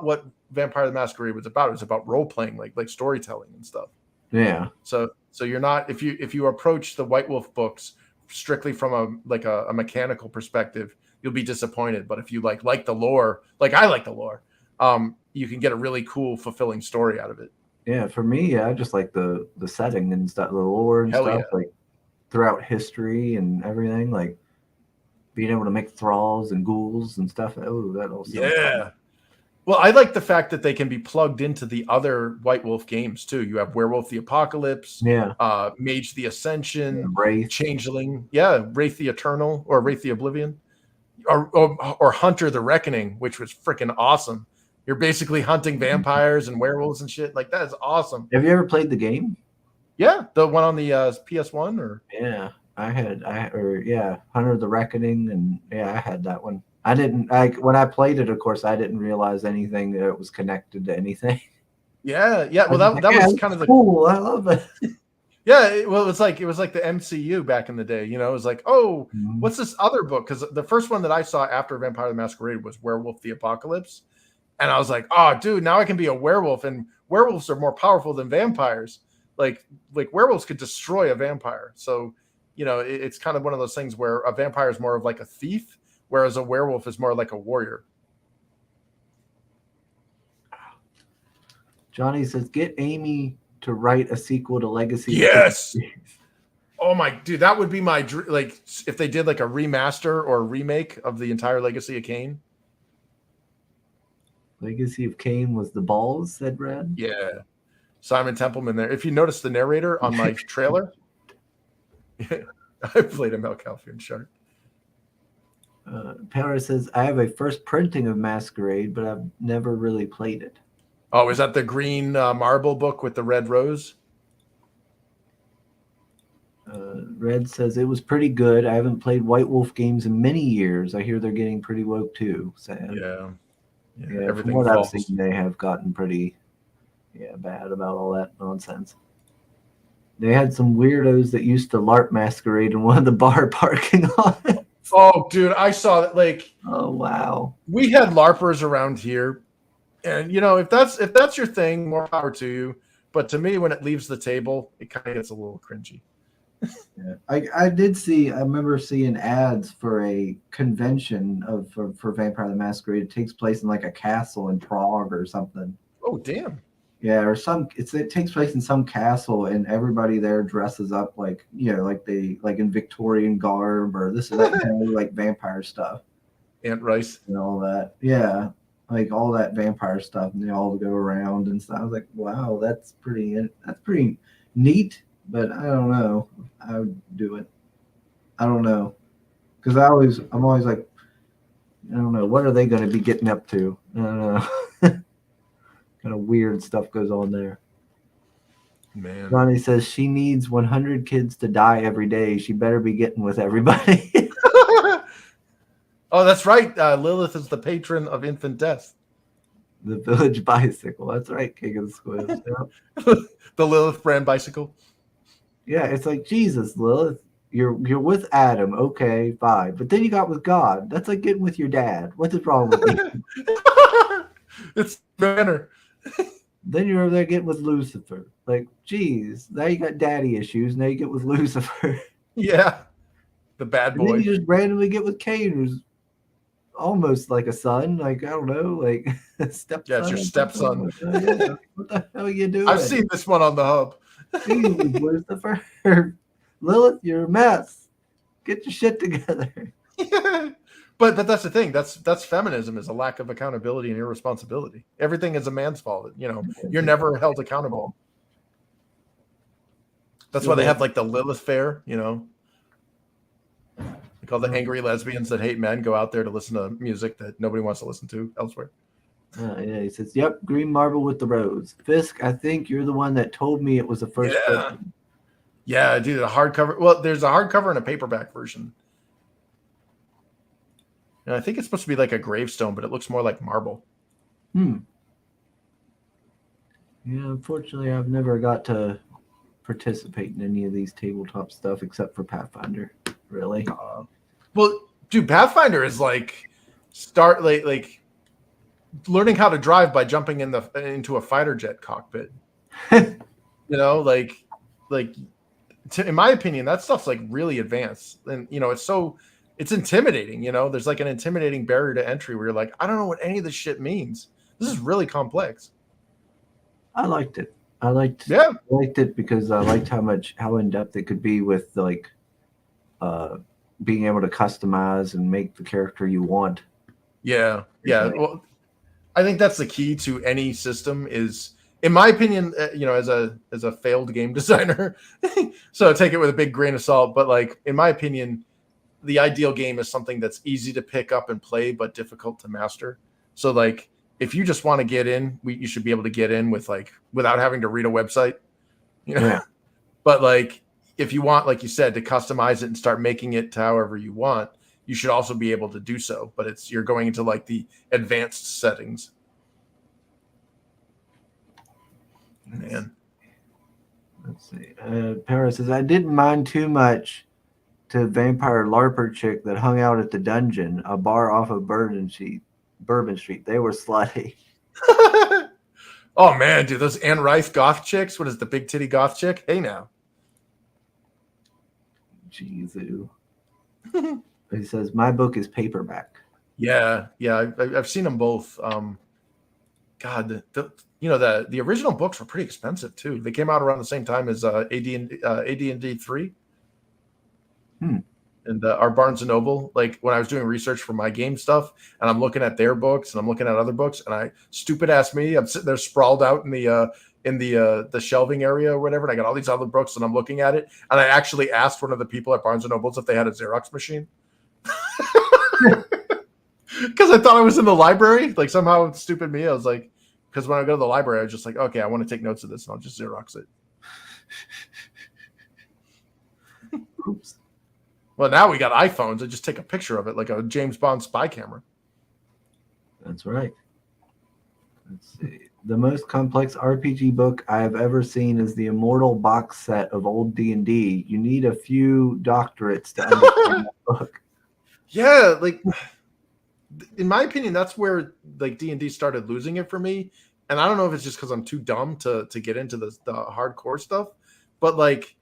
what Vampire the Masquerade was about. It was about role playing, like storytelling and stuff. Yeah. So you're not, if you approach the White Wolf books strictly from a mechanical perspective, you'll be disappointed. But if you like the lore, like I like the lore, you can get a really cool, fulfilling story out of it. Yeah, for me, I just like the setting and stuff, the lore and stuff, like throughout history and everything, like being able to make thralls and ghouls and stuff. Oh, that all sounds fun. Well, I like the fact that they can be plugged into the other White Wolf games too. You have Werewolf the Apocalypse, Mage the Ascension, Wraith. Changeling, Wraith the Eternal, or Wraith the Oblivion, or Hunter the Reckoning, which was freaking awesome. You're basically hunting vampires and werewolves and shit. Like that is awesome. Have you ever played the game? Yeah, the one on the PS1 or Yeah, Hunter of the Reckoning, and yeah, I had that one. I didn't when I played it, of course, I didn't realize anything that it was connected to anything. yeah. Well, that was kind of the cool. I love it. Yeah, well, it was like the MCU back in the day. You know, it was like, oh, Mhm. what's this other book? Because the first one that I saw after Vampire the Masquerade was Werewolf the Apocalypse, and I was like, oh, dude, now I can be a werewolf, and werewolves are more powerful than vampires. Like werewolves could destroy a vampire. So, you know, it's kind of one of those things where a vampire is more of like a thief, whereas a werewolf is more like a warrior. Johnny says, get Amy to write a sequel to Legacy. Yes. Oh my dude, that would be my dream. Like if they did like a remaster or a remake of the entire Legacy of Kain. Legacy of Kain was the balls, said Brad. Yeah. Simon Templeman there. If you notice the narrator on my trailer, I played a Mel Calfian shark. Paris says, I have a first printing of Masquerade, but I've never really played it. Oh, is that the green marble book with the red rose? Red says, it was pretty good. I haven't played White Wolf games in many years. I hear they're getting pretty woke too. Sad. Yeah, everything from what I've seen, they have gotten pretty bad about all that nonsense. They had some weirdos that used to LARP Masquerade in one of the bar parking lots. Oh, dude, I saw that. Like, oh wow, we had LARPers around here, and you know, if that's your thing, more power to you. But to me, when it leaves the table, it kind of gets a little cringy. Yeah. I remember seeing ads for a convention for Vampire the Masquerade. It takes place in like a castle in Prague or something. Oh damn. Yeah, or it takes place in some castle, and everybody there dresses up like like in Victorian garb or this or that kind of like vampire stuff. Aunt Rice and all that. Yeah, like all that vampire stuff, and they all go around and stuff. I was like, wow, that's pretty neat. But I don't know. I would do it. I don't know, because I'm always like, I don't know, what are they going to be getting up to? I don't know. Kind of weird stuff goes on there. Man. Ronnie says she needs 100 kids to die every day. She better be getting with everybody. Oh, that's right. Lilith is the patron of infant death. The village bicycle. That's right, King of the Squids. Yeah. The Lilith brand bicycle. Yeah, it's like, Jesus, Lilith, you're with Adam, okay, fine. But then you got with God. That's like getting with your dad. What is wrong with you? It's banner. Then you're over there getting with Lucifer. Like, geez, now you got daddy issues. Now you get with Lucifer. Yeah, the bad boy. And then you just randomly get with Cain, who's almost like a son. Like, I don't know, like stepson. Yeah, it's your stepson. Yeah. What the hell are you doing? I've seen this one on the hub. Jesus, Lucifer. Lilith, you're a mess. Get your shit together. Yeah. But that's the thing. That's feminism, is a lack of accountability and irresponsibility. Everything is a man's fault. You know, you're never held accountable. That's why they have like the Lilith Fair. You know, they call the angry lesbians that hate men go out there to listen to music that nobody wants to listen to elsewhere. Yeah, he says, "Yep, green marble with the rose." Fisk, I think you're the one that told me it was the first. Yeah, yeah, dude, a hardcover. Well, there's a hardcover and a paperback version. And I think it's supposed to be like a gravestone, but it looks more like marble. Yeah, unfortunately, I've never got to participate in any of these tabletop stuff except for Pathfinder. Really? Well, dude, Pathfinder is like like learning how to drive by jumping into a fighter jet cockpit. You know, like in my opinion, that stuff's like really advanced, and you know, it's intimidating. You know, there's like an intimidating barrier to entry where you're like, I don't know what any of this shit means. This is really complex. I liked it. I liked it because I liked how in depth it could be with like being able to customize and make the character you want. Yeah. Well, I think that's the key to any system is, in my opinion, you know, as a failed game designer, so take it with a big grain of salt. But like, in my opinion, the ideal game is something that's easy to pick up and play, but difficult to master. So like, if you just want to get in, you should be able to get in with like without having to read a website, you know. Yeah. But like if you want, like you said, to customize it and start making it to however you want, you should also be able to do so. But you're going into like the advanced settings. Man. Let's see. Paris says, I didn't mind too much to vampire LARPer chick that hung out at the dungeon, a bar off of Bourbon Street. They were slutty. Oh man, dude, those Anne Rice goth chicks. What is the big titty goth chick? Hey now. Jeez. He says, my book is paperback. Yeah, I've seen them both. God, the original books were pretty expensive too. They came out around the same time as AD&D 3. And our Barnes and Noble, like when I was doing research for my game stuff, and I'm looking at their books and I'm looking at other books, and stupid ass me, I'm sitting there sprawled out in the shelving area or whatever, and I got all these other books and I'm looking at it, and I actually asked one of the people at Barnes and Nobles if they had a Xerox machine. Because I thought I was in the library. Like somehow, stupid me, I was like, because when I go to the library, I was just like, okay, I want to take notes of this, and I'll just Xerox it. Oops. Well, now we got iPhones. I just take a picture of it like a James Bond spy camera. That's right. Let's see. The most complex RPG book I have ever seen is the Immortal box set of old D&D. You need a few doctorates to understand that book. Yeah, like in my opinion, that's where like D&D started losing it for me. And I don't know if it's just because I'm too dumb to get into the hardcore stuff, but like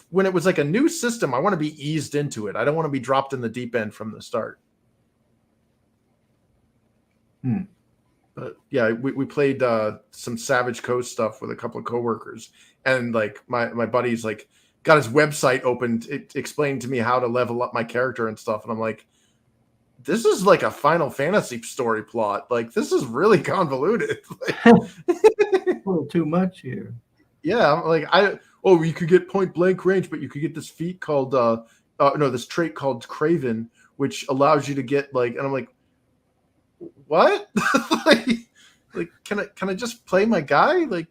when it was like a new system, I want to be eased into it. I don't want to be dropped in the deep end from the start. But yeah, we played some Savage Coast stuff with a couple of coworkers, and like my buddy's like got his website opened, it explained to me how to level up my character and stuff, and I'm like, this is like a Final Fantasy story plot. Like this is really convoluted. Like, a little too much here. Yeah, I'm like you could get point blank range, but you could get this feat called this trait called Craven, which allows you to get like, and I'm like, what? like can I just play my guy? Like,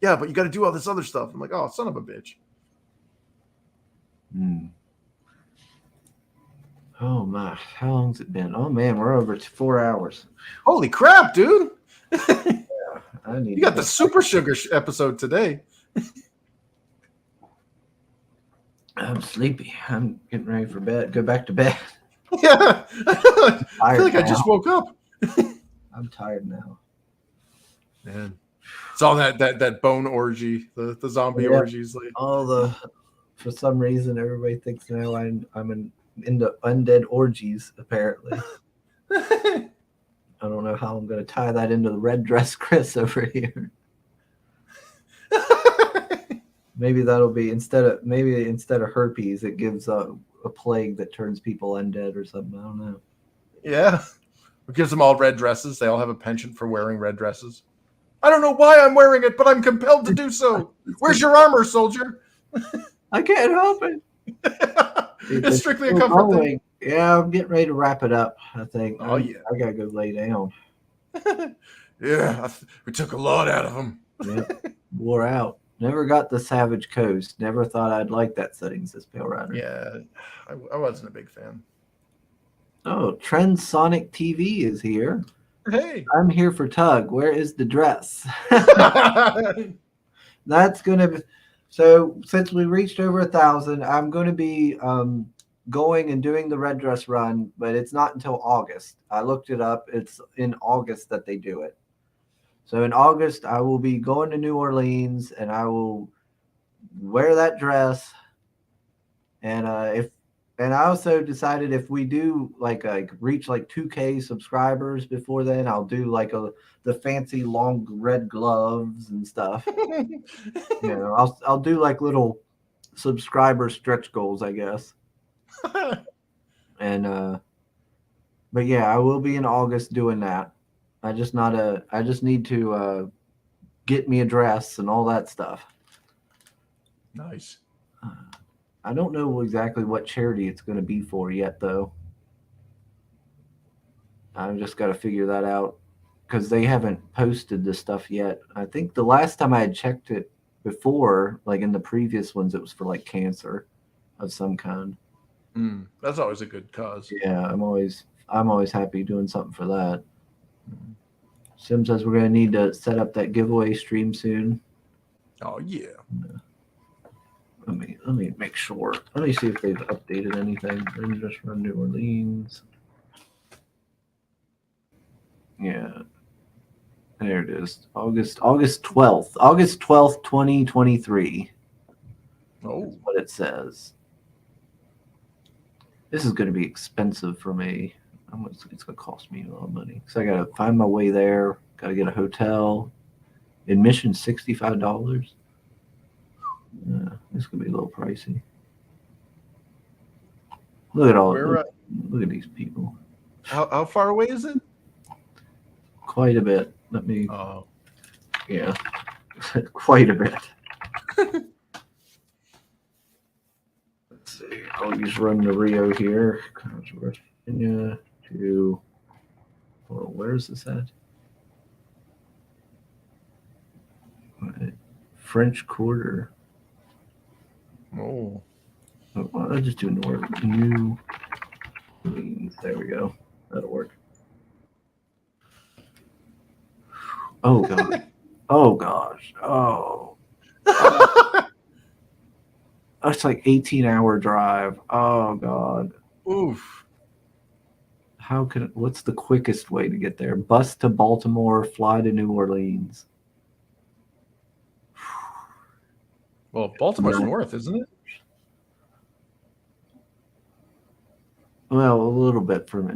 yeah, but you got to do all this other stuff. I'm like, oh, son of a bitch. Oh my, how long's it been? Oh man, we're over 4 hours. Holy crap, dude! Yeah, you got the super sugar episode today. I'm sleepy. I'm getting ready for bed. Go back to bed. Yeah, I feel like I just woke up. I'm tired now. Man, it's all that bone orgy, the zombie orgies. Like for some reason, everybody thinks now I'm into undead orgies. Apparently, I don't know how I'm going to tie that into the red dress Chris over here. Maybe that'll be instead of herpes, it gives a plague that turns people undead or something. I don't know. Yeah, it gives them all red dresses. They all have a penchant for wearing red dresses. I don't know why I'm wearing it, but I'm compelled to do so. Where's your armor, soldier? I can't help it. It's strictly a comfort thing. Yeah, I'm getting ready to wrap it up, I think. Oh, yeah. I got to go lay down. Yeah, we took a lot out of them. Yep. Wore out. Never got the Savage Coast. Never thought I'd like that setting, says Pale Rider. Yeah, I wasn't a big fan. Oh, Transonic TV is here. Hey. I'm here for Tug. Where is the dress? That's going to be... So since we reached over 1,000, I'm going to be going and doing the red dress run, but it's not until August. I looked it up. It's in August that they do it. So in August, I will be going to New Orleans, and I will wear that dress. And I also decided if we do like reach like 2K subscribers before then, I'll do like the fancy long red gloves and stuff. I'll do like little subscriber stretch goals, I guess. And but yeah, I will be in August doing that. I just need to get me a dress and all that stuff. Nice. I don't know exactly what charity it's going to be for yet, though. I've just got to figure that out. because they haven't posted this stuff yet. I think the last time I had checked it before, like in the previous ones, it was for like cancer of some kind. That's always a good cause. Yeah, I'm always happy doing something for that. Sim says we're gonna need to set up that giveaway stream soon. Oh yeah. Let me make sure. Let me see if they've updated anything. Let me just run New Orleans. Yeah. There it is. August 12th. August 12th, 2023. Oh. That's what it says. This is going to be expensive for me. It's going to cost me a lot of money. Because I got to find my way there. Got to get a hotel. Admission $65. Yeah, it's going to be a little pricey. Look at all. Look at these people. How far away is it? Quite a bit. Let me. Oh. Yeah. Quite a bit. Let's see. I'll just run the Rio here. Virginia to. Well, where's this at? French Quarter. Oh. Well, I'll just do New. There we go. That'll work. Oh god. Oh gosh. Oh. That's like 18-hour drive. Oh god. Oof. What's the quickest way to get there? Bus to Baltimore, fly to New Orleans. Well, Baltimore's north, isn't it? Well, a little bit from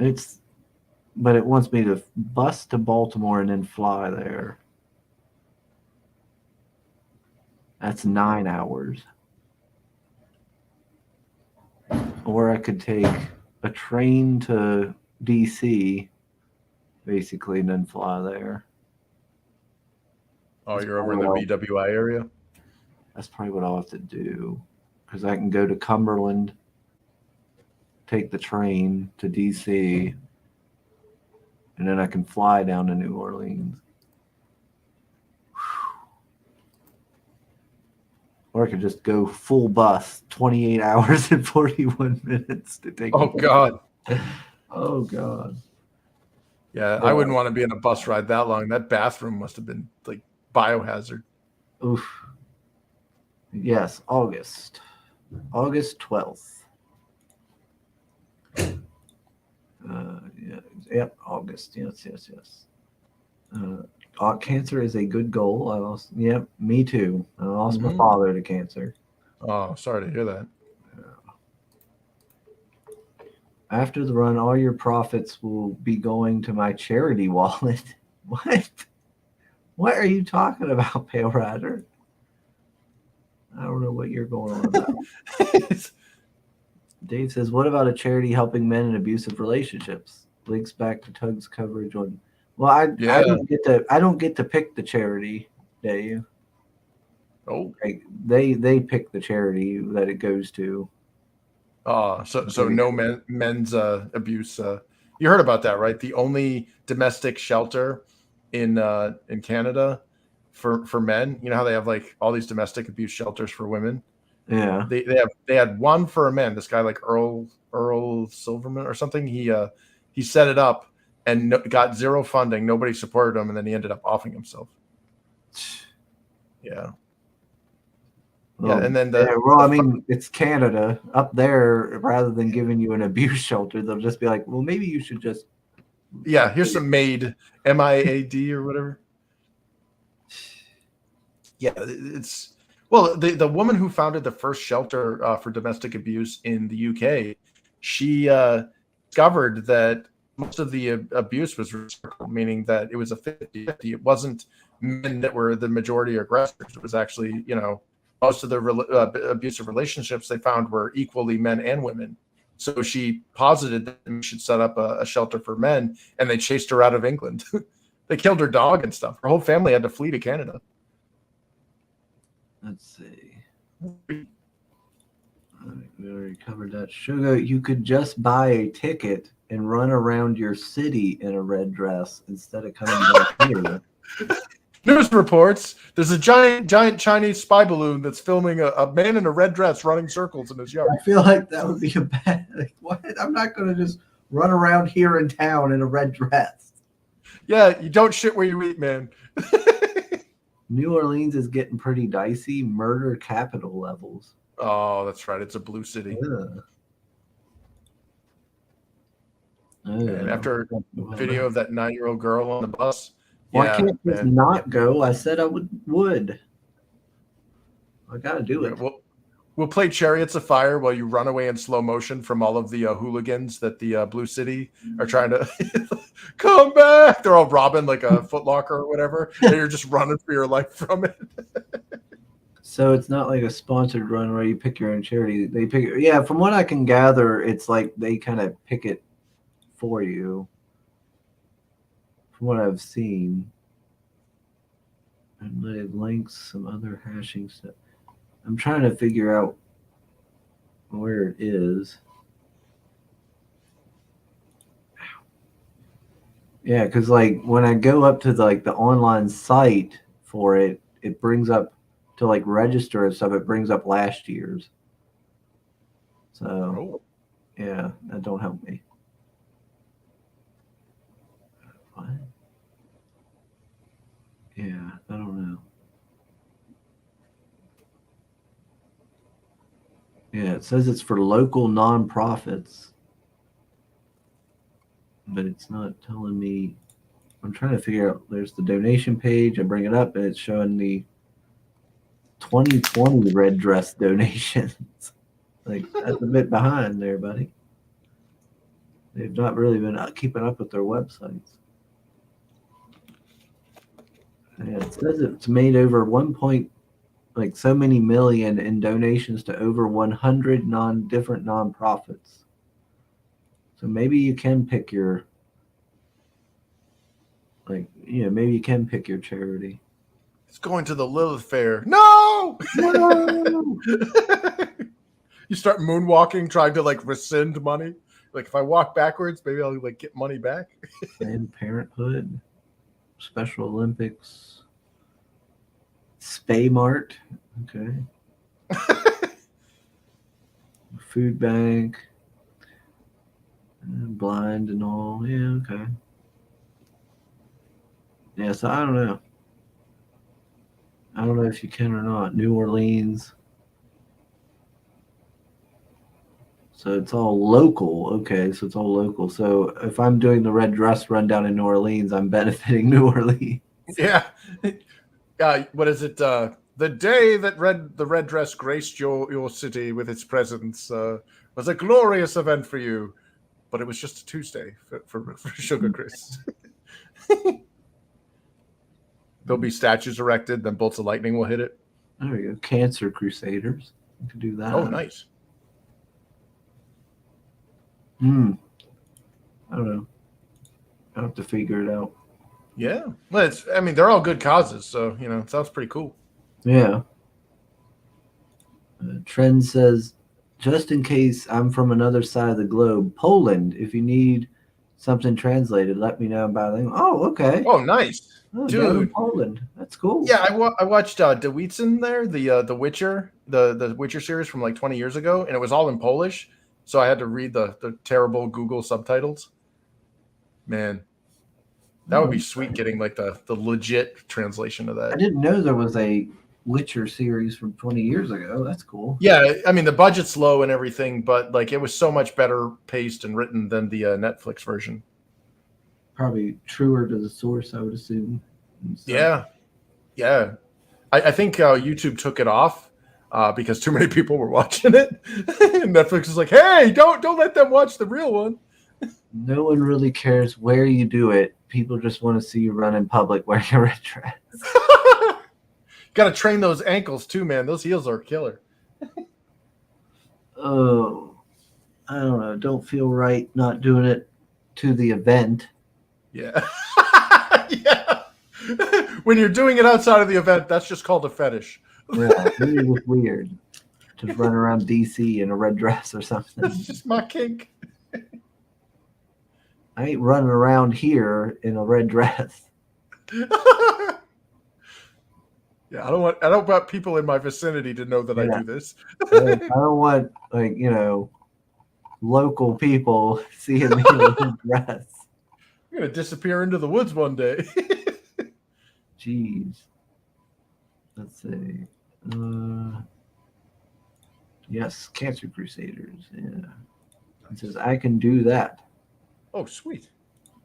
but it wants me to bus to Baltimore and then fly there. That's 9 hours. Or I could take a train to DC, basically, and then fly there. Oh, you're over in the BWI area? That's probably what I'll have to do. Because I can go to Cumberland, take the train to DC, and then I can fly down to New Orleans. Or I could just go full bus, 28 hours and 41 minutes to take. Oh, God. Oh, God. Yeah, I wouldn't want to be in a bus ride that long. That bathroom must have been like biohazard. Oof. Yes, August 12th. Yep, August. Yes. Cancer is a good goal. Yep, me too. I lost my father to cancer. Oh, sorry to hear that. After the run, all your profits will be going to my charity wallet. What? What are you talking about, Pale Rider? I don't know what you're going on about. Dave says, what about a charity helping men in abusive relationships? Links back to Tug's coverage on. Well, I don't get to pick the charity, Dave. Oh, like, they pick the charity that it goes to. So no men's abuse. You heard about that, right? The only domestic shelter in Canada for men. You know how they have like all these domestic abuse shelters for women. Yeah, they had one for men. This guy like Earl Silverman or something. He set it up and got zero funding. Nobody supported him, and then he ended up offing himself. Yeah. Well, yeah, and then I mean, it's Canada up there. Rather than giving you an abuse shelter, they'll just be like, "Well, maybe you should just." Yeah, here's some MAID, MIAD or whatever. Yeah, it's the woman who founded the first shelter for domestic abuse in the UK. She discovered that most of the abuse was reciprocal, meaning that it was a 50-50. It wasn't men that were the majority aggressors. It was actually, most of the abusive relationships they found were equally men and women. So she posited that we should set up a shelter for men, and they chased her out of England. They killed her dog and stuff. Her whole family had to flee to Canada. Let's see. We already covered that. Sugar, you could just buy a ticket and run around your city in a red dress instead of coming back here. News reports there's a giant Chinese spy balloon that's filming a man in a red dress running circles in his yard. I feel like that would be a bad. Like, what? I'm not going to just run around here in town in a red dress. Yeah, you don't shit where you eat, man. New Orleans is getting pretty dicey. Murder capital levels. Oh, that's right. It's a blue city. And after a video of that 9-year-old girl on the bus. Why can't this not go? I said I would. I got to do it. We'll play Chariots of Fire while you run away in slow motion from all of the hooligans that the Blue City are trying to come back. They're all robbing like a Foot Locker or whatever. And you're just running for your life from it. So it's not like a sponsored run where you pick your own charity. They pick. Yeah, from what I can gather, it's like they kind of pick it for you. From what I've seen. And they links, some other hashing stuff. I'm trying to figure out where it is. Yeah, because like when I go up to the online site for it, it brings up to like register and stuff. It brings up last year's. So yeah, that don't help me. What? Yeah, I don't know. Yeah, it says it's for local nonprofits, but it's not telling me. I'm trying to figure out. There's the donation page. I bring it up, and it's showing the 2020 red dress donations. Like, that's a bit behind there, buddy. They've not really been keeping up with their websites. Yeah, it says it's made over so many million in donations to over 100 different nonprofits. So maybe you can pick your maybe you can pick your charity. It's going to the Lilith Fair. No! You start moonwalking, trying to like rescind money. Like if I walk backwards, maybe I'll like get money back. Planned Parenthood, Special Olympics, Spay Mart, okay. Food Bank, Blind and all, yeah, okay. Yeah, so I don't know. I don't know if you can or not. New Orleans. So it's all local. Okay, so it's all local. So if I'm doing the red dress rundown in New Orleans, I'm benefiting New Orleans. Yeah. What is it? The day that the red dress graced your city with its presence was a glorious event for you, but it was just a Tuesday for Sugar Chris. There'll be statues erected, then bolts of lightning will hit it. There we go. Cancer Crusaders. You could do that. Oh, nice. I don't know. I'll have to figure it out. Yeah. Well, they're all good causes, so, it sounds pretty cool. Yeah. Trend says, just in case I'm from another side of the globe, Poland, if you need something translated, let me know about it. Oh, okay. Oh, nice. Oh, dude, Poland. That's cool. Yeah, I watched DeWitzen there, the Witcher, the Witcher series from like 20 years ago, and it was all in Polish, so I had to read the terrible Google subtitles. Man, that would be sweet getting like the legit translation of that. I didn't know there was a Witcher series from 20 years ago. That's cool. Yeah, I mean the budget's low and everything, but like it was so much better paced and written than the Netflix version. Probably truer to the source, I would assume. Yeah. I think YouTube took it off because too many people were watching it. And Netflix is like, hey, don't let them watch the real one. No one really cares where you do it. People just want to see you run in public wearing a red dress. Got to train those ankles too, man. Those heels are killer. Oh, I don't know. Don't feel right not doing it to the event. Yeah. Yeah. When you're doing it outside of the event, that's just called a fetish. Yeah, it was weird. Just run around DC in a red dress or something. That's just my kink. I ain't running around here in a red dress. Yeah, I don't want people in my vicinity to know that I do this. I don't want, like, local people seeing me in a red dress. I'm gonna disappear into the woods one day. Jeez. Let's see. Yes, Cancer Crusaders. Yeah. It says I can do that. Oh, sweet.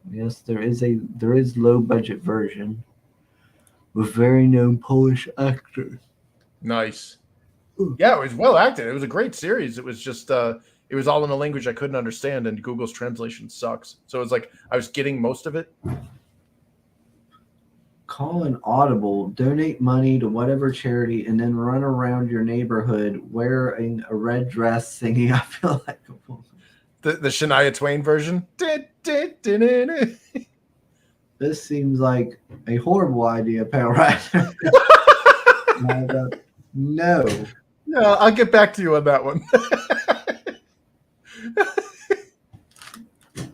Yes, there is low budget version with very known Polish actors. Nice. Yeah, it was well acted. It was a great series. It was just it was all in a language I couldn't understand, and Google's translation sucks. So it was like I was getting most of it. Call an audible, donate money to whatever charity, and then run around your neighborhood wearing a red dress singing I Feel Like a Woman. The Shania Twain version. This seems like a horrible idea, Pale Rider. No. Yeah, I'll get back to you on that one.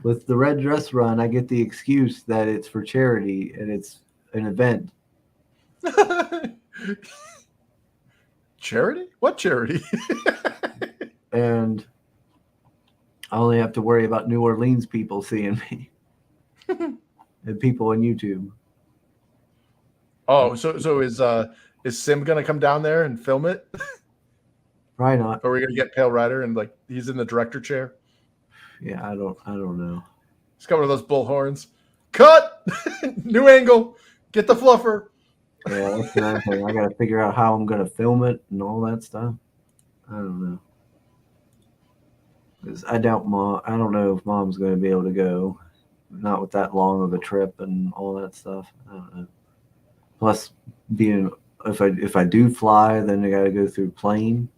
With the red dress run, I get the excuse that it's for charity and it's an event. Charity? What charity? And I only have to worry about New Orleans people seeing me. And people on YouTube. Oh, so is Sim gonna come down there and film it? Probably not. Or are we gonna get Pale Rider and like he's in the director chair? Yeah, I don't know. He's got one of those bull horns. Cut! New angle. Get the fluffer. Yeah, that's another thing. I gotta figure out how I'm gonna film it and all that stuff. I don't know. 'Cause I don't know if Mom's gonna be able to go. Not with that long of a trip and all that stuff. I don't know. Plus, if I do fly, then I got to go through plane.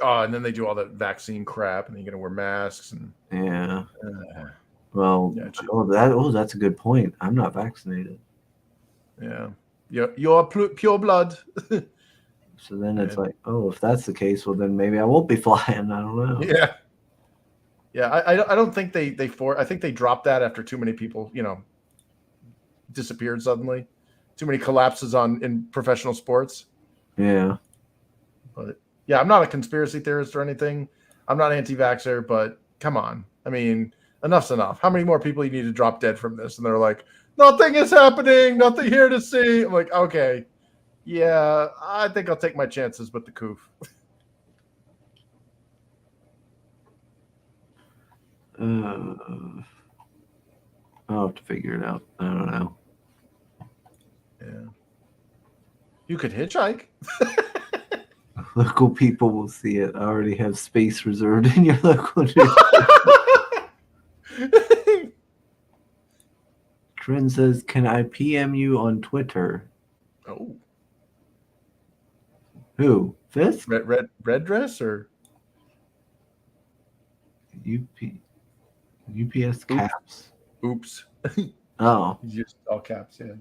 Oh, and then they do all that vaccine crap, and you're gonna wear masks and Yeah. Well, that's a good point. I'm not vaccinated. Yeah. You're pure blood. So then it's like, oh, if that's the case, well, then maybe I won't be flying. I don't know. Yeah. Yeah, I don't think I think they dropped that after too many people, disappeared suddenly. Too many collapses in professional sports. Yeah. But yeah, I'm not a conspiracy theorist or anything. I'm not anti-vaxxer, but come on. I mean, enough's enough. How many more people you need to drop dead from this? And they're like, nothing is happening, nothing here to see. I'm like, okay. Yeah, I think I'll take my chances with the coof. I'll have to figure it out. I don't know. Yeah. You could hitchhike. Local people will see it. I already have space reserved in your local news. Trent says, can I PM you on Twitter? Oh. Who? Fisk? Red dress or UPS caps. Oops. Oh. He's used all caps, yeah.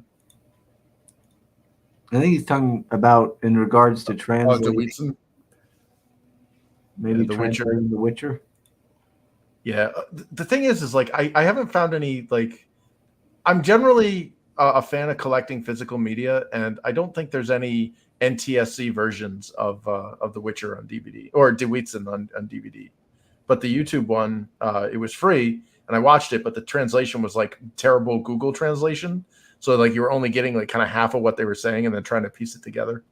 I think he's talking about in regards to translating. Maybe The translating The Witcher. Yeah. The thing is like I haven't found any like I'm generally a fan of collecting physical media, and I don't think there's any NTSC versions of The Witcher on DVD or DeWitzen on DVD. But the YouTube one, it was free, and I watched it, but the translation was like terrible Google translation. So like you were only getting like kind of half of what they were saying and then trying to piece it together.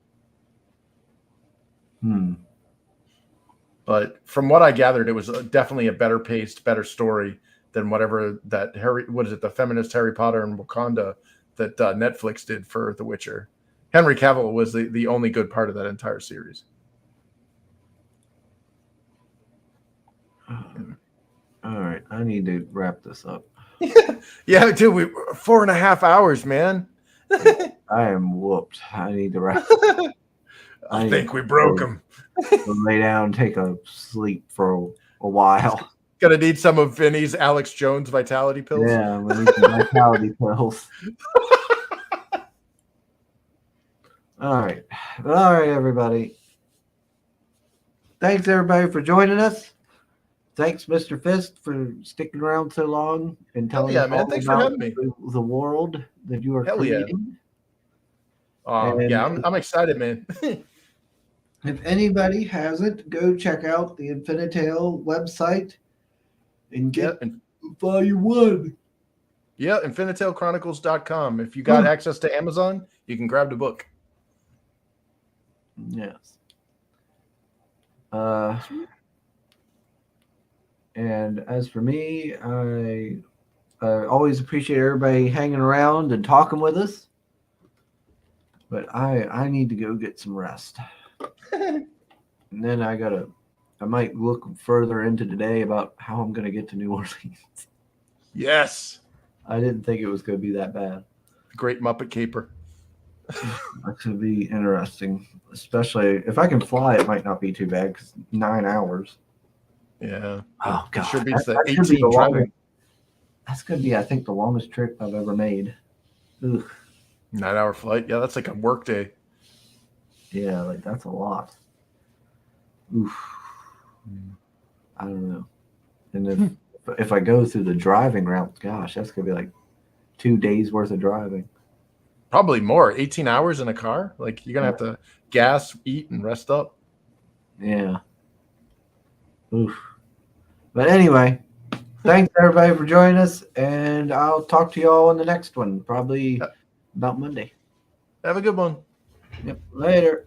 But from what I gathered, it was definitely a better paced, better story than whatever that the feminist Harry Potter and Wakanda that Netflix did for The Witcher. Henry Cavill was the only good part of that entire series. All right, I need to wrap this up. Yeah, dude, we 4.5 hours, man. I am whooped. I need to wrap. I think we broke him. Lay down, take a sleep for a while. Gonna need some of Vinny's Alex Jones vitality pills. Yeah, we need some vitality pills. All right, everybody. Thanks everybody for joining us. thanks, Mr. Fisk, for sticking around so long and telling yeah, us man. all Thanks for about having me. the world that you are Hell yeah. creating. Yeah, And I'm excited, man. if anybody hasn't, go check out the Infinitail website and Yeah, get Volume 1. yeah, InfinitailChronicles.com. If you got access to Amazon, you can grab the book. Yes. And as for me, I always appreciate everybody hanging around and talking with us. But I need to go get some rest. And then I might look further into today about how I'm going to get to New Orleans. Yes. I didn't think it was going to be that bad. Great Muppet Caper. That could be interesting, especially if I can fly. It might not be too bad because 9 hours. Yeah. Oh God, Sure beats the that should be 18 driving. longest. That's going to be, I think, the longest trip I've ever made. Ugh. 9-hour flight. Yeah, that's like a work day. Yeah, like that's a lot. Oof. I don't know. And if I go through the driving route, gosh, that's gonna be like 2 days worth of driving. Probably more. 18 hours in a car. Like you're gonna have to gas, eat, and rest up. Yeah. Oof. But anyway, thanks everybody for joining us, and I'll talk to you all in the next one, probably about Monday. Have a good one. Yep. Later.